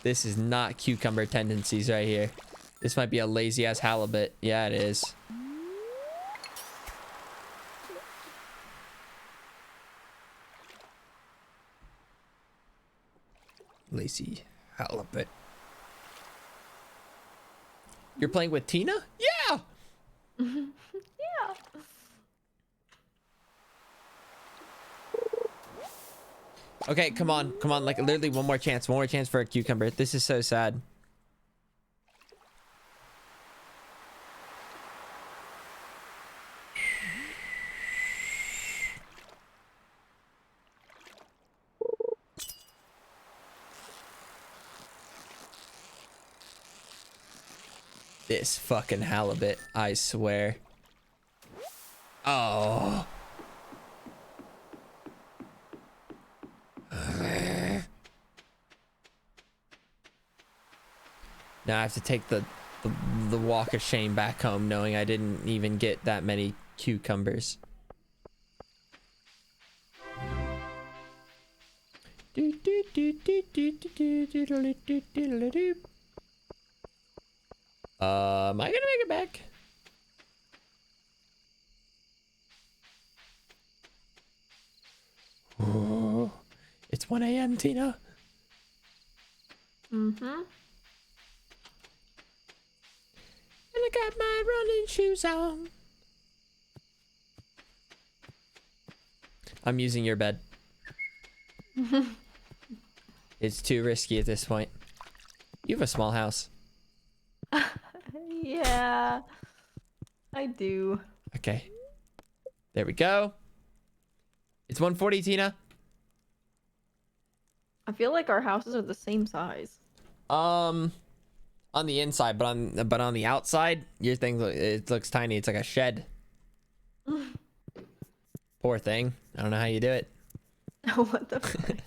This is not cucumber tendencies right here. This might be a lazy ass halibut. Yeah, it is. Lazy halibut. You're playing with Tina? Yeah! Yeah. Okay, come on. Come on. Like, literally one more chance. One more chance for a cucumber. This is so sad. This fucking halibut, I swear. Oh. Now I have to take the walk of shame back home, knowing I didn't even get that many cucumbers. Am I gonna make it back? Oh, it's 1 a.m. Tina. Mm-hmm. And I got my running shoes on. I'm using your bed. It's too risky at this point. You have a small house. Yeah, I do. Okay. There we go. It's 1:40, Tina. I feel like our houses are the same size. On the inside, but on the outside, your thing it looks tiny. It's like a shed. Poor thing. I don't know how you do it. What the fuck?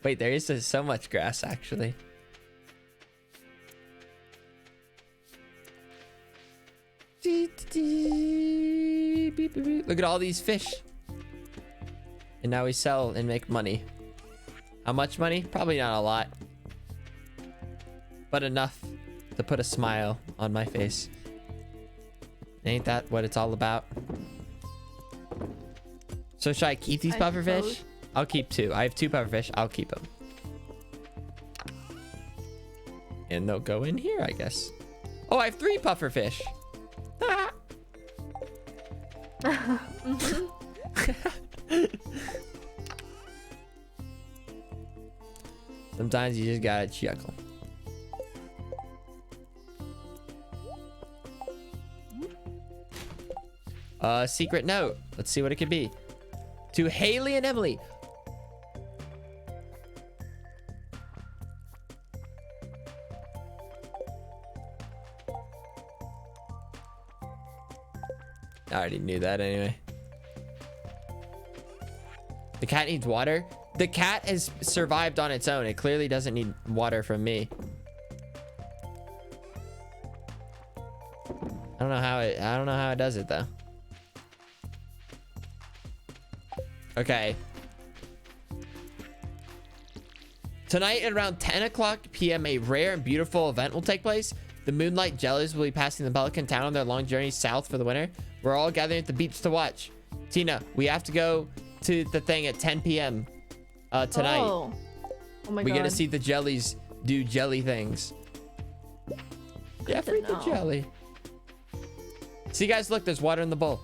Wait, there is so much grass actually. Look at all these fish. And now we sell and make money. How much money? Probably not a lot. But enough to put a smile on my face. Ain't that what it's all about? So should I keep these I pufferfish? suppose. I'll keep 2. I have 2 pufferfish. I'll keep them. And they'll go in here, I guess. Oh, I have 3 pufferfish. Sometimes you just gotta chuckle. Secret note. Let's see what it could be. To Haley and Emily. I already knew that anyway. The cat needs water. The cat has survived on its own. It clearly doesn't need water from me. I don't know how it does it though. Okay. Tonight at around 10 o'clock p.m. a rare and beautiful event will take place. The Moonlight Jellies will be passing the Pelican Town on their long journey south for the winter. We're all gathering at the beach to watch. Tina, we have to go to the thing at 10 p.m. Tonight. Oh my We god. get to see the jellies do jelly things. Yeah, to free the know. jelly. See, guys, look, there's water in the bowl.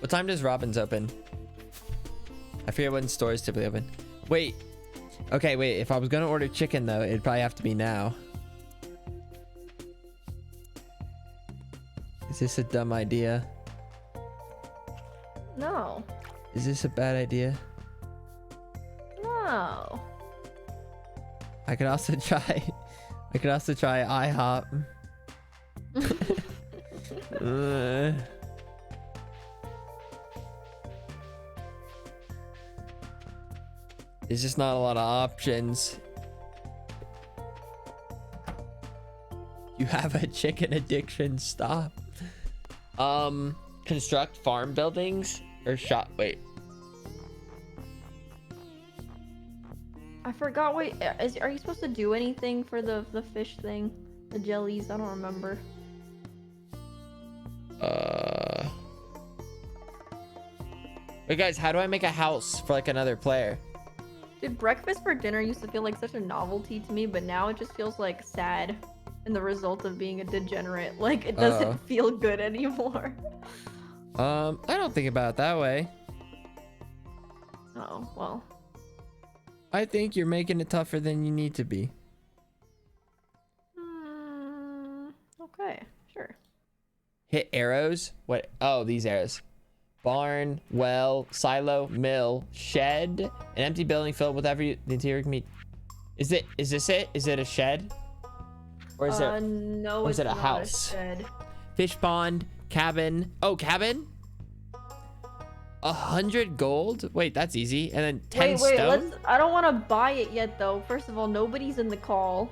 What time does Robin's open? I forget when stores typically open. Wait. Okay, wait. If I was gonna order chicken, though, it'd probably have to be now. Is this a dumb idea? No. Is this a bad idea? Oh. I could also try. I could also try IHOP. There's just not a lot of options. You have a chicken addiction. Stop. Construct farm buildings or shop. Wait. I forgot. Wait, are you supposed to do anything for the fish thing? The jellies? I don't remember. Wait, guys, how do I make a house for like another player? Dude, breakfast for dinner used to feel like such a novelty to me, but now it just feels like sad. And the result of being a degenerate, like it doesn't feel good anymore. I don't think about it that way. Oh, well. I think you're making it tougher than you need to be. Okay, sure. Hit arrows? What? Oh, these arrows. Barn, well, silo, mill, shed, an empty building filled with the interior can be. Is this it? Is it a shed? Or is it? No, or is it's it a not house? A shed. Fish pond, cabin. Oh, cabin. 100 gold. Wait, that's easy. And then 10 wait, stone. I don't want to buy it yet, though. First of all, nobody's in the call.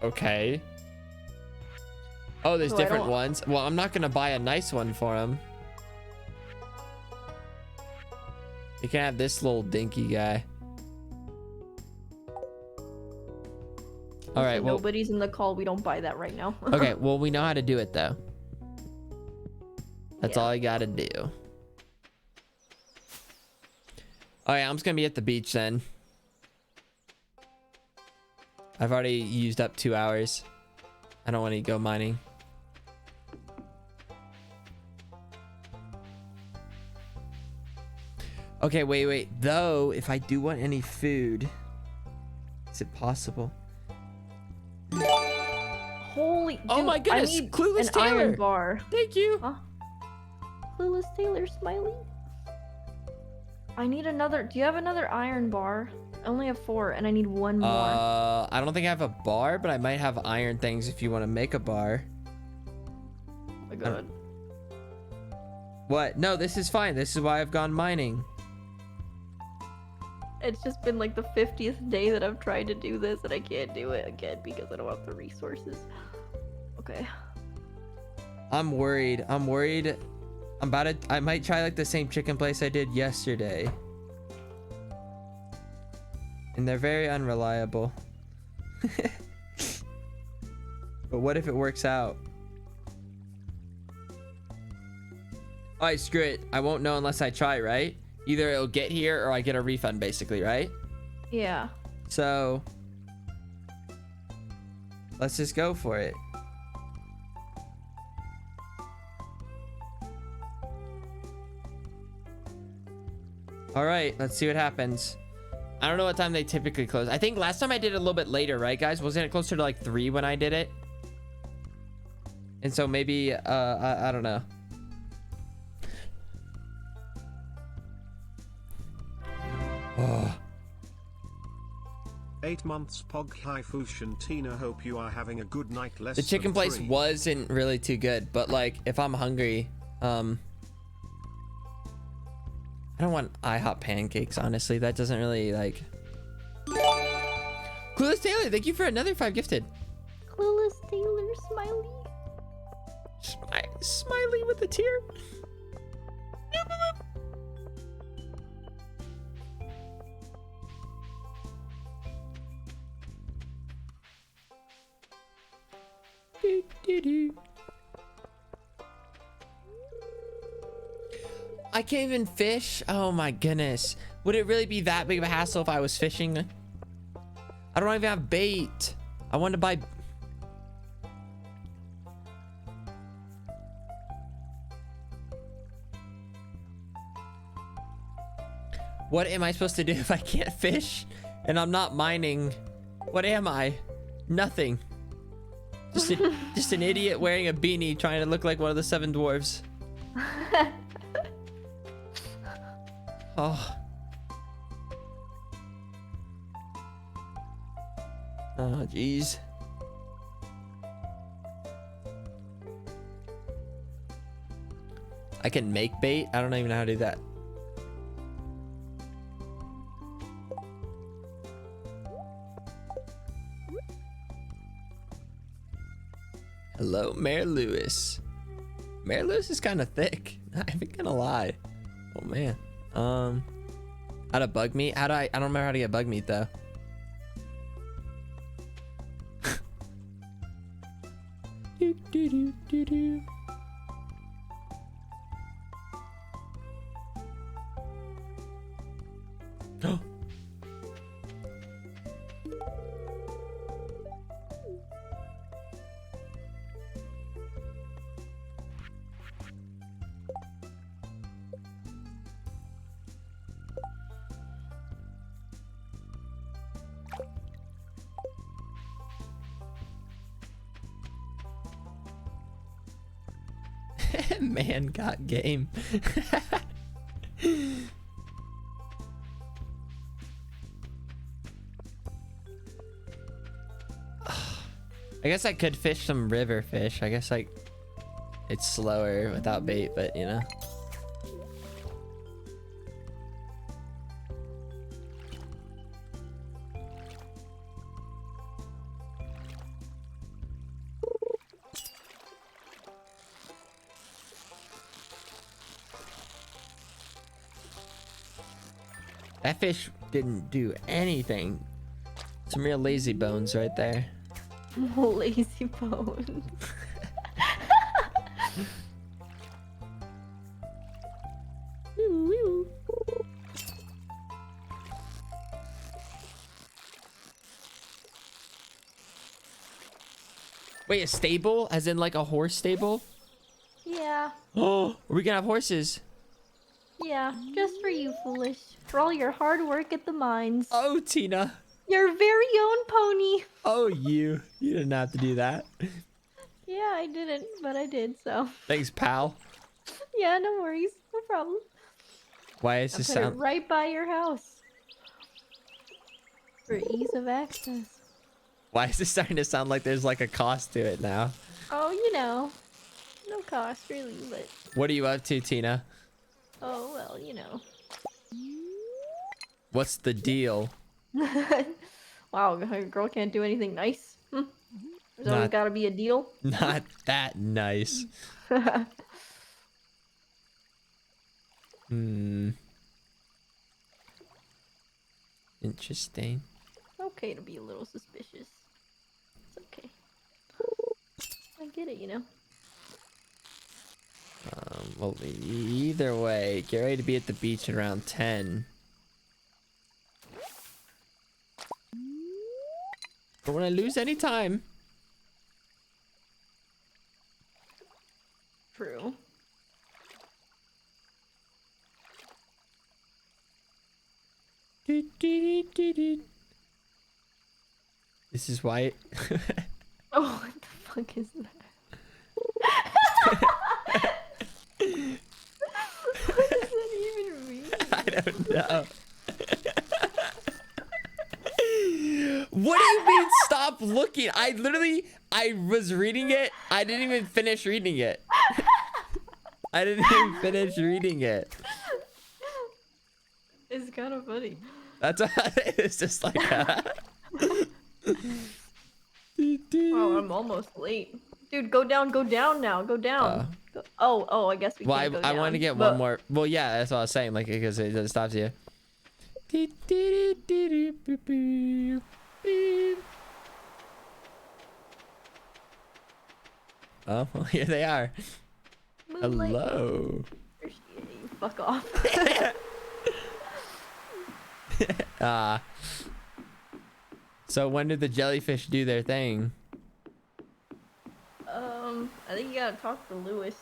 Okay. Oh, there's So different ones. Well, I'm not gonna buy a nice one for him. You can have this little dinky guy. All right. Well, Nobody's in the call. We don't buy that right now. okay. Well, we know how to do it though. That's Yeah. all I gotta do. All right, I'm just gonna be at the beach then. I've already used up 2 hours. I don't want to go mining. Okay, wait. Though, if I do want any food, is it possible? Holy. Dude, Oh my goodness, I need Clueless an Taylor. iron bar. Thank you. Clueless Taylor, Smiley. I need another. Do you have another iron bar? I only have 4, and I need 1 more. I don't think I have a bar, but I might have iron things if you want to make a bar. Oh my god. What? No, this is fine. This is why I've gone mining. It's just been like the 50th day that I've tried to do this, and I can't do it again because I don't have the resources. Okay. I'm worried. I might try like the same chicken place I did yesterday. And they're very unreliable. But what if it works out? Alright, screw it. I won't know unless I try, right? Either it'll get here or I get a refund, basically, right? Yeah. So let's just go for it. All right, let's see what happens. I don't know what time they typically close. I think last time I did it a little bit later, right, guys? Wasn't it closer to like 3 when I did it? And so maybe, I don't know. Oh. 8 months Pog Hi Fushan Tina, hope you are having a good night. Less The chicken than place 3. wasn't really too good, but like if I'm hungry, I don't want IHOP pancakes, honestly. That doesn't really like. Clueless Taylor, thank you for another 5 gifted. Clueless Taylor, Smiley. Smiley with a tear. I can't even fish. Oh my goodness. Would it really be that big of a hassle if I was fishing? I don't even have bait. I want to buy. What am I supposed to do if I can't fish and I'm not mining? What am I? Nothing. Just an idiot wearing a beanie trying to look like one of the 7 dwarves. Oh. Oh, jeez. I can make bait. I don't even know how to do that. Hello, Mayor Lewis. Mayor Lewis is kind of thick. I ain't gonna lie. Oh man. How to bug meat? How do I don't remember how to get bug meat though. Do, do, do, do, do. Oh. Man got game. I guess I could fish some river fish. I guess like it's slower without bait, but you know. That fish didn't do anything. Some real lazy bones right there. Lazy bones. Wait, a stable? As in like a horse stable? Yeah. Oh, we gonna have horses. Yeah, just for you, Foolish. For all your hard work at the mines. Oh, Tina. Your very own pony. Oh, you. You didn't have to do that. Yeah, I didn't, but I did, so. Thanks, pal. Yeah, no worries. No problem. Why is I this put it sound? right by your house. For ease of access. Why is this starting to sound like there's like a cost to it now? Oh, you know. No cost, really, but. What are you up to, Tina? Oh, well, you know. What's the deal? Wow, a girl can't do anything nice. There's always gotta be a deal. Not that nice. Interesting. Okay to be a little suspicious. It's okay. I get it, you know. Well, either way, get ready to be at the beach at around 10. Don't want to lose any time. True. This is White. Oh, what the fuck is that? What does that even mean? I don't know. What do you mean stop looking? I was reading it. I didn't even finish reading it. I didn't even finish reading it. It's kind of funny. That's it's just like Oh, I'm almost late. Dude, go down now. Go down. Oh, I guess we well, can't go down. I want to get one more. Well, yeah, that's what I was saying. Like, because it stops you. Oh, well, here they are. Moonlight. Hello. You fuck off. So when did the jellyfish do their thing? I think you gotta talk to Lewis.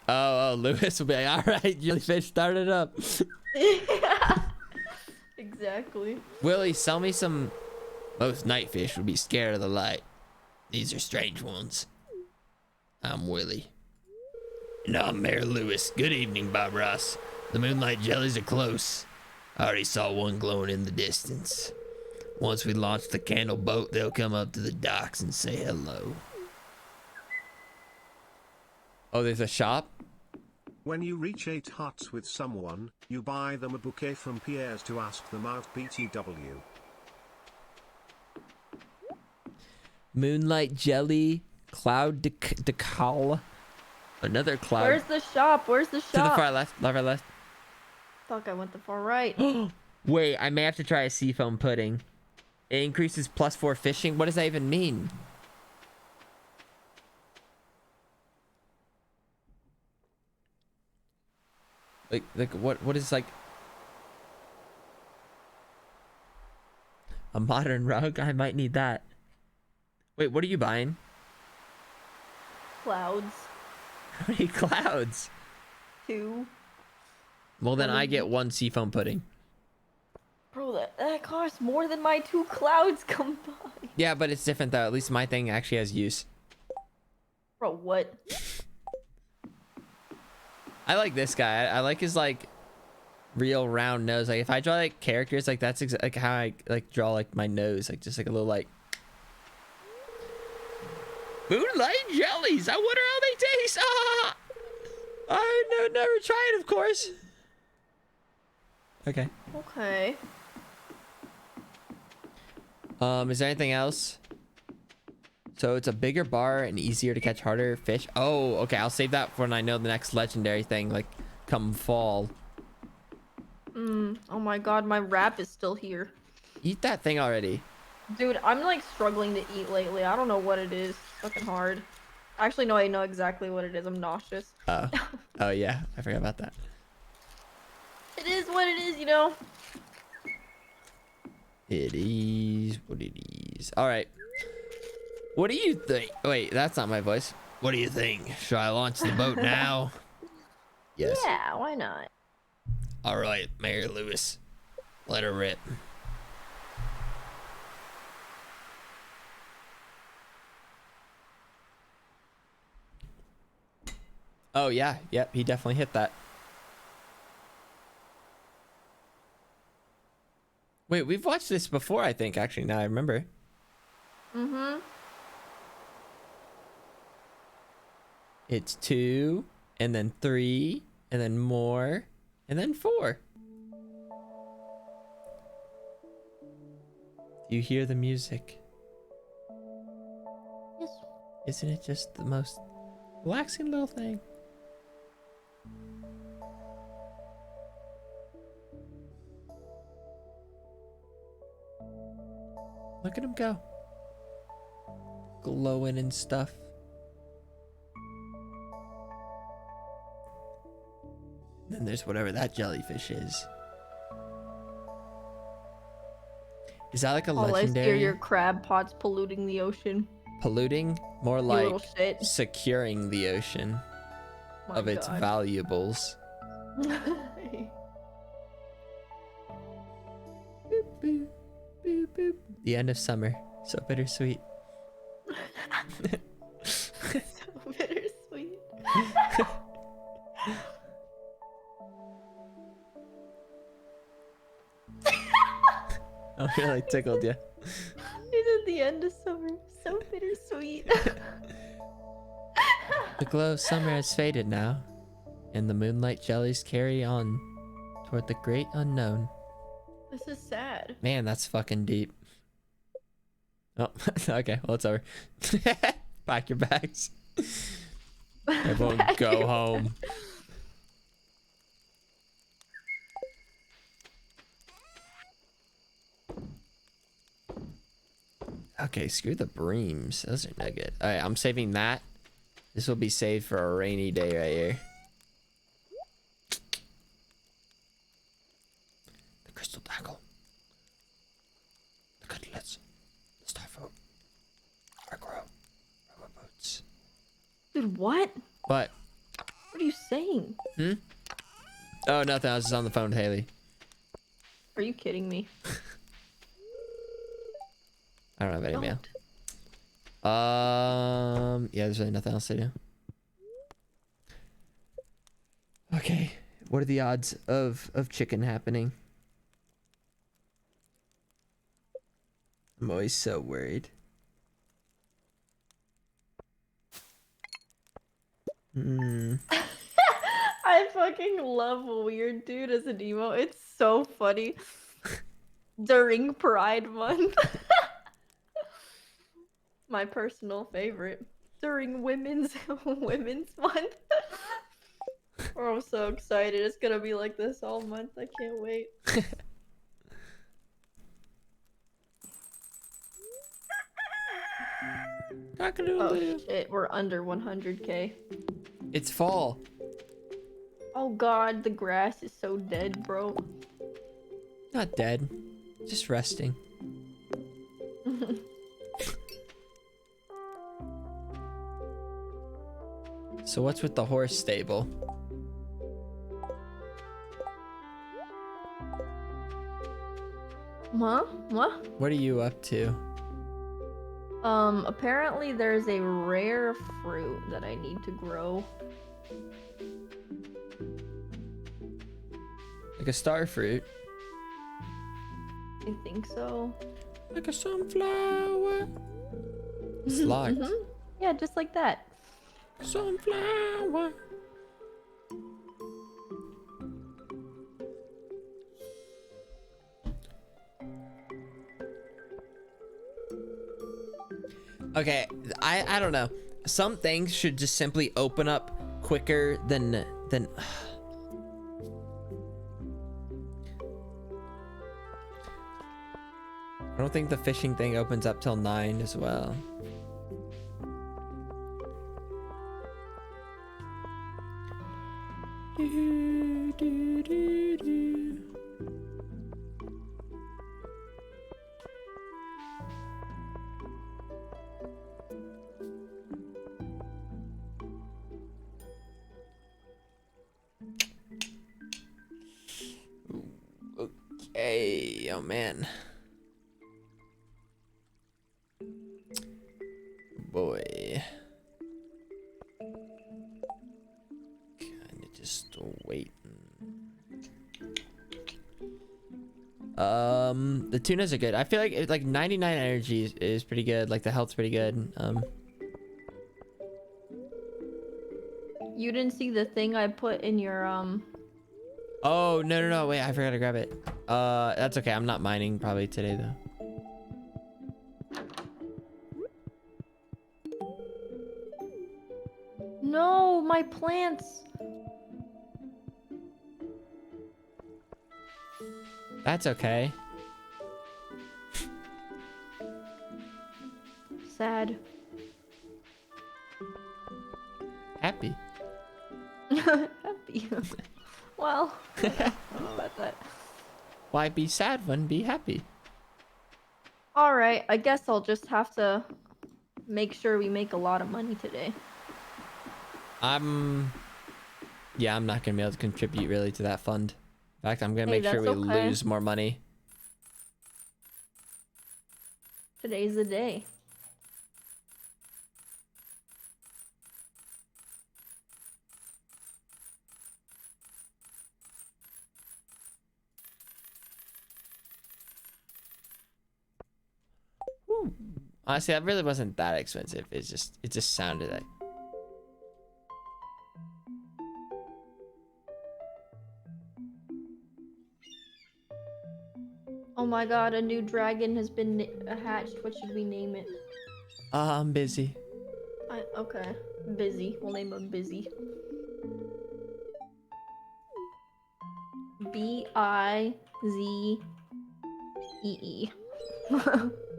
Oh, Lewis will be like, all right, jellyfish, start it up. Yeah. Exactly. Willie, sell me some. Most night fish would be scared of the light. These are strange ones. I'm Willie. And I'm Mayor Lewis. Good evening, Bob Ross. The moonlight jellies are close. I already saw one glowing in the distance. Once we launch the candle boat, they'll come up to the docks and say hello. Oh, there's a shop? When you reach 8 huts with someone, you buy them a bouquet from Pierre's to ask them out Pt.2. Moonlight jelly, cloud decal. Another cloud. Where's the shop? Where's the shop? To the far left, left. Fuck, I went the far right. Wait, I may have to try a seafoam pudding. It increases +4 fishing. What does that even mean? Like what is like a modern rug? I might need that. Wait, what are you buying? Clouds. How many clouds? 2. Well, then I get 1 seafoam pudding. Bro, that costs more than my 2 clouds combined. Yeah, but it's different though. At least my thing actually has use. Bro, what? I like this guy. I like his like real round nose. Like if I draw like characters, like that's like how I like draw like my nose, like just like a little like moonlight jellies. I wonder how they taste. Ah, I never tried, of course. Okay. Okay. Is there anything else? So it's a bigger bar and easier to catch harder fish. Oh, okay. I'll save that for when I know the next legendary thing, like come fall. Oh my god, my wrap is still here. Eat that thing already. Dude, I'm like struggling to eat lately. I don't know what it is. It's fucking hard. Actually, no, I know exactly what it is. I'm nauseous. Oh. Oh yeah, I forgot about that. It is what it is, you know? It is what it is. All right. What do you think? Wait, that's not my voice. What do you think? Should I launch the boat now? Yes. Yeah, why not? All right, Mayor Lewis. Let her rip. Oh, yeah. Yep, he definitely hit that. Wait, we've watched this before, I think, actually. Now I remember. Mm-hmm. It's 2, and then 3, and then more, and then 4. You hear the music. Yes. Isn't it just the most relaxing little thing? Look at him go. Glowing and stuff. Then there's whatever that jellyfish is. Is that like a All I see are legendary? your crab pots polluting the ocean. Polluting? More You like little shit. securing the ocean My of its God. valuables. Boop, boop, boop, boop. The end of summer. So bittersweet. So bittersweet. Oh, really tickled you. It's at the end of summer. So bittersweet. The glow of summer has faded now, and the moonlight jellies carry on toward the great unknown. This is sad. Man, that's fucking deep. Oh, okay. Well, it's over. Pack your bags. Everyone Pack go your home. Okay, screw the breams. Those are no good. All right, I'm saving that. This will be saved for a rainy day right here. The crystal tackle. The cutlets. The starfruit. Agro. Rubber boots. Dude, what? What? What are you saying? Hmm? Oh, nothing. I was just on the phone with Haley. Are you kidding me? I don't have any mail. Don't. Yeah, there's really nothing else to do. Okay, what are the odds of chicken happening? I'm always so worried. I fucking love Weird Dude as an emo. It's so funny. During Pride Month. My personal favorite. During Women's Month. Oh, I'm so excited. It's gonna be like this all month. I can't wait. Oh shit, we're under 100k. It's fall. Oh god, the grass is so dead, bro. Not dead. Just resting. So what's with the horse stable? Huh? What? What are you up to? Apparently there's a rare fruit that I need to grow. Like a star fruit? I think so. Like a sunflower. It's locked. Yeah, just like that. Sunflower. Okay, I don't know. Some things should just simply open up quicker than I don't think the fishing thing opens up till 9 as well. Okay, oh man. Boy. Kinda just waiting. The tunas are good. I feel like 99 energy is pretty good. Like the health's pretty good. You didn't see the thing I put in your Oh no, wait, I forgot to grab it. That's okay. I'm not mining probably today though. No, my plants. That's okay. Sad. Happy. Happy. Well, I don't know about that. Why be sad when be happy? Alright, I guess I'll just have to make sure we make a lot of money today. Yeah, I'm not gonna be able to contribute really to that fund. In fact, I'm gonna Hey, make sure we that's okay. lose more money. Today's the day. Honestly, that really wasn't that expensive. It just sounded like. Oh my god, a new dragon has been hatched. What should we name it? I'm busy. Okay. Busy. We'll name him Busy. B-I-Z-E-E.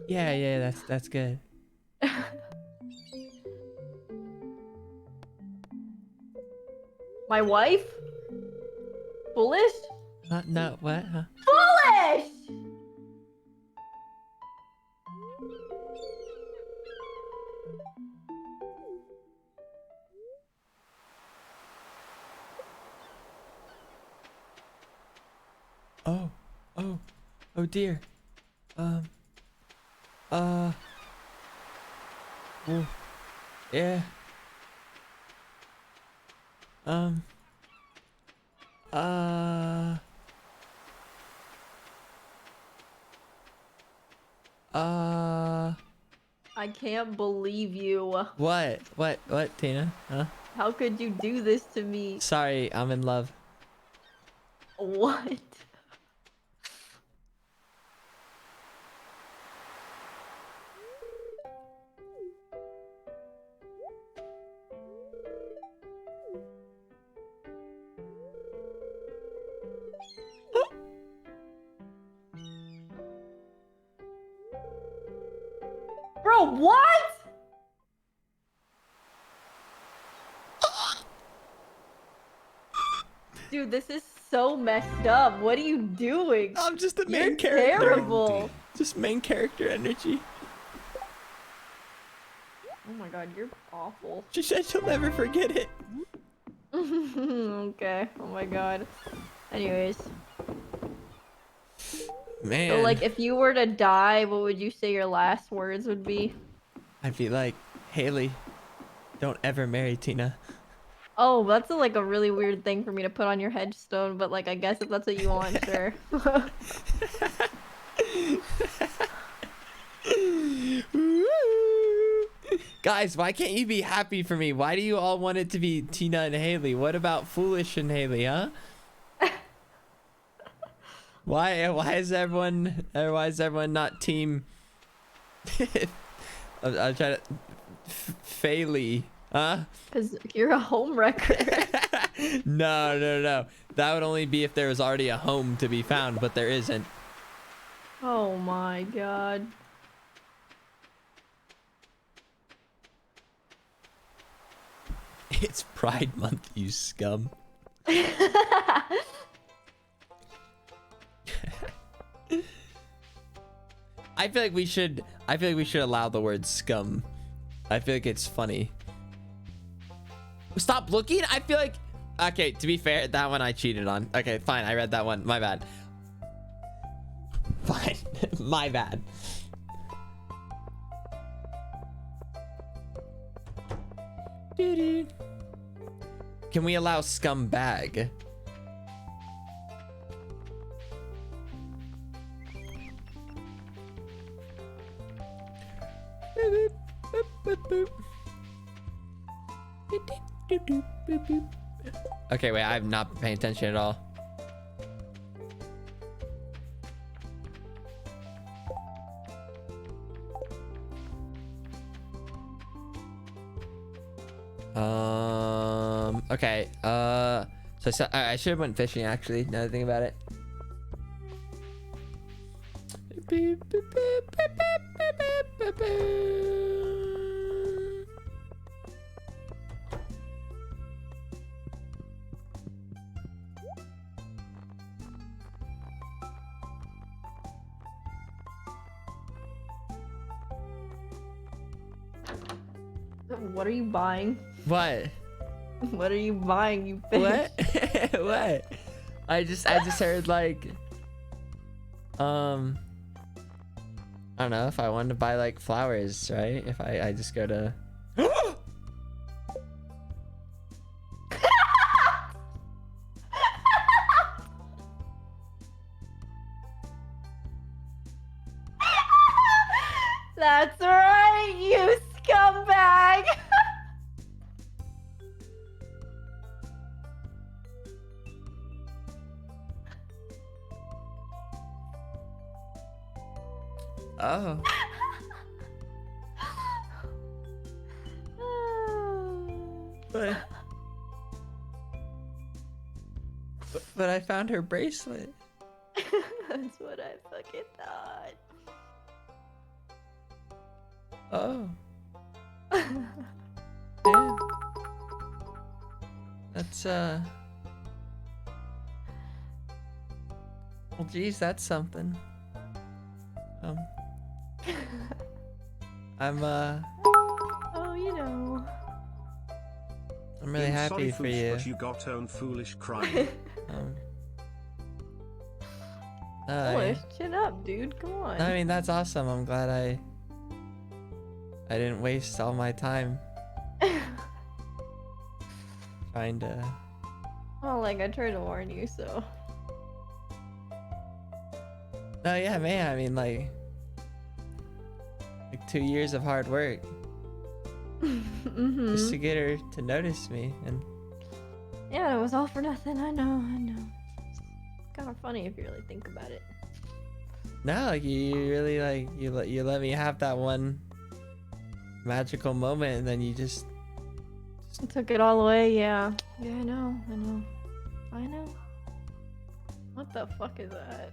Yeah, that's good. My wife? Foolish? No, what? Huh? Foolish! Oh dear. Oh, yeah. Uh. I can't believe you. What? What, Tina? Huh? How could you do this to me? Sorry, I'm in love. What? Bro, what? Dude, this is so messed up. What are you doing? I'm just the You're main character. terrible. Just main character energy. Oh my god, you're awful. She said she'll never forget it. Okay. Oh my god. Anyways. Man. So, like, if you were to die, what would you say your last words would be? I'd be like, Haley, don't ever marry Tina. Oh, that's like a really weird thing for me to put on your headstone, but like I guess if that's what you want, sure. Guys, why can't you be happy for me? Why do you all want it to be Tina and Haley? What about Foolish and Haley, huh? Why is everyone not team I'm trying to Faley, huh? Cause you're a home wrecker. No. That would only be if there was already a home to be found, but there isn't. Oh my god. It's Pride Month, you scum. I feel like we should allow the word scum. I feel like it's funny. Stop looking. I feel like, okay, to be fair, that one I cheated on. Okay, fine. I read that one. My bad. Fine. My bad. Can we allow scumbag? Okay, wait, I've not been paying attention at all. Okay, so I should have went fishing actually, now that I think about it. What are you buying? What? What are you buying, you fish? What? What? I just heard like, I don't know, if I wanted to buy like flowers, right? If I just go to That's right, you scumbag! Oh. But I found her bracelet. That's what I fucking thought. Oh. Damn. That's well, geez, that's something. I'm Oh, you know. I'm really happy for you. But you got own foolish crying. Foolish, chin up, dude. Come on. I mean, that's awesome. I'm glad I didn't waste all my time trying to. Well, like I tried to warn you, so. No, yeah, man. I mean, like, Like 2 years of hard work Mm-hmm. just to get her to notice me, and Yeah, it was all for nothing. I know. It's kind of funny if you really think about it. no, like you really like you let me have that one magical moment, and then you just Took it all away. Yeah. Yeah, I know. What the fuck is that?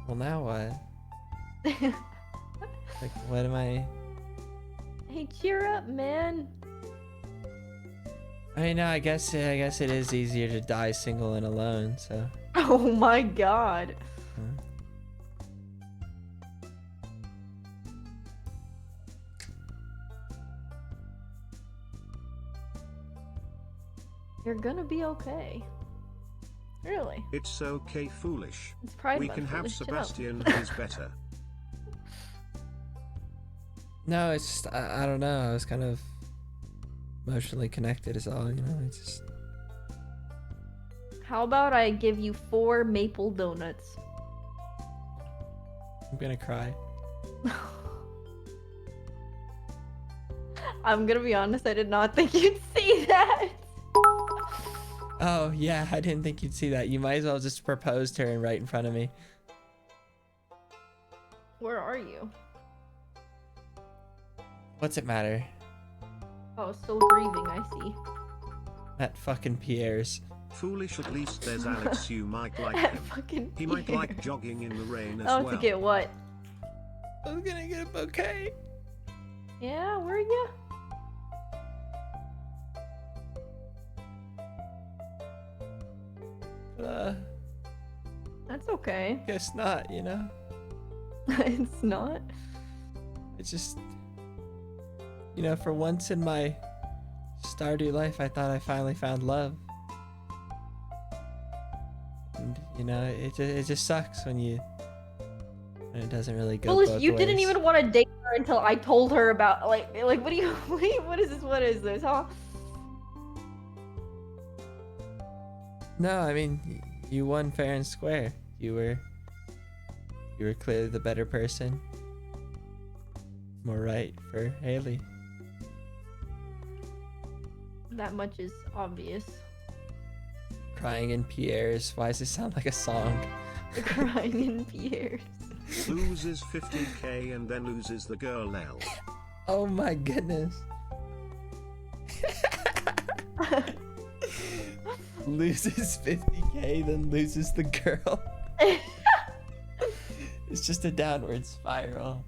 well, now what? Like, what am I? Hey, cheer up, man. I mean, no, I guess it is easier to die single and alone. So. Oh my god. You're gonna be okay. Really. It's okay, foolish. It's Pride We Month, can have foolish, chill out. Sebastian, he's better. No, it's just I don't know. I was kind of emotionally connected, is all. You know, it's just. How about I give you 4 maple donuts? I'm gonna cry. I'm gonna be honest, I did not think you'd see that. Oh yeah, I didn't think you'd see that. You might as well just propose to her right in front of me. Where are you? What's it matter? Oh, still grieving, I see. At fucking Pierre's. Foolish, at least there's Alex, you might like That him. fucking He might Pierre. like jogging in the rain as Oh, well. to get what? I was gonna get a bouquet. Yeah, where are you? But, That's okay. guess not, you know? It's not. It's just, you know, for once in my Stardew life, I thought I finally found love. And, you know, it just sucks when it doesn't really go Foolish, both you didn't ways. even want to date her until I told her about, like, what do you, what is this, huh? No, I mean, you won fair and square. You were clearly the better person. More right for Haley. That much is obvious. Crying in Pierre's. Why does it sound like a song? Crying in Pierre's. Loses 50k and then loses the girl L. Oh my goodness. Loses 50k, then loses the girl. It's just a downward spiral.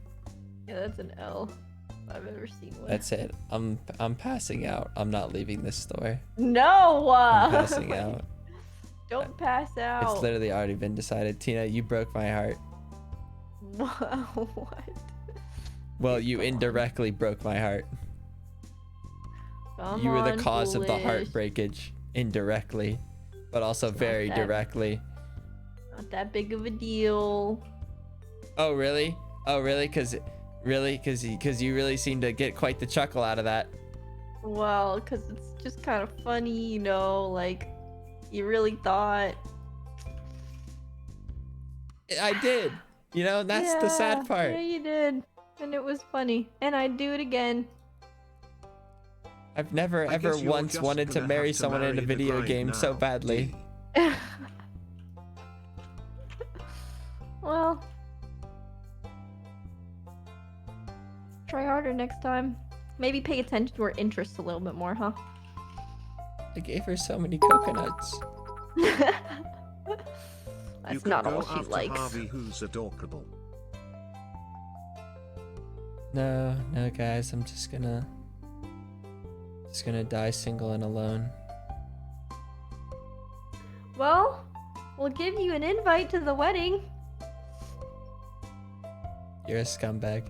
Yeah, that's an L. If I've ever seen one. That's it. I'm passing out. I'm not leaving this store. No! I'm passing out. Don't pass out. It's literally already been decided. Tina, you broke my heart. What? Well, you indirectly broke my heart. Come You were the on, cause of the Foolish. heart breakage indirectly, but also very that- directly. Not that big of a deal. Oh really? Oh really? Cause you really seem to get quite the chuckle out of that. Well, because it's just kind of funny, you know, like, you really thought. I did. You know, that's the sad part. Yeah, you did. And it was funny. And I'd do it again. I've never I ever guess you're once just wanted to gonna marry have to someone in marry a the video grind game so now. badly. Well. Try harder next time. Maybe pay attention to her interests a little bit more, huh? I gave her so many coconuts. You That's could not go all she after likes. Harvey, who's adorable. No, guys, I'm just gonna die single and alone. Well, we'll give you an invite to the wedding. You're a scumbag.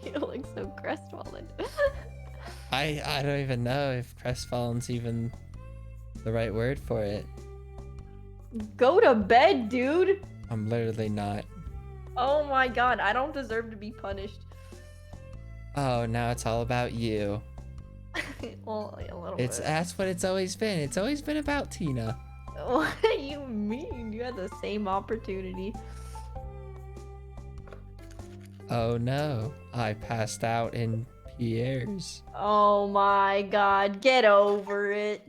You look so crestfallen. I don't even know if crestfallen's even the right word for it. Go to bed, dude. I'm literally not. Oh my god, I don't deserve to be punished. Oh, now it's all about you. Well, a little It's bit. that's what it's always been. It's always been about Tina. What do you mean? You had the same opportunity. Oh no, I passed out in Pierre's. Oh my god, get over it.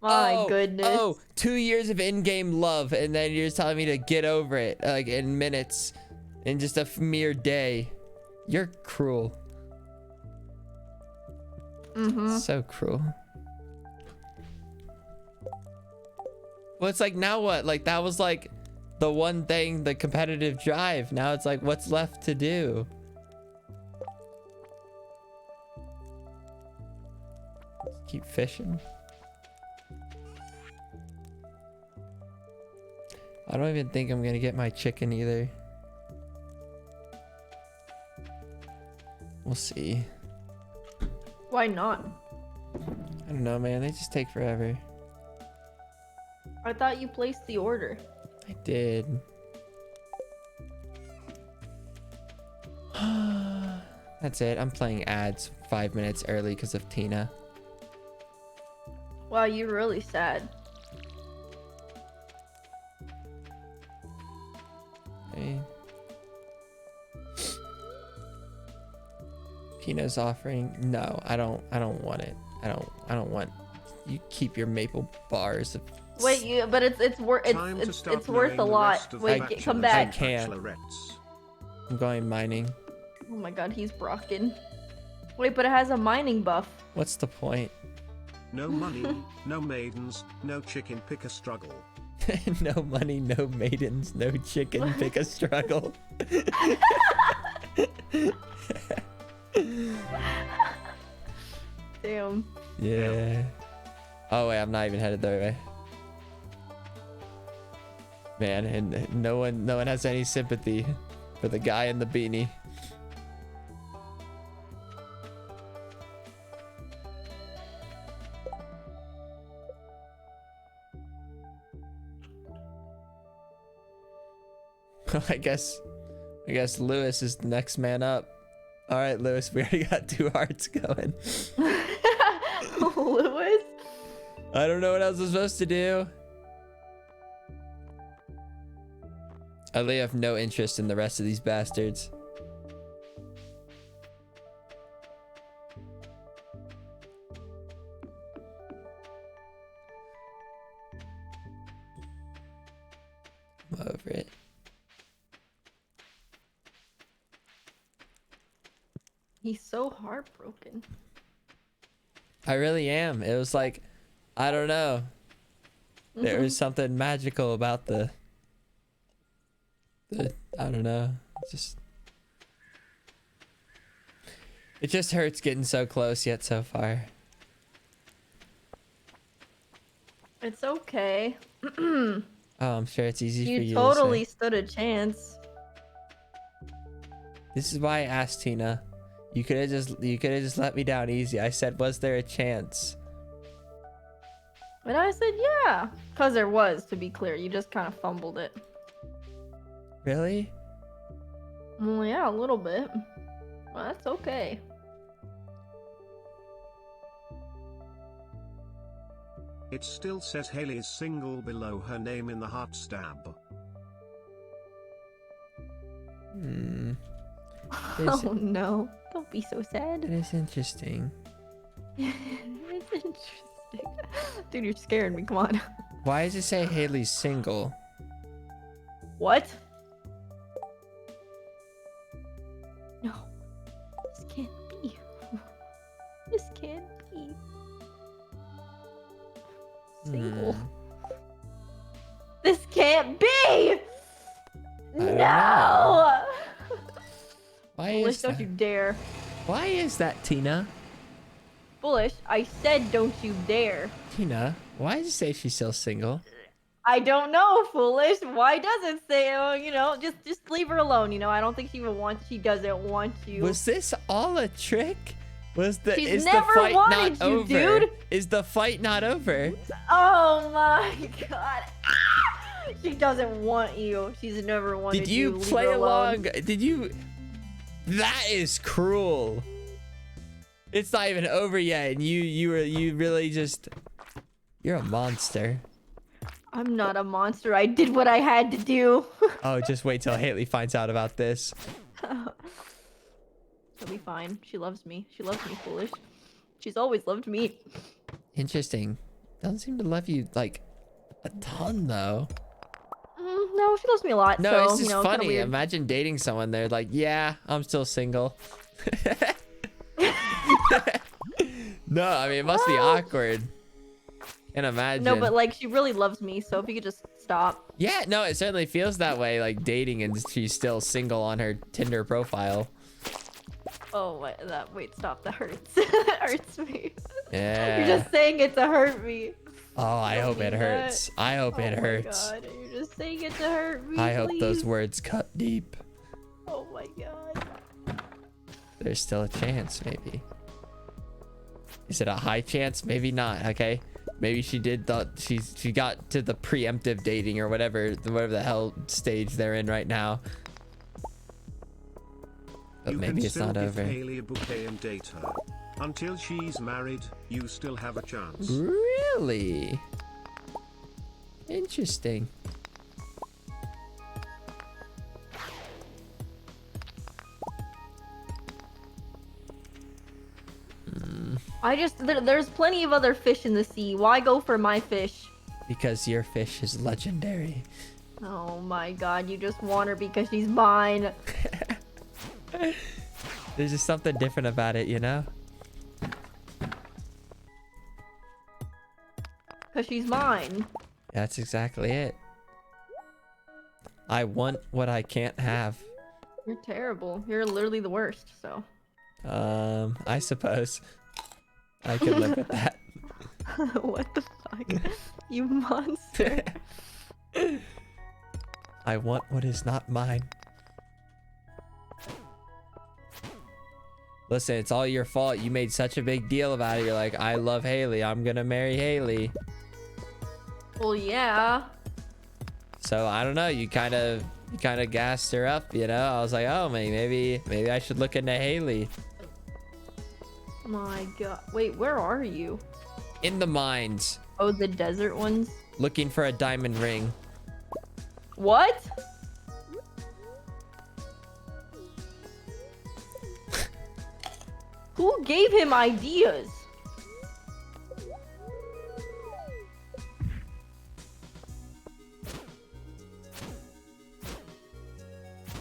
My goodness. Oh, 2 years of in-game love, and then you're telling me to get over it, like in minutes, in just a mere day. You're cruel. Mm-hmm. So cruel. Well, it's like, now what? Like, that was like the one thing, the competitive drive. Now it's like, what's left to do? Just keep fishing. I don't even think I'm gonna get my chicken either. We'll see. Why not? I don't know, man. They just take forever. I thought you placed the order. I did. That's it. I'm playing ads 5 minutes early because of Tina. Wow, you're really sad. Okay. Tina's offering. No, I don't want it. I don't want. You keep your maple bars of. Wait, but it's worth it's worth a lot. Wait, come back. I can't. I'm going mining. Oh my god, he's Brocken. Wait, but it has a mining buff. What's the point? No money, no maidens, no chicken, pick a struggle. No money, no maidens, no chicken, pick a struggle. Damn. Yeah. Oh wait, I'm not even headed the right way. Man, and no one has any sympathy for the guy in the beanie. I guess Lewis is the next man up. All right, Lewis, we already got 2 hearts going. Lewis? I don't know what else I'm supposed to do. I really have no interest in the rest of these bastards. I'm over it. He's so heartbroken. I really am. It was like, I don't know. There was something magical about the I don't know. It just hurts getting so close yet so far. It's okay. Oh, I'm sure it's easy for you. You totally stood a chance. This is why I asked Tina. You could have just let me down easy. I said, was there a chance? And I said, yeah. Because there was, to be clear. You just kind of fumbled it. Really? Well, yeah, a little bit. Well, that's okay. It still says Haley's single below her name in the heart stab. Oh no. Don't be so sad. It is interesting. It's interesting. Dude, you're scaring me. Come on. Why does it say Haley's single? What? No. This can't be. This can't be. Single. This can't be! No! Why Foolish, is don't that? you dare. Why is that, Tina? Foolish, I said don't you dare. Tina, why does it say she's still single? I don't know, Foolish. Why does it say, you know, just leave her alone, you know? I don't think she doesn't want you. Was this all a trick? She's Is never the fight wanted not you, over? dude. Is the fight not over? Oh my god. Ah! She doesn't want you. She's never wanted you. Did you play along? Did you? That is cruel. It's not even over yet, and you really just, you're a monster. I'm not a monster. I did what I had to do. Oh, just wait till Haley finds out about this. She'll be fine. She loves me. She loves me, foolish. She's always loved me. Interesting. Doesn't seem to love you like a ton though. No, she loves me a lot. No, so, it's just you know, kinda funny. weird. Imagine dating someone. They're like, yeah, I'm still single. No, I mean, it must be awkward. Can't imagine. No, but like she really loves me. So if you could just stop. Yeah, no, it certainly feels that way. Like dating, and she's still single on her Tinder profile. Oh, wait, stop. That hurts. That hurts me. Yeah. You're just saying it to hurt me. Oh, I hope it mean hurts. I hope it hurts. Oh my god, you're just saying it to hurt me. I hope those please. words cut deep. Oh my god. There's still a chance, maybe. Is it a high chance? Maybe not. Okay. Maybe she did she got to the preemptive dating or whatever the hell stage they're in right now. But You maybe can it's still not give over. Haley a bouquet and date her. Until she's married, you still have a chance. Really? Interesting. There's plenty of other fish in the sea. Why go for my fish? Because your fish is legendary. Oh my god, you just want her because she's mine. There's just something different about it, you know? Because she's mine. That's exactly it. I want what I can't have. You're terrible. You're literally the worst, so. I suppose. I could live with that. What the fuck? You monster. I want what is not mine. Listen, it's all your fault. You made such a big deal about it. You're like, I love Haley. I'm gonna marry Haley. Well, yeah. So I don't know. You kind of gassed her up, you know. I was like, oh, maybe I should look into Haley. My god. Wait, where are you? In the mines, Oh, the desert ones? looking for a diamond ring. What? Who gave him ideas?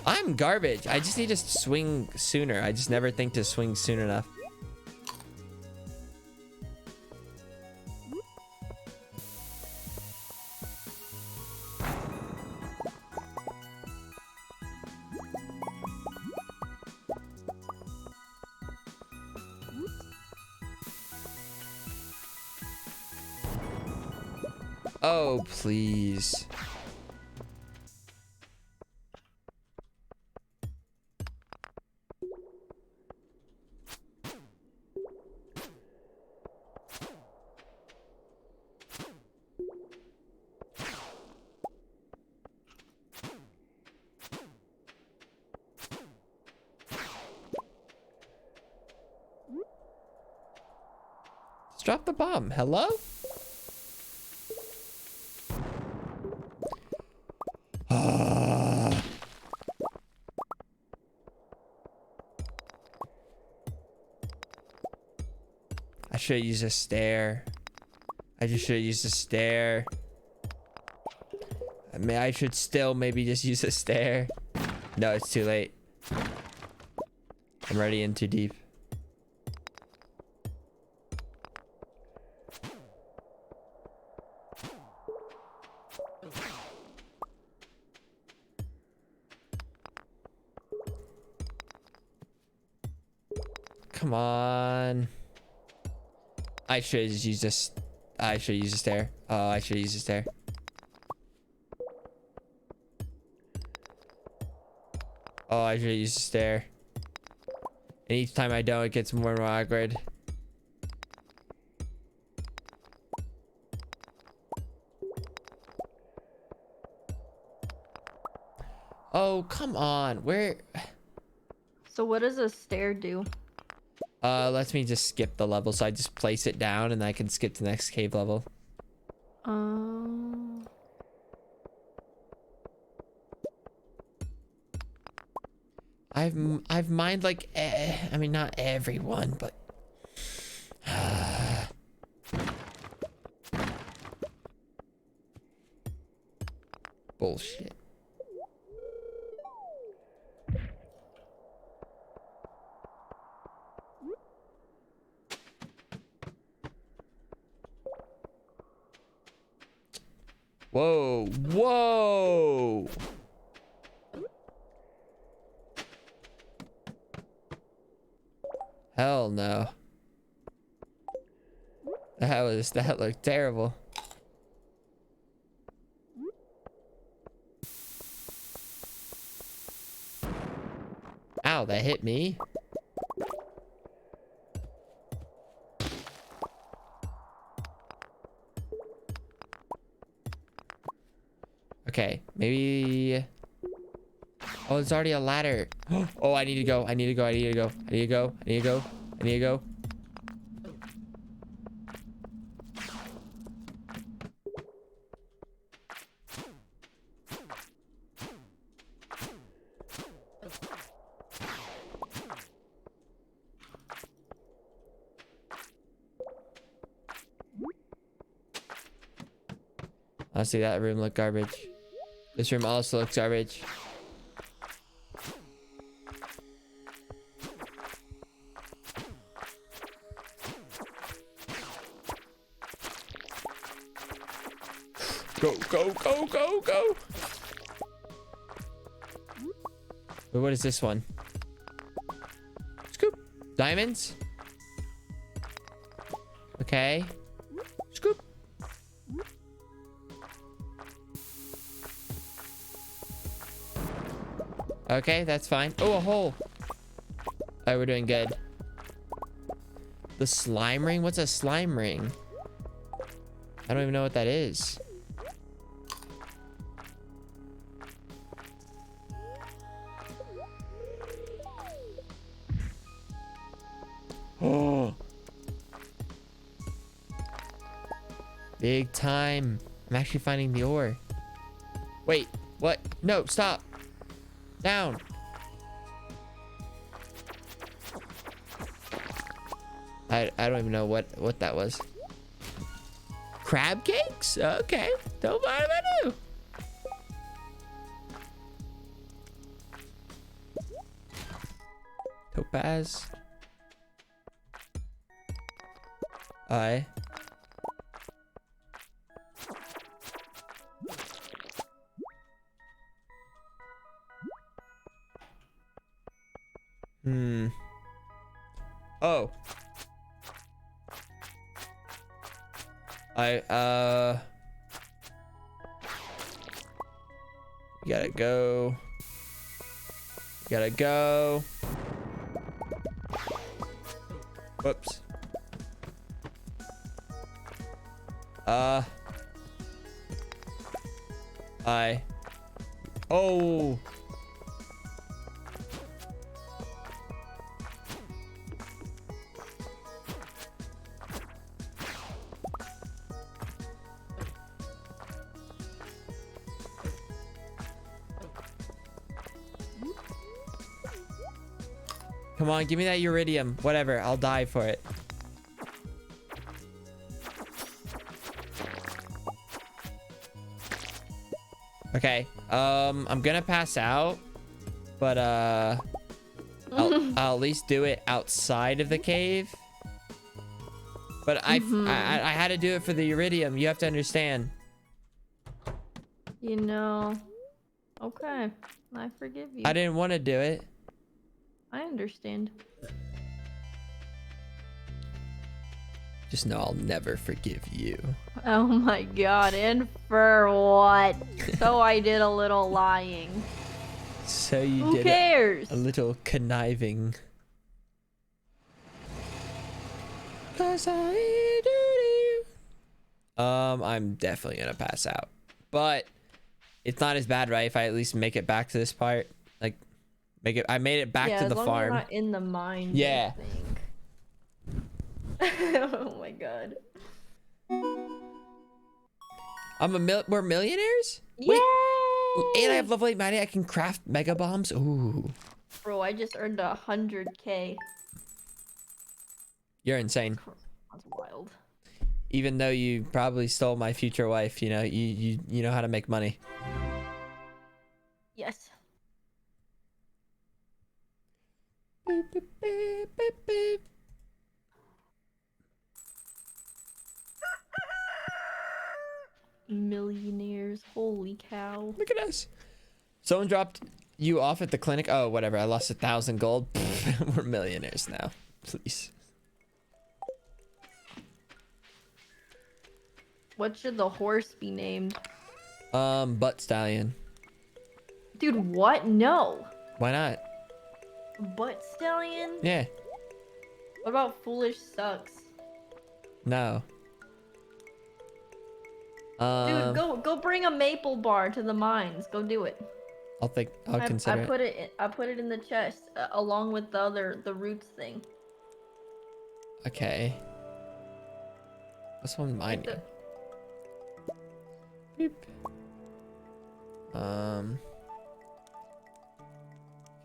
I'm garbage. I just need to swing sooner. I just never think to swing soon enough. Oh, please. Just drop the bomb. Hello? I should have used a stair. I just should have used a stair. I mean, I should still maybe just use a stair. No, it's too late. I'm already in too deep. Come on. I should just use this. I should use a stair. Oh, I should use a stair. Oh, I should use a stair. And each time I don't, it gets more and more awkward. Oh, come on. Where? So what does a stair do? Lets me just skip the level, so I just place it down and I can skip to the next cave level. I've mined like I mean not everyone, but bullshit. Whoa, whoa. Hell no. That looked terrible. Ow, that hit me. Okay, maybe. Oh, there's already a ladder. Oh, I need to go. I need to go. I need to go. I need to go. I need to go. I need to go. Honestly, that room looked garbage. This room also looks garbage. Go, go, go, go, go. Wait, what is this one? Scoop. Diamonds? Okay. Scoop. Okay, that's fine. Oh, a hole. Oh, we're doing good. The slime ring? What's a slime ring? I don't even know what that is. Oh. Big time. I'm actually finding the ore. Wait, what? No, stop. Down. I don't even know what that was. Crab cakes? Okay. Don't mind if I do. Topaz. I. Oh. Gotta go. Gotta go. Whoops. Oh. Come on, give me that uridium. Whatever, I'll die for it. Okay, I'm gonna pass out, but I'll at least do it outside of the cave. But I had to do it for the uridium. You have to understand. You know. Okay, I forgive you. I didn't want to do it. I understand. Just know I'll never forgive you. Oh my god, and for what? So I did a little lying. So you Who did cares? a little conniving. 'Cause I do to you. I'm definitely gonna pass out. But it's not as bad, right? If I at least make it back to this part. Like, I made it back to the as long farm. as you're not in the mine. Yeah. I think. Oh my god. We're millionaires? Yay! And I have level 8 mighty. I can craft mega bombs. Ooh. Bro, I just earned 100K. You're insane. That's wild. Even though you probably stole my future wife, you know, you know how to make money. Yes. Boop, boop, boop, boop, boop. Millionaires. Holy cow. Look at us. Someone dropped you off at the clinic. Oh, whatever. I lost 1,000 gold. We're millionaires now. Please. What should the horse be named? Butt stallion. Dude, what? No. Why not? Butt stallion? Yeah. What about foolish sucks? No. Dude, go bring a maple bar to the mines. Go do it. I'll consider it. I put it in the chest along with the roots thing. Okay. This one mining. Beep.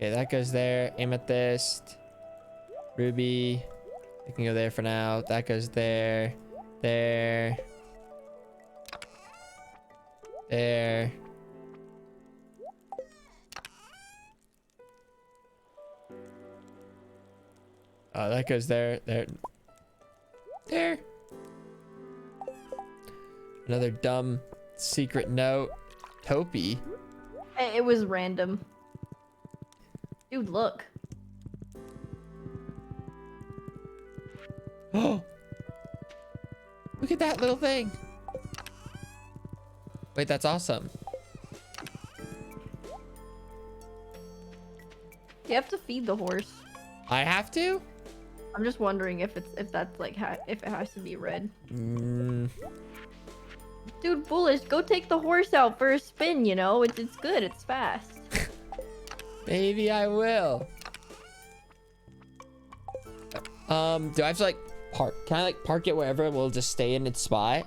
Okay, that goes there. Amethyst. Ruby. I can go there for now. That goes there. There. There. Oh, that goes there. There. There. Another dumb secret note. Topi. Hey, it was random. Dude, look. Oh! Look at that little thing. Wait, that's awesome. You have to feed the horse. I have to? I'm just wondering if that's like if it has to be red. Dude, foolish, go take the horse out for a spin, you know? It's good, it's fast. Maybe I will. Do I have to like park? Can I like park it wherever it will just stay in its spot?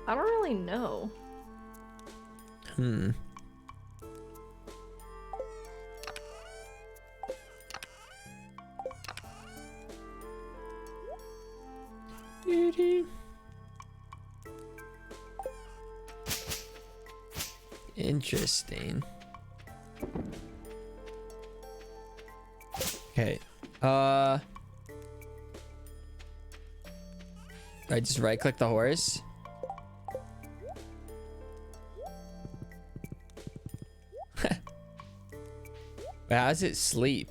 I don't really know. Interesting. Okay. I just right click the horse. Wait, how does it sleep?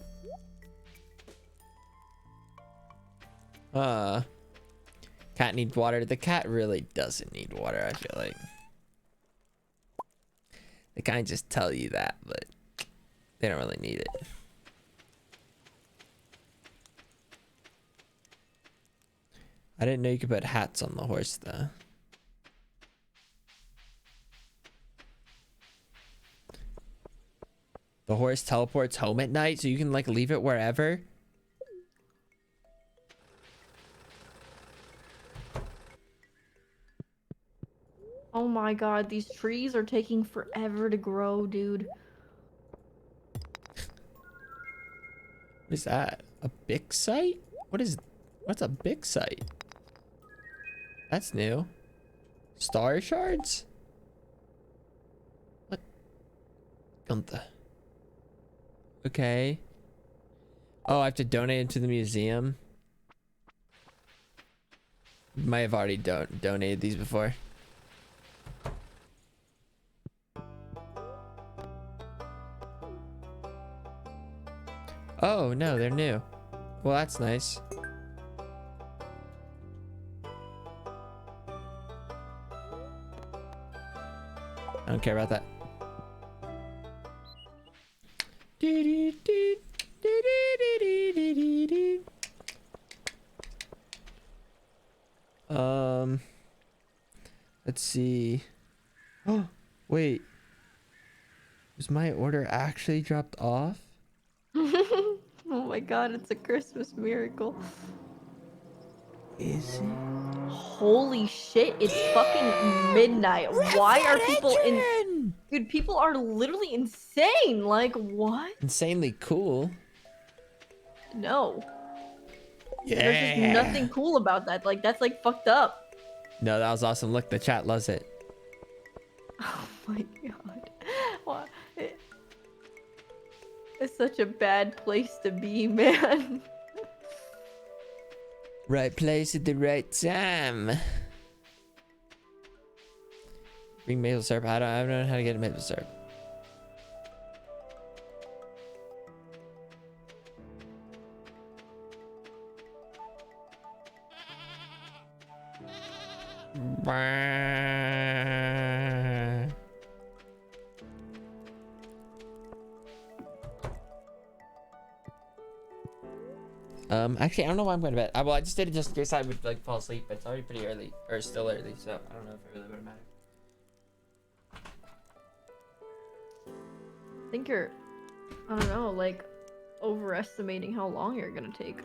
Cat need water. The cat really doesn't need water, I feel like. They kind of just tell you that, but they don't really need it. I didn't know you could put hats on the horse, though. The horse teleports home at night, so you can like leave it wherever. Oh my god, these trees are taking forever to grow, dude. What is that? A big site? What's a big site? That's new. Star shards? What? Gunther. Okay. Oh, I have to donate it to the museum. Might have already donated these before. Oh, no, they're new. Well, that's nice. I don't care about that. Let's see. Oh, wait. Was my order actually dropped off? Oh my god, it's a Christmas miracle. Is it? Holy shit, it's fucking midnight. Why are people in... Dude, people are literally insane. Like, what? Insanely cool. No. Yeah. There's just nothing cool about that. Like, that's like fucked up. No, that was awesome. Look, the chat loves it. Oh my god. Why? It's such a bad place to be, man. Right place at the right time. Bring maple syrup. I don't know how to get a maple syrup. Actually, I don't know why I'm going to bed. Well, I just did it just in case I would like fall asleep, but it's already pretty early, or still early, so I don't know if it really would matter. I think you're, I don't know, like, overestimating how long you're gonna take.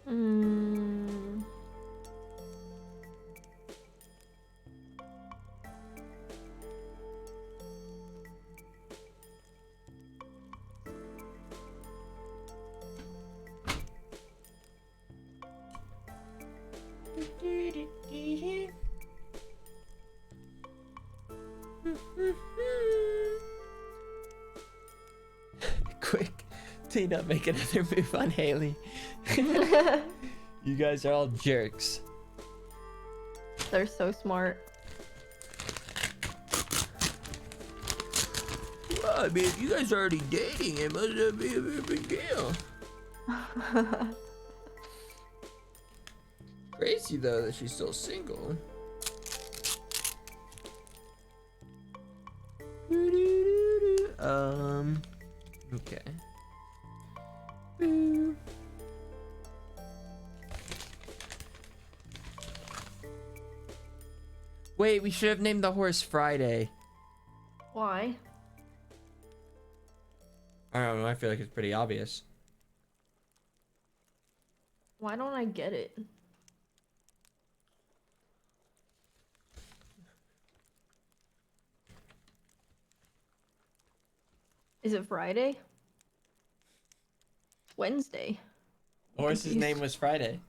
Mm. Quick, Tina, make another move on Haley. You guys are all jerks. They're so smart. Well, I mean, if you guys are already dating, it must not be a very big deal. Crazy though that she's still single. Okay. Wait, we should have named the horse Friday. Why? I don't know, I feel like it's pretty obvious. Why don't I get it? Is it Friday? Wednesday. The horse's name was Friday.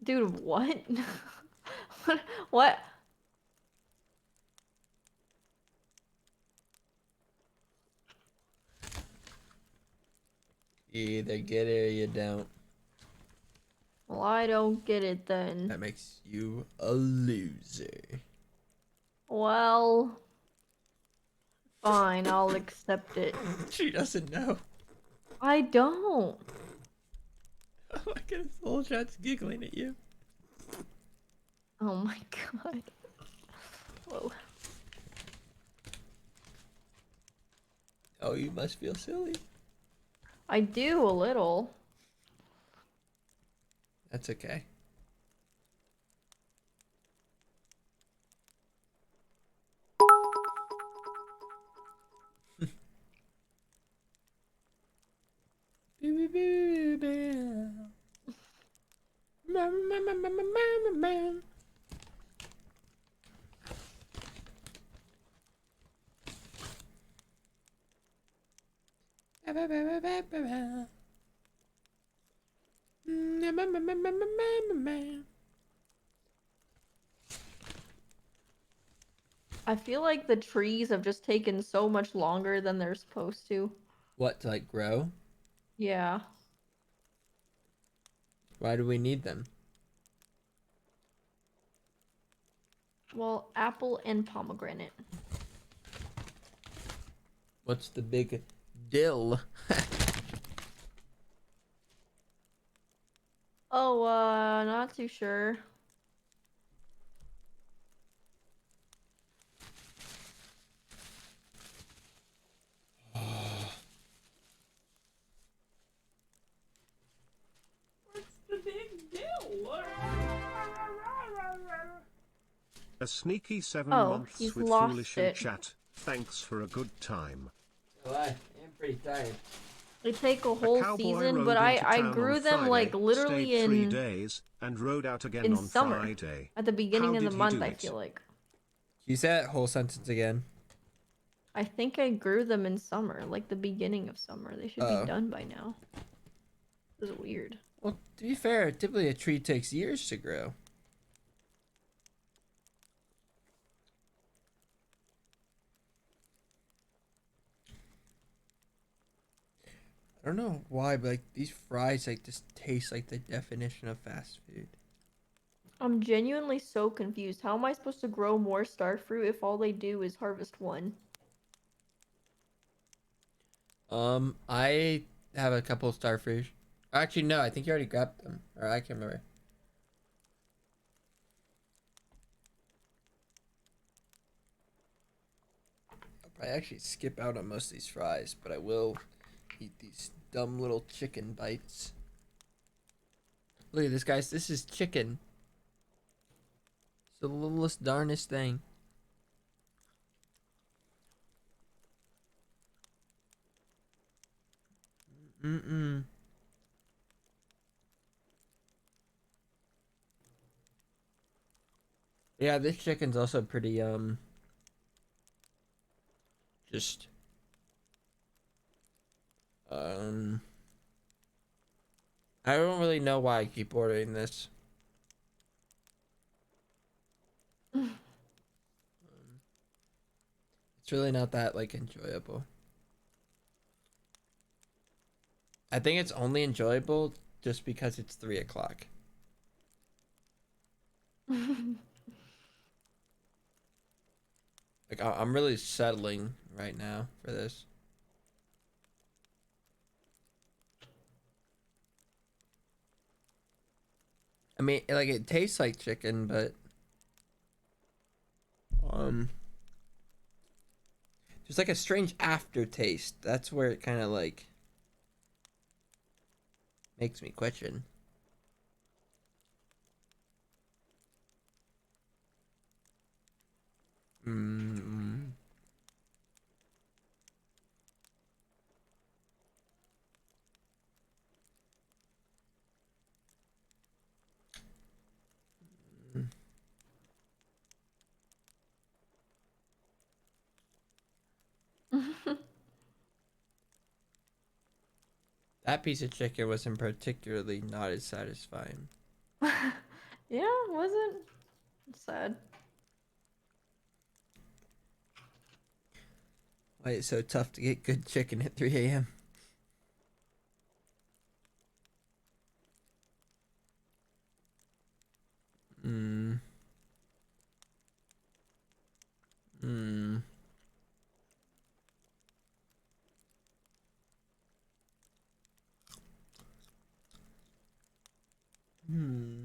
Dude, what? What? You either get it or you don't. Well, I don't get it then. That makes you a loser. Well, fine, I'll accept it. She doesn't know. I don't. Oh my goodness, the whole chat's giggling at you. Oh my god. Whoa. Oh, you must feel silly. I do a little. That's okay. I feel like the trees have just taken so much longer than they're supposed to. What, to like grow? Yeah. Why do we need them? Well, apple and pomegranate. What's the big deal? Oh, not too sure. A sneaky 7 Oh, months he's with lost Foolish and it. chat. Thanks for a good time. So I am pretty tired. They take a A whole cowboy season, rode but into I town grew on them like Friday, literally stayed 3 in days, and rode out again in on summer. Friday. At the beginning How of the did he month, do I it? feel like. Can you say that whole sentence again? I think I grew them in summer, like the beginning of summer. They should Oh. be done by now. This is weird. Well, to be fair, typically a tree takes years to grow. I don't know why, but like these fries like just taste like the definition of fast food. I'm genuinely so confused. How am I supposed to grow more starfruit if all they do is harvest one? I have a couple of starfruit. Actually, no, I think you already grabbed them, or I can't remember. I'll probably actually skip out on most of these fries, but I will eat these dumb little chicken bites. Look at this, guys. This is chicken. It's the littlest darnest thing. Mm-mm. Yeah, this chicken's also pretty, just, I don't really know why I keep ordering this. It's really not that, like, enjoyable. I think it's only enjoyable just because it's 3 o'clock. Like, I'm really settling right now for this. I mean, like, it tastes like chicken, but there's like a strange aftertaste. That's where it kind of like makes me question. Mm. That piece of chicken wasn't particularly not as satisfying. Yeah, was it? It's sad. Why it's so tough to get good chicken at 3 a.m. Mm. Mm. Hmm.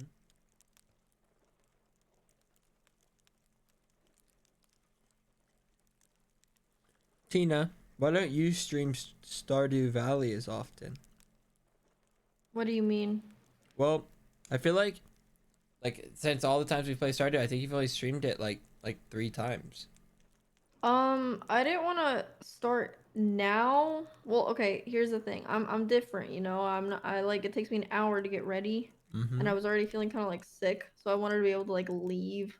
Tina, why don't you stream Stardew Valley as often? What do you mean? Well, I feel like since all the times we play Stardew, I think you've only streamed it like 3 times. I didn't want to start now. Well, okay, here's the thing. I'm different, you know. I'm not, I like it takes me an hour to get ready, and I was already feeling kind of like sick, so I wanted to be able to like leave.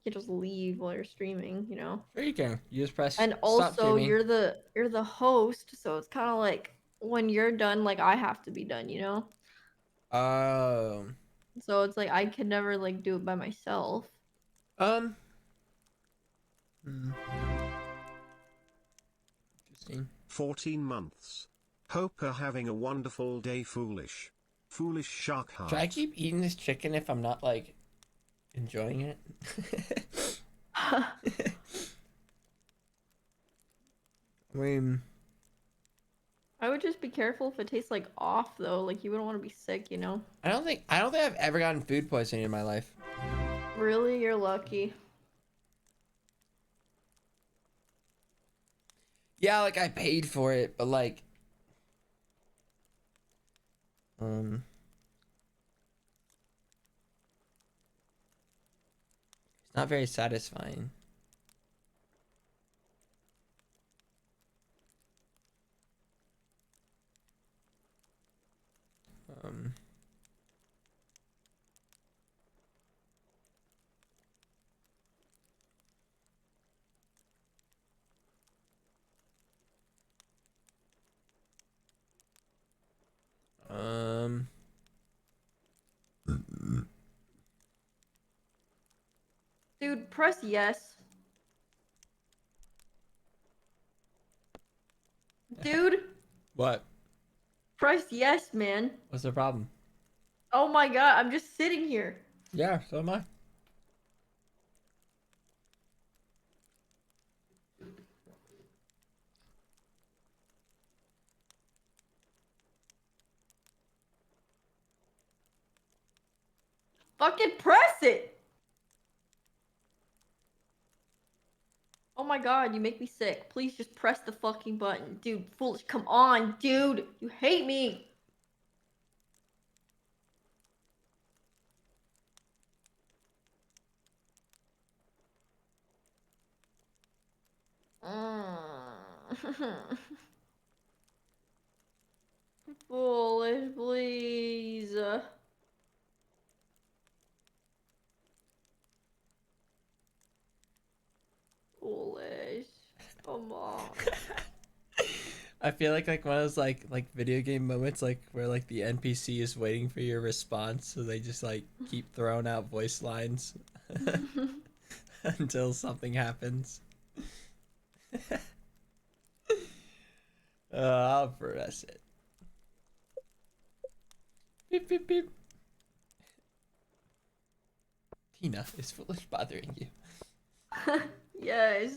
You can't just leave while you're streaming, you know. Sure you can. You just press And stop also streaming. you're the host, so it's kind of like when you're done, like I have to be done, you know. So it's like I could never like do it by myself. Hmm. Interesting. 14 months. Hope you're having a wonderful day, Foolish. Foolish Shark Heart. Should I keep eating this chicken if I'm not like enjoying it? I mean, I would just be careful if it tastes like off though. Like you wouldn't want to be sick, you know. I don't think I've ever gotten food poisoning in my life. Really, you're lucky. Yeah, like I paid for it, but like Not very satisfying. Um. Um. Dude, press yes. Dude, What? press yes, man. What's the problem? Oh my god, I'm just sitting here. Yeah, so am I. Fucking press it! Oh my god, you make me sick. Please just press the fucking button. Dude, foolish, come on, dude. You hate me. Foolish, please. Foolish. Come on. I feel like one of those like video game moments like where like the NPC is waiting for your response, so they just like keep throwing out voice lines until something happens. I'll press it. Beep beep beep. Tina, is foolish bothering you? Yes.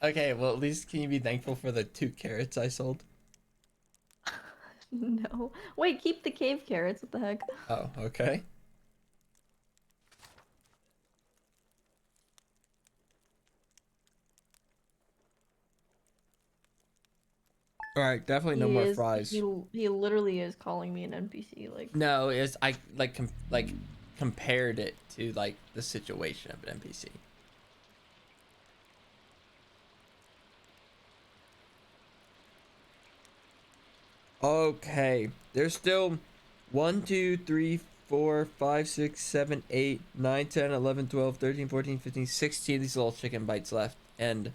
Okay, well at least can you be thankful for the 2 carrots I sold? No. Wait, keep the cave carrots. What the heck? Oh, okay. Alright, definitely no more fries. He literally is calling me an NPC. Like. No, it's I like compared it to like the situation of an NPC. Okay, there's still 1, 2, 3, 4, 5, 6, 7, 8, 9, 10, 11, 12, 13, 14, 15, 16 these little chicken bites left, and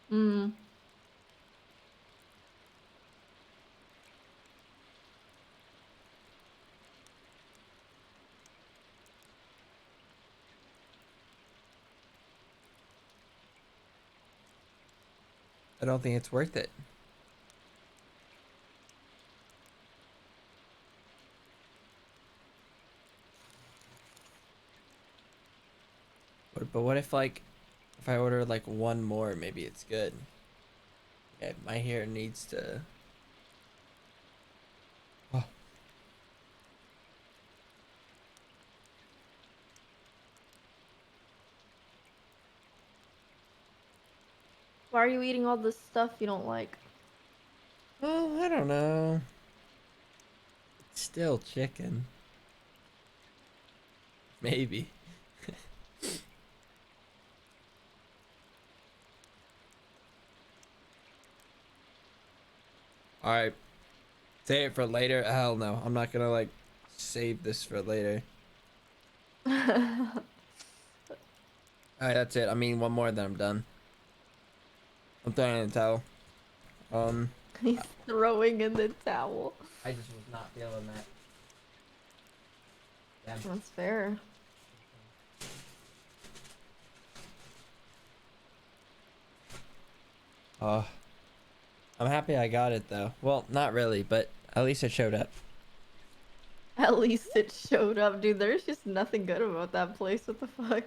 Hmm. I don't think it's worth it. But what if like if I order like one more, maybe it's good. Okay, my hair needs to. Oh. Why are you eating all this stuff you don't like? Oh, I don't know. It's still chicken. Maybe. Alright. Save it for later. Hell no. I'm not gonna like save this for later. Alright, that's it. I mean one more then I'm done. I'm throwing in the towel. He's throwing in the towel. I just was not feeling that. Damn. That's fair. I'm happy I got it though. Well, not really, but at least it showed up. At least it showed up, dude. There's just nothing good about that place. What the fuck?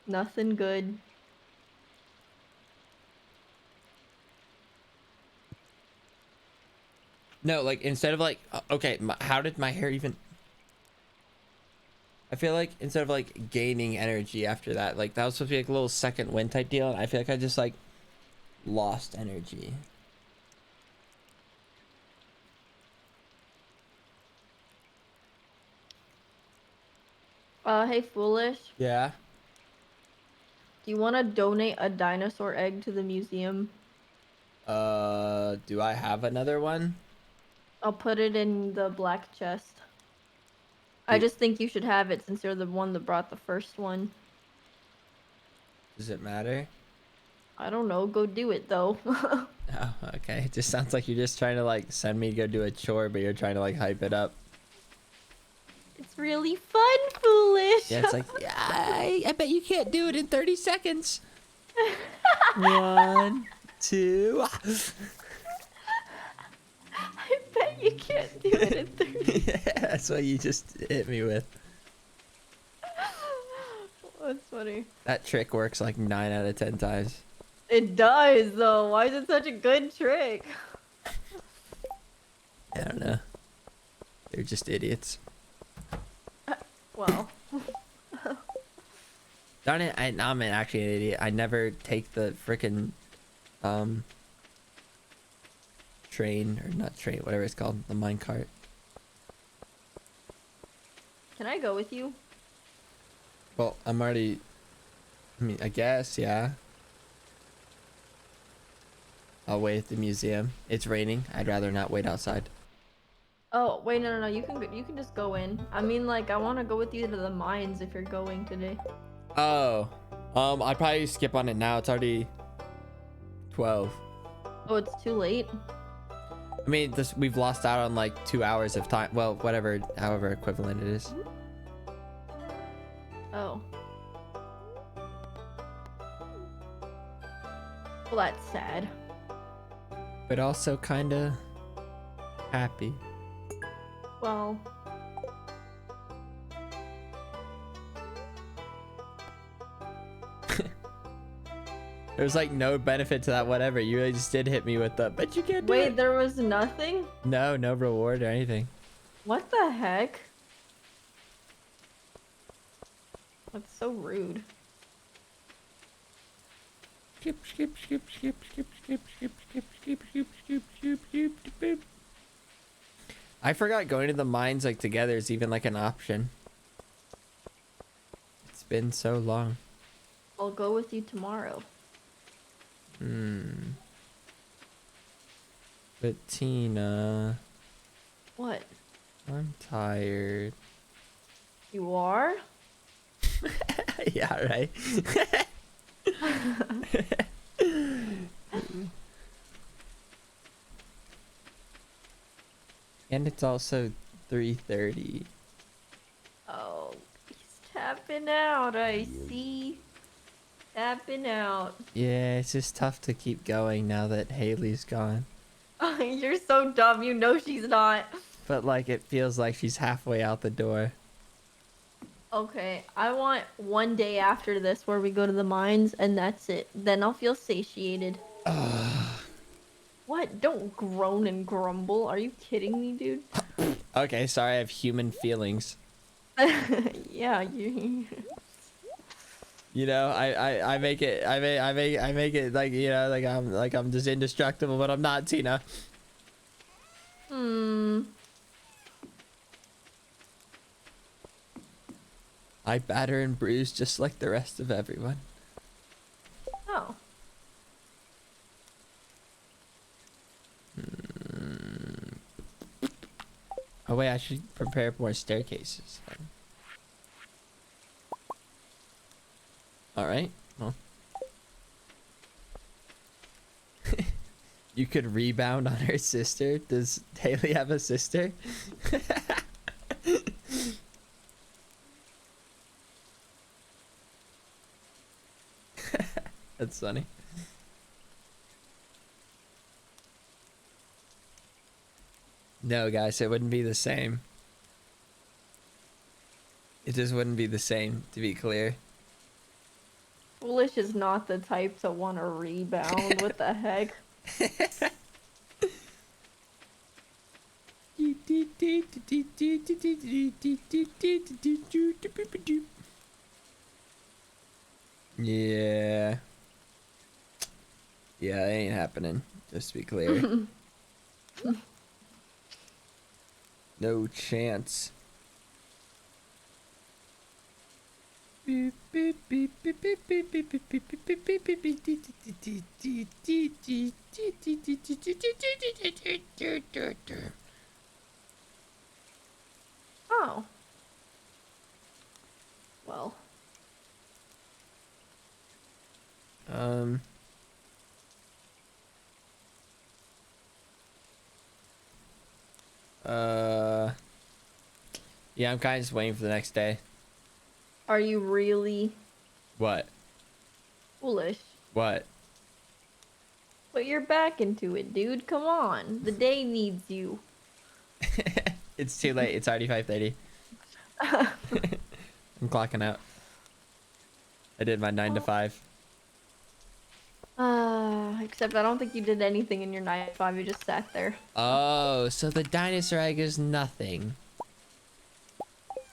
Nothing good. No, like instead of like, okay, how did my hair even? I feel like instead of like gaining energy after that, like that was supposed to be like a little second wind type deal, and I feel like I just like lost energy. Hey, Foolish. Yeah. Do you want to donate a dinosaur egg to the museum? Do I have another one? I'll put it in the black chest. I just think you should have it since you're the one that brought the first one. Does it matter? I don't know. Go do it though. Oh, okay. It just sounds like you're just trying to like send me to go do a chore, but you're trying to like hype it up. It's really fun, Foolish. Yeah, it's like, yeah, I bet you can't do it in 30 seconds. 1, 2. I bet you can't do it in 30. Yeah, that's what you just hit me with. That's funny. That trick works like 9 out of 10 times. It does though. Why is it such a good trick? I don't know. They're just idiots. Well. Darn it, I'm actually an idiot. I never take the frickin' train, or not train, whatever it's called, the minecart. Can I go with you? Well, I'm already, I mean, I guess, yeah. I'll wait at the museum. It's raining. I'd rather not wait outside. Oh wait, no. You can just go in. I mean, like, I want to go with you to the mines if you're going today. Oh, I'd probably skip on it now. It's already 12. Oh, it's too late. I mean, we've lost out on like 2 hours of time. Well, whatever, however equivalent it is. Oh. Well, that's sad. But also kind of happy. Well. There's like no benefit to that whatever. You really just did hit me with the, but you can't do Wait, it. there was nothing? No reward or anything. What the heck? That's so rude. Skip. I forgot going to the mines like together is even like an option. It's been so long. I'll go with you tomorrow. But Tina, What? I'm tired. You are? Yeah, right. And it's also 3:30. Oh, he's tapping out, I see. Tapping out. Yeah, it's just tough to keep going now that Haley's gone. You're so dumb, you know she's not. But like, it feels like she's halfway out the door. Okay, I want one day after this where we go to the mines and that's it. Then I'll feel satiated. What? Don't groan and grumble. Are you kidding me, dude? Okay, sorry, I have human feelings. Yeah, you. You know, I make it like, you know, like I'm just indestructible, but I'm not, Tina. I batter and bruise just like the rest of everyone. Oh. Oh wait, I should prepare more staircases. Alright, well. You could rebound on her sister? Does Haley have a sister? That's funny. No, guys, it wouldn't be the same. It just wouldn't be the same, to be clear. Foolish is not the type to want to rebound. What the heck? Yeah. Yeah, it ain't happening. Just to be clear. No chance. Oh. Well. Um. Yeah, I'm kind of just waiting for the next day. Are you really What? foolish? What? Put your back into it, dude. Come on. The day needs you. It's too late. It's already 5:30. I'm clocking out. I did my 9 to 5. Except I don't think you did anything in your 9 to 5. You just sat there. Oh, so the dinosaur egg is nothing.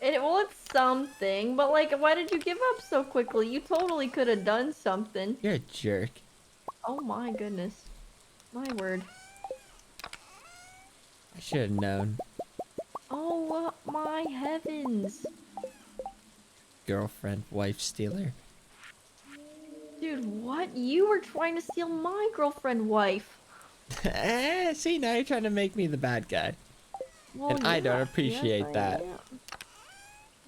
Well, it's something, but like, why did you give up so quickly? You totally could have done something. You're a jerk. Oh my goodness. My word. I should have known. Oh my heavens. Girlfriend, wife stealer. Dude, what? You were trying to steal my girlfriend wife. See, now you're trying to make me the bad guy. Well, And I don't yeah, appreciate yes, I that. am.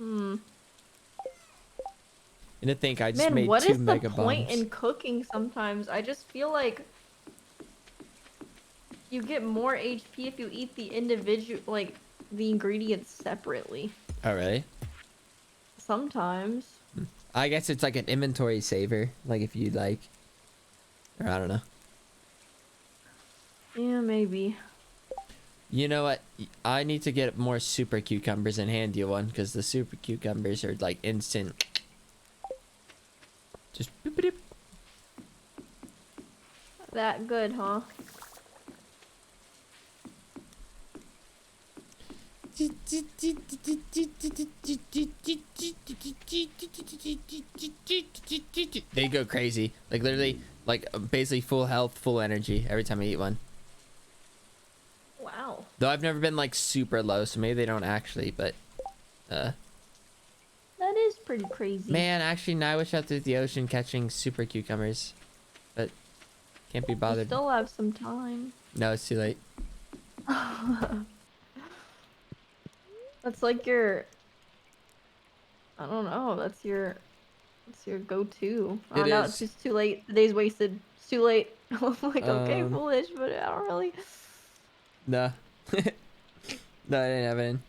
And to think I just Man, made what 2 is the mega point bombs. in cooking sometimes? I just feel like you get more HP if you eat the individual, like, the ingredients separately. Oh, really? Sometimes. I guess it's like an inventory saver. Like if you like, or I don't know. Yeah, maybe. You know what? I need to get more super cucumbers and hand you one because the super cucumbers are like instant. Just boop -a -doop. That good, huh? They go crazy. Like literally, like basically full health, full energy every time I eat one. Wow. Though I've never been like super low, so maybe they don't actually, but That is pretty crazy. man, actually now I wish out through the ocean catching super cucumbers. But can't be You bothered. still have some time. No, it's too late. That's like your, I don't know, that's your go-to. Oh It no, is. it's just too late. The day's wasted. It's too late. I'm like, okay, foolish, but I don't really. No. No, I didn't have it in.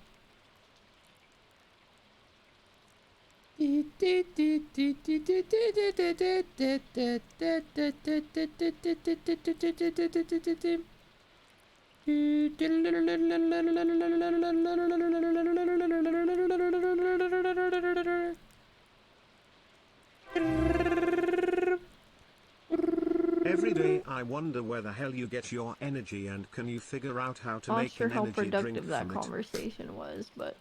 Every day I wonder where the hell you get your energy and can you figure out how to I'm not make sure an how energy drink productive that from it. conversation was, but.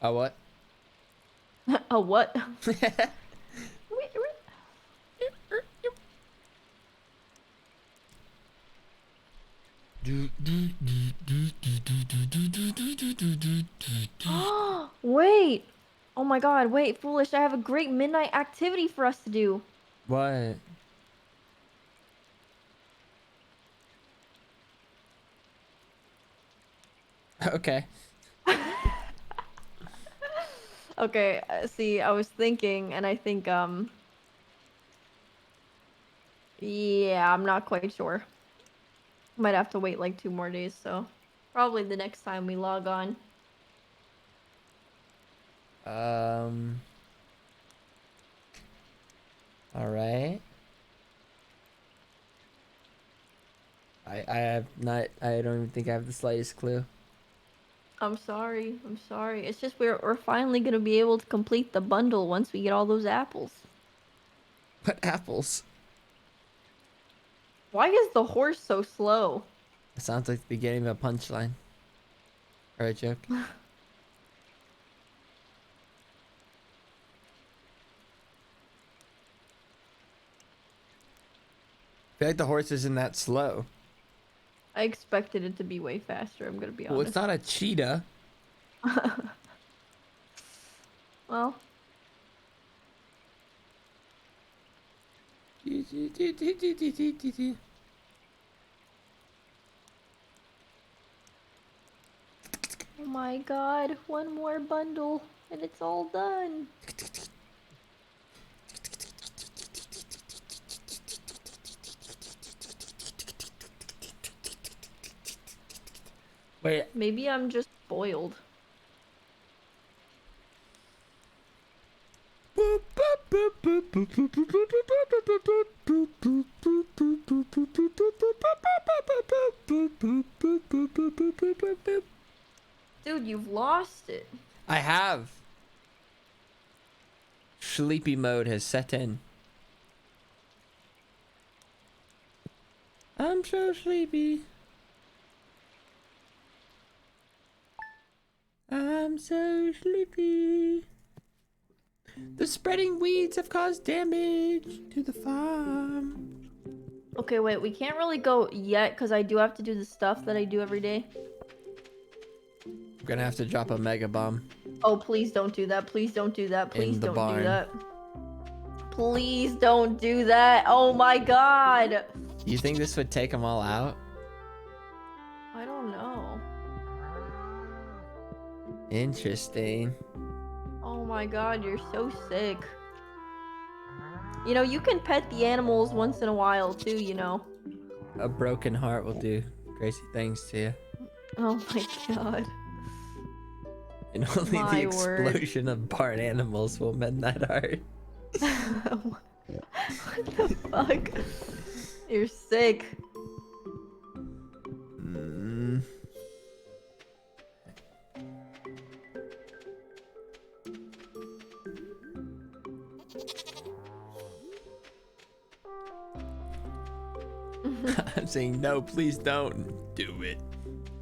A what? A what? Wait! Oh my god, wait, foolish, I have a great midnight activity for us to do. What? Okay. Okay, see, I was thinking, and I think, yeah, I'm not quite sure. Might have to wait like 2 more days, so probably the next time we log on. All right. I have not. I don't even think I have the slightest clue. I'm sorry. I'm sorry. It's just we're finally gonna be able to complete the bundle once we get all those apples. What apples? Why is the horse so slow? It sounds like the beginning of a punchline. Or a joke. I feel like the horse isn't that slow. I expected it to be way faster, I'm gonna be honest. Well, it's not a cheetah. Well. Oh my god, one more bundle and it's all done. Wait. Maybe I'm just spoiled. Dude, you've lost it. I have. Sleepy mode has set in. I'm so sleepy. I'm so sleepy. The spreading weeds have caused damage to the farm. Okay, wait, we can't really go yet because I do have to do the stuff that I do every day. I'm gonna have to drop a mega bomb. Oh, please don't do that. Please don't do that. Please In the don't barn. do that. Please don't do that. Oh my god. You think this would take them all out? I don't know. Interesting. Oh my god, you're so sick. You know, you can pet the animals once in a while too, you know. A broken heart will do crazy things to you. Oh my god. And only My the word. explosion of barn animals will mend that heart. What the fuck? You're sick. Mm. I'm saying no, please don't do it.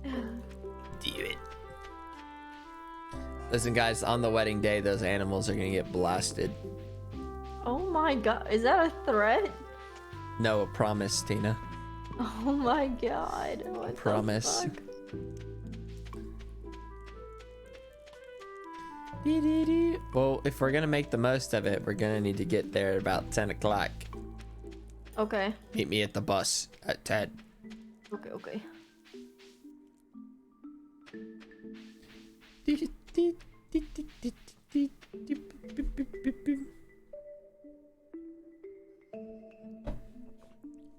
Do it. Listen, guys, on the wedding day, those animals are gonna get blasted. Oh my god, is that a threat? No, a promise, Tina. Oh my god. What Promise. the fuck? Well, if we're gonna make the most of it, we're gonna need to get there at about 10 o'clock. Okay. Meet me at the bus at 10. Okay, okay.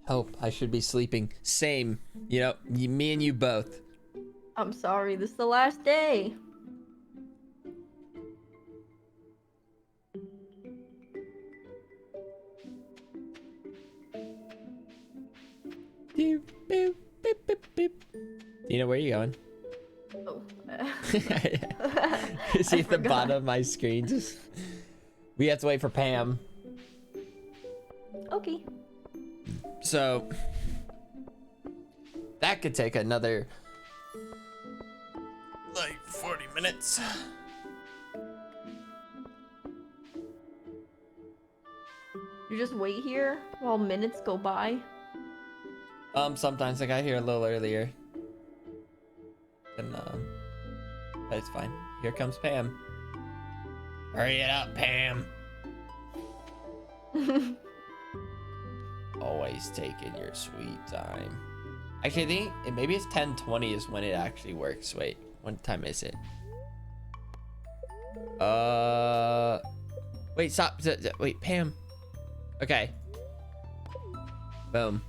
Help, I should be sleeping. Same. You know, me and you both. I'm sorry, this is the last day. Tina, where are you going? Oh. You see I at the forgot. bottom of my screen, just... We have to wait for Pam. Okay. So... That could take another... like 40 minutes. You just wait here while minutes go by? Sometimes I got here a little earlier. And, but it's fine. Here comes Pam. Hurry it up, Pam. Always taking your sweet time. Actually, I think maybe it's 10:20 is when it actually works. Wait, what time is it? Wait, stop. Wait, Pam. Okay. Boom.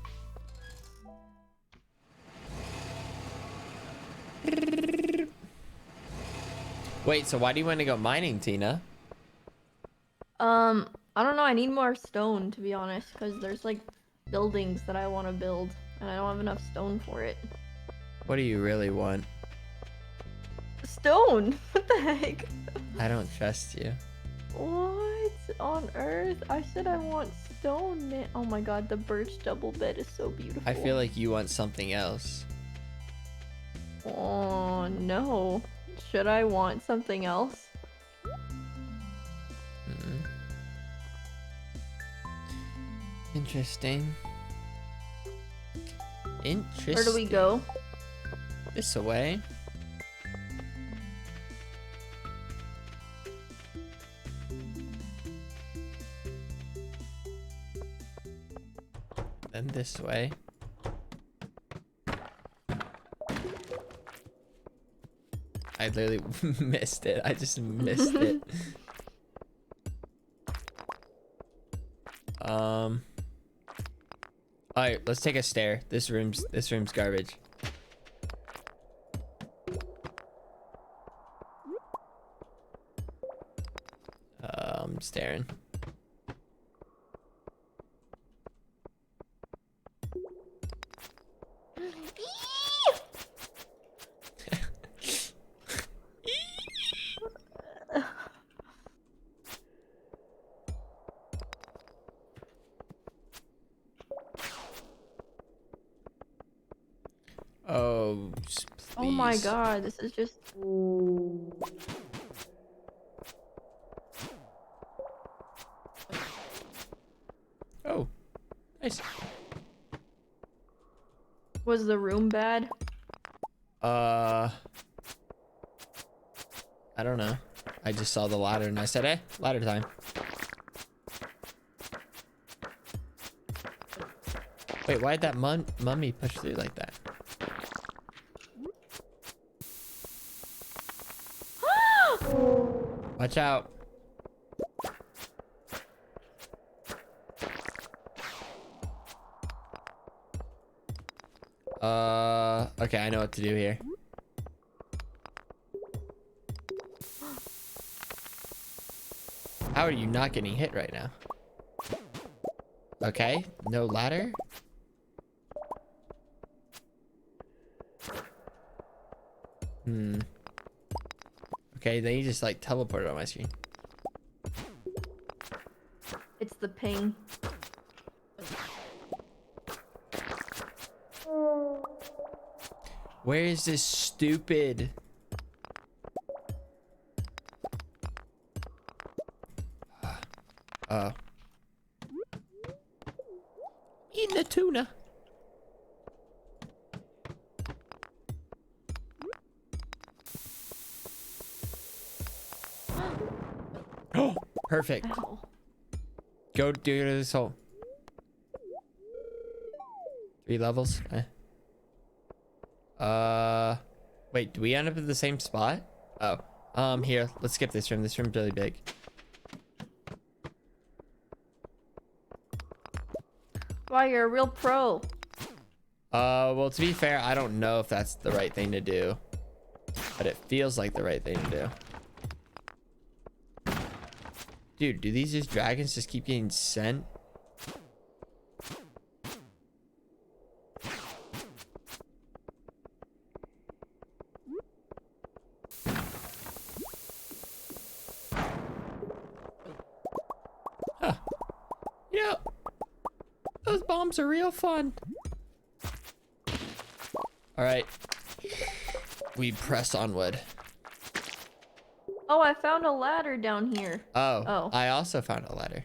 Wait, so why do you want to go mining, Tina? I don't know. I need more stone, to be honest, because there's like buildings that I want to build, and I don't have enough stone for it. What do you really want? Stone? What the heck? I don't trust you. What on earth? I said I want stone, man. Oh my god, the birch double bed is so beautiful. I feel like you want something else. Oh no. Should I want something else? Interesting. Interesting. Where do we go? This way. Then this way. I literally missed it. I just missed it. Alright, let's take a stair. This room's garbage. I'm staring. Oh, please. Oh my god, this is just. Oh, nice. Was the room bad? I don't know. I just saw the ladder and I said, "Eh, ladder time." Wait, why'd that mummy push through like that? Watch out. Okay, I know what to do here. How are you not getting hit right now? Okay, no ladder. Okay, then you just like teleported on my screen. It's the ping. Where is this stupid? Eating the tuna. Oh, perfect. Ow. Go do this hole. 3 levels. Wait, do we end up at the same spot? Oh, here, let's skip this room. This room's really big. Wow, you're a real pro. Well, to be fair, I don't know if that's the right thing to do, but it feels like the right thing to do. Dude, do these dragons just keep getting sent? Huh. Yeah. Those bombs are real fun. All right. We press onward. Oh, I found a ladder down here. Oh. I also found a ladder.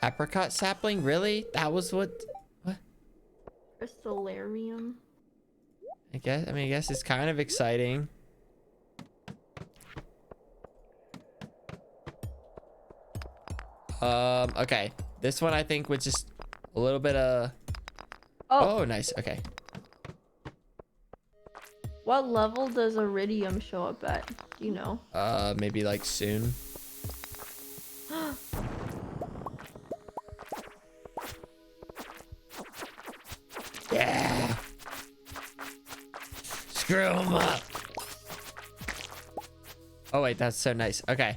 Apricot sapling? Really? That was what? Crystallarium. I guess it's kind of exciting. Okay. This one I think was just a little bit of... Oh, nice. Okay. What level does iridium show up at? Do you know? Maybe like soon. Yeah. Screw 'em up. Oh wait, that's so nice. Okay.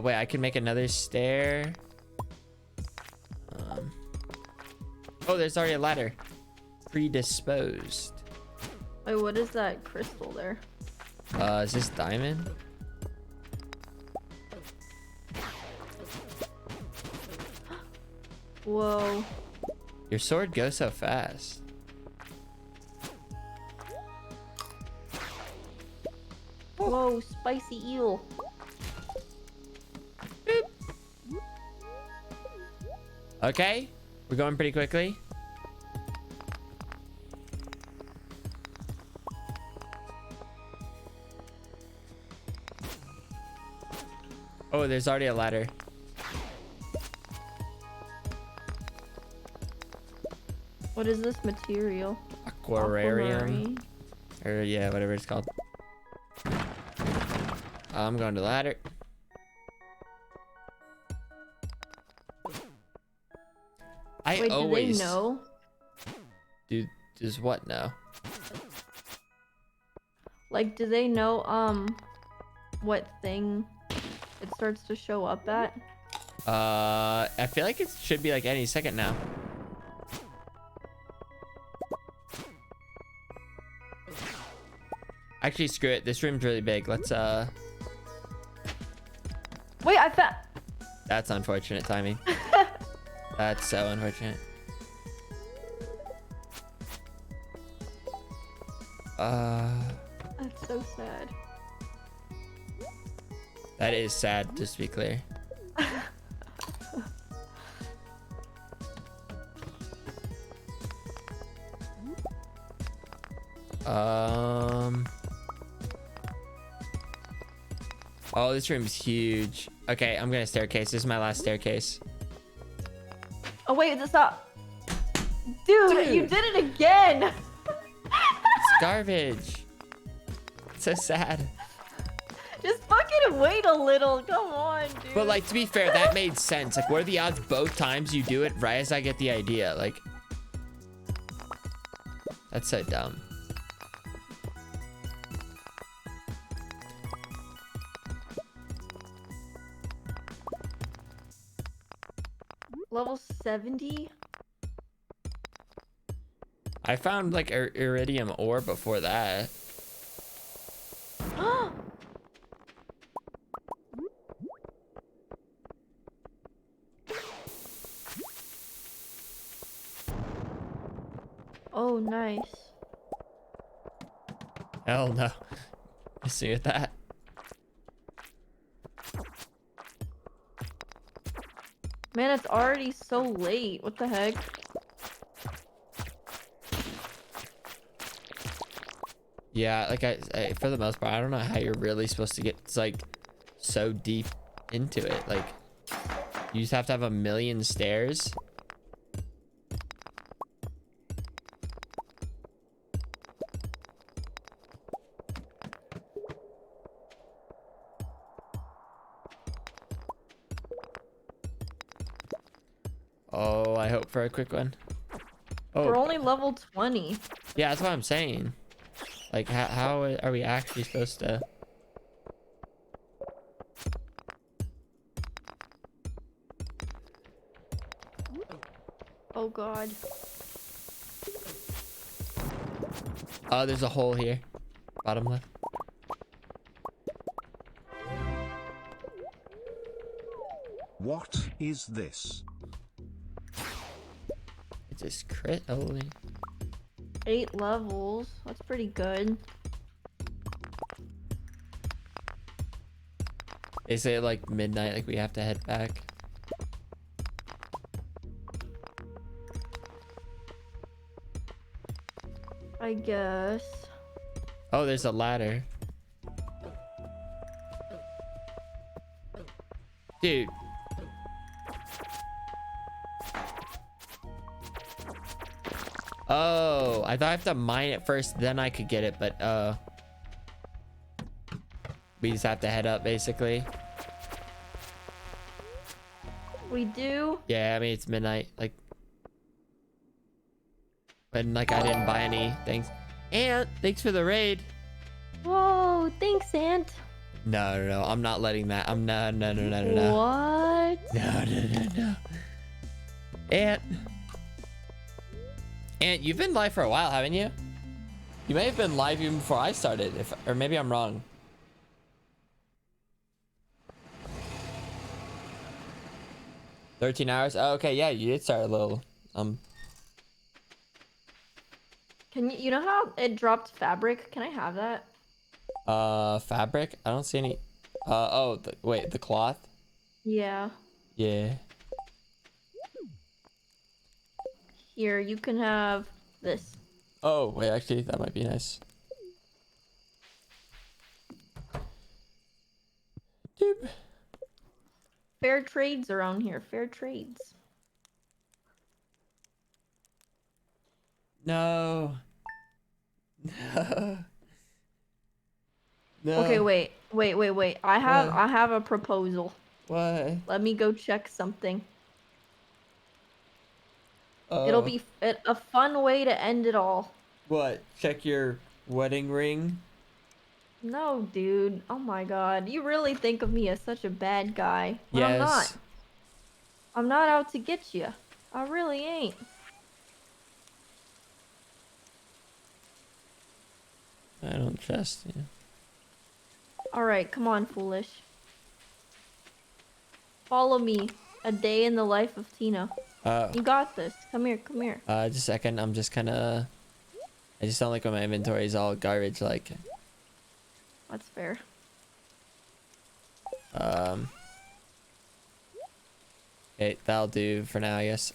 Wait, I can make another stair. Oh, there's already a ladder. Predisposed. Wait, what is that crystal there? Is this diamond? Whoa. Your sword goes so fast. Whoa, spicy eel. Okay, we're going pretty quickly. Oh, there's already a ladder. What is this material? Aquarium. Or yeah, whatever it's called. I'm going to the ladder. Wait, always do they know? Does what now? Like, do they know what thing it starts to show up at? I feel like it should be like any second now. Actually, screw it. This room's really big. Let's Wait, I found. That's unfortunate timing. That's so unfortunate. That's so sad. That is sad, just to be clear. Oh, this room's huge. Okay, I'm gonna staircase. This is my last staircase. Oh wait, that's not. Dude, you did it again. It's garbage. It's so sad. Just fucking wait a little. Come on, dude. But like, to be fair, that made sense. Like, what are the odds both times you do it right as I get the idea? Like, that's so dumb. Level 70? I found like iridium ore before that. Oh, nice. Hell no. I see with that. Man, it's already so late. What the heck? Yeah, like I for the most part, I don't know how you're really supposed to get like so deep into it. Like, you just have to have a million stairs. Oh, I hope for a quick one. Oh, We're only level 20. yeah, that's what I'm saying. Like, how are we actually supposed to? Oh god. Oh, there's a hole here. Bottom left. What is this? It's just crit only. 8 levels. That's pretty good. They say like midnight, like we have to head back. I guess. Oh, there's a ladder. Dude. Oh, I thought I have to mine it first, then I could get it, but we just have to head up basically. We do? Yeah, I mean it's midnight, like, and like I didn't buy any things. And thanks for the raid. Whoa, thanks, Ant. No, I'm not letting that. I'm no. What? No. And you've been live for a while, haven't you? You may have been live even before I started, or maybe I'm wrong. 13 hours. Oh, okay, yeah, you did start a little. Can you know how it dropped fabric? Can I have that? Fabric. I don't see any. Oh, wait, the cloth. Yeah. Yeah. Here, you can have this. Oh, wait, actually, that might be nice. Doop. Fair trades around here. Fair trades. No. No. No. Okay, wait. I have a proposal. What? Let me go check something. Oh. It'll be a fun way to end it all. What? Check your wedding ring? No, dude. Oh my god. You really think of me as such a bad guy. But I'm not. Yes. I'm not out to get you. I really ain't. I don't trust you. Alright, come on, foolish. Follow me. A day in the life of Tina. Oh. You got this. Come here, come here. Just a second. I'm just kinda... I just don't like when my inventory is all garbage, like... That's fair. Okay, that'll do for now, I guess.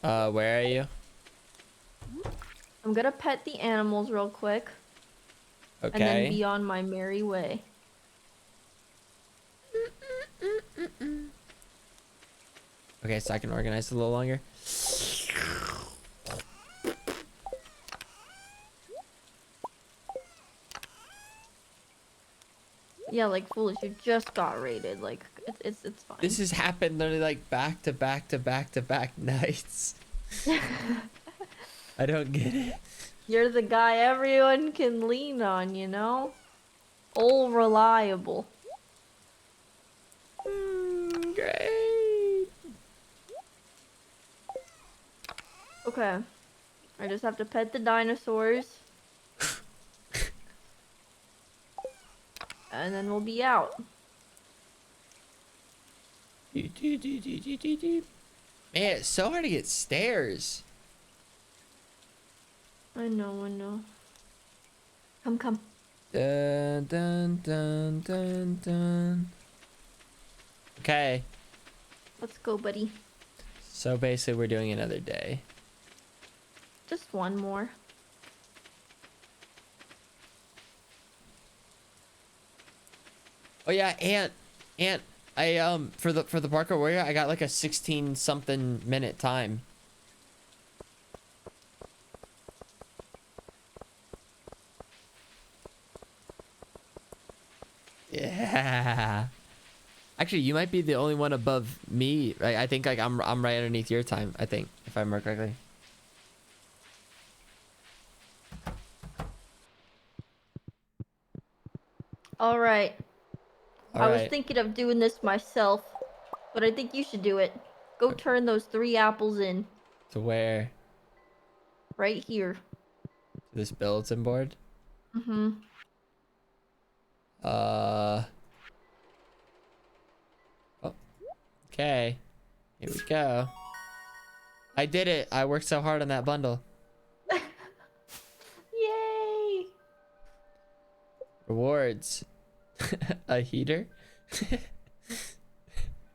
Where are you? I'm gonna pet the animals real quick. Okay. And then be on my merry way. Okay, so I can organize a little longer. Yeah, like foolish, you just got raided. Like it's fine. This has happened literally like back to back to back to back nights. I don't get it. You're the guy everyone can lean on, you know? All reliable. Great. Okay. I just have to pet the dinosaurs. And then we'll be out. Man, it's so hard to get stairs. I know. Come. Dun dun dun dun dun. Okay. Let's go, buddy. So basically we're doing another day. Just one more. Oh yeah, Aunt, I for the parkour warrior, I got like a 16 something minute time. Yeah. Actually, you might be the only one above me. Right? I think like I'm right underneath your time. I think, if I remember correctly. All right. I was Alright. thinking of doing this myself, but I think you should do it. Go turn those 3 apples in. To where? Right here. To this bulletin board? Mm-hmm. Oh. Okay. Here we go. I did it. I worked so hard on that bundle. Yay! Rewards. A heater?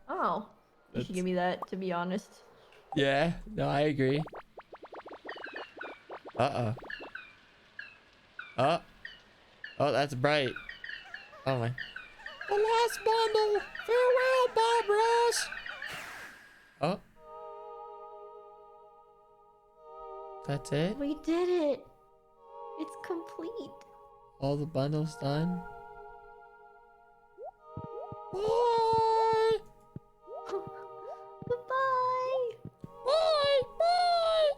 Oh. You should give me that, to be honest. Yeah. No, I agree. Uh-oh. Oh. Oh, that's bright. Oh my. The last bundle! Farewell, Bob Ross! Oh. That's it? We did it! It's complete. All the bundles done? Bye! Goodbye! Bye! Bye!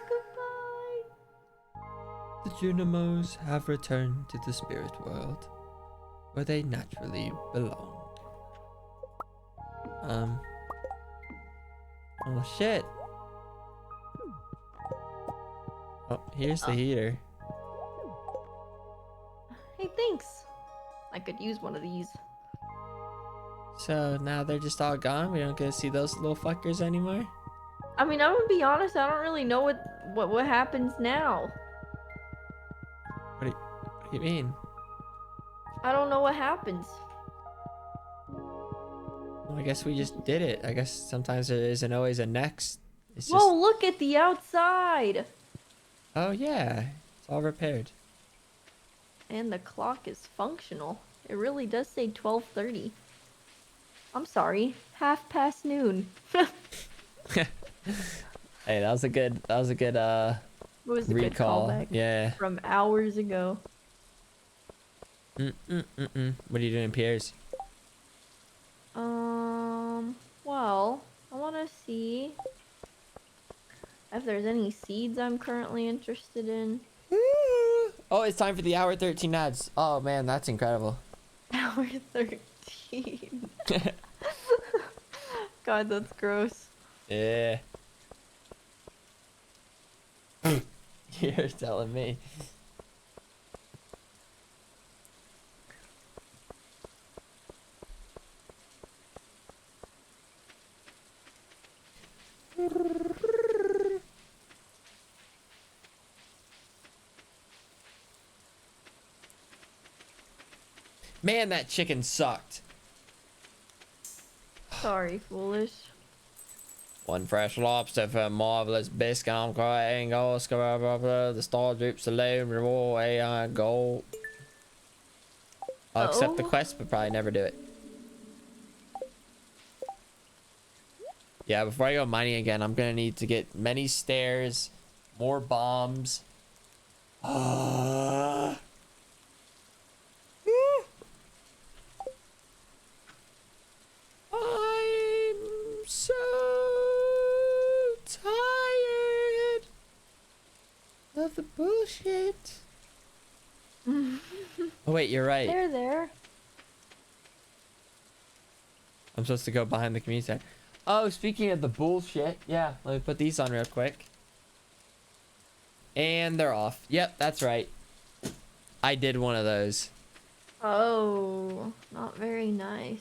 Goodbye! The Junimos have returned to the spirit world, where they naturally belong. Oh shit. Oh, here's the heater. Hey, thanks. I could use one of these. So now they're just all gone. We don't get to see those little fuckers anymore. I mean, I'm gonna be honest. I don't really know what happens now. What do you mean? I don't know what happens. Well, I guess we just did it. I guess sometimes there isn't always a next. It's just. Whoa! Look at the outside. Oh yeah, it's all repaired. And the clock is functional. It really does say 12:30. I'm sorry, 12:30. Hey, that was a good. It was a good recall. callback Yeah. from hours ago. What are you doing, Piers? Well, I want to see if there's any seeds I'm currently interested in. Oh, it's time for the hour 13 ads. Oh man, that's incredible. Hour 13. God, that's gross. Yeah. You're telling me. Man, that chicken sucked. Sorry, foolish. One fresh lobster for a marvelous biscuit. I'm crying. The star droops alone. Reward AI gold. I'll accept the quest, but probably never do it. Yeah, before I go mining again, I'm gonna need to get many stairs, more bombs. I'm so tired of the bullshit. Oh wait, you're right. They're there. I'm supposed to go behind the community center. Oh, speaking of the bullshit, yeah, let me put these on real quick. And they're off. Yep, that's right. I did one of those. Oh, not very nice.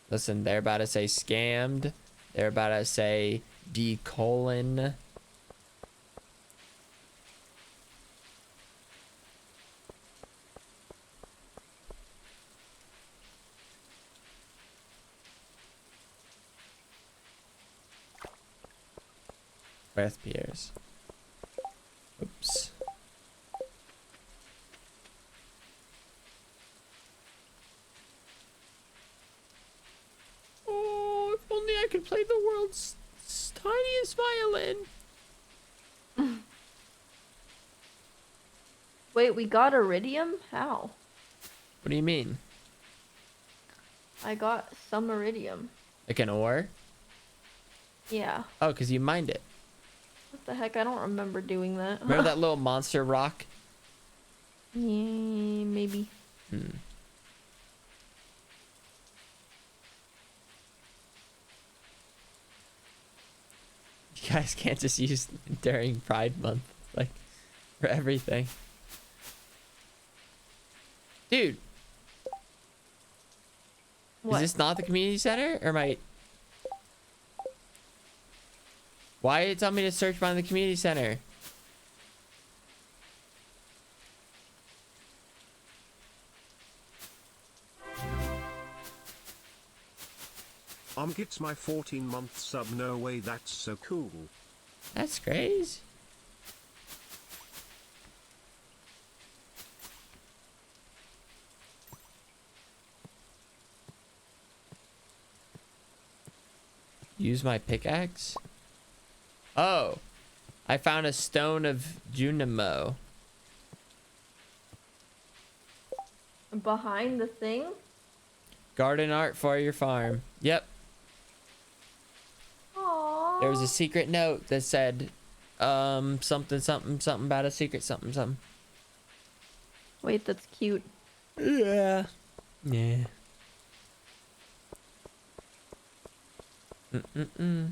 Listen, they're about to say scammed. They're about to say decolon. Where's Pierce? Oops. Oh, if only I could play the world's tiniest violin. Wait, we got iridium? How? What do you mean? I got some iridium. Like an ore? Yeah. Oh, because you mined it. What the heck? I don't remember doing that. Remember that little monster rock? Yeah, maybe. Hmm. You guys can't just use during Pride Month, like, for everything. Dude. What? Is this not the community center? Or am I... Why did it tell me to search behind the community center? Gets my 14-month sub. No way, that's so cool. That's crazy. Use my pickaxe? Oh, I found a stone of Junimo. Behind the thing? Garden art for your farm. Yep. Aww. There was a secret note that said, something, something, something about a secret, something, something. Wait, that's cute. Yeah. Yeah. Mm-mm-mm.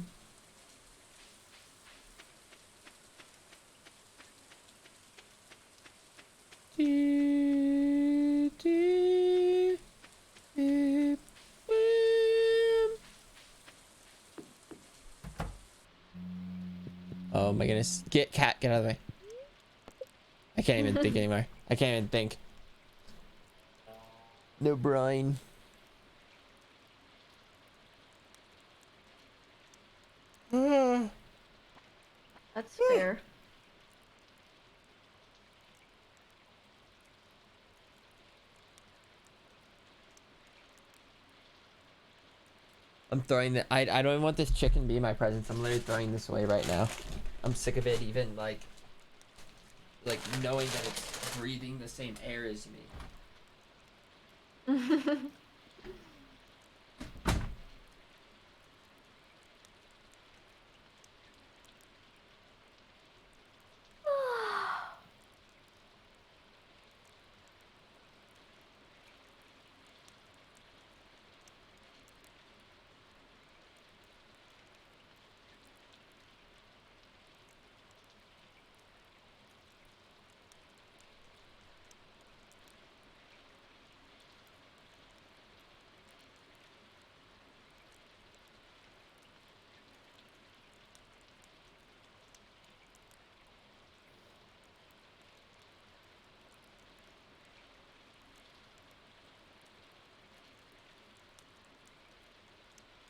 Oh my goodness. Get cat, get out of the way. I can't even think anymore. I can't even think. No brain. That's fair. I'm throwing the I don't even want this chicken to be my presence. I'm literally throwing this away right now. I'm sick of it even like knowing that it's breathing the same air as me.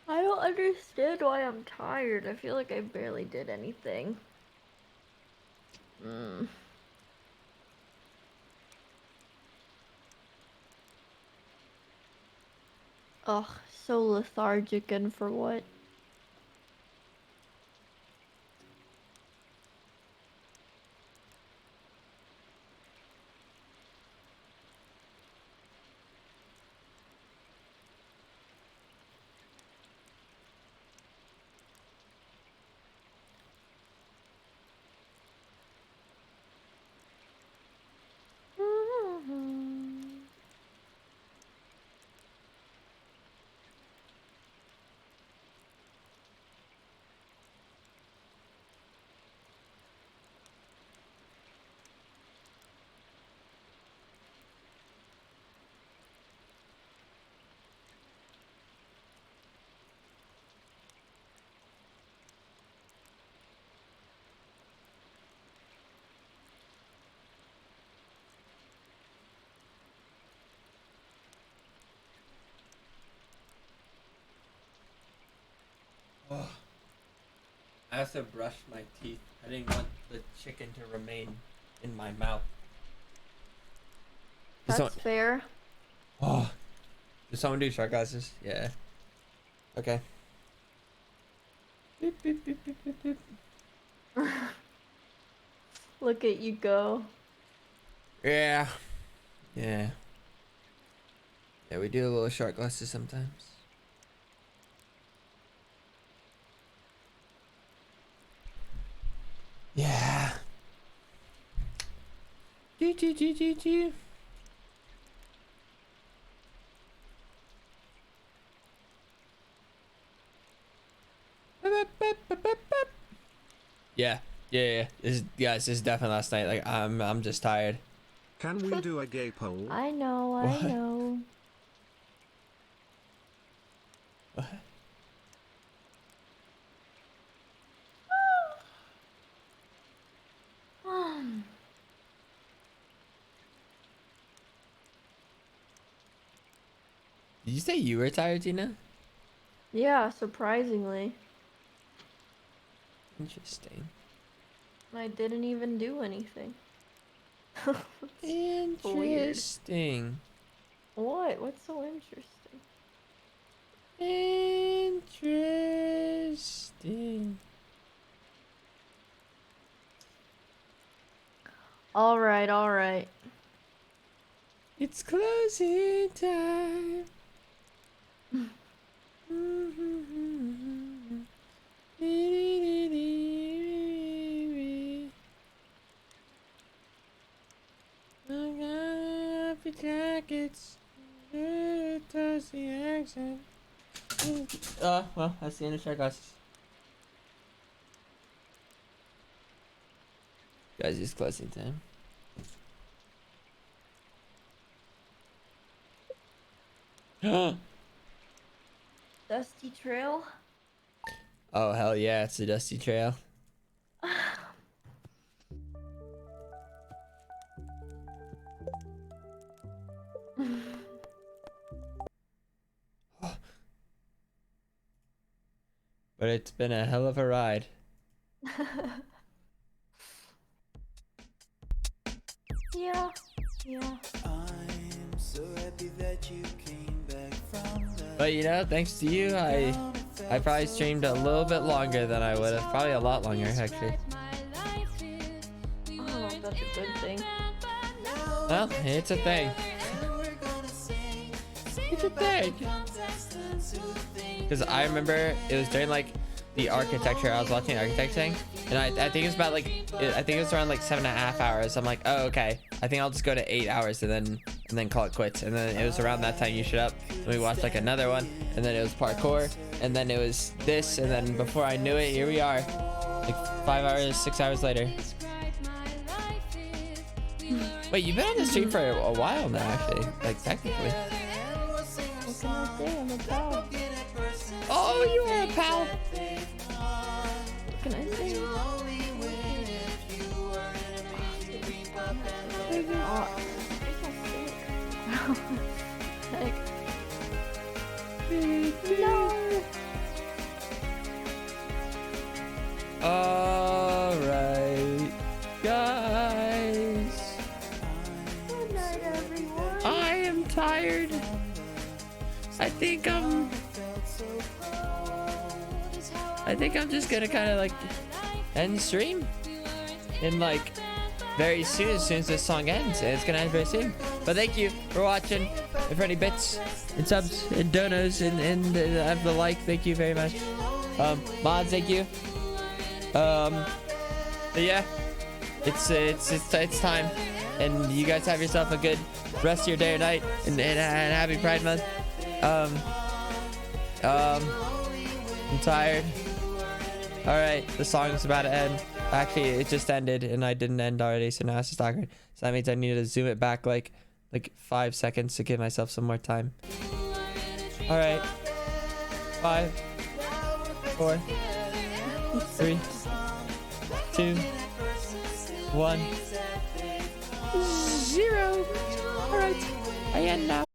I don't understand why I'm tired. I feel like I barely did anything. Ugh, so lethargic and for what? Oh. I also brushed my teeth. I didn't want the chicken to remain in my mouth. That's fair. Oh. Did someone do shark glasses? Yeah. Okay. Beep, beep, beep, beep, beep, beep. Look at you go. Yeah. Yeah. Yeah, we do a little shark glasses sometimes. Yeah. Do. Yeah. Yeah. This is definitely last night. Like I'm just tired. Can we do a gay poll? I know, I What? know. What? Did you say you were tired, Tina? Yeah, surprisingly. Interesting. I didn't even do anything. Weird. Interesting. What? What's so interesting? Interesting. Alright, alright. It's closing time. Jackets. Does the accent. Well, that's the end of Shark Glasses. Guys, it's closing time. Dusty trail? Oh, hell yeah, it's a dusty trail. but it's been a hell of a ride. Yeah. Yeah. But you know, thanks to you, I probably streamed a little bit longer than I would have. Probably a lot longer, actually. I don't know if that's a good thing. Well, it's a thing. It's a thing. Because I remember it was during like the architecture. I was watching the architect thing, and I think it was about like I think it was around like 7.5 hours. I'm like, oh okay. I think I'll just go to 8 hours and then call it quits. And then it was around that time you showed up, and we watched like another one, and then it was parkour, and then it was this, and then before I knew it, here we are, like 5 hours, 6 hours later. Wait, you've been on the stream for a while now, actually. Like technically. What can I say? I'm a pal. Oh, you are a pal. What can I say? Heck. No. Alright, guys. Good night, everyone. I am tired. I think I'm just gonna kind of like end the stream in like very soon, as soon as this song ends, and it's gonna end very soon. But thank you for watching, and for any bits and subs and donos and the like, thank you very much. Mods, thank you. But yeah, it's time, and you guys have yourself a good rest of your day or night, and happy Pride Month. I'm tired. All right, the song's about to end. Actually, it just ended, and I didn't end already, so now it's just awkward. So that means I need to zoom it back like 5 seconds to give myself some more time. All right, 5, 4, 3, 2, 1, 0. All right, I end now.